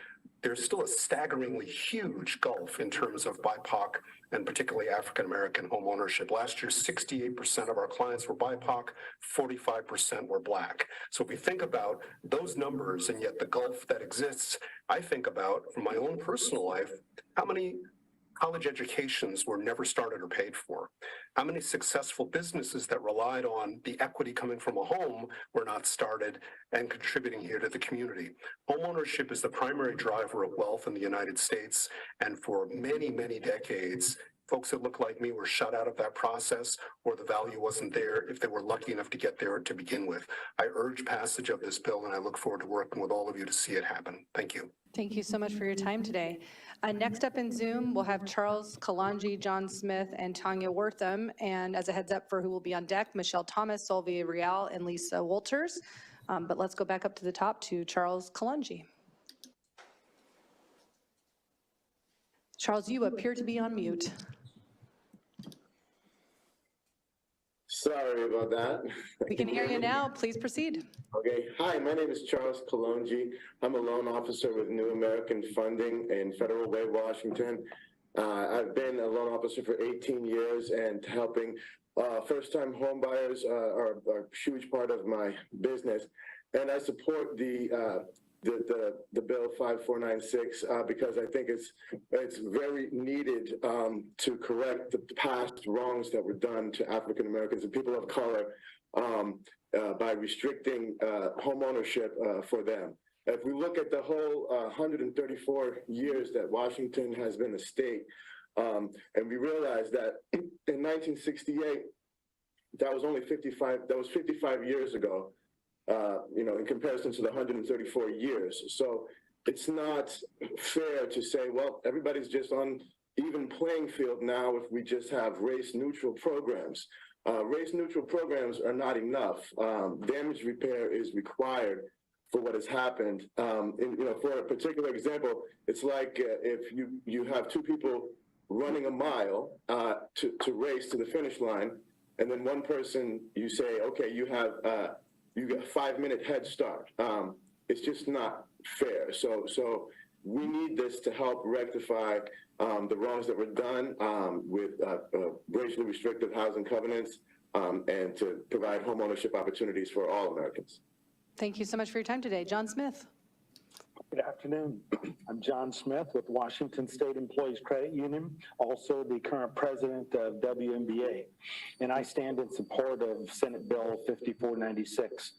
there's still a staggeringly huge gulf in terms of BIPOC and particularly African-American home ownership. Last year, 68% of our clients were BIPOC, 45% were Black. So if we think about those numbers and yet the gulf that exists, I think about, from my own personal life, how many college educations were never started or paid for? How many successful businesses that relied on the equity coming from a home were not started and contributing here to the community? Homeownership is the primary driver of wealth in the United States, and for many, many decades, folks that look like me were shut out of that process, or the value wasn't there if they were lucky enough to get there to begin with. I urge passage of this bill, and I look forward to working with all of you to see it happen. Thank you.
Thank you so much for your time today. Next up in Zoom, we'll have Charles Kalanji, John Smith, and Tanya Wortham. And as a heads up for who will be on deck, Michelle Thomas, Solvia Real, and Lisa Walters. But let's go back up to the top to Charles Kalanji. Charles, you appear to be on mute.
Sorry about that.
We can hear you now. Please proceed.
Okay. Hi, my name is Charles Kalonji. I'm a loan officer with New American Funding in Federal Way, Washington. I've been a loan officer for 18 years, and helping first-time home buyers are a huge part of my business. And I support the bill 5496 because I think it's very needed to correct the past wrongs that were done to African Americans and people of color by restricting home ownership for them. If we look at the whole 134 years that Washington has been a state, and we realize that in 1968, that was 55 years ago. In comparison to the 134 years. So it's not fair to say, well, everybody's just on even playing field now if we just have race-neutral programs. Race-neutral programs are not enough. Damage repair is required for what has happened. For a particular example, it's like if you have two people running a mile to race to the finish line, and then one person, you say, okay, you got a 5-minute head start. It's just not fair. So we need this to help rectify the wrongs that were done with racially restrictive housing covenants and to provide home ownership opportunities for all Americans.
Thank you so much for your time today. John Smith.
Good afternoon. I'm John Smith with Washington State Employees Credit Union, also the current president of WMBA, and I stand in support of Senate Bill 5496.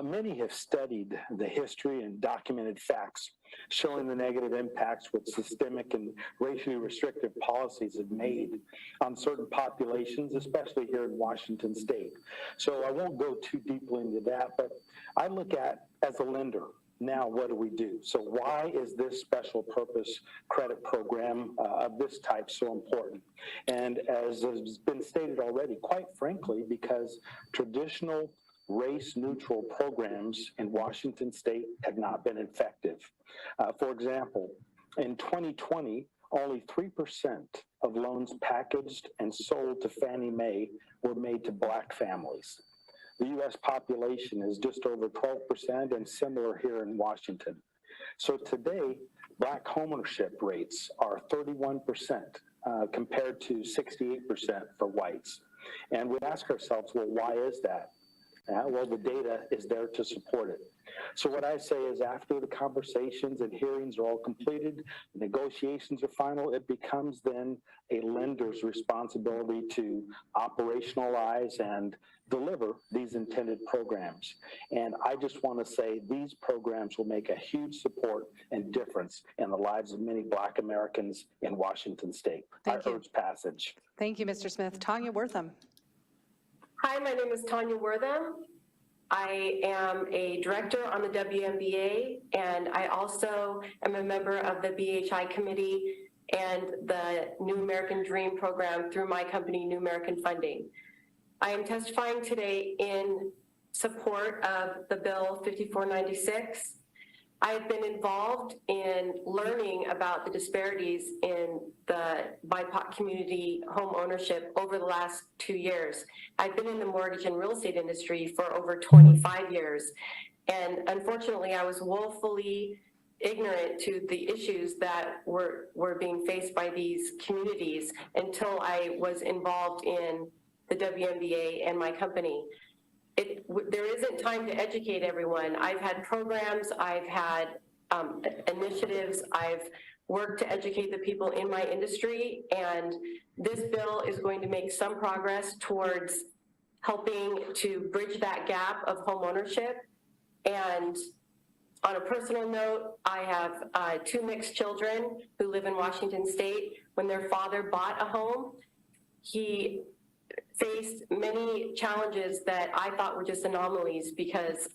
Many have studied the history and documented facts showing the negative impacts which systemic and racially restrictive policies have made on certain populations, especially here in Washington State. So I won't go too deeply into that, but I look at, as a lender, now what do we do? So why is this special purpose credit program of this type so important? And as has been stated already, quite frankly, because traditional race-neutral programs in Washington State have not been effective. For example, in 2020, only 3% of loans packaged and sold to Fannie Mae were made to Black families. The U.S. population is just over 12% and similar here in Washington. So today, Black homeownership rates are 31% compared to 68% for whites. And we ask ourselves, well, why is that? Well, the data is there to support it. So what I say is after the conversations and hearings are all completed, negotiations are final, it becomes then a lender's responsibility to operationalize and deliver these intended programs. And I just want to say these programs will make a huge support and difference in the lives of many Black Americans in Washington State. I urge passage.
Thank you, Mr. Smith. Tanya Wortham.
Hi, my name is Tanya Wortham. I am a director on the WMBA, and I also am a member of the BHI committee and the New American Dream program through my company, New American Funding. I am testifying today in support of the Bill 5496. I've been involved in learning about the disparities in the BIPOC community home ownership over the last 2 years. I've been in the mortgage and real estate industry for over 25 years. And unfortunately, I was woefully ignorant to the issues that were being faced by these communities until I was involved in the WNBA and my company. There isn't time to educate everyone. I've had programs, I've had initiatives, I've worked to educate the people in my industry, and this bill is going to make some progress towards helping to bridge that gap of home ownership. And on a personal note, I have 2 mixed children who live in Washington State. When their father bought a home, he faced many challenges that I thought were just anomalies because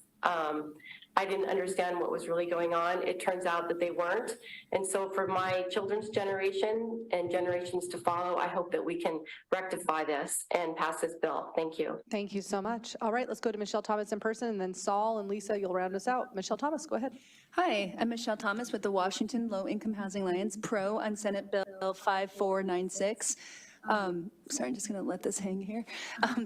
I didn't understand what was really going on. It turns out that they weren't. And so for my children's generation and generations to follow, I hope that we can rectify this and pass this bill. Thank you.
Thank you so much. All right, let's go to Michelle Thomas in person, and then Saul and Lisa, you'll round us out. Michelle Thomas, go ahead.
Hi, I'm Michelle Thomas with the Washington Low Income Housing Alliance, pro on Senate Bill 5496. Sorry, I'm just going to let this hang here.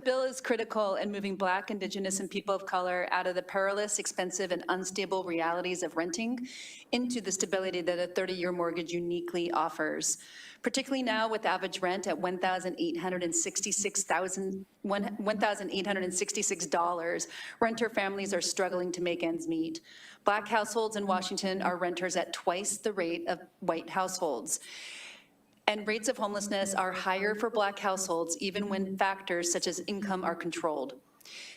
Bill is critical in moving Black, Indigenous, and people of color out of the perilous, expensive, and unstable realities of renting into the stability that a 30-year mortgage uniquely offers. Particularly now with average rent at $1,866, renter families are struggling to make ends meet. Black households in Washington are renters at twice the rate of white households. And rates of homelessness are higher for Black households, even when factors such as income are controlled.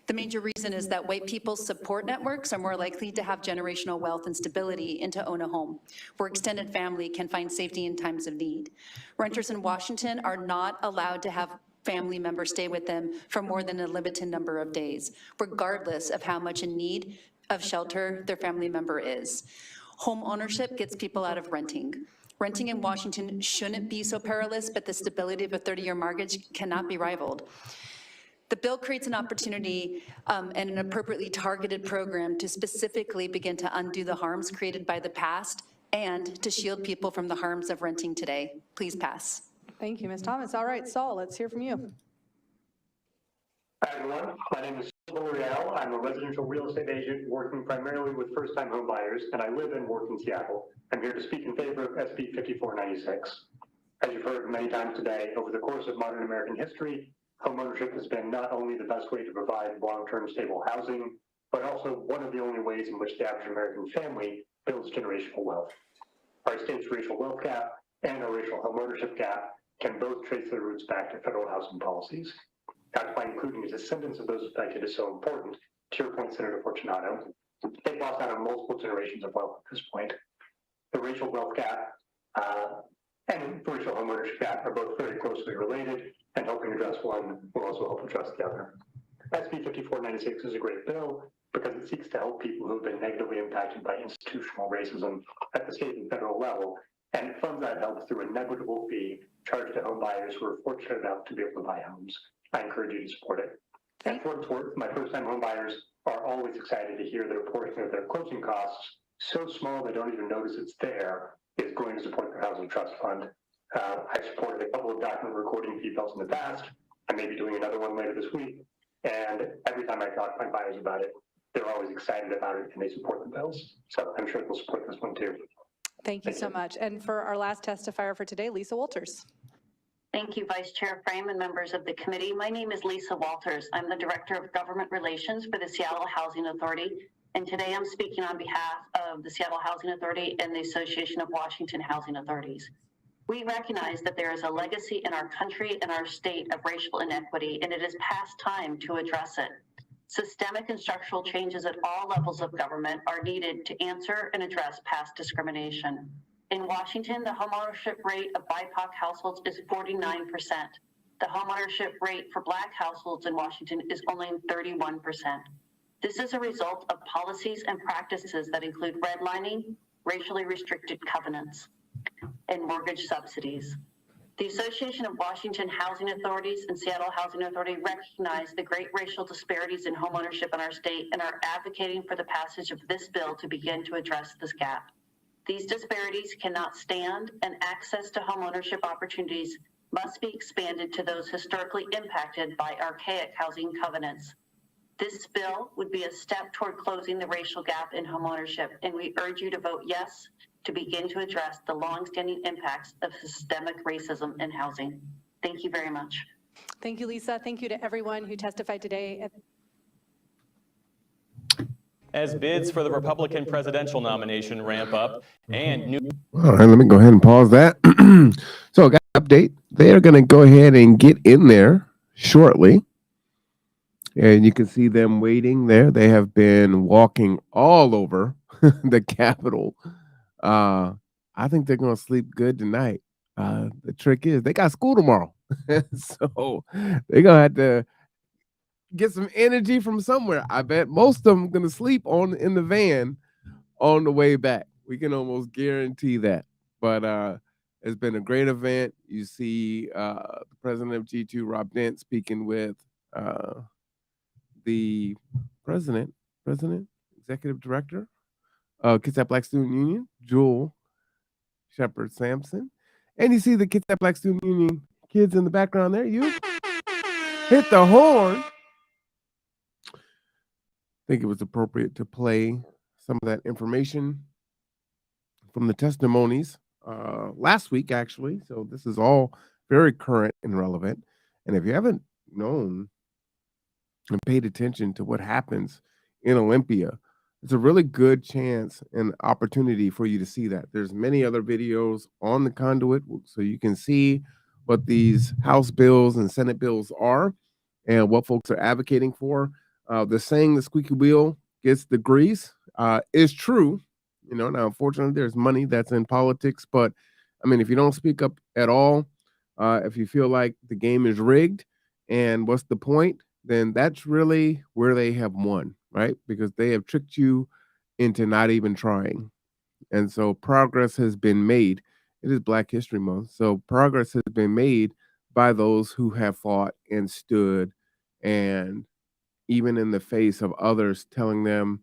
The major reason is that white people's support networks are more likely to have generational wealth and stability and to own a home, where extended family can find safety in times of need. Renters in Washington are not allowed to have family members stay with them for more than a limited number of days, regardless of how much in need of shelter their family member is. Home ownership gets people out of renting. Renting in Washington shouldn't be so perilous, but the stability of a 30-year mortgage cannot be rivaled. The bill creates an opportunity and an appropriately targeted program to specifically begin to undo the harms created by the past and to shield people from the harms of renting today. Please pass.
Thank you, Ms. Thomas. All right, Saul, let's hear from you.
Hi, everyone. My name is Saul Real. I'm a residential real estate agent working primarily with first-time home buyers, and I live and work in Seattle. I'm here to speak in favor of SB 5496. As you've heard many times today, over the course of modern American history, homeownership has been not only the best way to provide long-term stable housing, but also one of the only ways in which the average American family builds generational wealth. Our state's racial wealth gap and our racial homeownership gap can both trace their roots back to federal housing policies. That's why including the descendants of those affected is so important. To your point, Senator Fortunato, they've lost out on multiple generations of wealth at this point. The racial wealth gap and the racial homeownership gap are both very closely related, and helping address one will also help address the other. SB 5496 is a great bill because it seeks to help people who have been negatively impacted by institutional racism at the state and federal level, and it funds that help through a negligible fee charged to home buyers who are fortunate enough to be able to buy homes. I encourage you to support it. At what it's worth, my first-time home buyers are always excited to hear that a portion of their closing costs, so small they don't even notice it's there, is going to support their housing trust fund. I've supported a couple of document recording fee bills in the past. I may be doing another one later this week. And every time I talk to my buyers about it, they're always excited about it and they support the bills. So I'm sure they'll support this one too.
Thank you so much. And for our last testifier for today, Lisa Walters.
Thank you, Vice Chair Frame and members of the committee. My name is Lisa Walters. I'm the Director of Government Relations for the Seattle Housing Authority. And today I'm speaking on behalf of the Seattle Housing Authority and the Association of Washington Housing Authorities. We recognize that there is a legacy in our country and our state of racial inequity, and it is past time to address it. Systemic and structural changes at all levels of government are needed to answer and address past discrimination. In Washington, the homeownership rate of BIPOC households is 49%. The homeownership rate for Black households in Washington is only 31%. This is a result of policies and practices that include redlining, racially restricted covenants, and mortgage subsidies. The Association of Washington Housing Authorities and Seattle Housing Authority recognize the great racial disparities in homeownership in our state and are advocating for the passage of this bill to begin to address this gap. These disparities cannot stand, and access to homeownership opportunities must be expanded to those historically impacted by archaic housing covenants. This bill would be a step toward closing the racial gap in homeownership, and we urge you to vote yes to begin to address the longstanding impacts of systemic racism in housing. Thank you very much.
Thank you, Lisa. Thank you to everyone who testified today.
As bids for the Republican presidential nomination ramp up and new...
All right, let me go ahead and pause that. So I got an update. They are going to go ahead and get in there shortly. And you can see them waiting there. They have been walking all over the Capitol. I think they're going to sleep good tonight. The trick is they got school tomorrow. So they're going to have to get some energy from somewhere. I bet most of them going to sleep in the van on the way back. We can almost guarantee that. But it's been a great event. You see the president of G2, Rob Dent, speaking with the president, executive director of Kitsap Black Student Union, Jewel Shepard Sampson. And you see the Kitsap Black Student Union kids in the background there. You hit the horn. I think it was appropriate to play some of that information from the testimonies last week, actually. So this is all very current and relevant. And if you haven't known and paid attention to what happens in Olympia, it's a really good chance and opportunity for you to see that. There's many other videos on the conduit, so you can see what these House bills and Senate bills are and what folks are advocating for. The saying the squeaky wheel gets the grease is true. You know, now, unfortunately, there's money that's in politics, but I mean, if you don't speak up at all, if you feel like the game is rigged and what's the point, then that's really where they have won, right? Because they have tricked you into not even trying. And so progress has been made. It is Black History Month. So progress has been made by those who have fought and stood, and even in the face of others telling them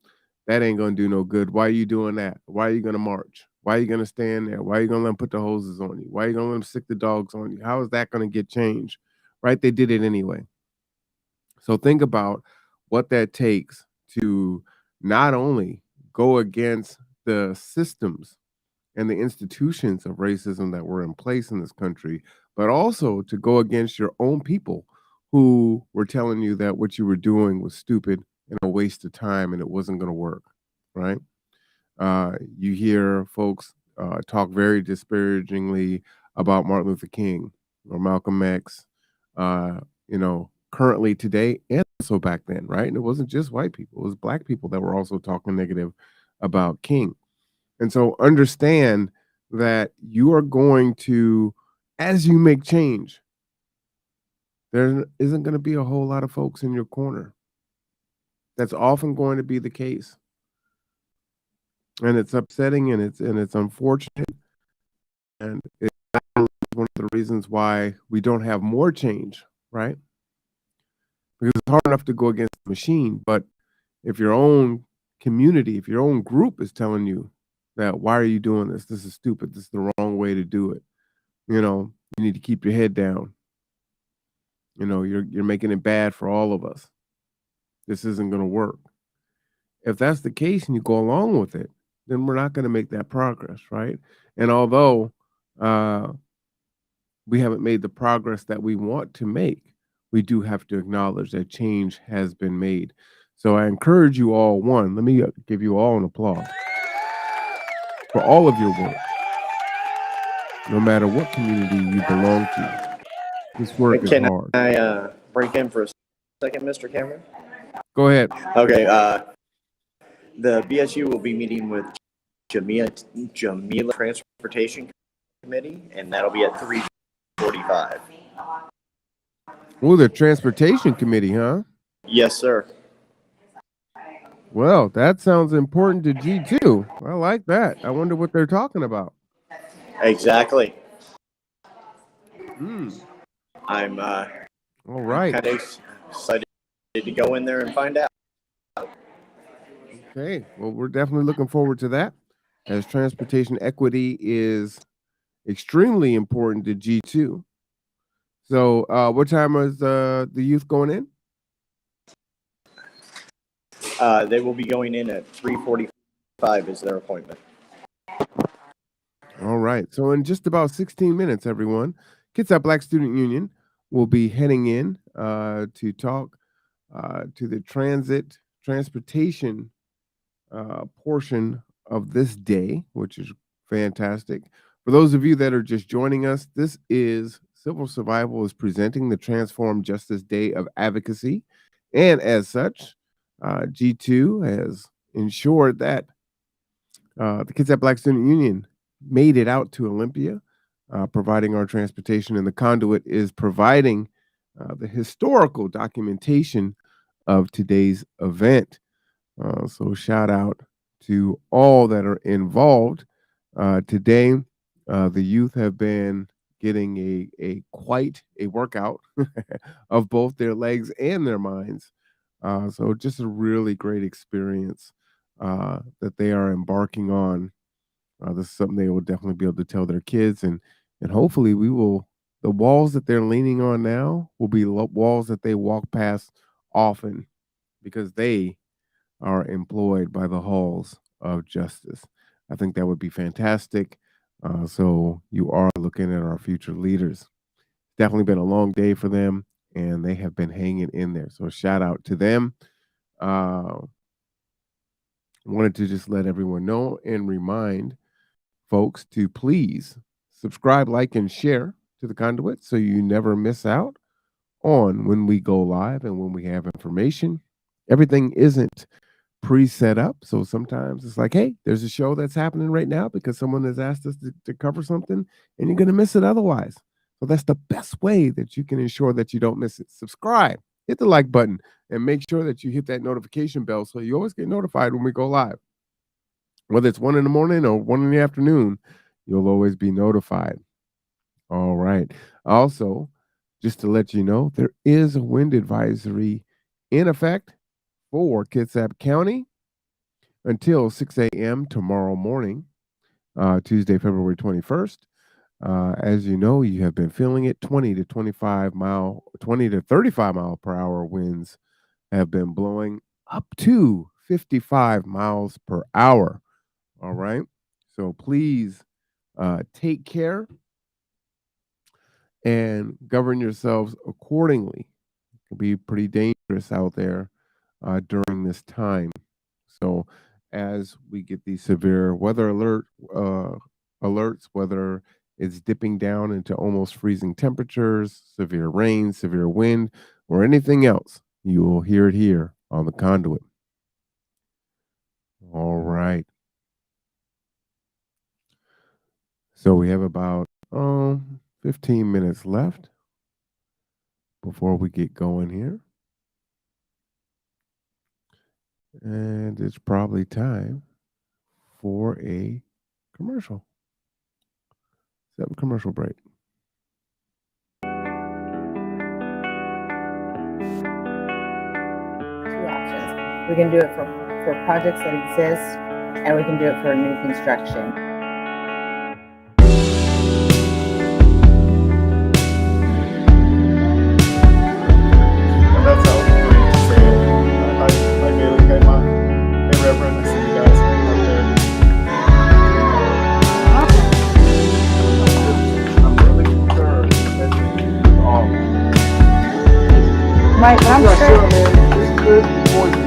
that ain't going to do no good. Why are you doing that? Why are you going to march? Why are you going to stand there? Why are you going to let them put the hoses on you? Why are you going to let them stick the dogs on you? How is that going to get changed? Right? They did it anyway. So think about what that takes to not only go against the systems and the institutions of racism that were in place in this country, but also to go against your own people who were telling you that what you were doing was stupid and a waste of time and it wasn't going to work, right? You hear folks talk very disparagingly about Martin Luther King or Malcolm X, you know, currently today and also back then, right? And it wasn't just white people, it was Black people that were also talking negative about King. And so understand that you are going to, as you make change, there isn't going to be a whole lot of folks in your corner. That's often going to be the case. And it's upsetting and it's unfortunate. And it's one of the reasons why we don't have more change, right? Because it's hard enough to go against the machine, but if your own community, if your own group is telling you that, why are you doing this? This is stupid. This is the wrong way to do it. You know, you need to keep your head down. You know, you're making it bad for all of us. This isn't going to work. If that's the case and you go along with it, then we're not going to make that progress, right? And although we haven't made the progress that we want to make, we do have to acknowledge that change has been made. So I encourage you all, one, let me give you all an applause for all of your work, no matter what community you belong to. This work is hard.
Can I break in for a second, Mr. Cameron?
Go ahead.
Okay. The BSU will be meeting with Jamila Transportation Committee, and that'll be at 3:45.
Oh, the Transportation Committee, huh?
Yes, sir.
Well, that sounds important to G2. I like that. I wonder what they're talking about.
Exactly. I'm
All right.
kind of excited to go in there and find out.
Okay. Well, we're definitely looking forward to that, as transportation equity is extremely important to G2. So, what time is the youth going in?
They will be going in at 3:45 is their appointment.
All right. So in just about 16 minutes, everyone, Kitsap Black Student Union will be heading in to talk to the transportation portion of this day, which is fantastic. For those of you that are just joining us, this is Civil Survival is presenting the Transform Justice Day of Advocacy. And as such, G2 has ensured that the Kitsap Black Student Union made it out to Olympia, providing our transportation, and the conduit is providing the historical documentation of today's event. So shout out to all that are involved. Today, the youth have been getting a quite a workout of both their legs and their minds. So just a really great experience that they are embarking on. This is something they will definitely be able to tell their kids, and hopefully the walls that they're leaning on now will be walls that they walk past often, because they are employed by the halls of justice. I think that would be fantastic. So you are looking at our future leaders. Definitely been a long day for them, and they have been hanging in there. So shout out to them. Wanted to just let everyone know and remind folks to please subscribe, like, and share to the Conduit so you never miss out on when we go live and when we have information. Everything isn't pre-set up, so sometimes it's like, hey, there's a show that's happening right now because someone has asked us to cover something, and you're going to miss it otherwise. So that's the best way that you can ensure that you don't miss it. Subscribe, hit the like button, and make sure that you hit that notification bell so you always get notified when we go live. Whether it's 1 in the morning or 1 in the afternoon, you'll always be notified. All right. Also, just to let you know, there is a wind advisory in effect for Kitsap County until 6 a.m. tomorrow morning, Tuesday, February 21st. As you know, you have been feeling it. 20 to 35 mile per hour winds have been blowing up to 55 miles per hour. All right. So please take care and govern yourselves accordingly. It can be pretty dangerous out there during this time. So as we get these severe weather alerts, whether it's dipping down into almost freezing temperatures, severe rain, severe wind, or anything else, you will hear it here on the Conduit. All right. So we have about 15 minutes left before we get going here. And it's probably time for a commercial. Let's have a commercial break.
Two options. We can do it for projects that exist, and we can do it for new construction.
That's how we're going to say it. Hi Bailey, hey Ma, hey Reverend, I see you guys up there. I'm really concerned that you all.
Mike, I'm
sure, man, this could be poisonous.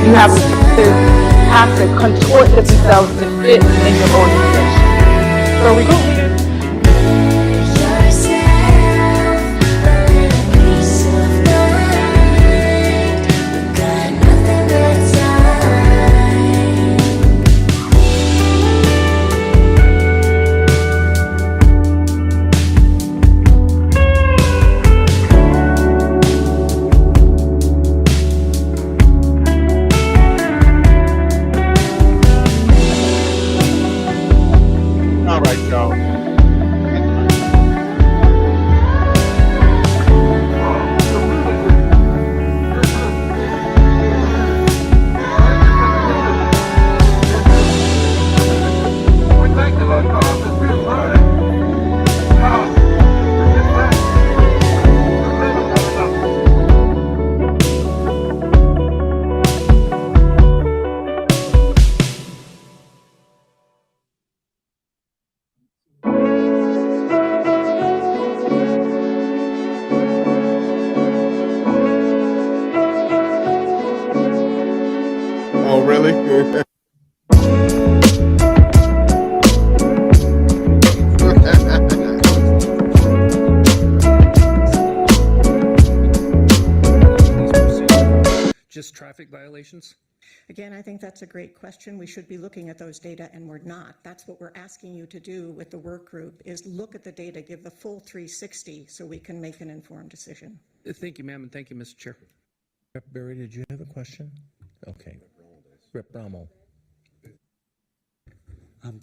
you have to contort themselves to fit in your organization. So we go.
All right, y'all.
Oh, really?
Just traffic violations?
Again, I think that's a great question. We should be looking at those data, and we're not. That's what we're asking you to do with the work group, is look at the data, give the full 360 so we can make an informed decision.
Thank you, ma'am, and thank you, Mr. Chair.
Rep. Berry, did you have a question? Okay. Rep. Rommel.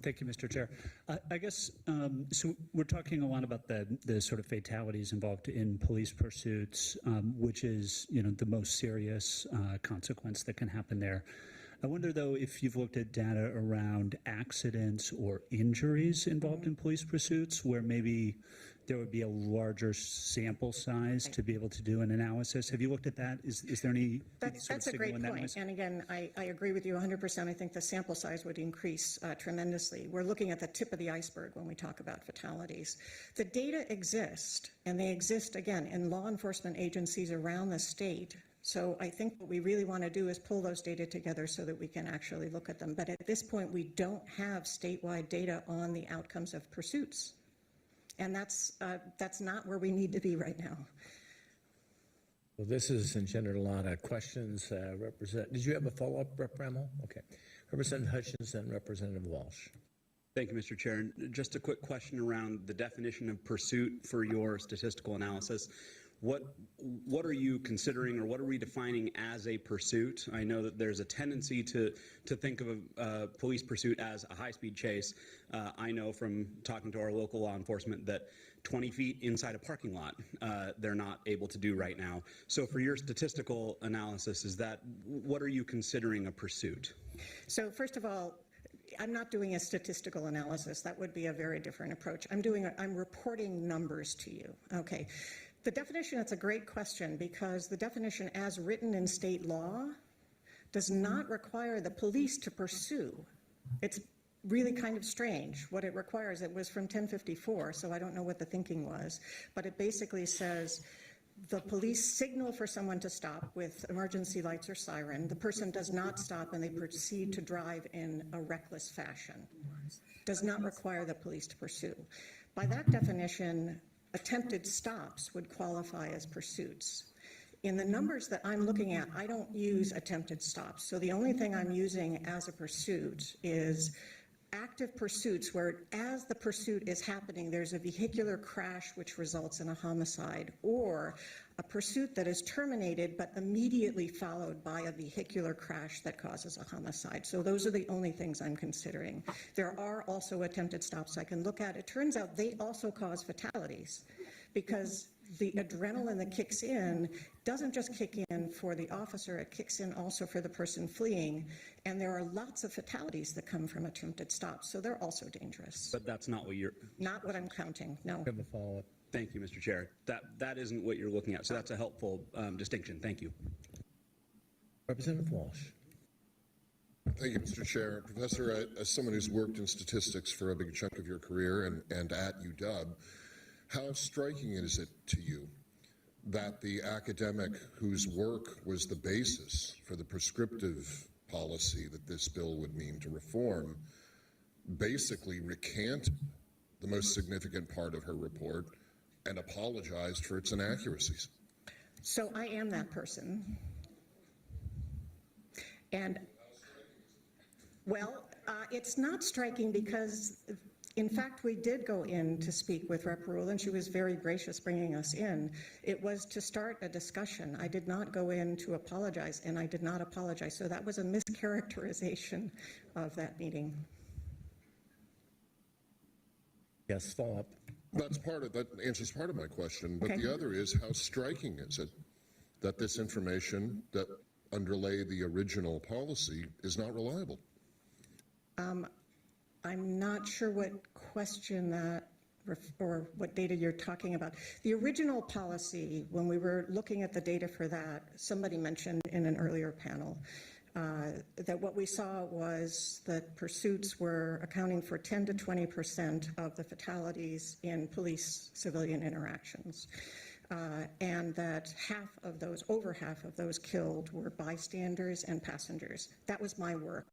Thank you, Mr. Chair. I guess, so we're talking a lot about the sort of fatalities involved in police pursuits, which is, the most serious consequence that can happen there. I wonder, though, if you've looked at data around accidents or injuries involved in police pursuits, where maybe there would be a larger sample size to be able to do an analysis. Have you looked at that? Is there any
That's a great point. And again, I agree with you 100%. I think the sample size would increase tremendously. We're looking at the tip of the iceberg when we talk about fatalities. The data exist, and they exist, again, in law enforcement agencies around the state. So I think what we really want to do is pull those data together so that we can actually look at them. But at this point, we don't have statewide data on the outcomes of pursuits. And that's not where we need to be right now.
Well, this has engendered a lot of questions. Did you have a follow-up, Rep. Rommel? Okay. Representative Hutchins and Representative Walsh.
Thank you, Mr. Chair. Just a quick question around the definition of pursuit for your statistical analysis. What are you considering, or what are we defining as a pursuit? I know that there's a tendency to think of a police pursuit as a high-speed chase. I know from talking to our local law enforcement that 20 feet inside a parking lot, they're not able to do right now. So for your statistical analysis, what are you considering a pursuit?
So first of all, I'm not doing a statistical analysis. That would be a very different approach. I'm reporting numbers to you. Okay. The definition, that's a great question, because the definition as written in state law does not require the police to pursue. It's really kind of strange. What it requires, it was from 1054, so I don't know what the thinking was, but it basically says the police signal for someone to stop with emergency lights or siren. The person does not stop and they proceed to drive in a reckless fashion. Does not require the police to pursue. By that definition, attempted stops would qualify as pursuits. In the numbers that I'm looking at, I don't use attempted stops. So the only thing I'm using as a pursuit is active pursuits where as the pursuit is happening, there's a vehicular crash which results in a homicide, or a pursuit that is terminated but immediately followed by a vehicular crash that causes a homicide. So those are the only things I'm considering. There are also attempted stops I can look at. It turns out they also cause fatalities because the adrenaline that kicks in doesn't just kick in for the officer, it kicks in also for the person fleeing. And there are lots of fatalities that come from attempted stops, so they're also dangerous.
But that's not what you're...
Not what I'm counting, no.
Have a follow-up.
Thank you, Mr. Chair. That isn't what you're looking at, so that's a helpful distinction. Thank you.
Representative Walsh.
Thank you, Mr. Chair. Professor, as someone who's worked in statistics for a big chunk of your career and at UW, how striking is it to you that the academic whose work was the basis for the prescriptive policy that this bill would mean to reform basically recanted the most significant part of her report and apologized for its inaccuracies.
So I am that person. And, well, it's not striking because, in fact, we did go in to speak with Rep. Rule, and she was very gracious bringing us in. It was to start a discussion. I did not go in to apologize, and I did not apologize. So that was a mischaracterization of that meeting.
Yes, follow up.
That answers part of my question, but
Okay.
the other is, how striking is it that this information that underlay the original policy is not reliable?
I'm not sure what question that or what data you're talking about. The original policy, when we were looking at the data for that, somebody mentioned in an earlier panel that what we saw was that pursuits were accounting for 10 to 20% of the fatalities in police-civilian interactions. And that over half of those killed were bystanders and passengers. That was my work.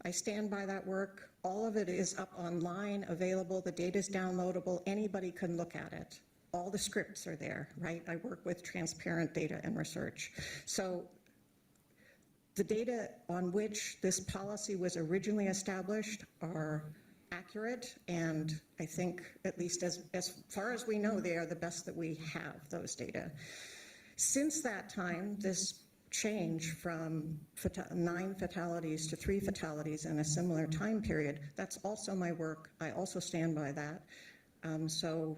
I stand by that work. All of it is up online, available. The data is downloadable. Anybody can look at it. All the scripts are there, right? I work with transparent data and research. So the data on which this policy was originally established are accurate, and I think, at least as far as we know, they are the best that we have, those data. Since that time, this change from 9 fatalities to 3 fatalities in a similar time period, that's also my work. I also stand by that. So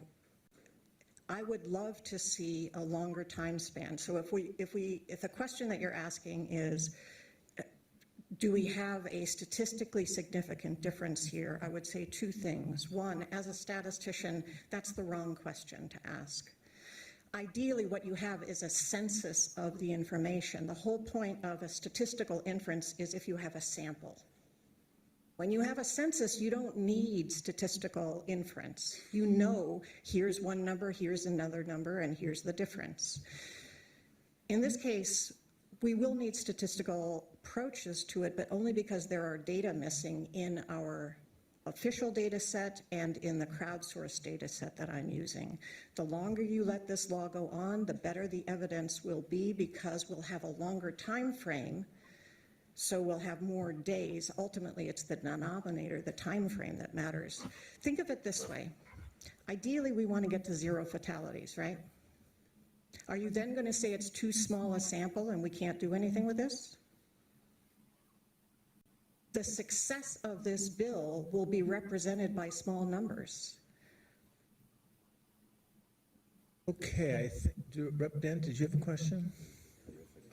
I would love to see a longer time span. So if the question that you're asking is, do we have a statistically significant difference here? I would say 2 things. One, as a statistician, that's the wrong question to ask. Ideally, what you have is a census of the information. The whole point of a statistical inference is if you have a sample. When you have a census, you don't need statistical inference. You know, here's one number, here's another number, and here's the difference. In this case, we will need statistical approaches to it, but only because there are data missing in our official data set and in the crowdsourced data set that I'm using. The longer you let this law go on, the better the evidence will be, because we'll have a longer time frame, so we'll have more days. Ultimately, it's the denominator, the time frame, that matters. Think of it this way. Ideally, we want to get to 0 fatalities, right? Are you then going to say it's too small a sample and we can't do anything with this? The success of this bill will be represented by small numbers.
Okay, Rep. Dent, did you have a question?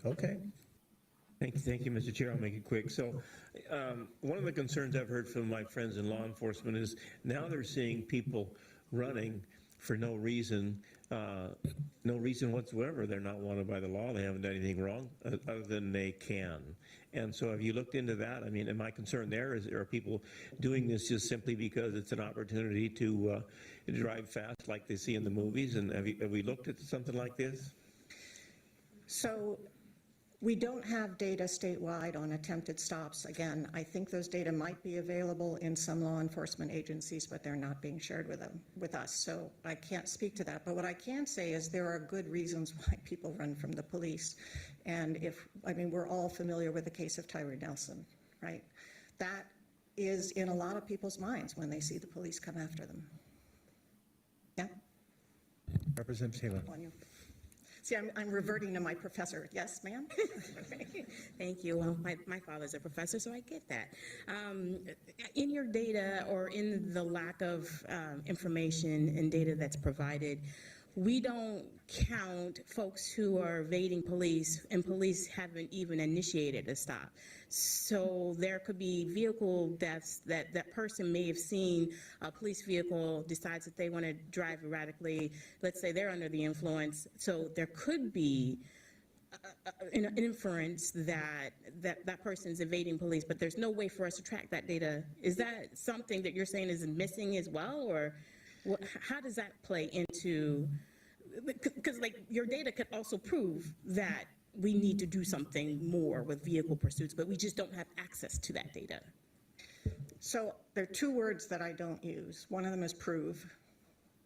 Okay.
Thank you, Mr. Chair. I'll make it quick. So one of the concerns I've heard from my friends in law enforcement is now they're seeing people running for no reason whatsoever. They're not wanted by the law. They haven't done anything wrong other than they can. And so have you looked into that? I mean, and my concern there is, are people doing this just simply because it's an opportunity to drive fast like they see in the movies? And have we looked at something like this?
So we don't have data statewide on attempted stops. Again, I think those data might be available in some law enforcement agencies, but they're not being shared with us. So I can't speak to that. But what I can say is there are good reasons why people run from the police. And we're all familiar with the case of Tyree Nelson, right? That is in a lot of people's minds when they see the police come after them. Yeah?
Representative Taylor.
See, I'm reverting to my professor. Yes, ma'am?
Thank you. Well, my father's a professor, so I get that. In your data, or in the lack of information and data that's provided, we don't count folks who are evading police, and police haven't even initiated a stop. So there could be vehicle deaths that person may have seen a police vehicle, decides that they want to drive erratically. Let's say they're under the influence. So there could be an inference that person's evading police, but there's no way for us to track that data. Is that something that you're saying is missing as well, or how does that play into because like your data could also prove that we need to do something more with vehicle pursuits, but we just don't have access to that data.
So there are two words that I don't use. One of them is prove.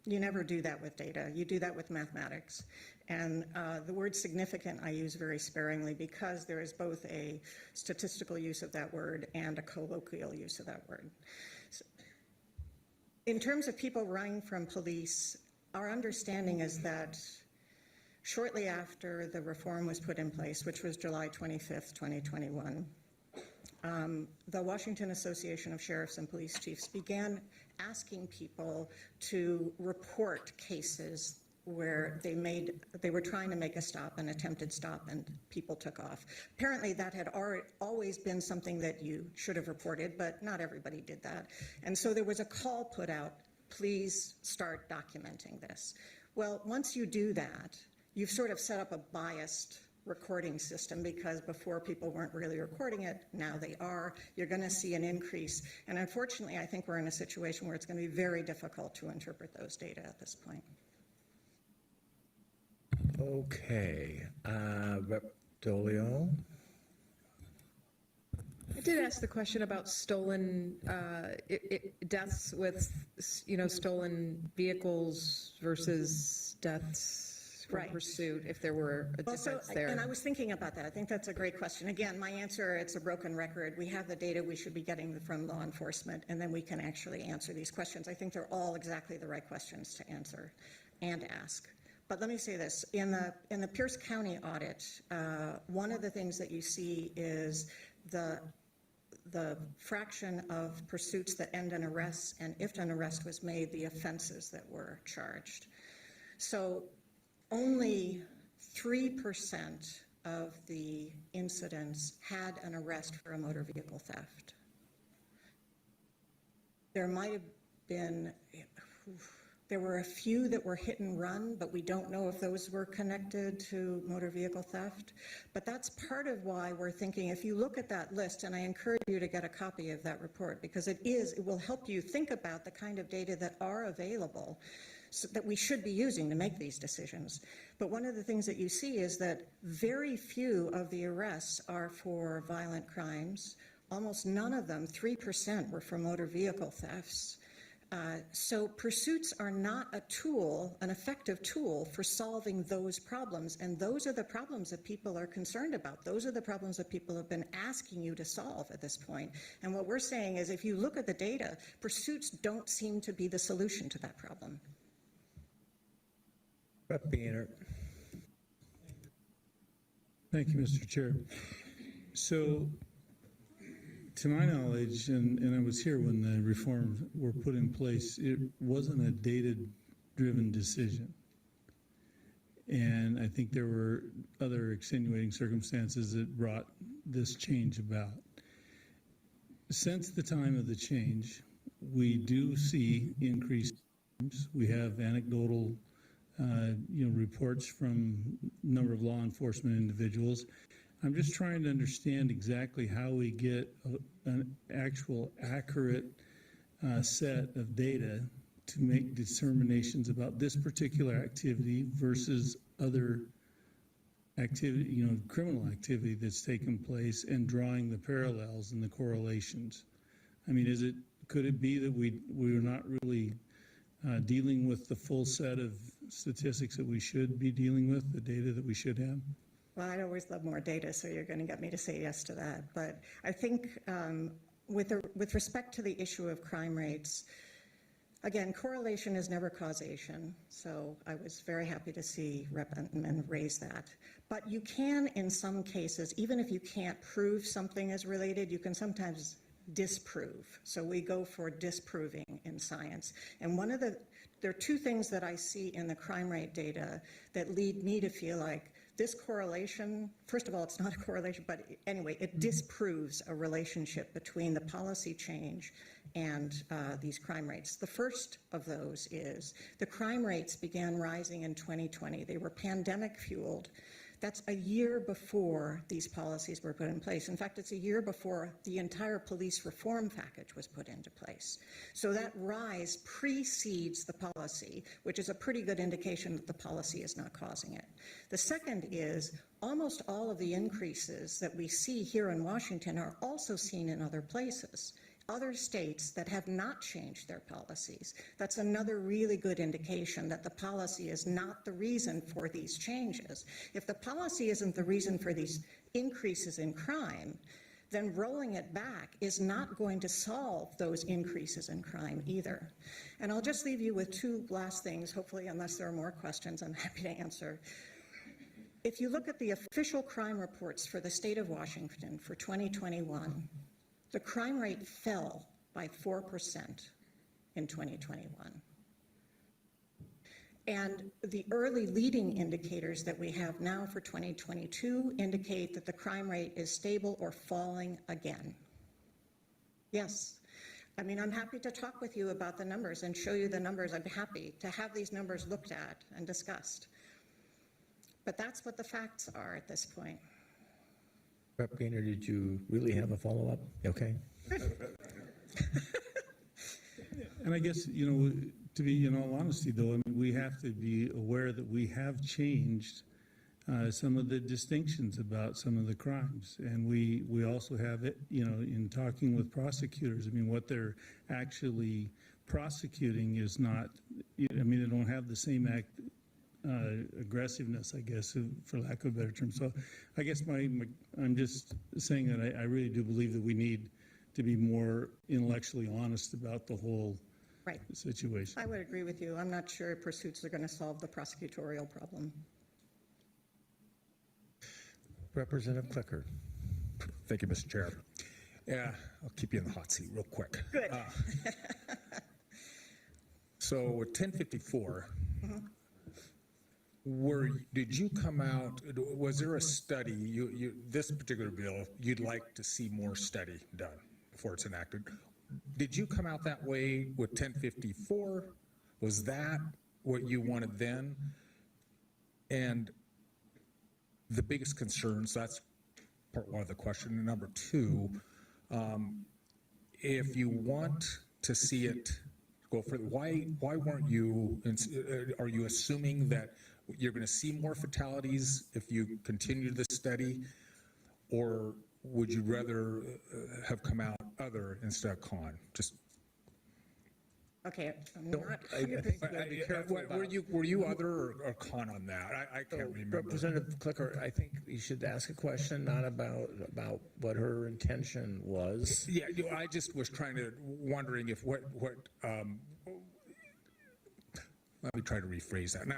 You never do that with data. You do that with mathematics. And the word significant I use very sparingly because there is both a statistical use of that word and a colloquial use of that word. So, in terms of people running from police, our understanding is that shortly after the reform was put in place, which was July 25th, 2021, the Washington Association of Sheriffs and Police Chiefs began asking people to report cases where they were trying to make a stop, an attempted stop, and people took off. Apparently that had always been something that you should have reported, but not everybody did that. And so there was a call put out, please start documenting this. Well, once you do that, you've sort of set up a biased recording system because before people weren't really recording it, now they are. You're going to see an increase. And unfortunately, I think we're in a situation where it's going to be very difficult to interpret those data at this point.
Okay. Rep. Dolio?
I did ask the question about stolen deaths with, stolen vehicles versus deaths from pursuit, if there were a difference there.
And I was thinking about that. I think that's a great question. Again, my answer, it's a broken record. We have the data we should be getting from law enforcement, and then we can actually answer these questions. I think they're all exactly the right questions to answer and ask. But let me say this, in the Pierce County audit, one of the things that you see is the fraction of pursuits that end in arrests, and if an arrest was made, the offenses that were charged. So only 3% of the incidents had an arrest for a motor vehicle theft. There might have been, there were a few that were hit and run, but we don't know if those were connected to motor vehicle theft. But that's part of why we're thinking, if you look at that list, and I encourage you to get a copy of that report, because it will help you think about the kind of data that are available so that we should be using to make these decisions. But one of the things that you see is that very few of the arrests are for violent crimes. Almost none of them, 3%, were for motor vehicle thefts. So pursuits are not a tool, an effective tool for solving those problems. And those are the problems that people are concerned about. Those are the problems that people have been asking you to solve at this point. And what we're saying is if you look at the data, pursuits don't seem to be the solution to that problem.
Rep. Beener.
Thank you, Mr. Chair. So, to my knowledge, and I was here when the reforms were put in place, it wasn't a data-driven decision. And I think there were other extenuating circumstances that brought this change about. Since the time of the change, we do see increased crimes. We have anecdotal reports from a number of law enforcement individuals. I'm just trying to understand exactly how we get an actual accurate set of data to make determinations about this particular activity versus other activity, criminal activity that's taken place, and drawing the parallels and the correlations. I mean, could it be that we're not really dealing with the full set of statistics that we should be dealing with, the data that we should have?
Well, I'd always love more data, so you're going to get me to say yes to that. But I think with respect to the issue of crime rates, again, correlation is never causation. So I was very happy to see Rep. Entman raise that. But you can, in some cases, even if you can't prove something is related, you can sometimes disprove. So we go for disproving in science. And there are two things that I see in the crime rate data that lead me to feel like this correlation, first of all, it's not a correlation, but anyway, it disproves a relationship between the policy change and these crime rates. The first of those is the crime rates began rising in 2020. They were pandemic fueled. That's a year before these policies were put in place. In fact, it's a year before the entire police reform package was put into place. So that rise precedes the policy, which is a pretty good indication that the policy is not causing it. The second is almost all of the increases that we see here in Washington are also seen in other places. Other states that have not changed their policies. That's another really good indication that the policy is not the reason for these changes. If the policy isn't the reason for these increases in crime, then rolling it back is not going to solve those increases in crime either. And I'll just leave you with two last things, hopefully, unless there are more questions, I'm happy to answer. If you look at the official crime reports for the state of Washington for 2021, the crime rate fell by 4% in 2021. And the early leading indicators that we have now for 2022 indicate that the crime rate is stable or falling again. Yes. I mean, I'm happy to talk with you about the numbers and show you the numbers. I'm happy to have these numbers looked at and discussed. But that's what the facts are at this point.
Rep. Gaynor, did you really have a follow-up? Okay.
And I guess, you know, to be in all honesty, though, I mean, we have to be aware that we have changed some of the distinctions about some of the crimes. And we also have it, you know, in talking with prosecutors, I mean, what they're actually prosecuting is not, I mean, they don't have the same aggressiveness, I guess, for lack of a better term. So I guess I'm just saying that I really do believe that we need to be more intellectually honest about the whole situation.
I would agree with you. I'm not sure pursuits are going to solve the prosecutorial problem.
Representative Clicker.
Thank you, Mr. Chair. Yeah, I'll keep you in the hot seat real quick.
Good.
So with 1054, did you come out, was there a study, this particular bill, you'd like to see more study done before it's enacted? Did you come out that way with 1054? Was that what you wanted then? And the biggest concerns, that's part one of the question. And number two, if you want to see it go further, why weren't you, are you assuming that you're going to see more fatalities if you continue the study, or would you rather have come out other instead of con? Just
okay.
Were you other or con on that? I can't remember.
Representative Clicker, I think you should ask a question not about what her intention was.
Yeah, I just was wondering if what let me try to rephrase that. And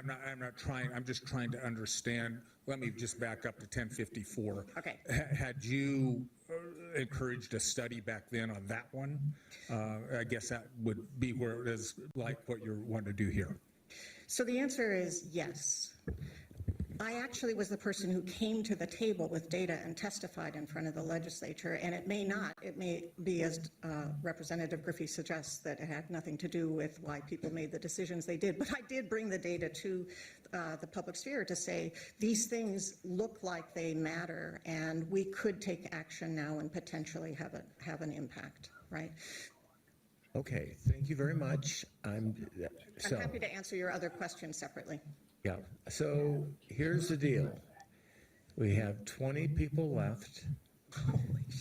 I'm just trying to understand. Let me just back up to 1054.
Okay.
Had you encouraged a study back then on that one? I guess that would be where it is, like what you're wanting to do here.
So the answer is yes. I actually was the person who came to the table with data and testified in front of the legislature, and it may be as Representative Griffey suggests, that it had nothing to do with why people made the decisions they did, but I did bring the data to the public sphere to say these things look like they matter and we could take action now and potentially have an impact, right?
Okay, thank you very much. I'm
happy to answer your other questions separately.
Yeah, so here's the deal. We have 20 people left.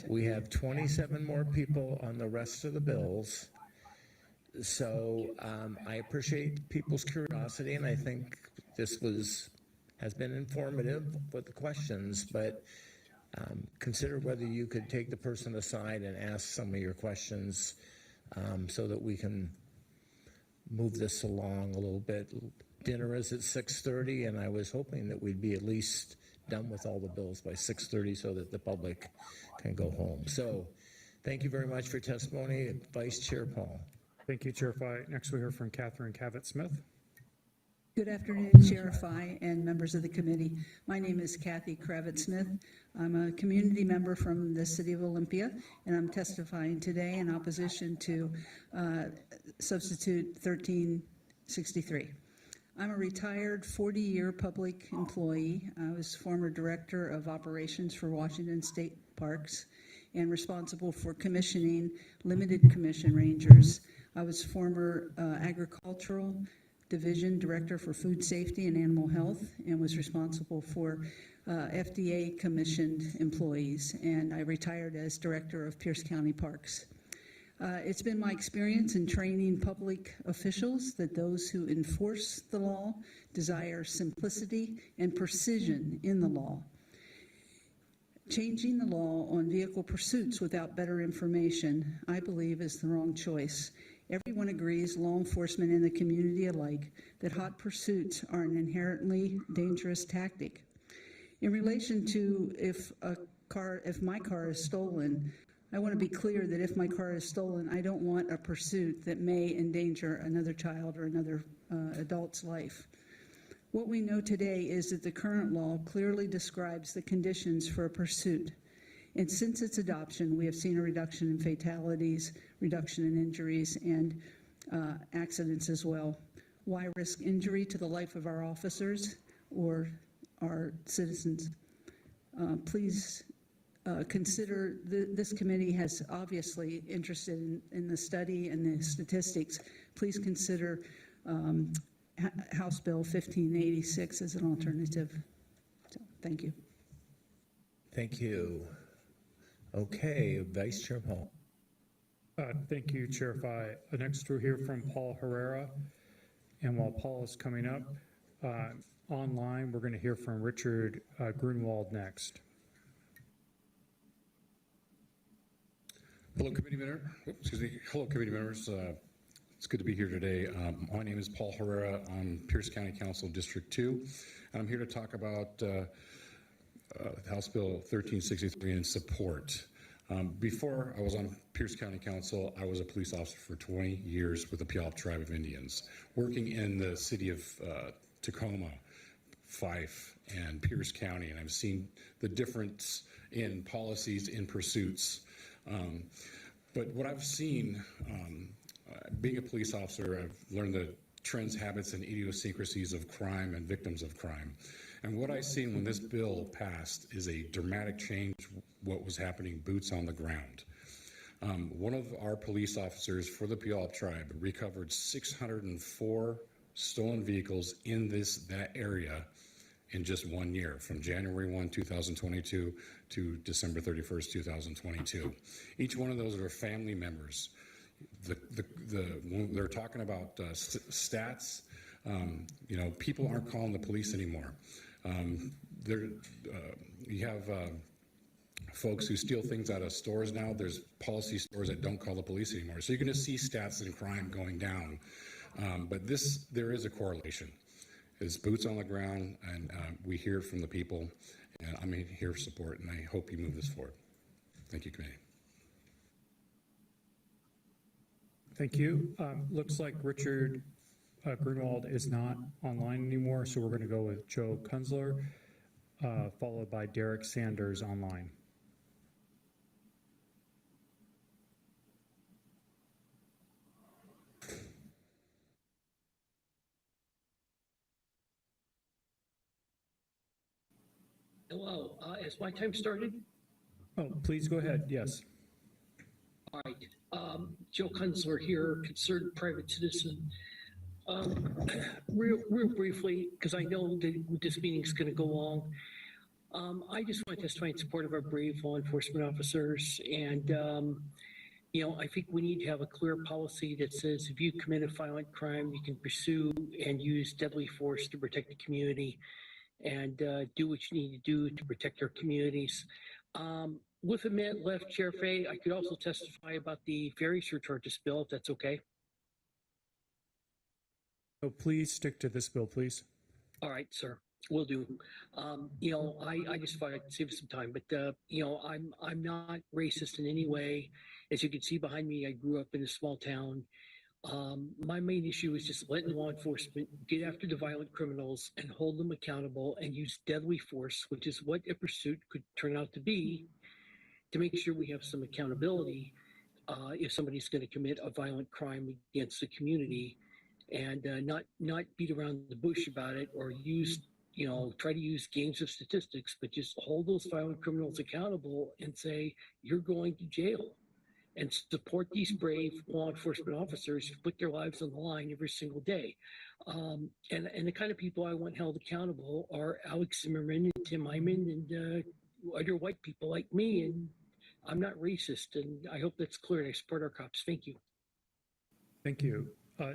We have 27 more people on the rest of the bills. So I appreciate people's curiosity, and I think this has been informative with the questions, but consider whether you could take the person aside and ask some of your questions so that we can move this along a little bit. Dinner is at 6:30, and I was hoping that we'd be at least done with all the bills by 6:30 so that the public can go home. So thank you very much for your testimony. Vice Chair Paul.
Thank you, Chair Fye. Next we hear from Catherine Cavett-Smith.
Good afternoon, Chair Fye and members of the committee. My name is Kathy Kravitz-Smith. I'm a community member from the City of Olympia, and I'm testifying today in opposition to Substitute 1363. I'm a retired 40-year public employee. I was former director of operations for Washington State Parks and responsible for commissioning limited commission rangers. I was former agricultural division director for food safety and animal health and was responsible for FDA commissioned employees. And I retired as director of Pierce County Parks. It's been my experience in training public officials that those who enforce the law desire simplicity and precision in the law. Changing the law on vehicle pursuits without better information, I believe, is the wrong choice. Everyone agrees, law enforcement and the community alike, that hot pursuits are an inherently dangerous tactic. In relation to if my car is stolen, I want to be clear that if my car is stolen, I don't want a pursuit that may endanger another child or another adult's life. What we know today is that the current law clearly describes the conditions for a pursuit. And since its adoption, we have seen a reduction in fatalities, reduction in injuries, and accidents as well. Why risk injury to the life of our officers or our citizens? Please consider, this committee has obviously interested in the study and the statistics. Please consider House Bill 1586 as an alternative. So, thank you.
Thank you. Okay, Vice Chair Paul.
Thank you, Chair Fye. Next, we'll hear from Paul Herrera. And while Paul is coming up, online, we're going to hear from Richard Grunwald next.
Hello, committee members. It's good to be here today. My name is Paul Herrera. I'm Pierce County Council District 2, and I'm here to talk about House Bill 1363 and support. Before I was on Pierce County Council, I was a police officer for 20 years with the Puyallup Tribe of Indians, working in the city of Tacoma, Fife, and Pierce County, and I've seen the difference in policies in pursuits. But what I've seen, being a police officer, I've learned the trends, habits, and idiosyncrasies of crime and victims of crime. And what I've seen when this bill passed is a dramatic change what was happening boots on the ground. One of our police officers for the Puyallup Tribe recovered 604 stolen vehicles in that area in just 1 year, from January 1, 2022 to December 31st, 2022. Each one of those are family members. When they're talking about stats, people aren't calling the police anymore. You have folks who steal things out of stores now. There's policy stores that don't call the police anymore. So you're going to see stats in crime going down. But there is a correlation. It's boots on the ground, and we hear from the people, and I'm here for support, and I hope you move this forward. Thank you, committee.
Thank you. Looks like Richard Grunwald is not online anymore, so we're going to go with Joe Kunzler, followed by Derek Sanders online.
Hello, has my time started?
Oh, please go ahead, yes.
All right, Joe Kunzler here, concerned private citizen. Real briefly, because I know that this meeting's going to go long, I just want to testify in support of our brave law enforcement officers. And, I think we need to have a clear policy that says if you commit a violent crime, you can pursue and use deadly force to protect the community and do what you need to do to protect our communities. With a minute left, Chair Fay, I could also testify about the ferry surcharges bill, if that's okay.
So please stick to this bill, please.
All right, sir, will do. I just thought I could save some time, but I'm not racist in any way. As you can see behind me, I grew up in a small town. My main issue is just letting law enforcement get after the violent criminals and hold them accountable and use deadly force, which is what a pursuit could turn out to be, to make sure we have some accountability if somebody's going to commit a violent crime against the community. and not beat around the bush about it or try to use games of statistics, but just hold those violent criminals accountable and say, you're going to jail. And support these brave law enforcement officers who put their lives on the line every single day. And the kind of people I want held accountable are Alex Zimmerman and Tim Hyman and other white people like me. And I'm not racist, and I hope that's clear, and I support our cops. Thank you.
Thank you.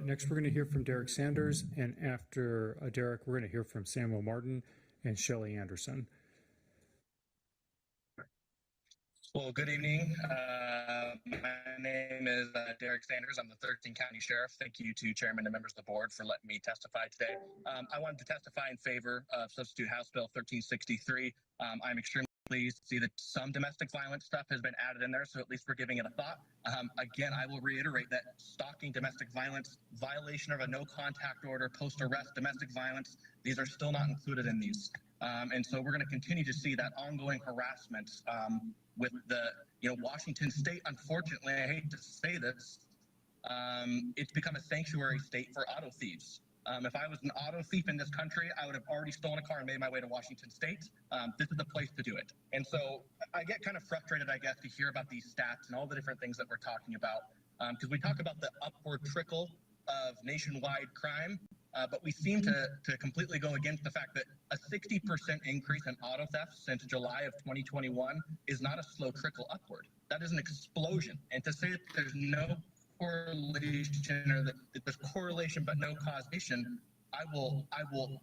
Next, we're going to hear from Derek Sanders, and after Derek, we're going to hear from Samuel Martin and Shelley Anderson.
Well, good evening. My name is Derek Sanders. I'm the 13th County Sheriff. Thank you to Chairman and members of the board for letting me testify today. I wanted to testify in favor of Substitute House Bill 1363. I'm extremely pleased to see that some domestic violence stuff has been added in there, so at least we're giving it a thought. Again, I will reiterate that stalking, domestic violence, violation of a no-contact order, post-arrest domestic violence, these are still not included in these. And so we're going to continue to see that ongoing harassment with the, Washington State, unfortunately, I hate to say this, it's become a sanctuary state for auto thieves. If I was an auto thief in this country, I would have already stolen a car and made my way to Washington State. This is the place to do it. And so I get kind of frustrated, I guess, to hear about these stats and all the different things that we're talking about. Because we talk about the upward trickle of nationwide crime, but we seem to completely go against the fact that a 60% increase in auto thefts since July of 2021 is not a slow trickle upward. That is an explosion. And to say that there's no correlation or that there's correlation but no causation, I will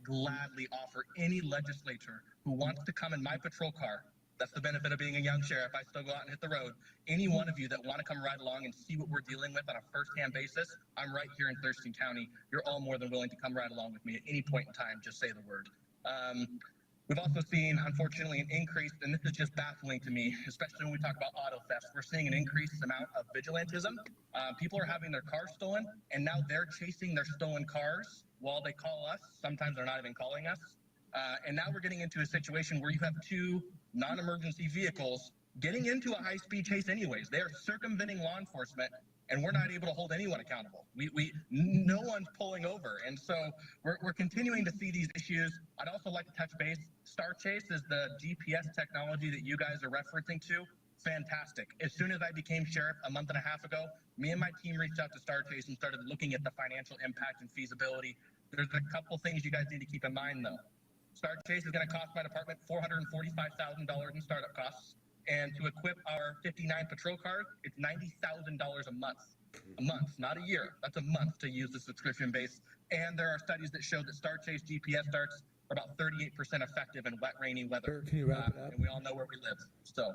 gladly offer any legislator who wants to come in my patrol car. That's the benefit of being a young sheriff. I still go out and hit the road. Any one of you that want to come ride along and see what we're dealing with on a first-hand basis, I'm right here in Thurston County. You're all more than willing to come ride along with me at any point in time. Just say the word. We've also seen, unfortunately, an increase, and this is just baffling to me, especially when we talk about auto thefts. We're seeing an increased amount of vigilantism. People are having their cars stolen, and now they're chasing their stolen cars while they call us. Sometimes they're not even calling us. And now we're getting into a situation where you have two non-emergency vehicles getting into a high-speed chase anyways. They are circumventing law enforcement, and we're not able to hold anyone accountable. No one's pulling over. And so we're continuing to see these issues. I'd also like to touch base. Star Chase is the GPS technology that you guys are referencing to. Fantastic. As soon as I became sheriff a month and a half ago, me and my team reached out to Star Chase and started looking at the financial impact and feasibility. There's a couple things you guys need to keep in mind, though. Star Chase is going to cost my department $445,000 in startup costs. And to equip our 59 patrol cars, it's $90,000 a month. A month, not a year. That's a month to use the subscription base. And there are studies that show that Star Chase GPS starts are about 38% effective in wet, rainy weather.
Can you wrap it up?
And we all know where we live. So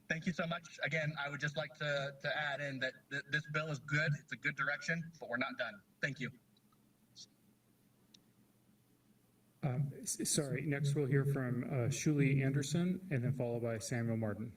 thank you so much. Again, I would just like to add in that this bill is good. It's a good direction, but we're not done. Thank you.
Sorry, next we'll hear from Shelley Anderson and then followed by Samuel Martin.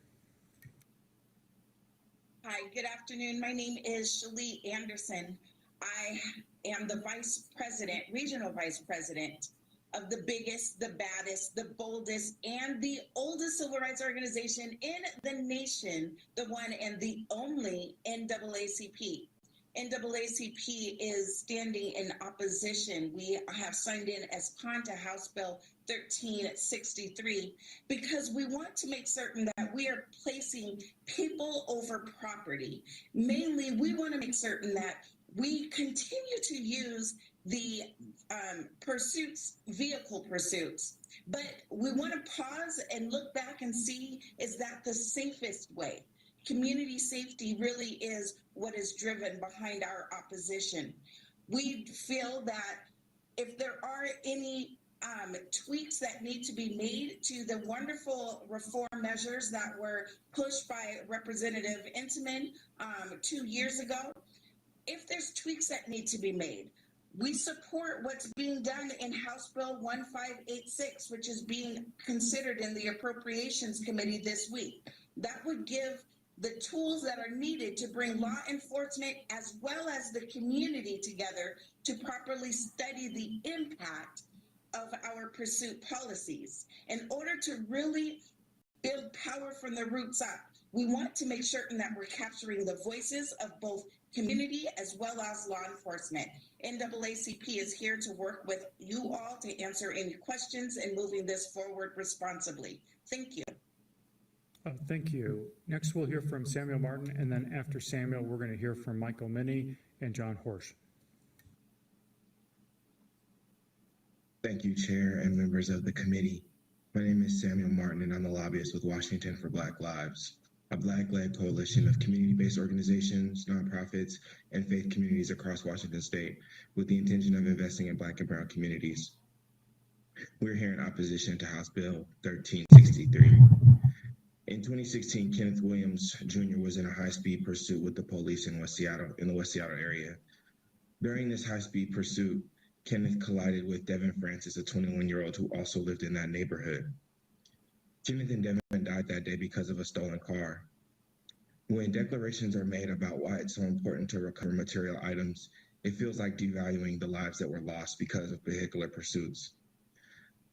Hi, good afternoon. My name is Shelley Anderson. I am the vice president, regional vice president of the biggest, the baddest, the boldest, and the oldest civil rights organization in the nation, the one and the only NAACP. NAACP is standing in opposition. We have signed in as PON to House Bill 1363 because we want to make certain that we are placing people over property. Mainly, we want to make certain that we continue to use the vehicle pursuits, but we want to pause and look back and see, is that the safest way? Community safety really is what is driven behind our opposition. We feel that if there are any tweaks that need to be made to the wonderful reform measures that were pushed by Representative Intamin 2 years ago, if there's tweaks that need to be made, we support what's being done in House Bill 1586, which is being considered in the Appropriations Committee this week. That would give the tools that are needed to bring law enforcement as well as the community together to properly study the impact of our pursuit policies. In order to really build power from the roots up, we want to make certain that we're capturing the voices of both community, as well as law enforcement. NAACP is here to work with you all to answer any questions and moving this forward responsibly. Thank you.
Thank you. Next, we'll hear from Samuel Martin, and then after Samuel, we're going to hear from Michael Minnie and John Horsch.
Thank you, Chair and members of the committee. My name is Samuel Martin, and I'm a lobbyist with Washington for Black Lives, a Black-led coalition of community-based organizations, nonprofits, and faith communities across Washington state with the intention of investing in Black and Brown communities. We're here in opposition to House Bill 1363. In 2016, Kenneth Williams Jr. was in a high-speed pursuit with the police in the West Seattle area. During this high-speed pursuit, Kenneth collided with Devin Francis, a 21-year-old who also lived in that neighborhood. Kenneth and Devin died that day because of a stolen car. When declarations are made about why it's so important to recover material items, it feels like devaluing the lives that were lost because of vehicular pursuits.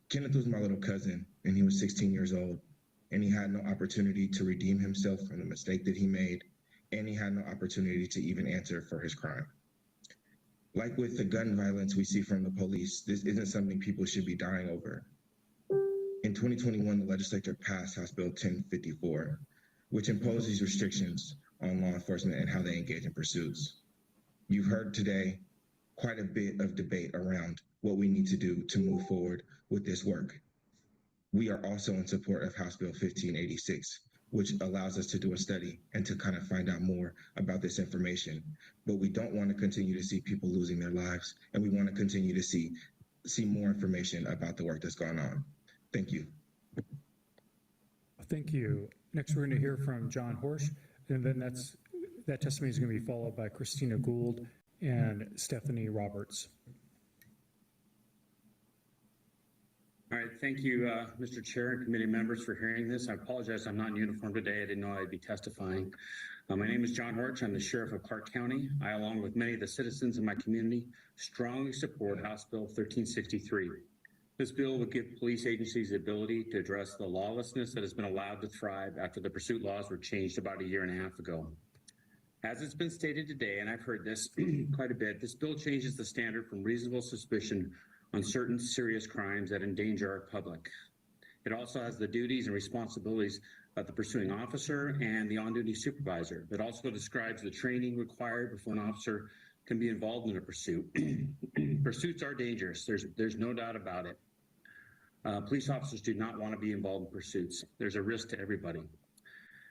Kenneth was my little cousin, and he was 16 years old, and he had no opportunity to redeem himself from the mistake that he made, and he had no opportunity to even answer for his crime. Like with the gun violence we see from the police, this isn't something people should be dying over. In 2021, the legislature passed House Bill 1054, which imposes restrictions on law enforcement and how they engage in pursuits. You've heard today quite a bit of debate around what we need to do to move forward with this work. We are also in support of House Bill 1586, which allows us to do a study and to kind of find out more about this information. But we don't want to continue to see people losing their lives, and we want to continue to see more information about the work that's going on. Thank you.
Thank you. Next, we're going to hear from John Horsch, and then that testimony is going to be followed by Christina Gould and Stephanie Roberts.
All right, thank you, Mr. Chair and committee members for hearing this. I apologize, I'm not in uniform today. I didn't know I'd be testifying. My name is John Horsch. I'm the Sheriff of Clark County. I, along with many of the citizens in my community, strongly support House Bill 1363. This bill would give police agencies the ability to address the lawlessness that has been allowed to thrive after the pursuit laws were changed about a year and a half ago. As it's been stated today, and I've heard this quite a bit, this bill changes the standard from reasonable suspicion on certain serious crimes that endanger our public. It also has the duties and responsibilities of the pursuing officer and the on-duty supervisor. It also describes the training required before an officer can be involved in a pursuit. Pursuits are dangerous. There's no doubt about it. Police officers do not want to be involved in pursuits. There's a risk to everybody.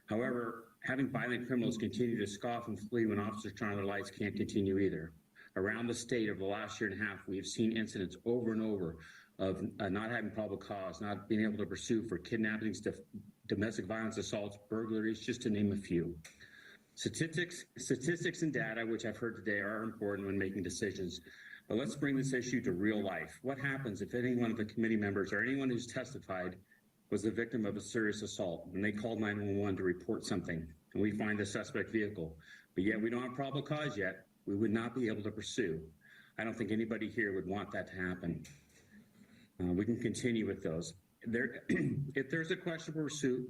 However, having violent criminals continue to scoff and flee when officers turn on their lights can't continue either. Around the state over the last year and a half, we have seen incidents over and over of not having probable cause, not being able to pursue for kidnappings, domestic violence, assaults, burglaries, just to name a few. Statistics and data, which I've heard today, are important when making decisions. But let's bring this issue to real life. What happens if any one of the committee members or anyone who's testified was the victim of a serious assault and they called 911 to report something and we find the suspect vehicle, but yet we don't have probable cause yet? We would not be able to pursue. I don't think anybody here would want that to happen. We can continue with those. If there's a questionable pursuit,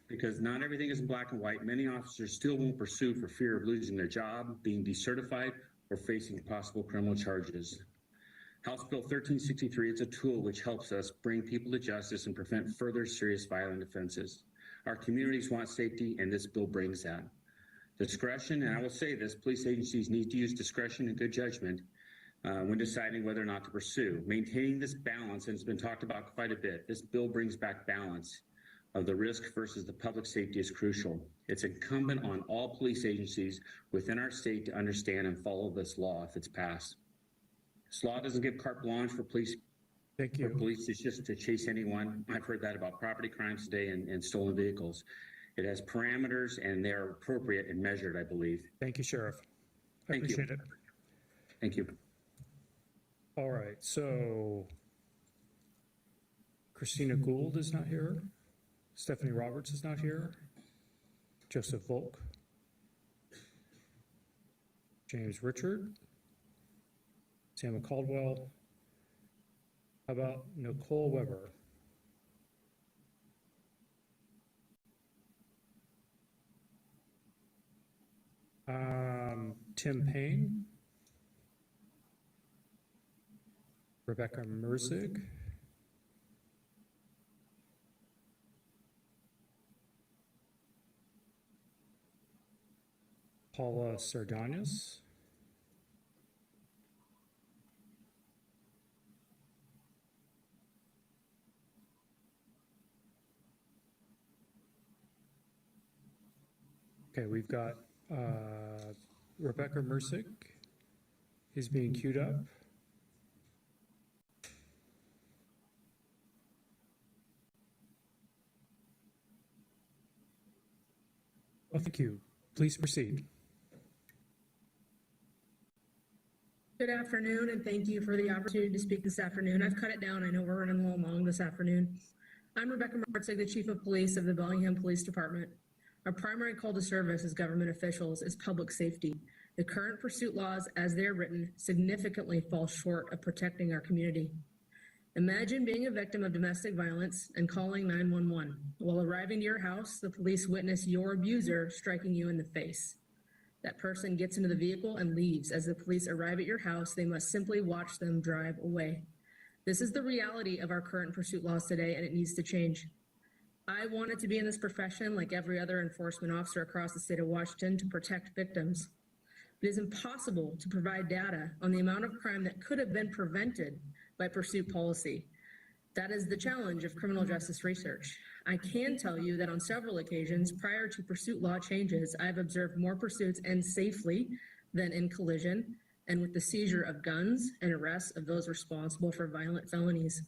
because not everything is in black and white, many officers still won't pursue for fear of losing their job, being decertified, or facing possible criminal charges. House Bill 1363 is a tool which helps us bring people to justice and prevent further serious violent offenses. Our communities want safety, and this bill brings that. Discretion, and I will say this, police agencies need to use discretion and good judgment when deciding whether or not to pursue. Maintaining this balance, and it's been talked about quite a bit, this bill brings back balance of the risk versus the public safety is crucial. It's incumbent on all police agencies within our state to understand and follow this law if it's passed. This law doesn't give carte blanche for police.
Thank you.
For police is just to chase anyone. I've heard that about property crimes today and stolen vehicles. It has parameters, and they are appropriate and measured, I believe.
Thank you, Sheriff. I
Thank you.
appreciate it.
Thank you.
All right, so Christina Gould is not here. Stephanie Roberts is not here. Joseph Volk. James Richard. Samuel Caldwell. How about Nicole Weber? Tim Payne, Rebecca Merzig, Paula Sardanis, okay, we've got Rebecca Mersick is being queued up. Oh, thank you. Please proceed.
Good afternoon, and thank you for the opportunity to speak this afternoon. I've cut it down. I know we're running a little long this afternoon. I'm Rebecca Martzig, the Chief of Police of the Bellingham Police Department. Our primary call to service as government officials is public safety. The current pursuit laws, as they're written, significantly fall short of protecting our community. Imagine being a victim of domestic violence and calling 911. While arriving to your house, the police witness your abuser striking you in the face. That person gets into the vehicle and leaves. As the police arrive at your house, they must simply watch them drive away. This is the reality of our current pursuit laws today, and it needs to change. I wanted to be in this profession like every other enforcement officer across the state of Washington to protect victims. It is impossible to provide data on the amount of crime that could have been prevented by pursuit policy. That is the challenge of criminal justice research. I can tell you that on several occasions prior to pursuit law changes, I've observed more pursuits end safely than in collision and with the seizure of guns and arrests of those responsible for violent felonies.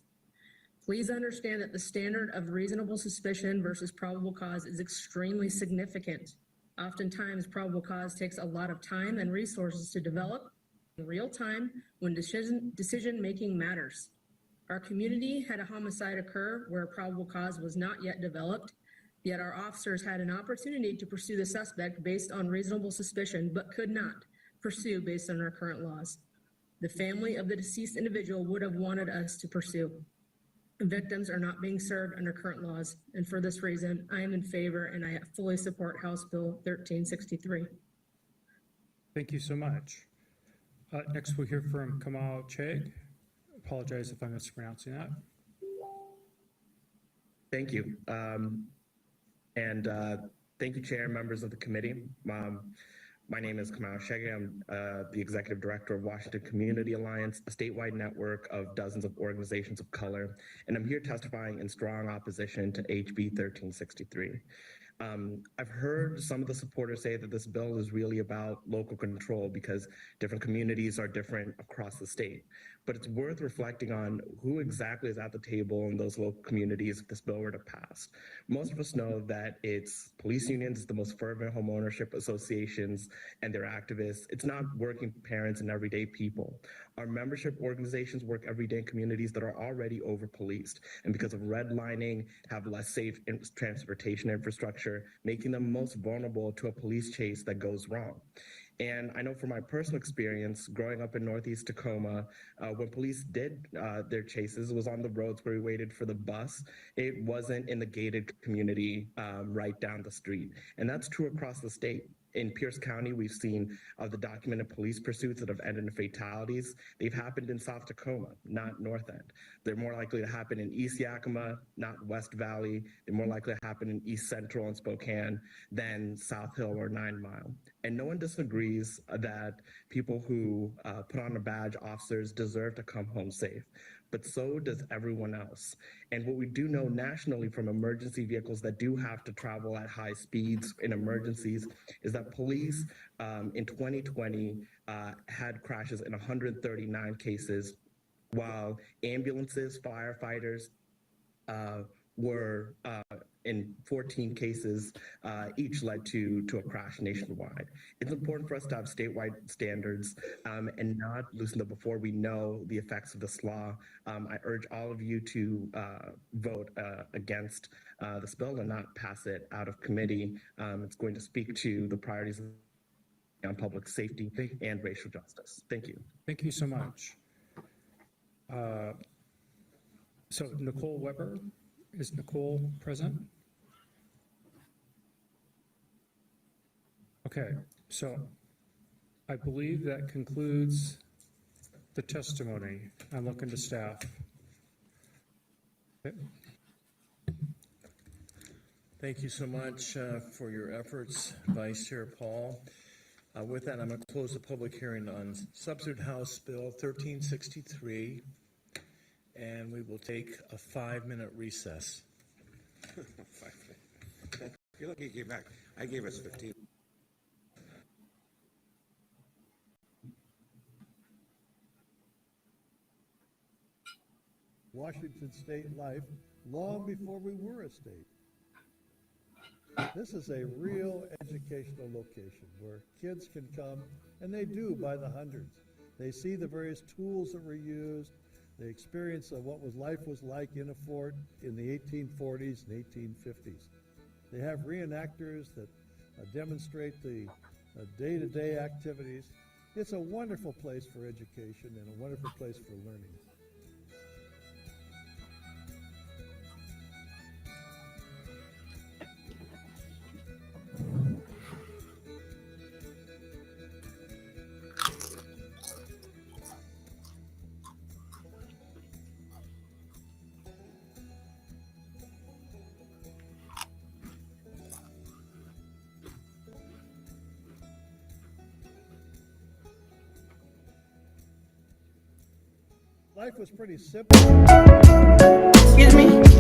Please understand that the standard of reasonable suspicion versus probable cause is extremely significant. Oftentimes, probable cause takes a lot of time and resources to develop in real time when decision-making matters. Our community had a homicide occur where a probable cause was not yet developed, yet our officers had an opportunity to pursue the suspect based on reasonable suspicion, but could not pursue based on our current laws. The family of the deceased individual would have wanted us to pursue. Victims are not being served under current laws, and for this reason, I am in favor and I fully support House Bill 1363.
Thank you so much. Next, we'll hear from Kamal Chegg. Apologize if I'm mispronouncing that.
Thank you. Thank you, Chair, members of the committee. My name is Kamal Chegg. I'm the Executive Director of Washington Community Alliance, a statewide network of dozens of organizations of color, and I'm here testifying in strong opposition to HB 1363. I've heard some of the supporters say that this bill is really about local control because different communities are different across the state. But it's worth reflecting on who exactly is at the table in those local communities if this bill were to pass. Most of us know that it's police unions, the most fervent homeownership associations, and their activists. It's not working parents and everyday people. Our membership organizations work every day in communities that are already over-policed, and because of redlining, have less safe transportation infrastructure, making them most vulnerable to a police chase that goes wrong. And I know from my personal experience, growing up in Northeast Tacoma, when police did their chases, it was on the roads where we waited for the bus. It wasn't in the gated community right down the street. And that's true across the state. In Pierce County, we've seen the documented police pursuits that have ended in fatalities. They've happened in South Tacoma, not North End. They're more likely to happen in East Yakima, not West Valley. They're more likely to happen in East Central and Spokane than South Hill or 9 Mile. And no one disagrees that people who put on a badge, officers, deserve to come home safe. But so does everyone else. And what we do know nationally from emergency vehicles that do have to travel at high speeds in emergencies is that police in 2020 had crashes in 139 cases, while ambulances, firefighters were in 14 cases, each led to a crash nationwide. It's important for us to have statewide standards and not loosen them before we know the effects of this law. I urge all of you to vote against this bill and not pass it out of committee. It's going to speak to the priorities on public safety and racial justice. Thank you.
Thank you so much. So Nicole Weber, is Nicole present? Okay, so I believe that concludes the testimony. I'm looking to staff. Okay.
Thank you so much for your efforts, Vice Chair Paul. With that, I'm going to close the public hearing on Substitute House Bill 1363, and we will take a 5-minute recess.
You're lucky you came back. I gave us 15.
Washington State life long before we were a state. This is a real educational location where kids can come, and they do by the hundreds. They see the various tools that were used. They experience what life was like in a fort in the 1840s and 1850s. They have reenactors that demonstrate the day-to-day activities. It's a wonderful place for education and a wonderful place for learning. Life was pretty simple.
Excuse me? Miss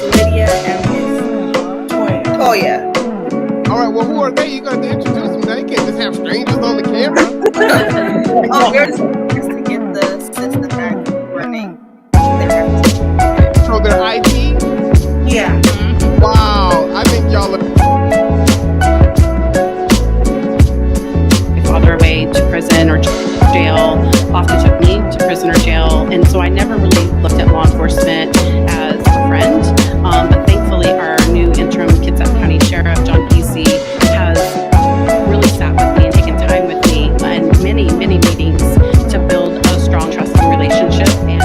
Lydia and Miss Toya.
All right, well, who are they? You're going to introduce them now. You can't just have strangers on the camera.
Oh, here's to get the system back running.
So they're IT?
Yeah.
Wow, I think y'all are...
My father away to prison or jail often took me to prison or jail, and so I never really looked at law enforcement as a friend, but thankfully our new interim Kitsap County Sheriff, John Pesey, has really sat with me and taken time with me in many meetings to build a strong trusting relationship. And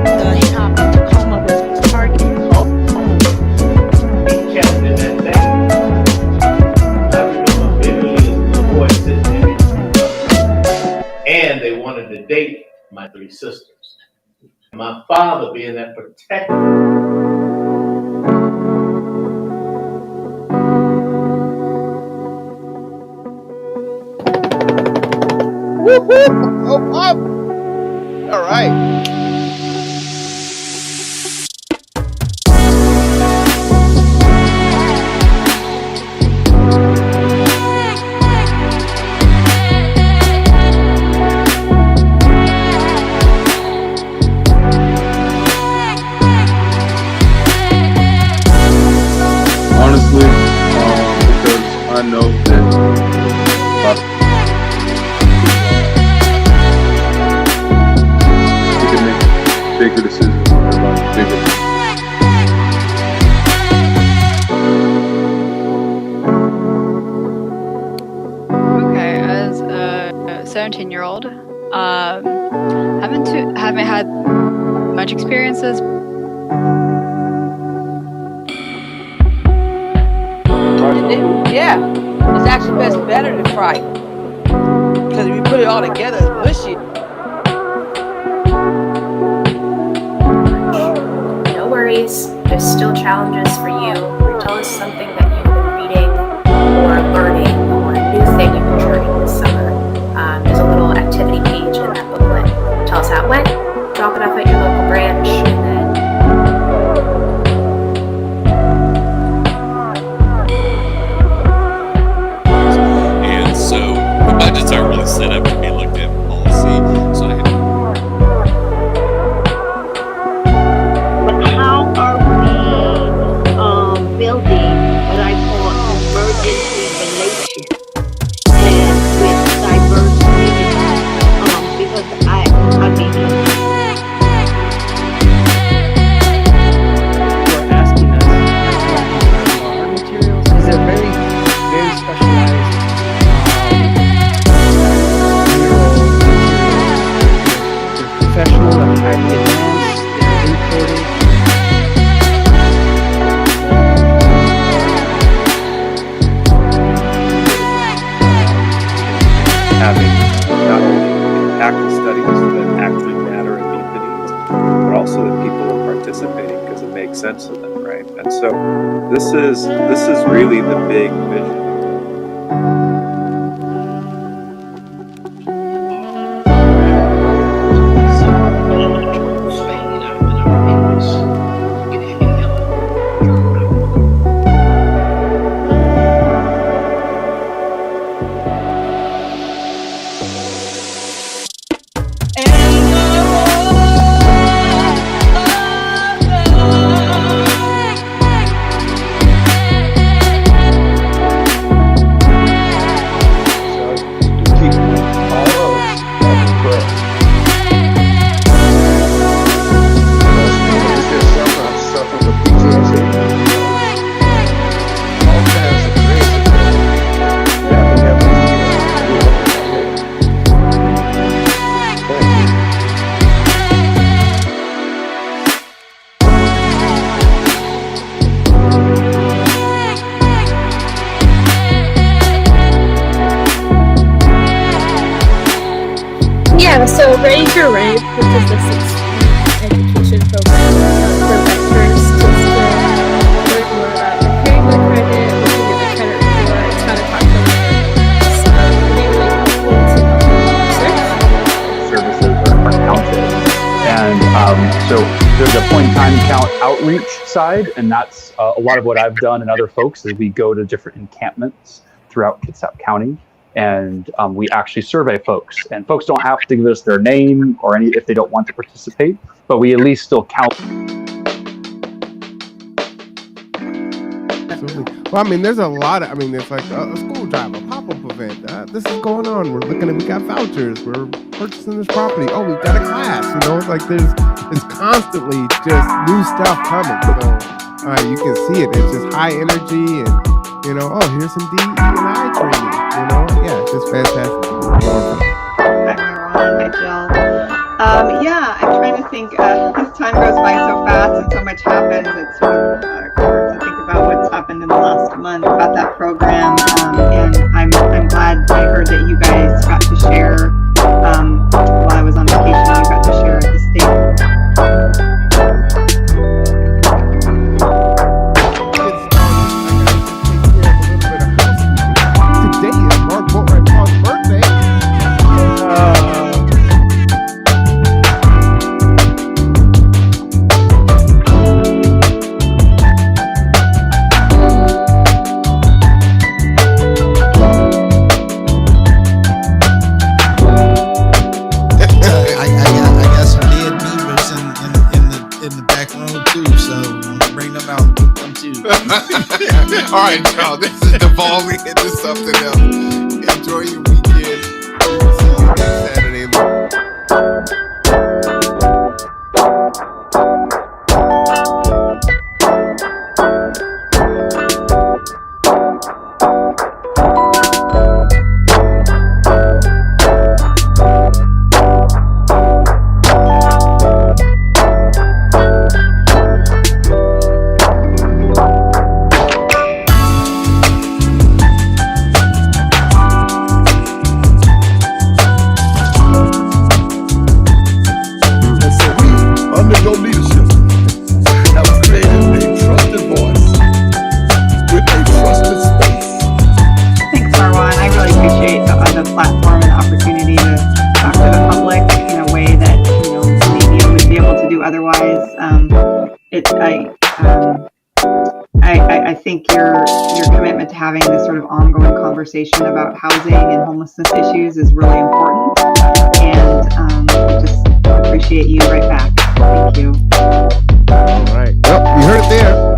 the hip hop in Tacoma was Target.
And they wanted to date my 3 sisters. My father being that protector.
Woo-hoo! Oh, up! All right.
Honestly, because I know that we can make bigger decisions about bigger.
Okay, as a 17-year-old, haven't had much experiences.
Yeah, it's actually better than fright. Because if you put it all together, it's mushy.
No worries, there's still challenges for you. Tell us something that you've been reading or learning or a new thing you've been learning this summer. There's a little activity page in that booklet. Tell us how it went, drop it off at your local branch, and then
budgets aren't really set up to be looked at policy, so I had
But how are we building what I call emergency relations and with diverse communities? Because I mean,
You're asking us our materials because they're very specialized.
also that people are participating because it makes sense to them, right? And so this is really the big vision.
Yeah, so Ready to Rave, which is the 6-week education program for veterans to still learn more about preparing for credit, looking at the credit reports, how to talk to lawyers. Really helpful to research.
Services are counted. And so there's a point in time count outreach side, and that's a lot of what I've done and other folks is we go to different encampments throughout Kitsap County. And we actually survey folks, and folks don't have to give us their name or any if they don't want to participate, but we at least still count.
Absolutely. Well, I mean, there's a lot of, it's like a school drive, a pop-up event. This is going on. We're looking at, we got vouchers. We're purchasing this property. Oh, we've got a class. It's like there's constantly just new stuff coming. So you can see it. It's just high energy and, oh, here's some DE&I training. Yeah, it's just fantastic.
Hi, Marwan. Hi, Jill. Yeah, I'm trying to think. As time goes by so fast and so much happens, it's sort of hard to think about what's happened in the last month about that program. And I'm glad I heard that you guys got to share while I was on vacation. You got to share at the state.
All right, y'all, this is devolving into something else. Enjoy your weekend. We'll see you next Saturday. I think your commitment to having this sort of ongoing conversation about housing and homelessness issues is really important, and I just appreciate you right back. Thank you. All right. Well, you heard it there.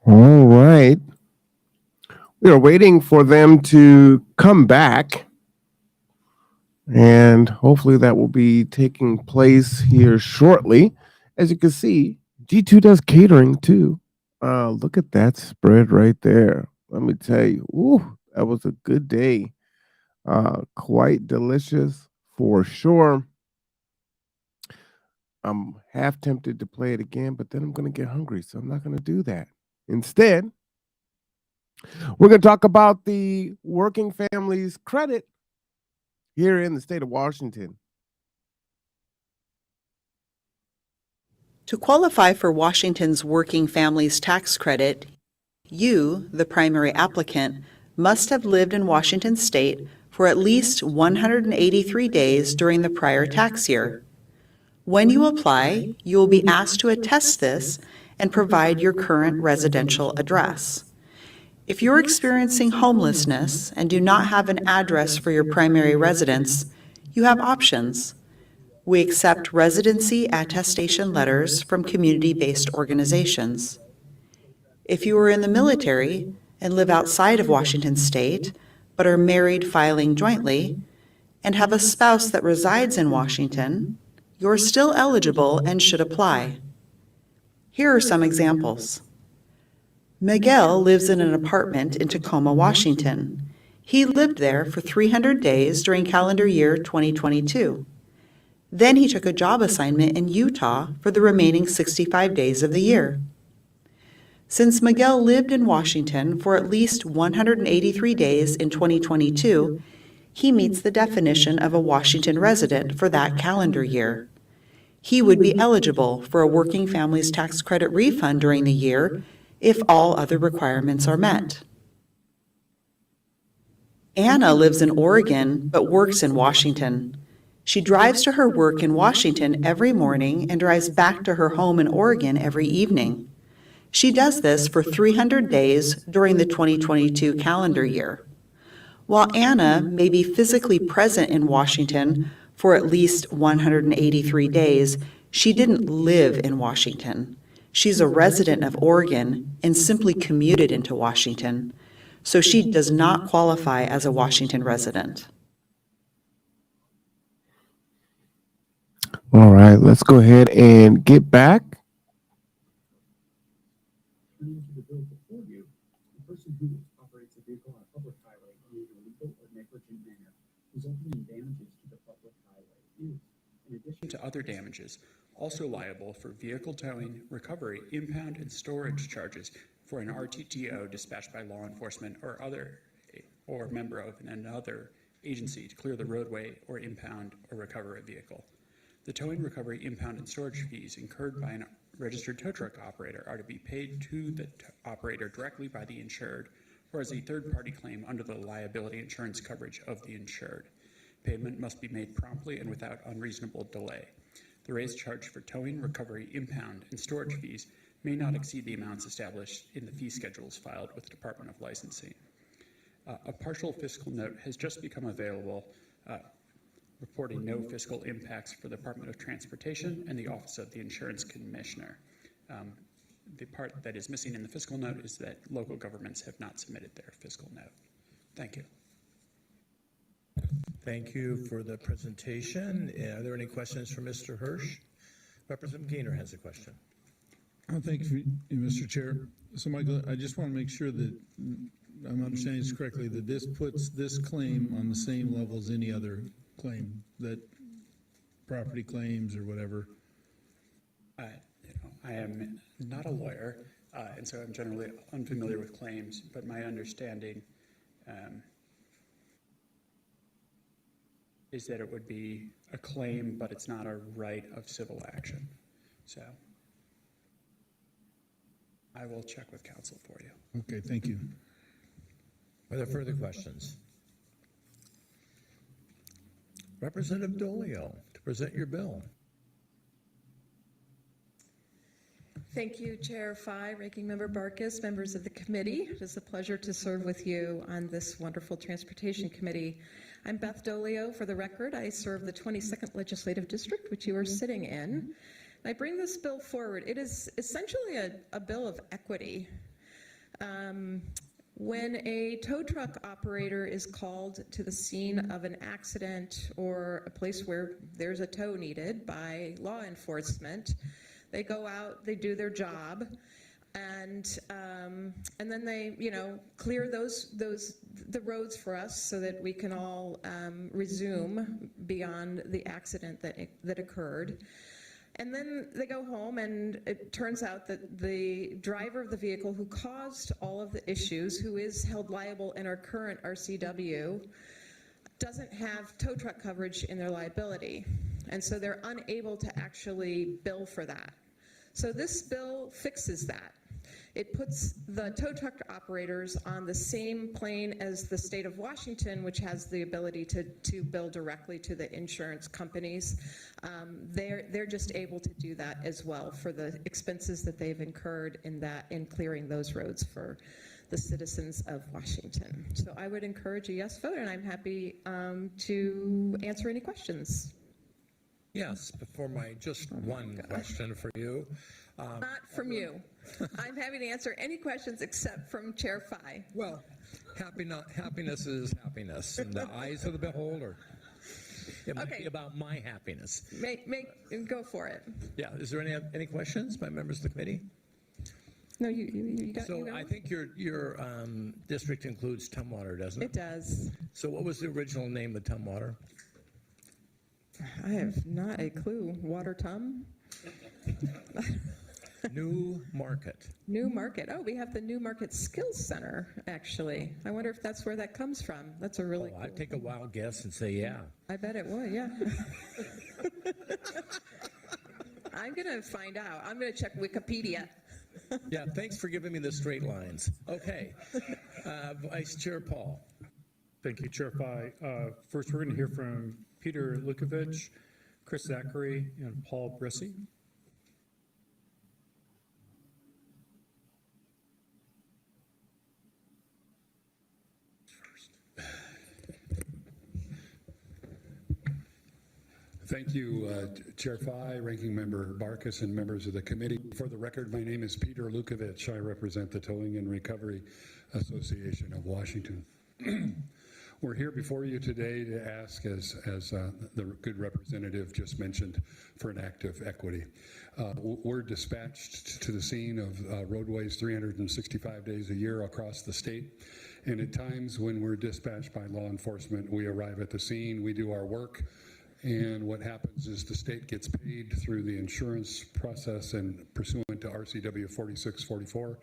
All right. We are waiting for them to come back. And hopefully that will be taking place here shortly. As you can see, G2 does catering too. Look at that spread right there. Let me tell you, ooh, that was a good day. Quite delicious for sure. I'm half tempted to play it again, but then I'm going to get hungry, so I'm not going to do that. Instead, we're going to talk about the working families credit here in the state of Washington.
To qualify for Washington's Working Families Tax Credit, you, the primary applicant, must have lived in Washington state for at least 183 days during the prior tax year. When you apply, you will be asked to attest this and provide your current residential address. If you're experiencing homelessness and do not have an address for your primary residence, you have options. We accept residency attestation letters from community-based organizations. If you are in the military and live outside of Washington state, but are married filing jointly, and have a spouse that resides in Washington, you're still eligible and should apply. Here are some examples. Miguel lives in an apartment in Tacoma, Washington. He lived there for 300 days during calendar year 2022. Then he took a job assignment in Utah for the remaining 65 days of the year. Since Miguel lived in Washington for at least 183 days in 2022, he meets the definition of a Washington resident for that calendar year. He would be eligible for a Working Families Tax Credit refund during the year if all other requirements are met. Anna lives in Oregon but works in Washington. She drives to her work in Washington every morning and drives back to her home in Oregon every evening. She does this for 300 days during the 2022 calendar year. While Anna may be physically present in Washington for at least 183 days, she didn't live in Washington. She's a resident of Oregon and simply commuted into Washington, so she does not qualify as a Washington resident.
All right, let's go ahead and get back.
Turning to the bill before you, the person who operates a vehicle on a public highway in an illegal or negligent manner, resulting in damages to the public highway, is, in addition to other damages, also liable for vehicle towing, recovery, impound, and storage charges for an RTTO dispatched by law enforcement or member of another agency to clear the roadway or impound or recover a vehicle. The towing, recovery, impound, and storage fees incurred by a registered tow truck operator are to be paid to the operator directly by the insured or as a third-party claim under the liability insurance coverage of the insured. Payment must be made promptly and without unreasonable delay. The rates charged for towing, recovery, impound, and storage fees may not exceed the amounts established in the fee schedules filed with the Department of Licensing. A partial fiscal note has just become available reporting no fiscal impacts for the Department of Transportation and the Office of the Insurance Commissioner. The part that is missing in the fiscal note is that local governments have not submitted their fiscal note. Thank you.
Thank you for the presentation. Are there any questions for Mr. Hirsch? Representative Gaynor has a question.
Thank you, Mr. Chair. So, Michael, I just want to make sure that I'm understanding this correctly, that this puts this claim on the same level as any other claim, that property claims or whatever.
I am not a lawyer, and so I'm generally unfamiliar with claims, but my understanding is that it would be a claim, but it's not a right of civil action. So I will check with counsel for you.
Okay, thank you.
Are there further questions? Representative Dolio, to present your bill.
Thank you, Chair Fye, Ranking Member Barkis, members of the committee. It is a pleasure to serve with you on this wonderful Transportation Committee. I'm Beth Dolio. For the record, I serve the 22nd Legislative District, which you are sitting in. I bring this bill forward. It is essentially a bill of equity. When a tow truck operator is called to the scene of an accident or a place where there's a tow needed by law enforcement, they go out, they do their job, and then they, clear the roads for us so that we can all resume beyond the accident that occurred. And then they go home, and it turns out that the driver of the vehicle who caused all of the issues, who is held liable in our current RCW, doesn't have tow truck coverage in their liability. And so they're unable to actually bill for that. So this bill fixes that. It puts the tow truck operators on the same plane as the state of Washington, which has the ability to bill directly to the insurance companies. They're just able to do that as well for the expenses that they've incurred in clearing those roads for the citizens of Washington. So I would encourage a yes vote, and I'm happy to answer any questions.
Yes, before my just one question for you.
Not from you. I'm happy to answer any questions except from Chair Fye.
Well, happiness is happiness in the eyes of the beholder. It might be about my happiness.
Go for it.
Yeah. Is there any questions by members of the committee?
No, you got.
So I think your district includes Tumwater, doesn't it?
It does.
So what was the original name of Tumwater?
I have not a clue. Water Tum?
New Market.
New Market. Oh, we have the New Market Skills Center, actually. I wonder if that's where that comes from. That's a really cool
I'd take a wild guess and say yeah.
I bet it would, yeah. I'm going to find out. I'm going to check Wikipedia.
Yeah, thanks for giving me the straight lines. Okay. Vice Chair Paul.
Thank you, Chair Fye. First, we're going to hear from Peter Lukovich, Chris Zachary, and Paul Brissy.
Thank you, Chair Fye, Ranking Member Barkas, and members of the committee. For the record, my name is Peter Lukovich. I represent the Towing and Recovery Association of Washington. We're here before you today to ask, as the good representative just mentioned, for an act of equity. We're dispatched to the scene of roadways 365 days a year across the state. And at times when we're dispatched by law enforcement, we arrive at the scene, we do our work, and what happens is the state gets paid through the insurance process and pursuant to RCW 4644,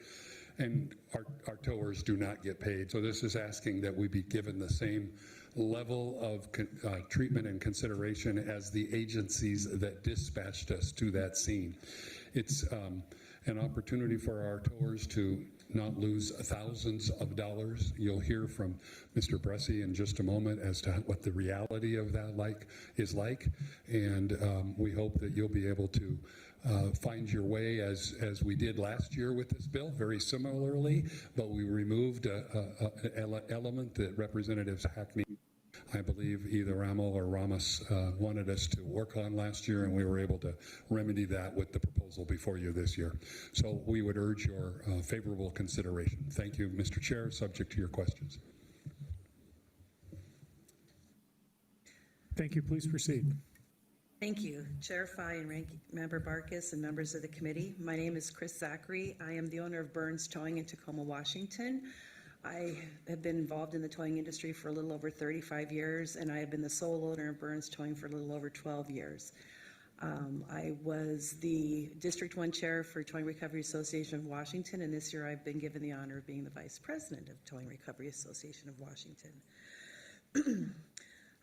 and our towers do not get paid. So this is asking that we be given the same level of treatment and consideration as the agencies that dispatched us to that scene. It's an opportunity for our towers to not lose thousands of dollars. You'll hear from Mr. Bressy in just a moment as to what the reality of that is like, and we hope that you'll be able to find your way as we did last year with this bill, very similarly, but we removed an element that Representatives Hackney, I believe either Ramel or Ramos wanted us to work on last year, and we were able to remedy that with the proposal before you this year. So we would urge your favorable consideration. Thank you, Mr. Chair, subject to your questions.
Thank you. Please proceed.
Thank you, Chair Fye and Ranking Member Barkas and members of the committee. My name is Chris Zachary. I am the owner of Burns Towing in Tacoma, Washington. I have been involved in the towing industry for a little over 35 years, and I have been the sole owner of Burns Towing for a little over 12 years. I was the District 1 Chair for Towing Recovery Association of Washington, and this year I've been given the honor of being the Vice President of Towing Recovery Association of Washington.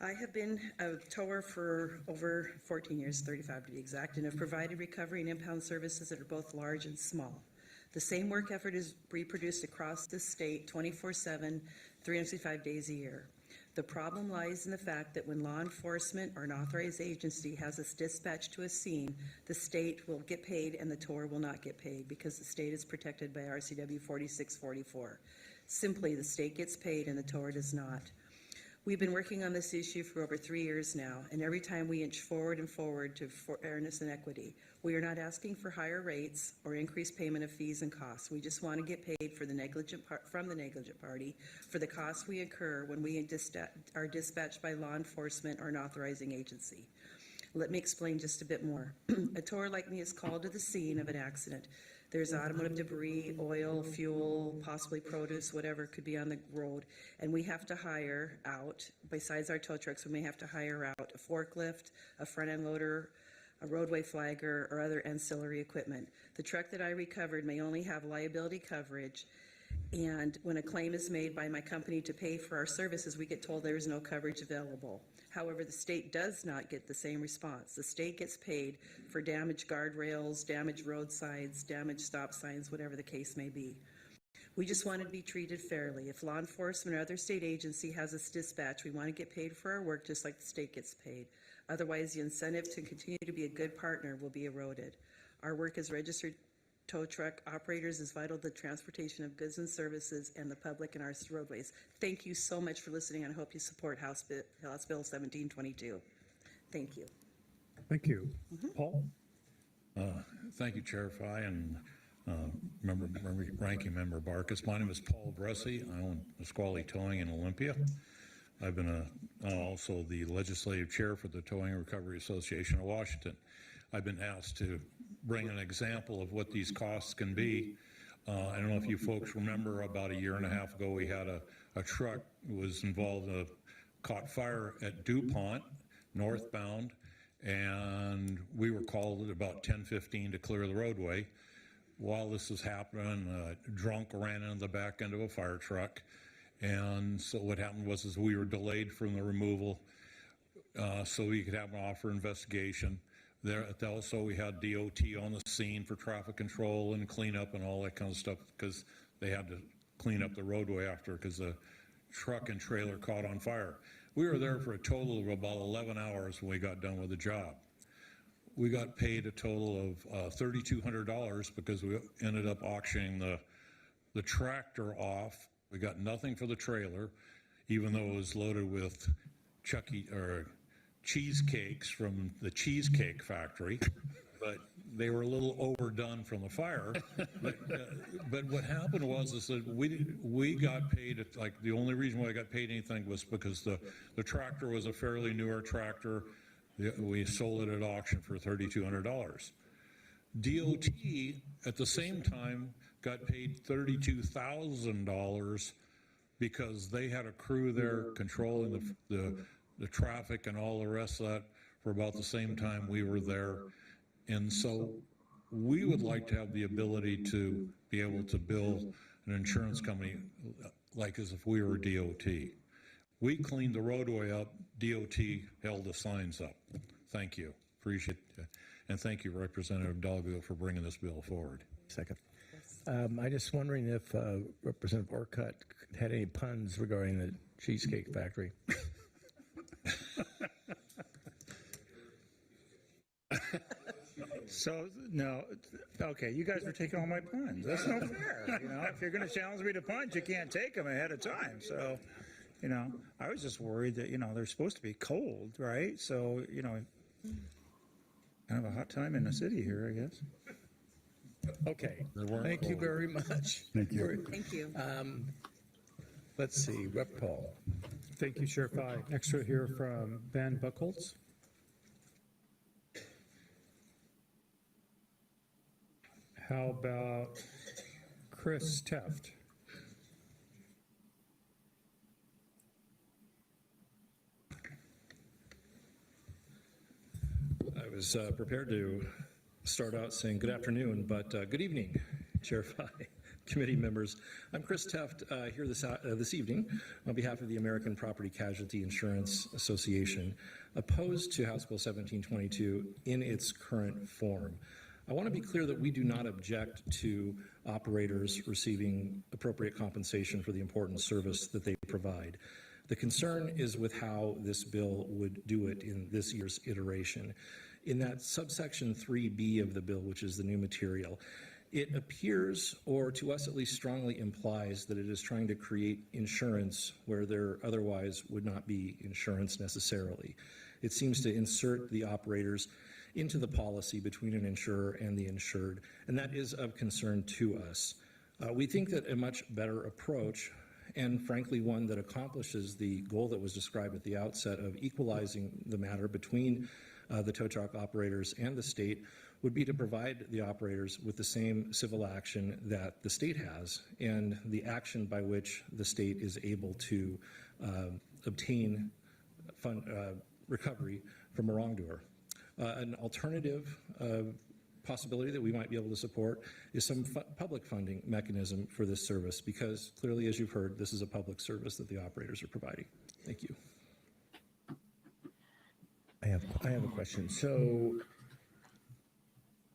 I have been a tower for over 14 years, 35 to be exact, and have provided recovery and impound services that are both large and small. The same work effort is reproduced across the state 24/7, 365 days a year. The problem lies in the fact that when law enforcement or an authorized agency has us dispatched to a scene, the state will get paid and the tower will not get paid because the state is protected by RCW 4644. Simply, the state gets paid and the tower does not. We've been working on this issue for over 3 years now, and every time we inch forward and forward to fairness and equity. We are not asking for higher rates or increased payment of fees and costs. We just want to get paid for the from the negligent party for the costs we incur when we are dispatched by law enforcement or an authorizing agency. Let me explain just a bit more. A tower like me is called to the scene of an accident. There's automotive debris, oil, fuel, possibly produce, whatever could be on the road, and we have to hire out, besides our tow trucks, we may have to hire out a forklift, a front-end loader, a roadway flagger, or other ancillary equipment. The truck that I recovered may only have liability coverage, and when a claim is made by my company to pay for our services, we get told there is no coverage available. However, the state does not get the same response. The state gets paid for damaged guardrails, damaged roadsides, damaged stop signs, whatever the case may be. We just want to be treated fairly. If law enforcement or other state agency has us dispatched, we want to get paid for our work just like the state gets paid. Otherwise, the incentive to continue to be a good partner will be eroded. Our work as registered tow truck operators is vital to the transportation of goods and services and the public in our roadways. Thank you so much for listening, and I hope you support House Bill 1722. Thank you.
Thank you. Paul?
Thank you, Chair Fye and Ranking Member Barkis. My name is Paul Bressy. I own Nisqually Towing in Olympia. I've been also the legislative chair for the Towing and Recovery Association of Washington. I've been asked to bring an example of what these costs can be. I don't know if you folks remember, about a year and a half ago, we had a truck was involved, caught fire at DuPont, northbound, and we were called at about 10:15 to clear the roadway. While this was happening, a drunk ran into the back end of a fire truck, and so what happened was we were delayed from the removal so we could have an offer investigation. There also we had DOT on the scene for traffic control and cleanup and all that kind of stuff, because they had to clean up the roadway after, because the truck and trailer caught on fire. We were there for a total of about 11 hours when we got done with the job. We got paid a total of $3,200 because we ended up auctioning the tractor off. We got nothing for the trailer, even though it was loaded with cheesecakes from the Cheesecake Factory, but they were a little overdone from the fire. But what happened was that we got paid, like, the only reason why I got paid anything was because the tractor was a fairly newer tractor. We sold it at auction for $3,200. DOT at the same time got paid $32,000 because they had a crew there controlling the traffic and all the rest of that for about the same time we were there. And so we would like to have the ability to be able to bill an insurance company like as if we were DOT. We cleaned the roadway up, DOT held the signs up. Thank you. Appreciate it. And thank you, Representative Dalville, for bringing this bill forward.
Second. I'm just wondering if Representative Orcutt had any puns regarding the Cheesecake Factory.
So, no, okay, you guys are taking all my puns. That's no fair. You know, if you're going to challenge me to puns, you can't take them ahead of time. So, you know, I was just worried that, you know, they're supposed to be cold, right? So, you know, kind of a hot time in the city here, I guess.
Okay, thank you very much.
Thank you.
Thank you.
Let's see, Rep. Paul.
Thank you, Chair Fye. Next we'll hear from Van Buchholz. How about Chris Teft?
I was prepared to start out saying good afternoon, but good evening, Chair Fye, committee members. I'm Chris Teft here this evening on behalf of the American Property Casualty Insurance Association, opposed to House Bill 1722 in its current form. I want to be clear that we do not object to operators receiving appropriate compensation for the important service that they provide. The concern is with how this bill would do it in this year's iteration. In that subsection 3B of the bill, which is the new material, It appears, or to us at least strongly implies, that it is trying to create insurance where there otherwise would not be insurance necessarily. It seems to insert the operators into the policy between an insurer and the insured, and that is of concern to us. We think that a much better approach, and frankly one that accomplishes the goal that was described at the outset of equalizing the matter between the tow truck operators and the state, would be to provide the operators with the same civil action that the state has, and the action by which the state is able to obtain recovery from a wrongdoer. An alternative possibility that we might be able to support is some public funding mechanism for this service, because clearly, as you've heard, this is a public service that the operators are providing. Thank you.
I have a question. So,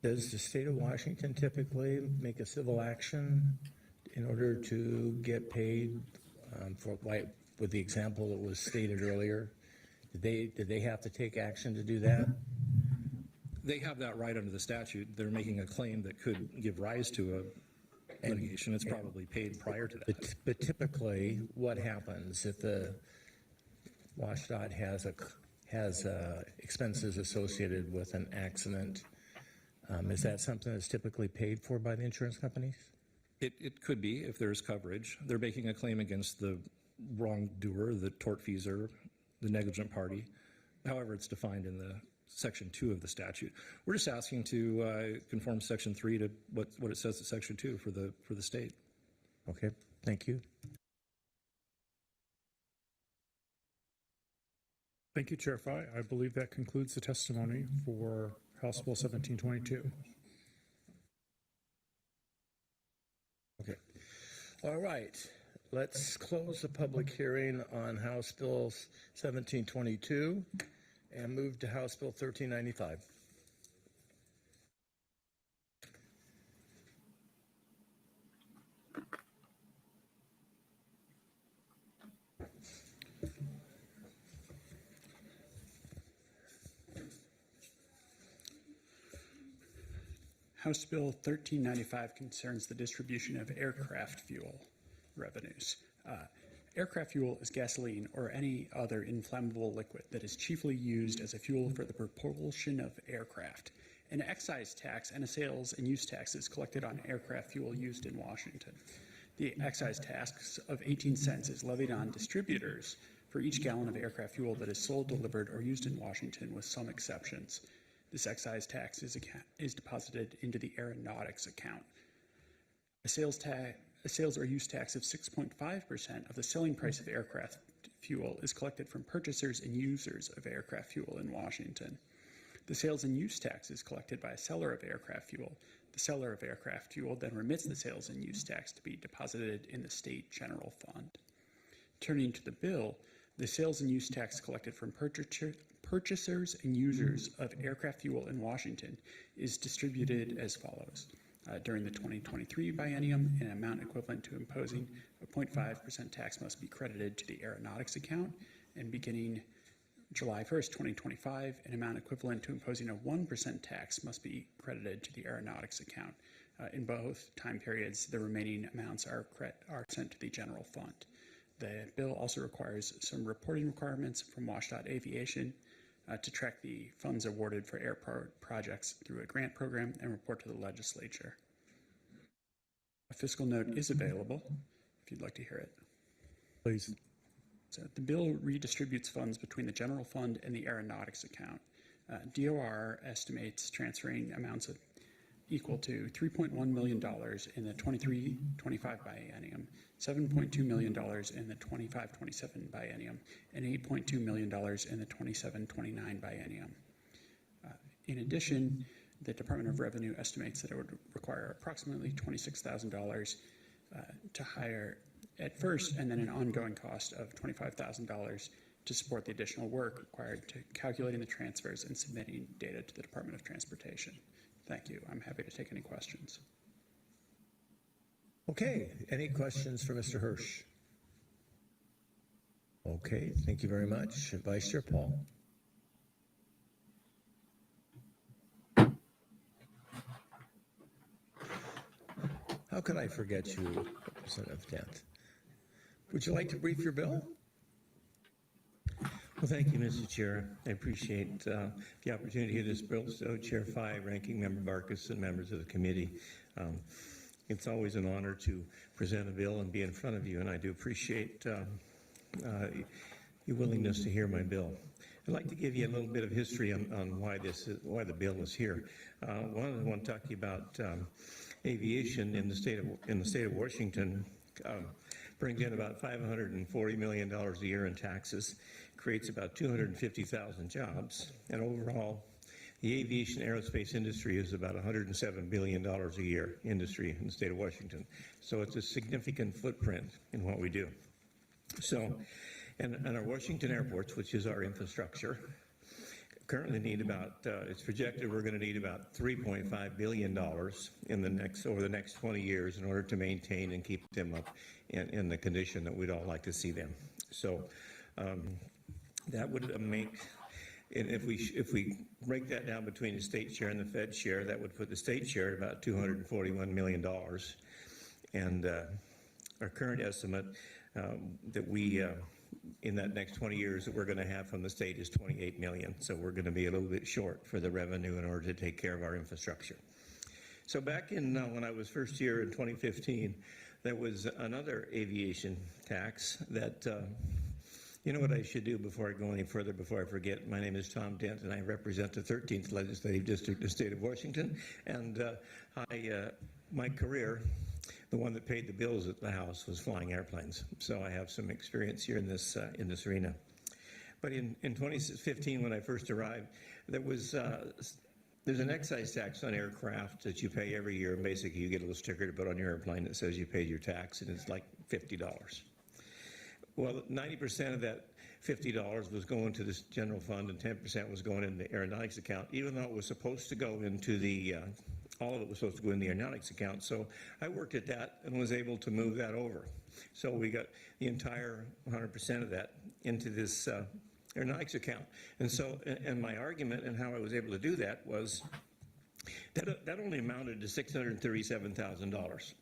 does the state of Washington typically make a civil action in order to get paid for, like, with the example that was stated earlier? Did they have to take action to do that?
They have that right under the statute. They're making a claim that could give rise to a litigation. It's probably paid prior to that.
But typically, what happens if the WashDOT has expenses associated with an accident? Is that something that's typically paid for by the insurance companies?
It could be if there's coverage. They're making a claim against the wrongdoer, the tortfeasor, the negligent party. However, it's defined in the Section 2 of the statute. We're just asking to conform Section 3 to what it says in Section 2 for the state.
Okay, thank you.
Thank you, Chair Fye. I believe that concludes the testimony for House Bill 1722.
Okay. All right. Let's close the public hearing on House Bill 1722 and move to House Bill 1395.
House Bill 1395 concerns the distribution of aircraft fuel revenues. Aircraft fuel is gasoline or any other inflammable liquid that is chiefly used as a fuel for the propulsion of aircraft. An excise tax and a sales and use tax is collected on aircraft fuel used in Washington. The excise tax of 18 cents is levied on distributors for each gallon of aircraft fuel that is sold, delivered, or used in Washington, with some exceptions. This excise tax is deposited into the aeronautics account. A sales or use tax of 6.5% of the selling price of aircraft fuel is collected from purchasers and users of aircraft fuel in Washington. The sales and use tax is collected by a seller of aircraft fuel. The seller of aircraft fuel then remits the sales and use tax to be deposited in the state general fund. Turning to the bill, the sales and use tax collected from purchasers and users of aircraft fuel in Washington is distributed as follows. During the 2023 biennium, an amount equivalent to imposing a 0.5% tax must be credited to the aeronautics account, and beginning July 1st, 2025, an amount equivalent to imposing a 1% tax must be credited to the aeronautics account. In both time periods, the remaining amounts are sent to the general fund. The bill also requires some reporting requirements from WashDOT Aviation to track the funds awarded for airport projects through a grant program and report to the legislature. A fiscal note is available if you'd like to hear it.
Please.
So the bill redistributes funds between the general fund and the aeronautics account. DOR estimates transferring amounts equal to $3.1 million in the 23-25 biennium, $7.2 million in the 25-27 biennium, and $8.2 million in the 27-29 biennium. In addition, the Department of Revenue estimates that it would require approximately $26,000 to hire at first, and then an ongoing cost of $25,000 to support the additional work required to calculating the transfers and submitting data to the Department of Transportation. Thank you. I'm happy to take any questions.
Okay, any questions for Mr. Hirsch? Okay, thank you very much. Vice Chair Paul. How could I forget you, Representative Dent? Would you like to brief your bill?
Well, thank you, Mr. Chair. I appreciate the opportunity to hear this bill. So, Chair Fye, Ranking Member Barkis, and members of the committee, it's always an honor to present a bill and be in front of you, and I do appreciate your willingness to hear my bill. I'd like to give you a little bit of history on why the bill is here. I want to talk to you about aviation in the state of Washington. Brings in about $540 million a year in taxes, creates about 250,000 jobs, and overall, the aviation aerospace industry is about $107 billion a year industry in the state of Washington. So it's a significant footprint in what we do. So, and our Washington airports, which is our infrastructure, currently need about, it's projected we're going to need about $3.5 billion over the next 20 years in order to maintain and keep them up in the condition that we'd all like to see them. So that would make, and if we break that down between the state share and the Fed share, that would put the state share at about $241 million. And our current estimate that we in that next 20 years that we're going to have from the state is $28 million. So we're going to be a little bit short for the revenue in order to take care of our infrastructure. So back in when I was first here in 2015, there was another aviation tax that, you know what I should do before I go any further, before I forget? My name is Tom Dent, and I represent the 13th Legislative District of the state of Washington. And my career, the one that paid the bills at the House, was flying airplanes. So I have some experience here in this arena. But in 2015, when I first arrived, there's an excise tax on aircraft that you pay every year. And basically, you get a little sticker to put on your airplane that says you paid your tax, and it's like $50. Well, 90% of that $50 was going to this general fund, and 10% was going in the aeronautics account, even though it was supposed to go into the all of it was supposed to go in the aeronautics account. So I worked at that and was able to move that over. So we got the entire 100% of that into this aeronautics account. And so, and my argument and how I was able to do that was that only amounted to $637,000.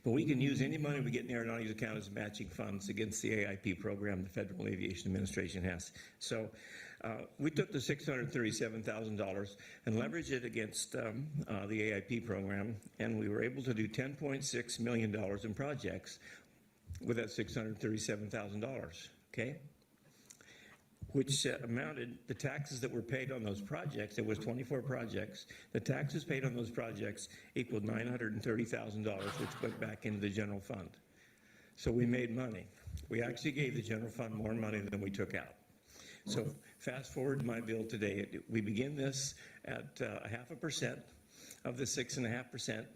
But we can use any money we get in the aeronautics account as matching funds against the AIP program the Federal Aviation Administration has. So we took the $637,000 and leveraged it against the AIP program, and we were able to do $10.6 million in projects with that $637,000, okay? Which amounted, the taxes that were paid on those projects, it was 24 projects, the taxes paid on those projects equaled $930,000, which went back into the general fund. So we made money. We actually gave the general fund more money than we took out. So fast forward to my bill today. We begin this at 0.5% of the 6.5%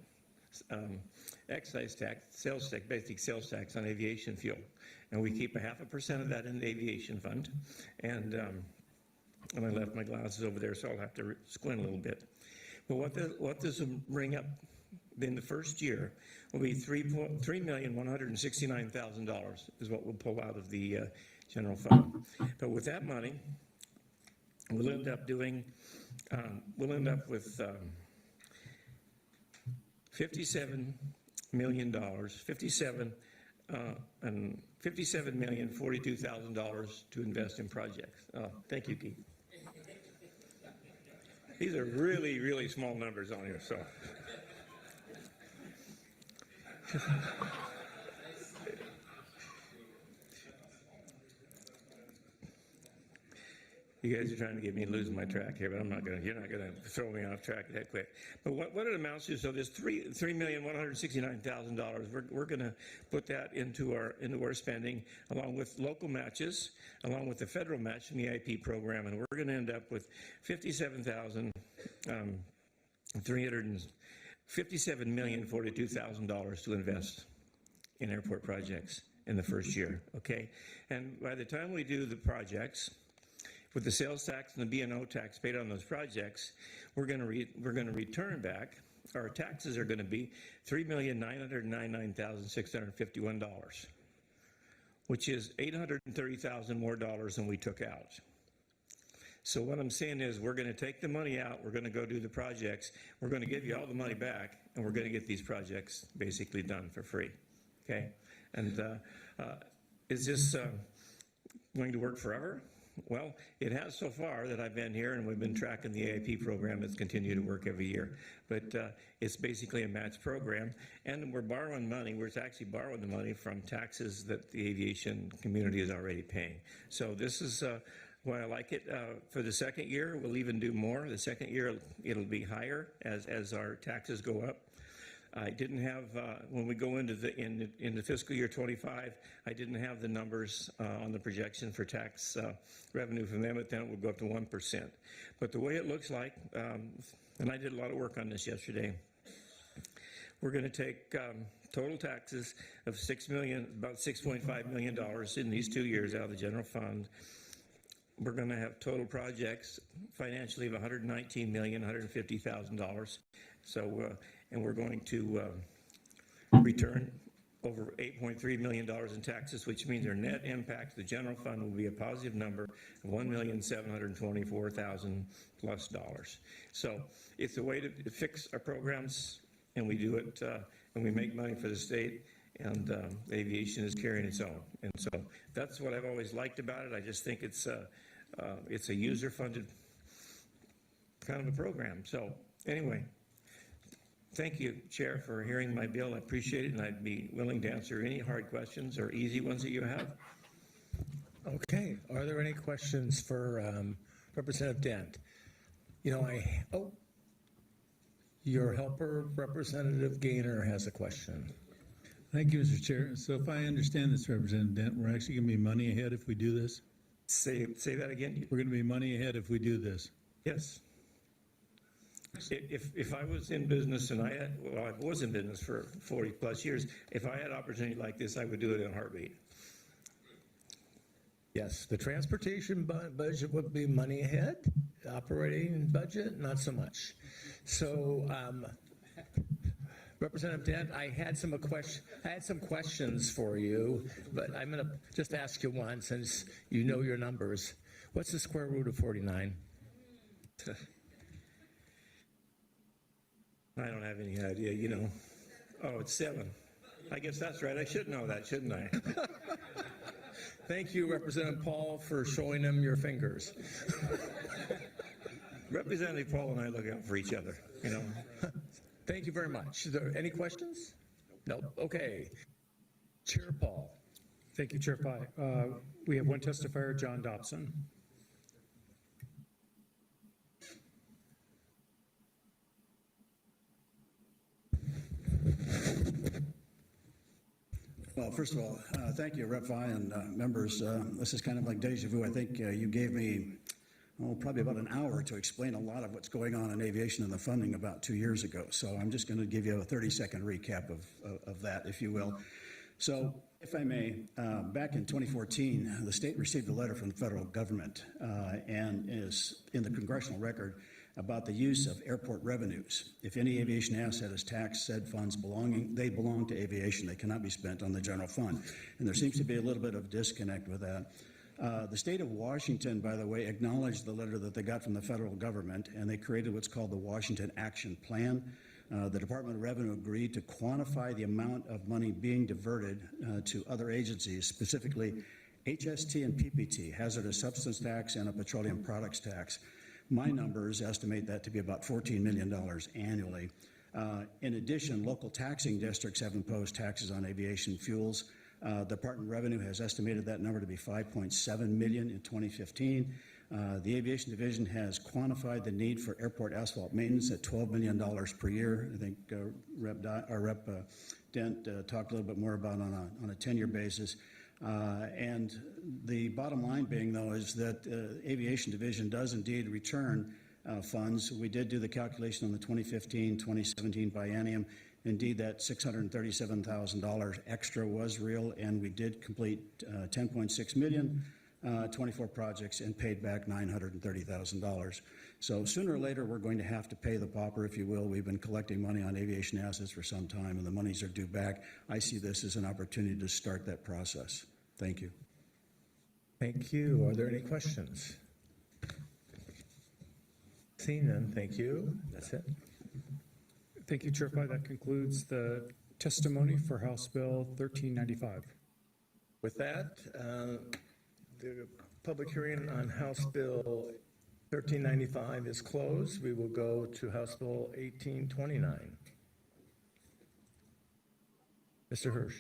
excise tax, sales tax, basic sales tax on aviation fuel. And we keep 0.5% of that in the aviation fund. And I left my glasses over there, so I'll have to squint a little bit. But what this will bring up in the first year will be $3,169,000 is what we'll pull out of the general fund. But with that money, we'll end up doing, with $57 million, $57,042,000 to invest in projects. Thank you, Keith. These are really, really small numbers on here, so. You guys are trying to get me losing my track here, but you're not gonna throw me off track that quick. But what it amounts to, so there's $3,169,000. We're gonna put that into our spending, along with local matches, along with the federal match in the IP program, and we're gonna end up with $57,042,000 to invest in airport projects in the first year. Okay, and by the time we do the projects, with the sales tax and the B&O tax paid on those projects, we're going to return back. Our taxes are going to be $3,999,651, which is $830,000 more dollars than we took out. So what I'm saying is we're going to take the money out, we're going to go do the projects, we're going to give you all the money back, and we're going to get these projects basically done for free. Okay? And is this going to work forever? Well, it has so far that I've been here, and we've been tracking the AIP program that's continued to work every year. But it's basically a match program, and we're borrowing money. We're actually borrowing the money from taxes that the aviation community is already paying. So this is why I like it. For the second year, we'll even do more. The second year, it'll be higher as our taxes go up. I didn't have, when we go into the fiscal year 25, I didn't have the numbers on the projection for tax revenue from them, but then it would go up to 1%. But the way it looks like, and I did a lot of work on this yesterday, we're going to take total taxes of about $6.5 million in these 2 years out of the general fund. We're going to have total projects financially of $119,150,000. So, and we're going to return over $8.3 million in taxes, which means our net impact to the general fund will be a positive number of $1,724,000 plus. So it's a way to fix our programs, and we do it, and we make money for the state, and aviation is carrying its own. And so that's what I've always liked about it. I just think it's a user-funded kind of a program. So anyway. Thank you, Chair, for hearing my bill. I appreciate it, and I'd be willing to answer any hard questions or easy ones that you have.
Okay. Are there any questions for Representative Dent? You know, your helper, Representative Gaynor, has a question.
Thank you, Mr. Chair. So if I understand this, Representative Dent, we're actually going to be money ahead if we do this?
Say that again?
We're going to be money ahead if we do this?
Yes. If I was in business, and I was in business for 40 plus years, if I had opportunity like this, I would do it in a heartbeat.
Yes, the transportation budget would be money ahead. Operating budget, not so much. So, Representative Dent, I had some questions for you, but I'm going to just ask you one since you know your numbers. What's the square root of 49?
I don't have any idea, you know. Oh, it's 7. I guess that's right. I should know that, shouldn't I?
Thank you, Representative Paul, for showing them your fingers.
Representative Paul and I look out for each other, you know.
Thank you very much. Is there any questions? No. Okay. Chair Paul.
Thank you, Chair Pye. We have one testifier, John Dobson.
Well, first of all, thank you, Rep. Vi and members. This is kind of like deja vu. I think you gave me, probably about an hour to explain a lot of what's going on in aviation and the funding about 2 years ago. So I'm just going to give you a 30-second recap of that, if you will. So, if I may, back in 2014, the state received a letter from the federal government and is in the congressional record about the use of airport revenues. If any aviation asset is taxed, said funds they belong to aviation. They cannot be spent on the general fund. And there seems to be a little bit of disconnect with that. The state of Washington, by the way, acknowledged the letter that they got from the federal government, and they created what's called the Washington Action Plan. The Department of Revenue agreed to quantify the amount of money being diverted to other agencies, specifically HST and PPT, hazardous substance tax and a petroleum products tax. My numbers estimate that to be about $14 million annually. In addition, local taxing districts have imposed taxes on aviation fuels. The Department of Revenue has estimated that number to be $5.7 million in 2015. The Aviation Division has quantified the need for airport asphalt maintenance at $12 million per year. I think Rep. Dent talked a little bit more about on a 10-year basis. And the bottom line being, though, is that Aviation Division does indeed return funds. We did do the calculation on the 2015-2017 biennium. Indeed, that $637,000 extra was real, and we did complete $10.6 million, 24 projects, and paid back $930,000. So sooner or later, we're going to have to pay the pauper, if you will. We've been collecting money on aviation assets for some time, and the monies are due back. I see this as an opportunity to start that process. Thank you.
Thank you. Are there any questions? Seeing none, thank you. That's it.
Thank you, Chair Fry. That concludes the testimony for House Bill 1395.
With that, the public hearing on House Bill 1395 is closed. We will go to House Bill 1829. Mr. Hirsch.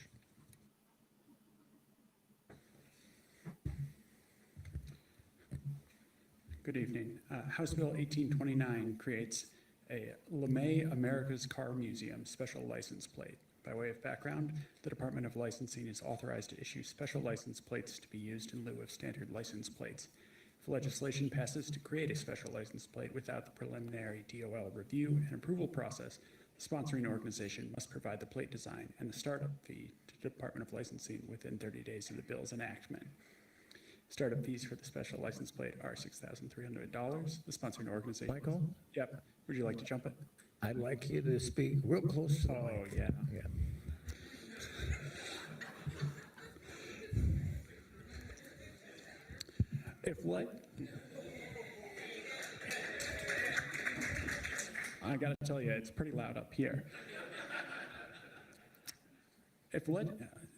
Good evening. House Bill 1829 creates a LeMay America's Car Museum special license plate. By way of background, the Department of Licensing is authorized to issue special license plates to be used in lieu of standard license plates. If legislation passes to create a special license plate without the preliminary DOL review and approval process, the sponsoring organization must provide the plate design and the startup fee to the Department of Licensing within 30 days of the bill's enactment. Startup fees for the special license plate are $6,300. The sponsoring organization.
Michael?
Yep. Would you like to jump it?
I'd like you to speak real close to the mic.
Oh, yeah.
Yeah.
I gotta tell you, it's pretty loud up here.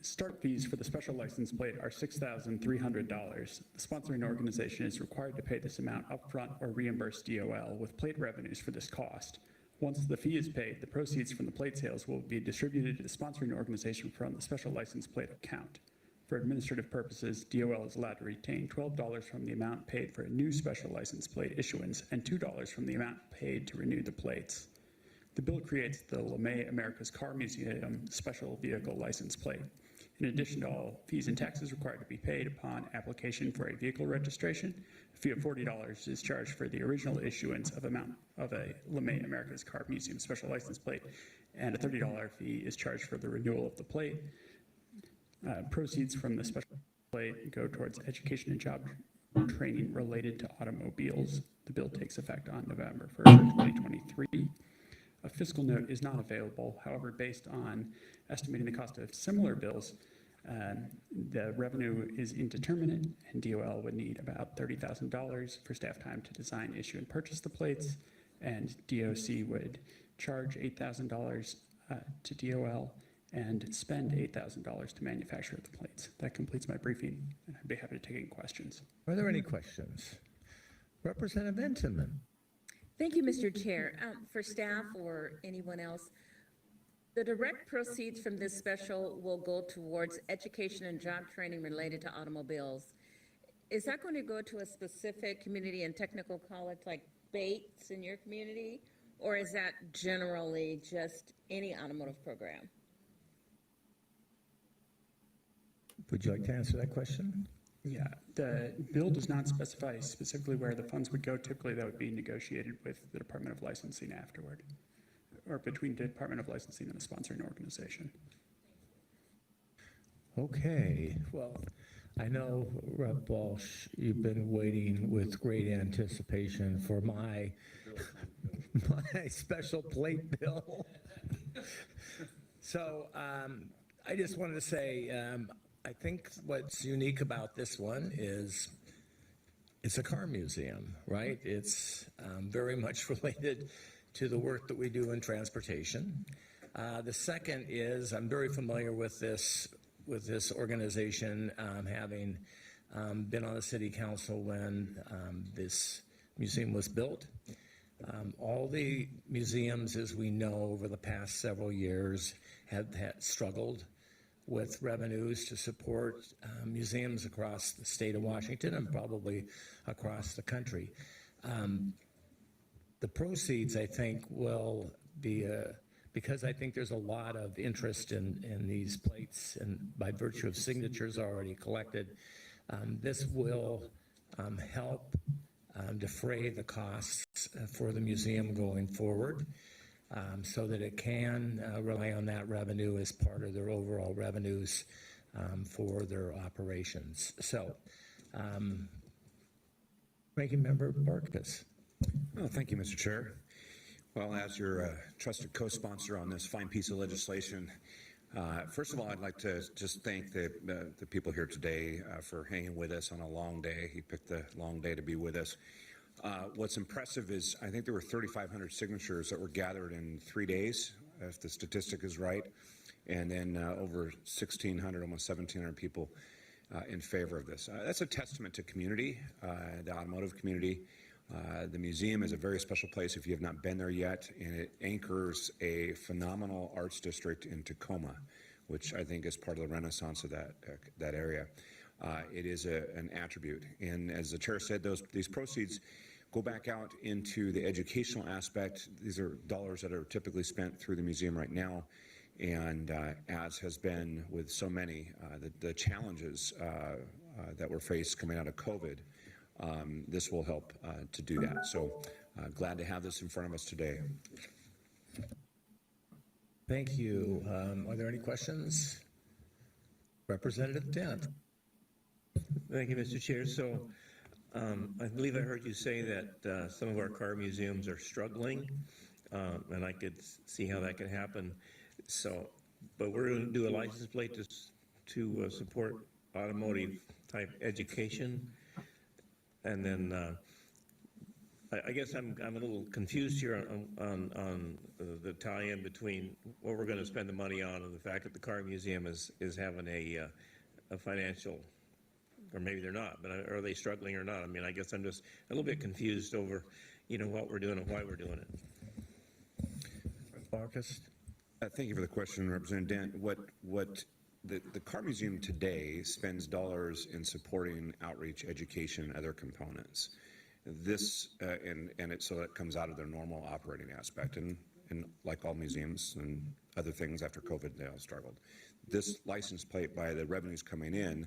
Start fees for the special license plate are $6,300. The sponsoring organization is required to pay this amount upfront or reimburse DOL with plate revenues for this cost. Once the fee is paid, the proceeds from the plate sales will be distributed to the sponsoring organization from the special license plate account. For administrative purposes, DOL is allowed to retain $12 from the amount paid for a new special license plate issuance and $2 from the amount paid to renew the plates. The bill creates the LeMay America's Car Museum special vehicle license plate. In addition to all fees and taxes required to be paid upon application for a vehicle registration, a fee of $40 is charged for the original issuance of a LeMay America's Car Museum special license plate, and a $30 fee is charged for the renewal of the plate. Proceeds from the special plate go towards education and job training related to automobiles. The bill takes effect on November 1st, 2023. A fiscal note is not available. However, based on estimating the cost of similar bills, the revenue is indeterminate, and DOL would need about $30,000 for staff time to design, issue, and purchase the plates, and DOC would charge $8,000 to DOL and spend $8,000 to manufacture the plates. That completes my briefing, and I'd be happy to take any questions.
Are there any questions? Representative Vincent.
Thank you, Mr. Chair. For staff or anyone else, the direct proceeds from this special will go towards education and job training related to automobiles. Is that going to go to a specific community and technical college like Bates in your community, or is that generally just any automotive program?
Would you like to answer that question?
Yeah, the bill does not specify specifically where the funds would go. Typically, that would be negotiated with the Department of Licensing afterward, or between the Department of Licensing and the sponsoring organization.
Okay, well, I know, Rep. Walsh, you've been waiting with great anticipation for my special plate bill. So I just wanted to say, I think what's unique about this one is it's a car museum, right? It's very much related to the work that we do in transportation. The second is I'm very familiar with this organization, having been on the city council when this museum was built. All the museums, as we know, over the past several years have struggled with revenues to support museums across the state of Washington and probably across the country. The proceeds, I think, will be, because I think there's a lot of interest in these plates, and by virtue of signatures already collected, this will help defray the costs for the museum going forward. So that it can rely on that revenue as part of their overall revenues for their operations. So, Ranking Member Barkas.
Oh, thank you, Mr. Chair. Well, as your trusted co-sponsor on this fine piece of legislation, first of all, I'd like to just thank the people here today for hanging with us on a long day. You picked the long day to be with us. What's impressive is I think there were 3,500 signatures that were gathered in 3 days, if the statistic is right, and then over 1,600, almost 1,700 people in favor of this. That's a testament to community, the automotive community. The museum is a very special place if you have not been there yet, and it anchors a phenomenal arts district in Tacoma, which I think is part of the renaissance of that area. It is an attribute, and as the chair said, these proceeds go back out into the educational aspect. These are dollars that are typically spent through the museum right now, and as has been with so many, the challenges that were faced coming out of COVID, this will help to do that. So glad to have this in front of us today.
Thank you. Are there any questions? Representative Dent.
Thank you, Mr. Chair. So I believe I heard you say that some of our car museums are struggling, and I could see how that could happen. So, but we're going to do a license plate to support automotive type education. And then I guess I'm a little confused here on the tie-in between what we're going to spend the money on and the fact that the car museum is having a financial, or maybe they're not, but are they struggling or not? I mean, I guess I'm just a little bit confused over, what we're doing and why we're doing it.
Marcus?
Thank you for the question, Representative Dent. The car museum today spends dollars in supporting outreach, education, and other components. This so that comes out of their normal operating aspect, and like all museums and other things after COVID, they all struggled. This license plate, by the revenues coming in,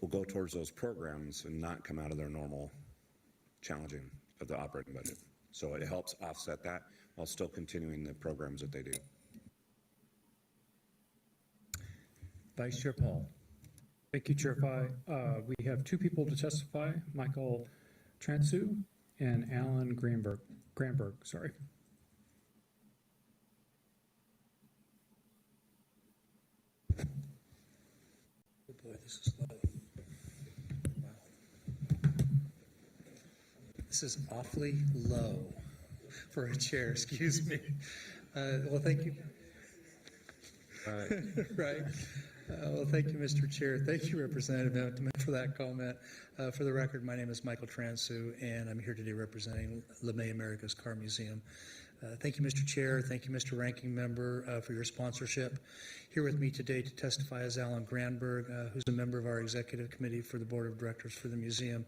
will go towards those programs and not come out of their normal challenging of the operating budget. So it helps offset that while still continuing the programs that they do.
Vice Chair Paul.
Thank you, Chair Fye. We have two people to testify, Michael Transu and Alan Granberg, sorry.
Oh boy, this is low. Wow. This is awfully low for a chair, excuse me. Well, thank you. Right. Well, thank you, Mr. Chair. Thank you, Representative Vincent, for that comment. For the record, my name is Michael Transu, and I'm here today representing LeMay America's Car Museum. Thank you, Mr. Chair. Thank you, Mr. Ranking Member, for your sponsorship. Here with me today to testify is Alan Granberg, who's a member of our Executive Committee for the Board of Directors for the museum.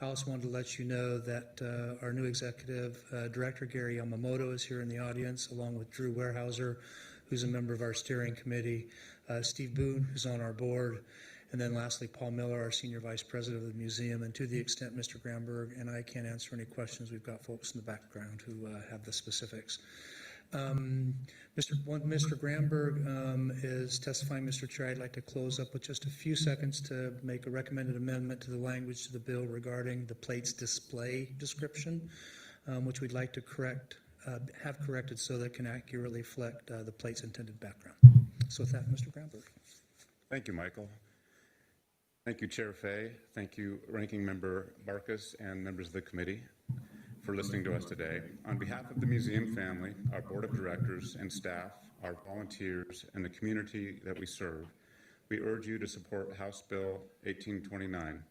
I also wanted to let you know that our new Executive Director, Gary Yamamoto, is here in the audience, along with Drew Warehouser, who's a member of our steering committee, Steve Boone, who's on our board, and then lastly, Paul Miller, our Senior Vice President of the museum. And to the extent Mr. Granberg and I can't answer any questions, we've got folks in the background who have the specifics. Mr. Granberg is testifying, Mr. Chair. I'd like to close up with just a few seconds to make a recommended amendment to the language to the bill regarding the plate's display description, which we'd like to have corrected so that it can accurately reflect the plate's intended background. So with that, Mr. Granberg.
Thank you, Michael. Thank you, Chair Fay. Thank you, Ranking Member Barkas and members of the committee for listening to us today. On behalf of the museum family, our board of directors and staff, our volunteers, and the community that we serve, we urge you to support House Bill 1829.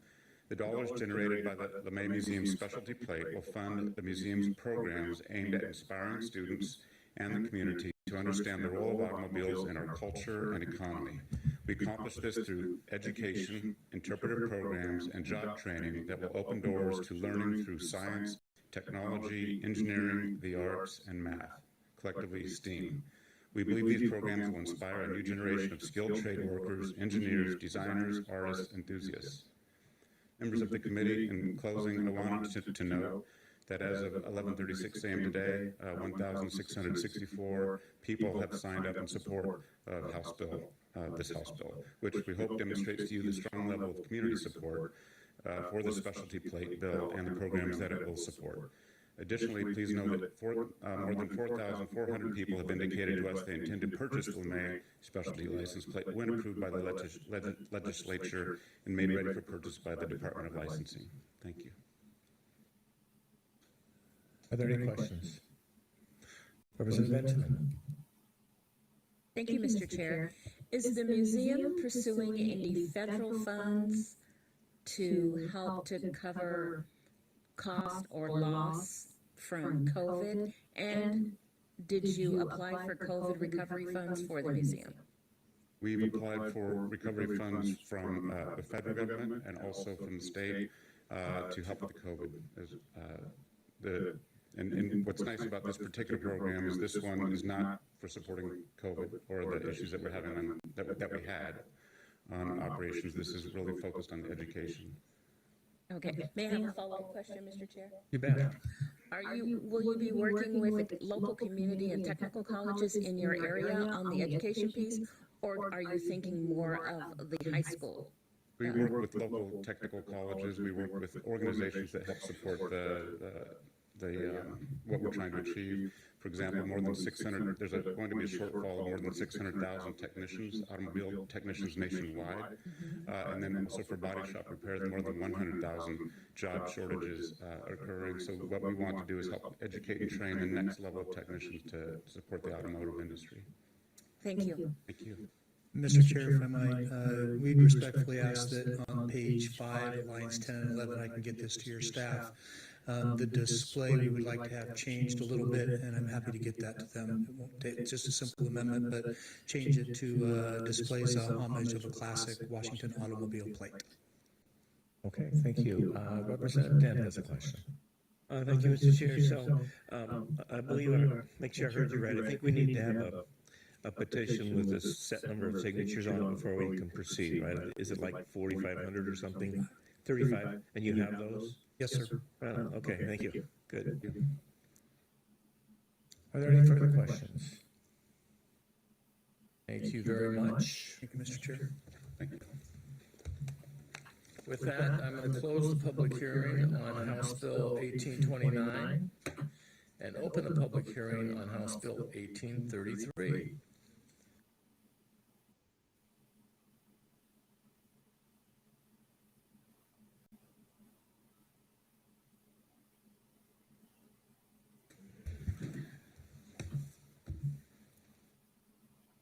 The dollars generated by the LeMay Museum Specialty Plate will fund the museum's programs aimed at inspiring students and the community to understand the role of automobiles in our culture and economy. We accomplish this through education, interpretive programs, and job training that will open doors to learning through science, technology, engineering, the arts, and math, collectively STEAM. We believe these programs will inspire a new generation of skilled trade workers, engineers, designers, artists, enthusiasts. Members of the committee, in closing, I wanted to note that as of 11:36 a.m. today, 1,664 people have signed up in support of this House Bill, which we hope demonstrates to you the strong level of community support for the specialty plate bill and the programs that it will support. Additionally, please know that more than 4,400 people have indicated to us they intend to purchase the LeMay specialty license plate when approved by the legislature and made ready for purchase by the Department of Licensing. Thank you.
Are there any questions? Representative Benjamin.
Thank you, Mr. Chair. Is the museum pursuing any federal funds to help to cover cost or loss from COVID? And did you apply for COVID recovery funds for the museum?
We've applied for recovery funds from the federal government and also from the state to help with the COVID. And what's nice about this particular program is this one is not for supporting COVID or the issues that we're having that we had on operations. This is really focused on the education.
Okay. May I have a follow-up question, Mr. Chair?
You bet.
Will you be working with local community and technical colleges in your area on the education piece, or are you thinking more of the high school?
We work with local technical colleges. We work with organizations that help support what we're trying to achieve. For example, more than 600, there's going to be a shortfall of more than 600,000 technicians, automobile technicians nationwide. And then also for body shop repairs, more than 100,000 job shortages are occurring. So what we want to do is help educate and train the next level of technicians to support the automotive industry.
Thank you.
Thank you.
Mr. Chair, if I might, we respectfully ask that on page 5, lines 10 and 11, I can get this to your staff. The display we would like to have changed a little bit, and I'm happy to get that to them. It won't take just a simple amendment, but change it to displays a homage of a classic Washington automobile plate.
Okay, thank you. Representative Dent has a question.
Thank you, Mr. Chair. So I believe, make sure I heard you right. I think we need to have a petition with a set number of signatures on it before we can proceed, right? Is it like 4,500 or something? 35? And you have those?
Yes, sir.
Okay, thank you. Good.
Are there any further questions? Thank you very much.
Thank you, Mr. Chair.
Thank you.
With that, I'm going to close the public hearing on House Bill 1829 and open the public hearing on House Bill 1833.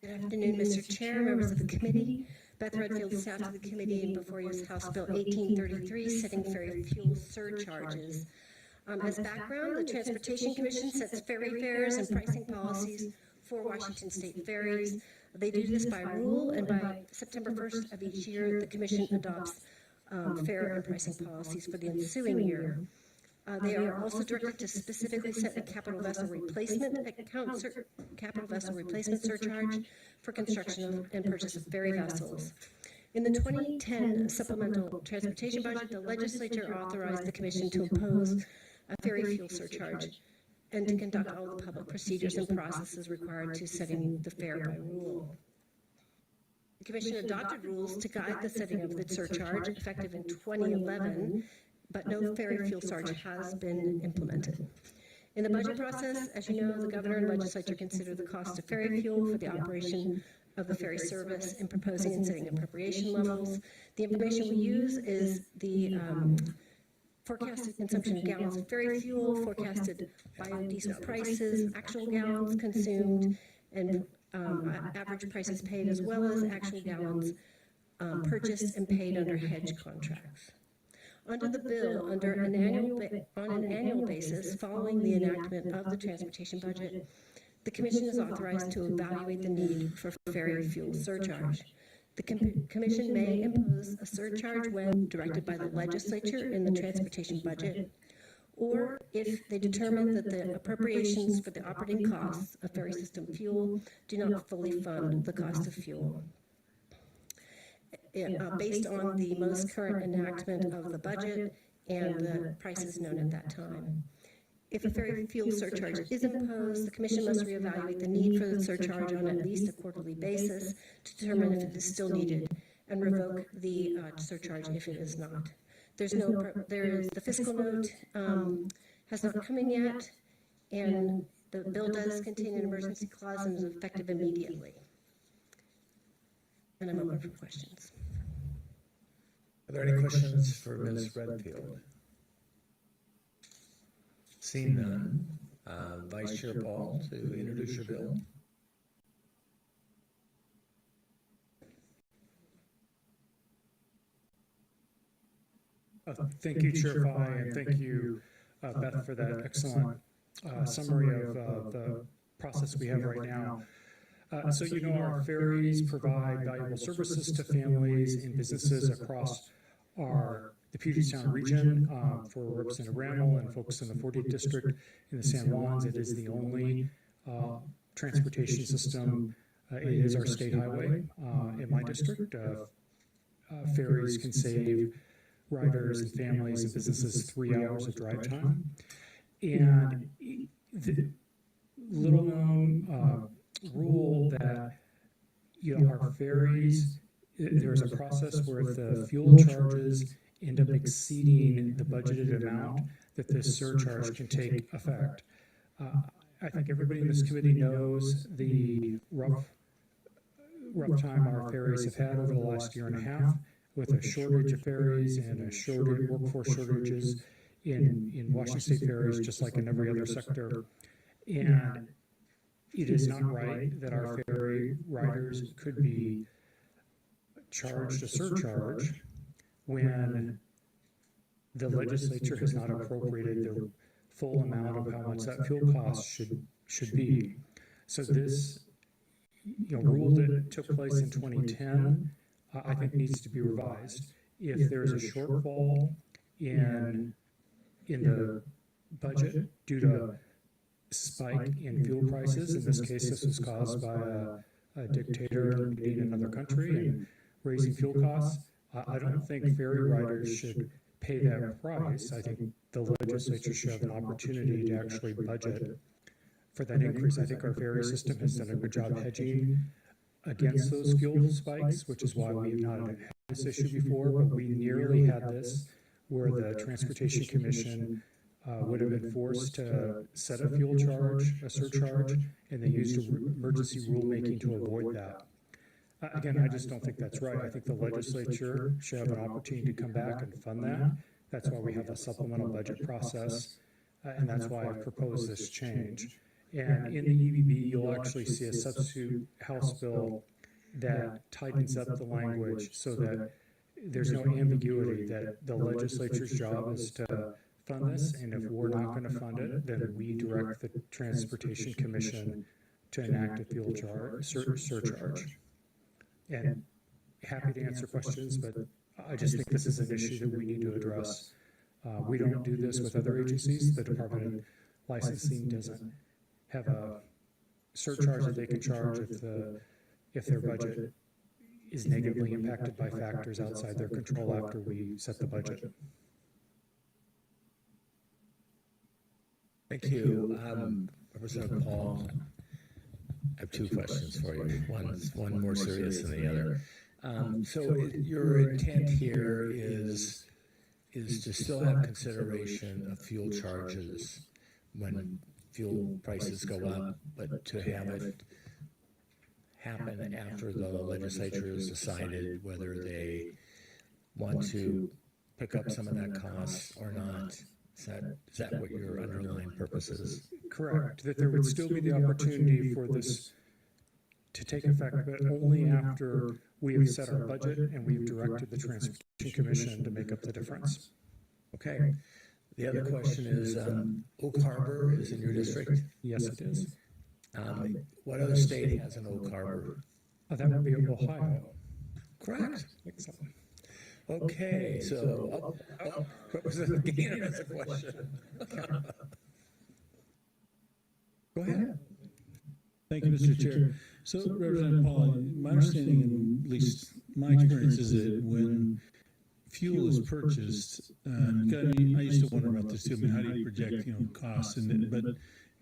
Good afternoon, Mr. Chair, members of the committee. Beth Redfield, staff of the committee, and before you is House Bill 1833, setting ferry fuel surcharges. As background, the Transportation Commission sets ferry fares and pricing policies for Washington State ferries. They do this by rule, and by September 1st of each year, the Commission adopts fare and pricing policies for the ensuing year. They are also directed to specifically set a capital vessel replacement surcharge for construction and purchase of ferry vessels. In the 2010 supplemental transportation budget, the legislature authorized the Commission to impose a ferry fuel surcharge and to conduct all the public procedures and processes required to setting the fare by rule. The Commission adopted rules to guide the setting of the surcharge effective in 2011, but no ferry fuel surcharge has been implemented. In the budget process, as you know, the governor and legislature consider the cost of ferry fuel for the operation of the ferry service in proposing and setting appropriation levels. The information we use is the forecasted consumption of gallons of ferry fuel, forecasted biodiesel prices, actual gallons consumed, and average prices paid, as well as actual gallons purchased and paid under hedge contracts. Under the bill, on an annual basis, following the enactment of the transportation budget, the Commission is authorized to evaluate the need for ferry fuel surcharge. The Commission may impose a surcharge when directed by the legislature in the transportation budget, or if they determine that the appropriations for the operating costs of ferry system fuel do not fully fund the cost of fuel. Based on the most current enactment of the budget and the prices known at that time. If a ferry fuel surcharge is imposed, the Commission must reevaluate the need for the surcharge on at least a quarterly basis to determine if it is still needed and revoke the surcharge if it is not. The fiscal note has not come in yet, and the bill does contain an emergency clause and is effective immediately. And I'm open for questions.
Are there any questions for Ms. Redfield? Seeing none, Vice Chair Paul, to introduce your bill.
Thank you, Chair Fye, and thank you, Beth, for that excellent summary of the process we have right now. So you know our ferries provide valuable services to families and businesses across the Puget Sound region. For Representative Rammel and folks in the 40th District in the San Juans, it is the only transportation system. It is our state highway in my district. Ferries can save riders and families and businesses 3 hours of drive time. And the little known rule that our ferries, there's a process where if the fuel charges end up exceeding the budgeted amount, that this surcharge can take effect. I think everybody in this committee knows the rough time our ferries have had over the last year and a half, with a shortage of ferries and a workforce shortages in Washington State ferries, just like in every other sector. And it is not right that our ferry riders could be charged a surcharge when the legislature has not appropriated the full amount of how much that fuel cost should be. So this rule that took place in 2010, I think needs to be revised. If there's a shortfall in the budget due to spike in fuel prices, in this case this was caused by a dictator invading another country and raising fuel costs, I don't think ferry riders should pay that price. I think the legislature should have an opportunity to actually budget for that increase. I think our ferry system has done a good job hedging against those fuel spikes, which is why we have not had this issue before, but we nearly had this where the Transportation Commission would have been forced to set a fuel charge, a surcharge, and they used emergency rulemaking to avoid that. Again, I just don't think that's right. I think the legislature should have an opportunity to come back and fund that. That's why we have a supplemental budget process, and that's why I've proposed this change. And in the EBB, you'll actually see a substitute House bill that tightens up the language so that there's no ambiguity that the legislature's job is to fund this, and if we're not going to fund it, then we direct the Transportation Commission to enact a fuel surcharge. And happy to answer questions, but I just think this is an issue that we need to address. We don't do this with other agencies. The Department of Licensing doesn't have a surcharge that they can charge if their budget is negatively impacted by factors outside their control after we set the budget.
Thank you. Representative Paul, I have two questions for you. One more serious than the other. So your intent here is to still have consideration of fuel charges when fuel prices go up, but to have it happen after the legislature has decided whether they want to pick up some of that cost or not. Is that what your underlying purpose is?
Correct. That there would still be the opportunity for this to take effect, but only after we have set our budget and we've directed the Transportation Commission to make up the difference.
Okay. The other question is, Oak Harbor is in your district?
Yes, it is.
What other state has an Oak Harbor?
That would be Ohio.
Correct. Okay, so what was the beginning of the question?
Go ahead.
Thank you, Mr. Chair. So, Representative Paul, my understanding, and at least my experience, is that when fuel is purchased, I used to wonder about this too. I mean, how do you project, costs? But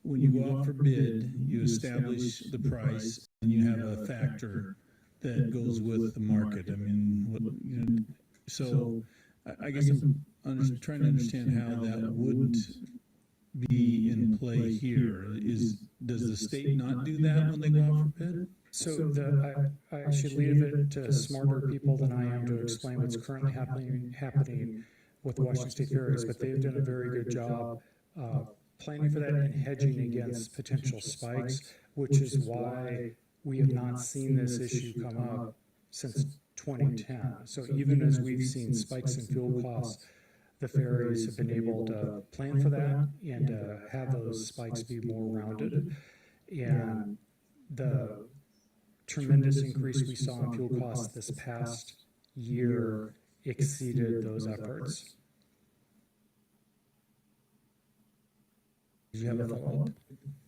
when you go out for bid, you establish the price, and you have a factor that goes with the market. I mean, so I guess I'm trying to understand how that wouldn't be in play here. Does the state not do that when they go out for bid?
So I should leave it to smarter people than I am to explain what's currently happening with the Washington State Ferries, but they've done a very good job planning for that and hedging against potential spikes, which is why we have not seen this issue come up since 2010. So even as we've seen spikes in fuel costs, the ferries have been able to plan for that and have those spikes be more rounded. And the tremendous increase we saw in fuel costs this past year exceeded those efforts.
Did you have a follow-up?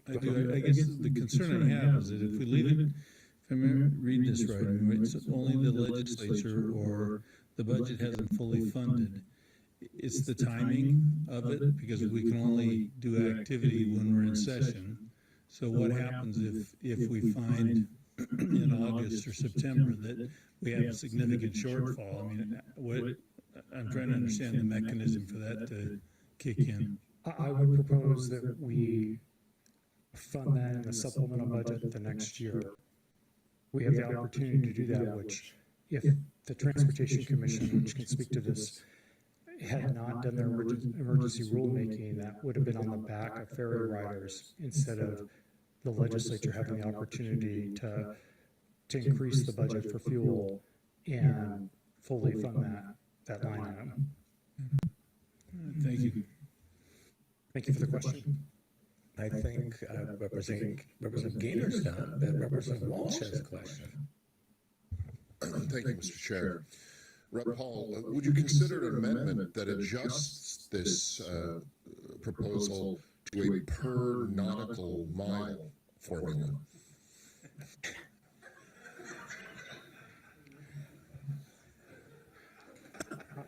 I do. I guess the concern I have is that if we leave it, if I read this right, it's only the legislature or the budget hasn't fully funded. It's the timing of it, because we can only do activity when we're in session. So what happens if we find in August or September that we have a significant shortfall? I mean, I'm trying to understand the mechanism for that to kick in.
I would propose that we fund that in the supplemental budget the next year. We have the opportunity to do that, which if the Transportation Commission, which can speak to this, had not done their emergency rulemaking, that would have been on the back of ferry riders instead of the legislature having the opportunity to increase the budget for fuel and fully fund that line item.
Thank you.
Thank you for the question.
I think Representative Gaynor's done, but Representative Walsh has a question.
Thank you, Mr. Chair. Rep. Paul, would you consider an amendment that adjusts this proposal to a per nautical mile formula?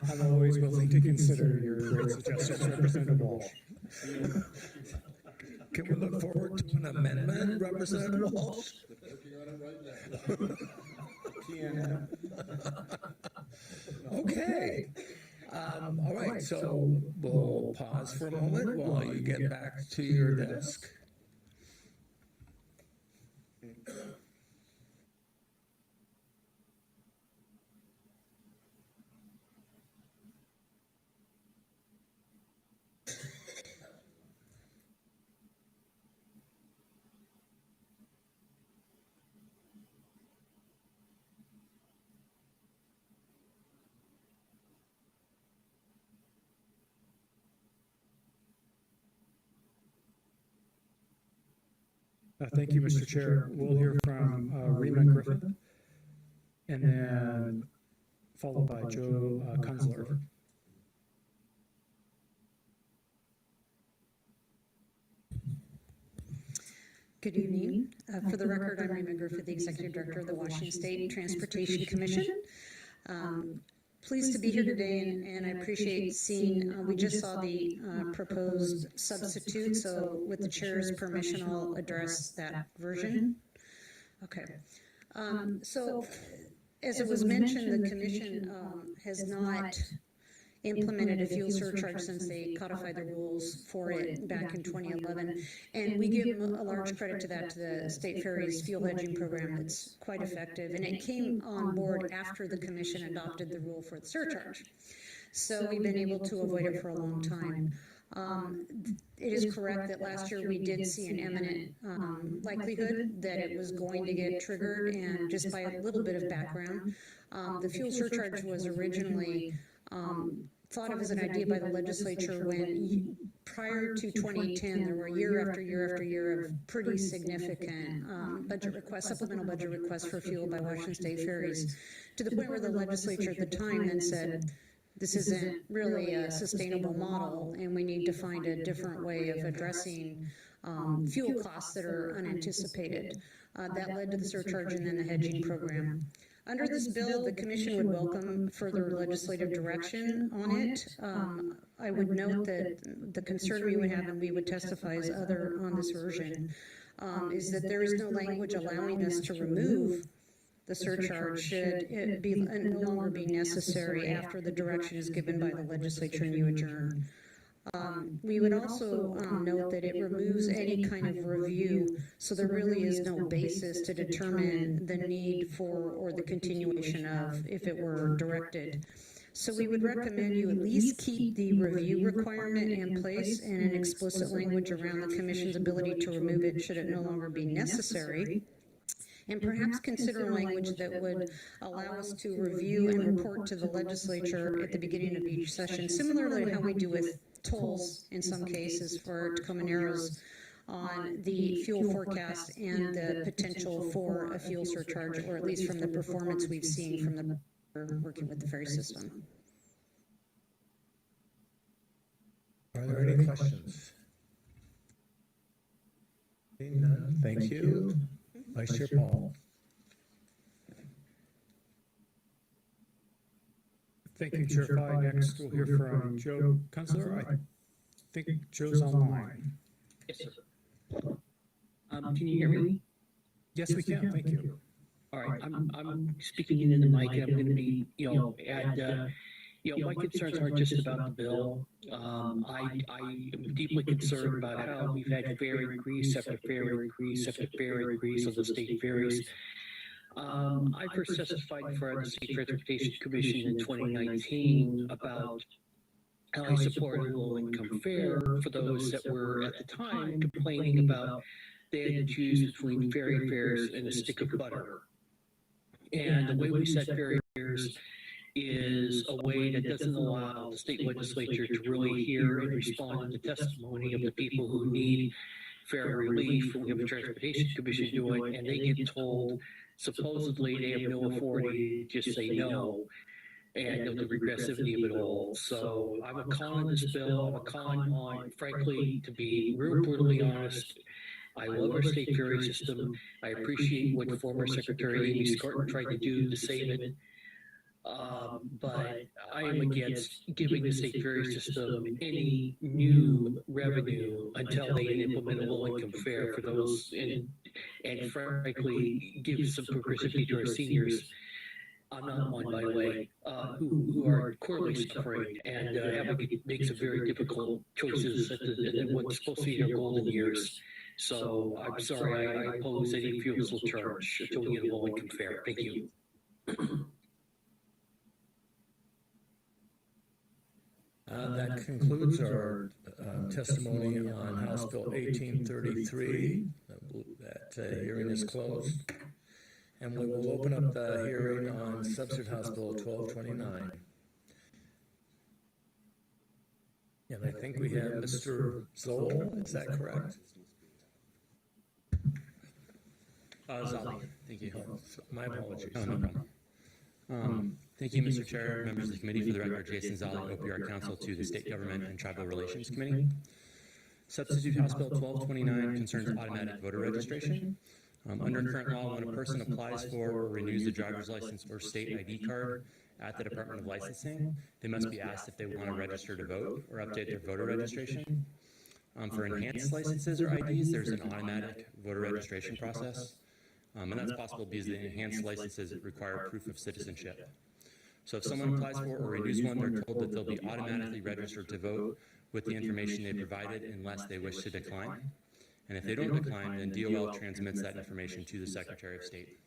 I'm always willing to consider your great suggestions, Representative Walsh.
Can we look forward to an amendment, Representative Walsh? Okay. All right, so we'll pause for a moment while you get back to your desk.
Thank you, Mr. Chair. We'll hear from Rima Griffith, and then followed by Joe Kunzler.
Good evening. For the record, I'm Rima Griffith, the Executive Director of the Washington State Transportation Commission. Pleased to be here today, and I appreciate seeing, we just saw the proposed substitute, so with the chair's permission, I'll address that version. Okay. So, as it was mentioned, the Commission has not implemented a fuel surcharge since they codified the rules for it back in 2011. And we give a large credit to that, to the State Ferries fuel hedging program that's quite effective. And it came on board after the Commission adopted the rule for the surcharge. So we've been able to avoid it for a long time. It is correct that last year we did see an imminent likelihood that it was going to get triggered, and just by a little bit of background, the fuel surcharge was originally thought of as an idea by the legislature when, prior to 2010, there were year after year after year of pretty significant budget requests, supplemental budget requests for fuel by Washington State Ferries, to the point where the legislature at the time then said, this isn't really a sustainable model, and we need to find a different way of addressing fuel costs that are unanticipated. That led to the surcharge and then the hedging program. Under this bill, the Commission would welcome further legislative direction on it. I would note that the concern we would have, and we would testify as other on this version, is that there is no language allowing us to remove the surcharge should it be no longer be necessary after the direction is given by the legislature and you adjourn. We would also note that it removes any kind of review, so there really is no basis to determine the need for or the continuation of if it were directed.
So we would recommend you at least keep the review requirement in place and an explicit language around the Commission's ability to remove it should it no longer be necessary. And perhaps consider language that would allow us to review and report to the legislature at the beginning of each session, similarly to how we do with tolls in some cases for Tacoma Narrows on the fuel forecast and the potential for a fuel surcharge, or at least from the performance we've seen from the working with the ferry system.
Are there any questions? Seeing none, thank you. Vice Chair Paul.
Thank you, Chair Fye. Next, we'll hear from Joe Kunstler. I think Joe's online.
Yes, sir. Can you hear me?
Yes, we can. Thank you.
All right. I'm speaking into the mic, and I'm going to be, my concerns aren't just about the bill. I am deeply concerned about how we've had fare increase after fare increase after fare increase of the state ferries. I first testified for the State Transportation Commission in 2019 about how I supported low-income fare for those that were at the time complaining about they had to choose between ferry fares and a stick of butter. And the way we set ferry fares is a way that doesn't allow the state legislature to really hear and respond to the testimony of the people who need fare relief. We have a transportation commission do it, and they get told supposedly they have no authority to just say no, and know the regressivity of it all. So I'm a con on this bill. I'm a con on, frankly, to be real brutally honest, I love our state ferry system. I appreciate what former Secretary Amy Scorton tried to do to save it. But I am against giving the state ferry system any new revenue until they implement a low-income fare for those, and frankly, give some progressivity to our seniors. I'm not one, by the way, who are clearly suffering and having to make some very difficult choices at what's supposed to be their golden years. So I'm sorry, I oppose any fuel surcharge until we get a low-income fare. Thank you.
That concludes our testimony on House Bill 1833. That hearing is closed. And we will open up the hearing on Substitute House Bill 1229. And I think we have Mr. Zoll, is that correct?
Zali, thank you.
My apologies.
Oh, no problem. Thank you, Mr. Chair, members of the committee. For the record, Jason Zali, OPR Counsel to the State Government and Tribal Relations Committee. Substitute House Bill 1229 concerns automatic voter registration. Under current law, when a person applies for or renews a driver's license or state ID card at the Department of Licensing, they must be asked if they want to register to vote or update their voter registration. For enhanced licenses or IDs, there's an automatic voter registration process. And that's possible because the enhanced licenses require proof of citizenship. So if someone applies for or renews one, they're told that they'll be automatically registered to vote with the information they provided unless they wish to decline. And if they don't decline, then DOL transmits that information to the Secretary of State.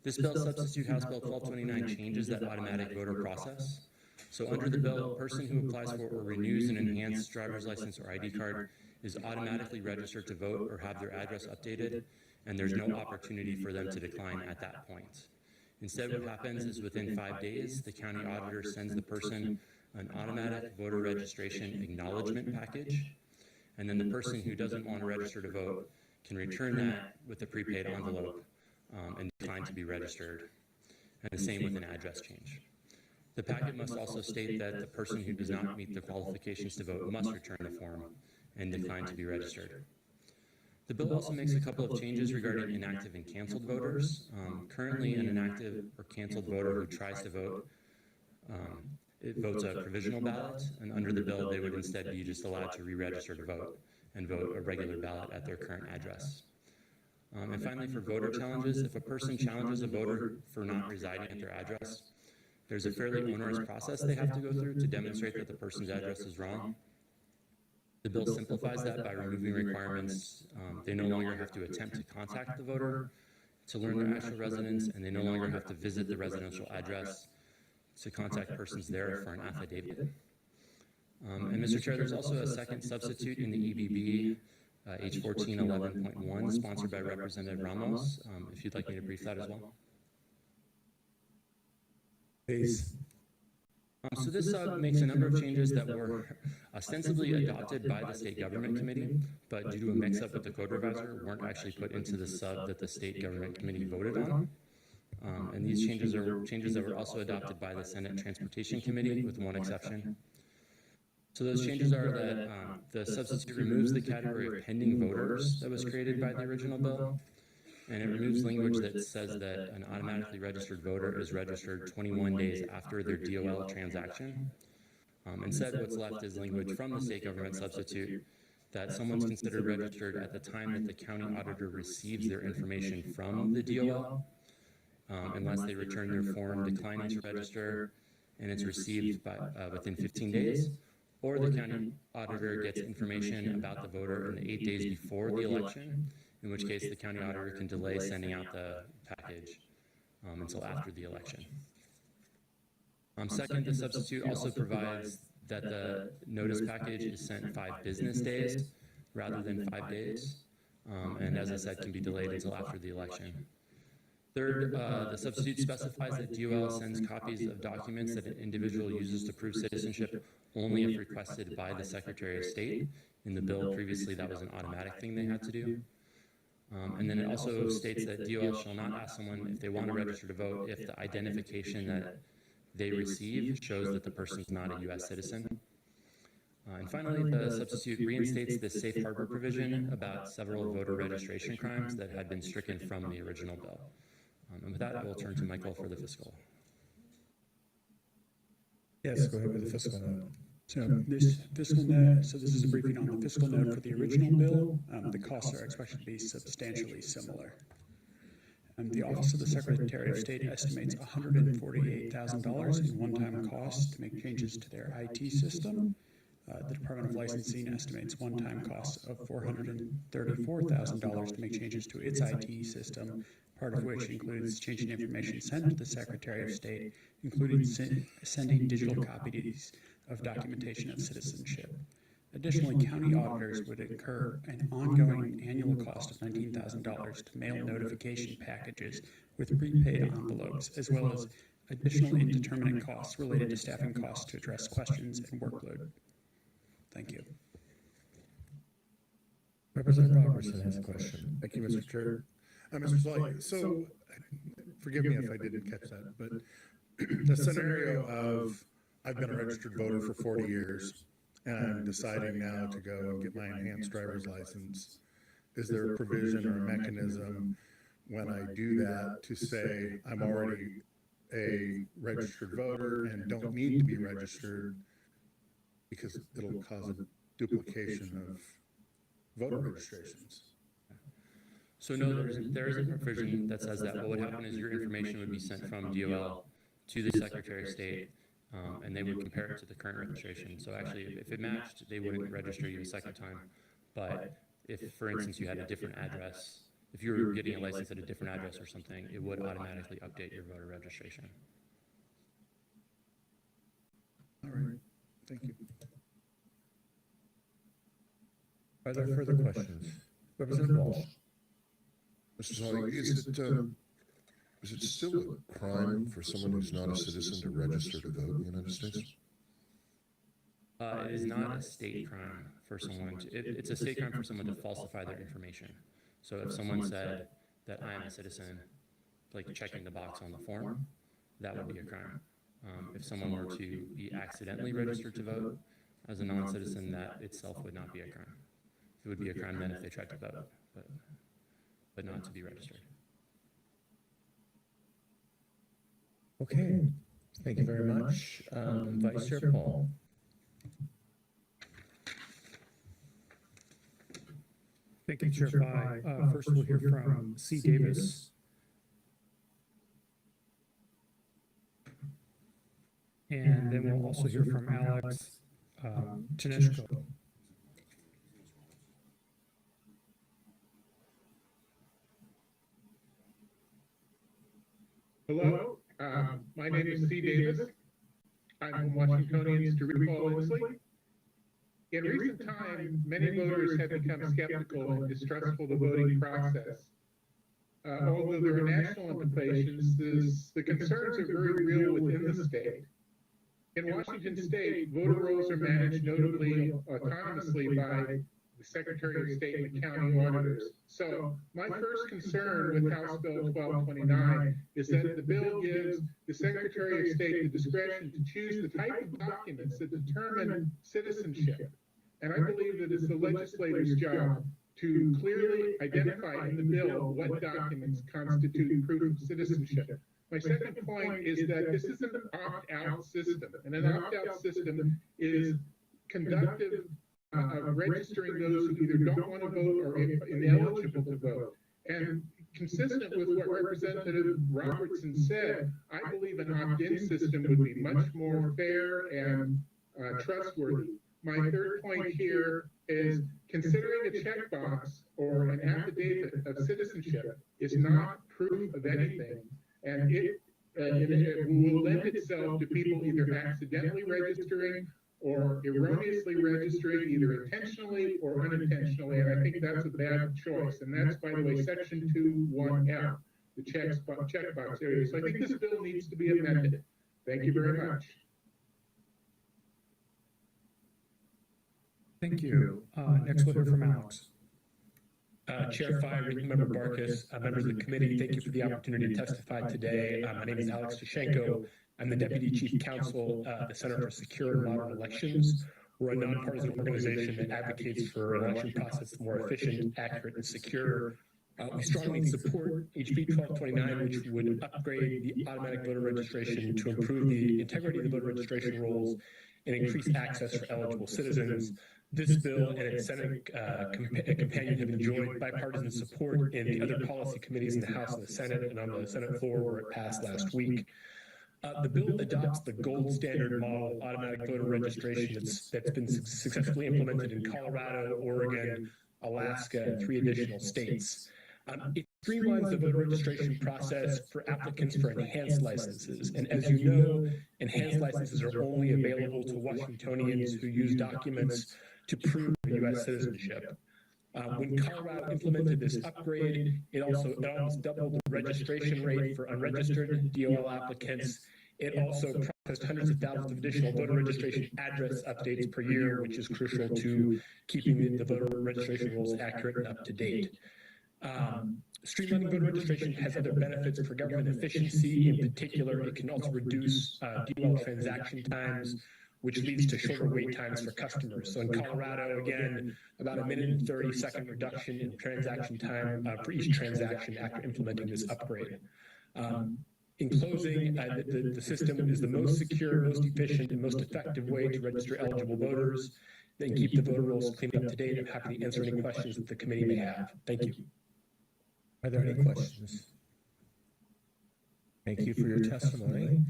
This bill, Substitute House Bill 1229, changes that automatic voter process. So under the bill, a person who applies for or renews an enhanced driver's license or ID card is automatically registered to vote or have their address updated, and there's no opportunity for them to decline at that point. Instead, what happens is within 5 days, the county auditor sends the person an automatic voter registration acknowledgement package, and then the person who doesn't want to register to vote can return that with a prepaid envelope and decline to be registered, and the same with an address change. The packet must also state that the person who does not meet the qualifications to vote must return the form and decline to be registered. The bill also makes a couple of changes regarding inactive and canceled voters. Currently, an inactive or canceled voter who tries to vote, it votes a provisional ballot, and under the bill, they would instead be just allowed to re-register to vote and vote a regular ballot at their current address. And finally, for voter challenges, if a person challenges a voter for not residing at their address, there's a fairly onerous process they have to go through to demonstrate that the person's address is wrong. The bill simplifies that by removing requirements. They no longer have to attempt to contact the voter to learn their actual residence, and they no longer have to visit the residential address to contact persons there for an affidavit. And Mr. Chair, there's also a second substitute in the EBB, H 1411.1, sponsored by Representative Ramos. If you'd like me to brief that as well.
Please.
So this makes a number of changes that were ostensibly adopted by the state government committee, but due to a mix-up with the code revisor, weren't actually put into the sub that the state government committee voted on. And these changes are changes that were also adopted by the Senate Transportation Committee, with one exception. So those changes are that the substitute removes the category of pending voters that was created by the original bill, and it removes language that says that an automatically registered voter is registered 21 days after their DOL transaction. Instead, what's left is language from the state government substitute that someone's considered registered at the time that the county auditor receives their information from the DOL, unless they return their form declining to register and it's received by, within 15 days, or the county auditor gets information about the voter in the 8 days before the election, in which case the county auditor can delay sending out the package until after the election. Second, the substitute also provides that the notice package is sent 5 business days rather than 5 days, and as I said, can be delayed until after the election. Third, the substitute specifies that DOL sends copies of documents that an individual uses to prove citizenship only if requested by the Secretary of State. In the bill previously, that was an automatic thing they had to do. And then it also states that DOL shall not ask someone if they want to register to vote if the identification that they receive shows that the person is not a U.S. citizen. And finally, the substitute reinstates the safe harbor provision about several voter registration crimes that had been stricken from the original bill. And with that, I will turn to Michael for the fiscal.
Yes, go ahead with the fiscal note. So this fiscal note, so this is a briefing on the fiscal note for the original bill. The costs are expected to be substantially similar. The Office of the Secretary of State estimates $148,000 in one-time costs to make changes to their IT system. The Department of Licensing estimates one-time costs of $434,000 to make changes to its IT system, part of which includes changing information sent to the Secretary of State, including sending digital copies of documentation of citizenship. Additionally, county auditors would incur an ongoing annual cost of $19,000 to mail notification packages with prepaid envelopes, as well as additional indeterminate costs related to staffing costs to address questions and workload. Thank you.
Representative Robertson has a question.
Thank you, Mr. Chair. Mr. Sully, so forgive me if I didn't catch that, but the scenario of I've been a registered voter for 40 years and I'm deciding now to go and get my enhanced driver's license, is there a provision or a mechanism when I do that to say I'm already a registered voter and don't need to be registered because it'll cause a duplication of voter registrations?
So no, there is a provision that says that what would happen is your information would be sent from DOL to the Secretary of State, and they would compare it to the current registration. So actually, if it matched, they wouldn't register you a second time. But if, for instance, you had a different address, if you were getting a license at a different address or something, it would automatically update your voter registration.
All right, thank you.
Are there further questions? Representative Walsh.
Mr. Sully, is it still a crime for someone who's not a citizen to register to vote in the United States?
It is not a state crime for someone to, it's a state crime for someone to falsify their information. So if someone said that I am a citizen, like checking the box on the form, that would be a crime. If someone were to be accidentally registered to vote as a non-citizen, that itself would not be a crime. It would be a crime then if they tried to vote, but not to be registered.
Okay, thank you very much. Vice Chair Paul.
Thank you, Chair Fye. First, we'll hear from C. Davis. And then we'll also hear from Alex Chanishko.
Hello, my name is C. Davis.
on Washingtonians to recall honestly. In recent time, many voters have become skeptical and distrustful of the voting process. Although there are national implications, the concerns are very real within the state. In Washington state, voter rolls are managed notably autonomously by the Secretary of State and the county auditors. So my first concern with House Bill 1229 is that the bill gives the Secretary of State the discretion to choose the type of documents that determine citizenship. And I believe that it's the legislator's job to clearly identify in the bill what documents constitute proof of citizenship. My second point is that this is an opt-out system, and an opt-out system is conductive of registering those who either don't want to vote or are ineligible to vote. And consistent with what Representative Robertson said, I believe an opt-in system would be much more fair and trustworthy. My third point here is considering a checkbox or an affidavit of citizenship is not proof of anything, and it will lend itself to people either accidentally registering or erroneously registering, either intentionally or unintentionally, and I think that's a bad choice. And that's, by the way, Section 2(1)F, the checkbox area. So I think this bill needs to be amended. Thank you very much.
Thank you. Next, we'll hear from Alex.
Chair Fye, Ranking Member Barkas, members of the committee, thank you for the opportunity to testify today. My name is Alex Dashenko. I'm the Deputy Chief Counsel at the Center for Secure and Modern Elections. We're a nonpartisan organization that advocates for an election process that's more efficient, accurate, and secure. We strongly support HB 1229, which would upgrade the automatic voter registration to improve the integrity of the voter registration rolls and increase access for eligible citizens. This bill and its Senate companion have enjoyed bipartisan support in the other policy committees in the House and the Senate and on the Senate floor where it passed last week. The bill adopts the gold standard model automatic voter registration that's been successfully implemented in Colorado, Oregon, Alaska, and 3 additional states. It streamlines the voter registration process for applicants for enhanced licenses. And as you know, enhanced licenses are only available to Washingtonians who use documents to prove U.S. citizenship. When Colorado implemented this upgrade, it almost doubled the registration rate for unregistered DOL applicants. It also processed hundreds of thousands of additional voter registration address updates per year, which is crucial to keeping the voter registration rolls accurate and up to date. Streamlining voter registration has other benefits for government efficiency. In particular, it can also reduce DOL transaction times, which leads to shorter wait times for customers. So in Colorado, again, about a 1:30 reduction in transaction time for each transaction after implementing this upgrade. In closing, the system is the most secure, most efficient, and most effective way to register eligible voters, then keep the voter rolls clean up to date. I'm happy to answer any questions that the committee may have. Thank you.
Are there any questions? Thank you for your testimony.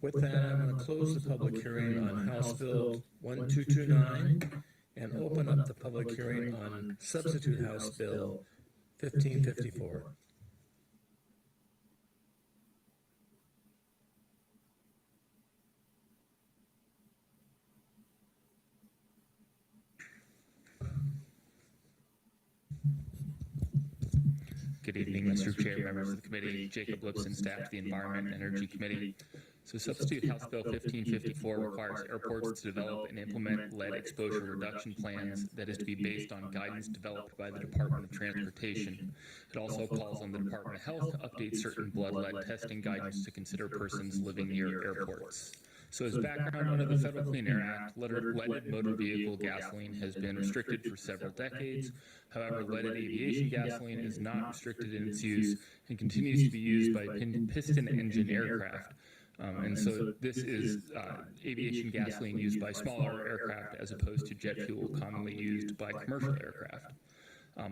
With that, I'm going to close the public hearing on House Bill 1229 and open up the public hearing on Substitute House Bill 1554.
Good evening, Mr. Chair, members of the committee, Jacob Lipson, staff of the Environment and Energy Committee. So Substitute House Bill 1554 requires airports to develop and implement lead exposure reduction plans that is to be based on guidance developed by the Department of Transportation. It also calls on the Department of Health to update certain blood lead testing guidance to consider persons living near airports. So as background, under the Federal Clean Air Act, leaded motor vehicle gasoline has been restricted for several decades. However, leaded aviation gasoline is not restricted in its use and continues to be used by piston engine aircraft. And so this is aviation gasoline used by smaller aircraft as opposed to jet fuel commonly used by commercial aircraft.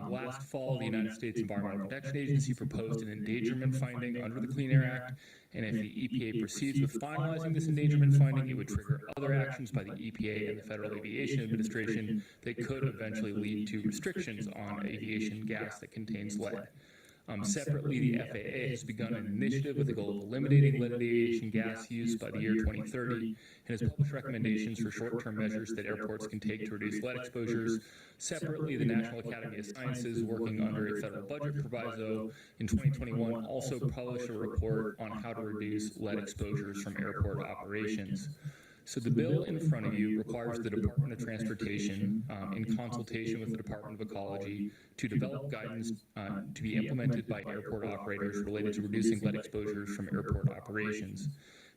Last fall, the United States Environmental Protection Agency proposed an endangerment finding under the Clean Air Act, and if the EPA proceeds with finalizing this endangerment finding, it would trigger other actions by the EPA and the Federal Aviation Administration that could eventually lead to restrictions on aviation gas that contains lead.
Separately, the FAA has begun an initiative with the goal of eliminating leaded aviation gas use by the year 2030 and has published recommendations for short-term measures that airports can take to reduce lead exposures. Separately, the National Academy of Sciences, working under a federal budget proviso in 2021, also published a report on how to reduce lead exposures from airport operations. So the bill in front of you requires the Department of Transportation, in consultation with the Department of Ecology, to develop guidance to be implemented by airport operators related to reducing lead exposures from airport operations.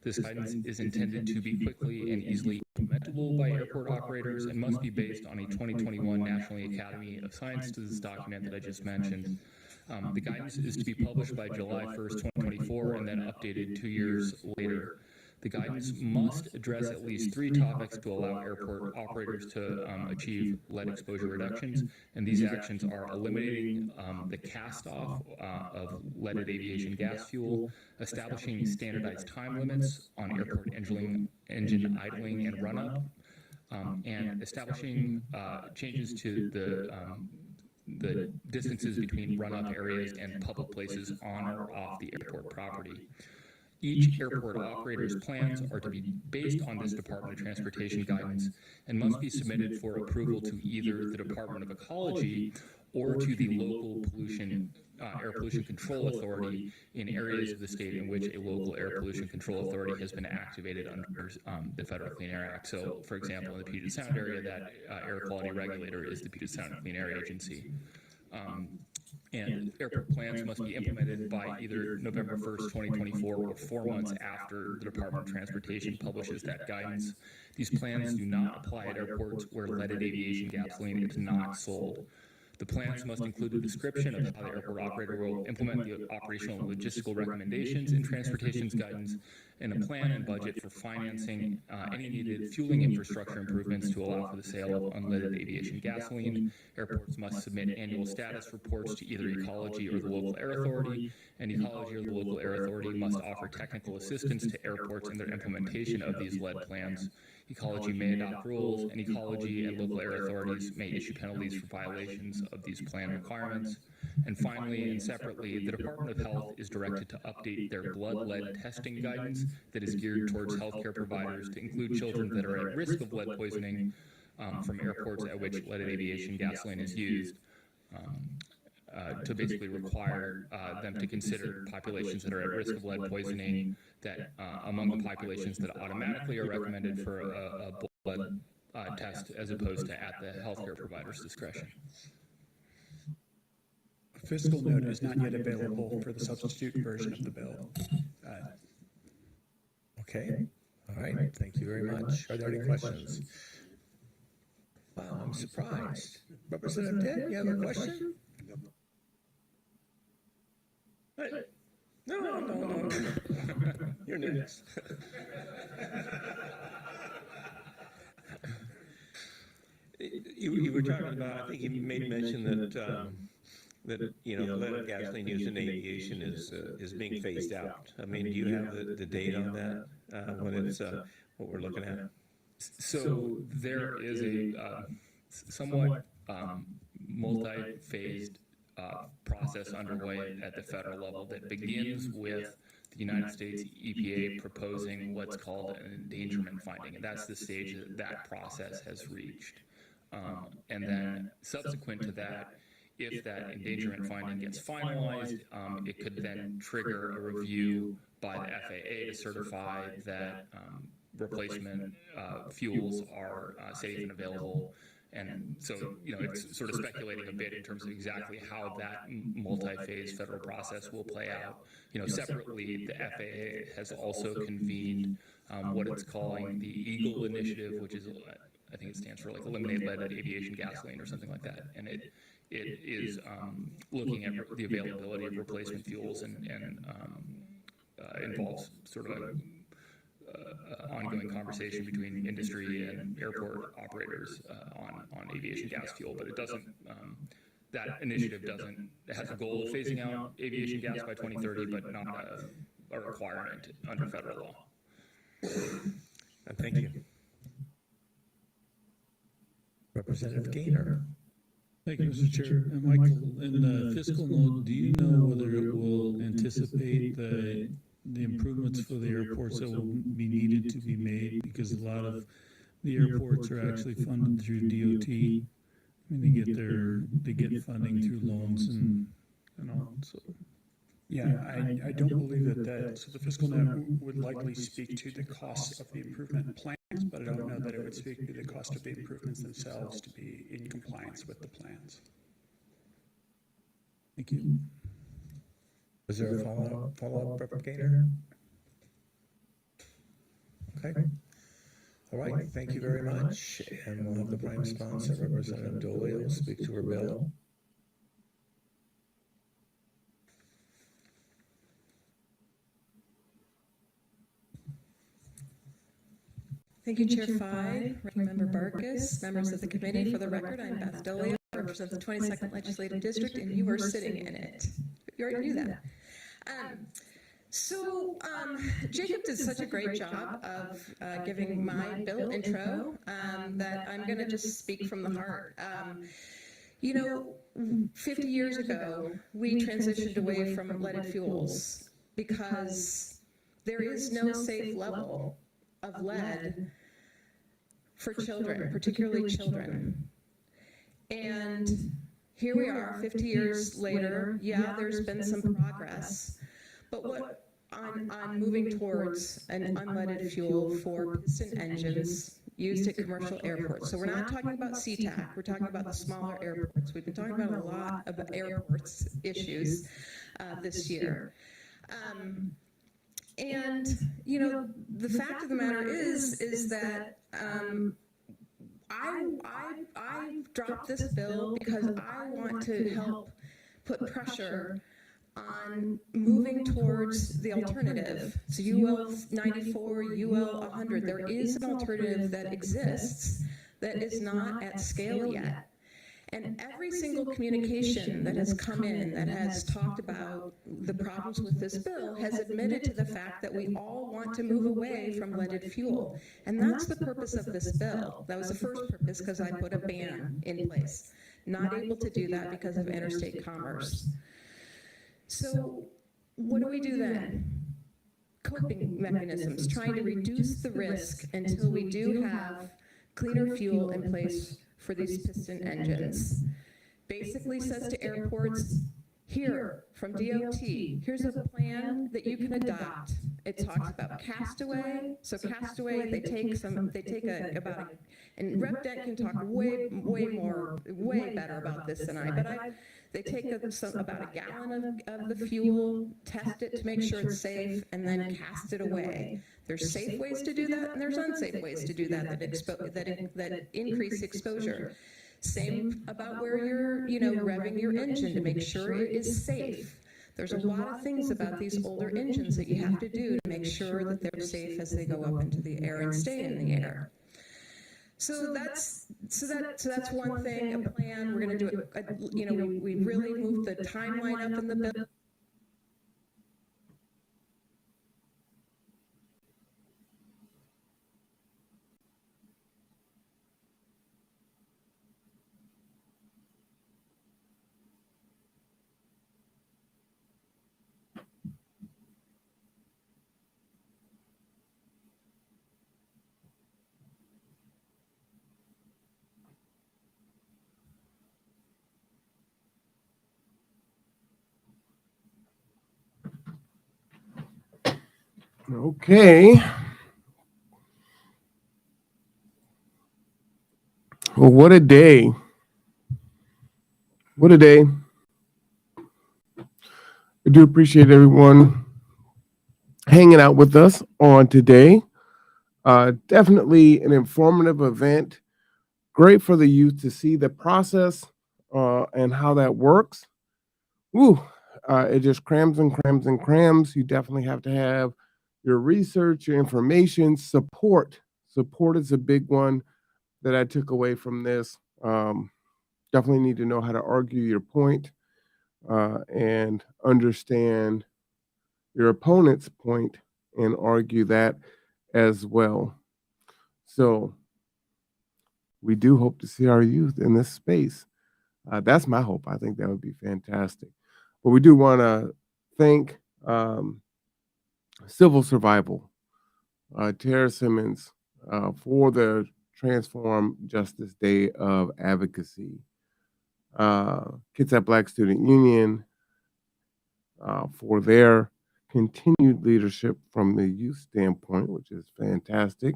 This guidance is intended to be quickly and easily implementable by airport operators and must be based on a 2021 National Academy of Sciences document that I just mentioned. The guidance is to be published by July 1st, 2024, and then updated 2 years later. The guidance must address at least 3 topics to allow airport operators to achieve lead exposure reductions, and these actions are eliminating the cast-off of leaded aviation gas fuel, establishing standardized time limits on airport engine idling and run-up, and establishing changes to the distances between run-up areas and public places on or off the airport property. Each airport operator's plans are to be based on this Department of Transportation guidance and must be submitted for approval to either the Department of Ecology or to the local air pollution control authority in areas of the state in which a local air pollution control authority has been activated under the Federal Clean Air Act. So, for example, in the Puget Sound area, that air quality regulator is the Puget Sound Clean Air Agency. And airport plans must be implemented by either November 1st, 2024 or 4 months after the Department of Transportation publishes that guidance. These plans do not apply at airports where leaded aviation gasoline is not sold. The plans must include a description of how the airport operator will implement the operational and logistical recommendations in transportation's guidance, and a plan and budget for financing any needed fueling infrastructure improvements to allow for the sale of unleaded aviation gasoline. Airports must submit annual status reports to either Ecology or the local air authority, and Ecology or the local air authority must offer technical assistance to airports in their implementation of these lead plans. Ecology may adopt rules, and Ecology and local air authorities may issue penalties for violations of these plan requirements. And finally, and separately, the Department of Health is directed to update their blood lead testing guidance that is geared towards healthcare providers to include children that are at risk of lead poisoning from airports at which leaded aviation gasoline is used. To basically require them to consider populations that are at risk of lead poisoning that among the populations that automatically are recommended for a blood test as opposed to at the healthcare provider's discretion.
A fiscal note is not yet available for the substitute version of the bill.
Okay. All right. Thank you very much. Are there any questions? Wow, I'm surprised. Representative Ted, you have a question? No. You're next. You were talking about, I think you made mention that leaded gasoline used in aviation is being phased out. I mean, do you have the date on that when it's what we're looking at?
So there is a somewhat multi-phased process underway at the federal level that begins with the United States EPA proposing what's called an endangerment finding, and that's the stage that process has reached. And then subsequent to that, if that endangerment finding gets finalized, it could then trigger a review by the FAA to certify that replacement fuels are safe and available. And so, it's sort of speculating a bit in terms of exactly how that multi-phase federal process will play out. Separately, the FAA has also convened what it's calling the EAGLE initiative, which is, I think it stands for like Eliminate Leaded Aviation Gasoline or something like that. And it is looking at the availability of replacement fuels and involves sort of ongoing conversation between industry and airport operators on aviation gas fuel, but it doesn't. That initiative has a goal of phasing out aviation gas by 2030, but not a requirement under federal law.
Thank you. Representative Gaynor.
Thank you, Mr. Chair. Michael, in the fiscal note, do you know whether it will anticipate the improvements for the airports that will be needed to be made? Because a lot of the airports are actually funded through DOT. I mean, they get funding through loans and all, so.
Yeah, I don't believe so the fiscal note would likely speak to the cost of the improvement plans, but I don't know that it would speak to the cost of the improvements themselves to be in compliance with the plans.
Thank you.
Is there a follow-up, Rep. Gaynor? Okay. All right, thank you very much. And we'll have the prime sponsor, Representative Dooley, speak to her bill.
Thank you, Chair Fye, Ranking Member Barkis, members of the committee. For the record, I'm Beth Dolio. I represent the 22nd Legislative District, and you are sitting in it. You already knew that. Jacob did such a great job of giving my bill intro that I'm going to just speak from the heart. 50 years ago, we transitioned away from leaded fuels because there is no safe level of lead for children, particularly children. And here we are 50 years later. Yeah, there's been some progress, but on moving towards an unleaded fuel for piston engines used at commercial airports. So we're not talking about SeaTac, we're talking about the smaller airports. We've been talking about a lot of airports issues this year. The fact of the matter is that I dropped this bill because I want to help put pressure on moving towards the alternative. So UL 94, UL 100, there is an alternative that exists that is not at scale yet. And every single communication that has come in that has talked about the problems with this bill has admitted to the fact that we all want to move away from leaded fuel. And that's the purpose of this bill. That was the first purpose because I put a ban in place. Not able to do that because of interstate commerce. So what do we do then? Coping mechanisms, trying to reduce the risk until we do have cleaner fuel in place for these piston engines. Basically says to airports, here, from DOT, here's a plan that you can adopt. It talks about castaway. So castaway, they take and Rep. Dent can talk way better about this than I, but they take about a gallon of the fuel, test it to make sure it's safe, and then cast it away. There's safe ways to do that, and there's unsafe ways to do that that increase exposure. Same about where you're, revving your engine to make sure it is safe. There's a lot of things about these older engines that you have to do to make sure that they're safe as they go up into the air and stay in the air. So that's one thing, a plan. We're going to do it. We really moved the timeline up in the bill.
Okay. Well, what a day. What a day. I do appreciate everyone hanging out with us on today. Definitely an informative event. Great for the youth to see the process and how that works. Woo, it just crams and crams and crams. You definitely have to have your research, your information, support. Support is a big one that I took away from this. Definitely need to know how to argue your point and understand your opponent's point and argue that as well. So we do hope to see our youth in this space. That's my hope. I think that would be fantastic. But we do want to thank Civil Survival, Tarra Simmons, for the Transform Justice Day of Advocacy, Kitsap Black Student Union, for their continued leadership from the youth standpoint, which is fantastic.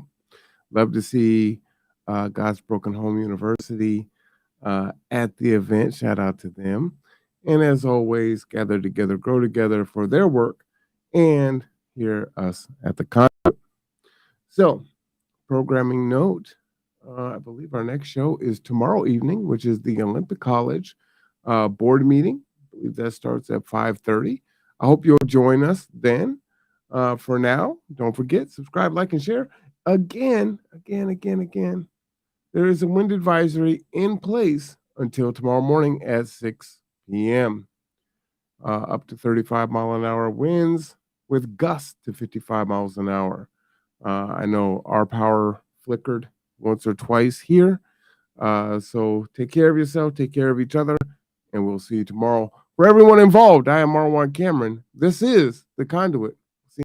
Love to see God's Broken Home University at the event. Shout out to them. And as always, gather together, grow together for their work and hear us at the conference. So, programming note, I believe our next show is tomorrow evening, which is the Olympic College board meeting. I believe that starts at 5:30. I hope you'll join us then. For now, don't forget, subscribe, like, and share. Again, there is a wind advisory in place until tomorrow morning at 6 p.m. Up to 35-mile-an-hour winds with gusts to 55 miles an hour. I know our power flickered once or twice here. So take care of yourself, take care of each other, and we'll see you tomorrow. For everyone involved, I am Marwan Cameron. This is The Conduit.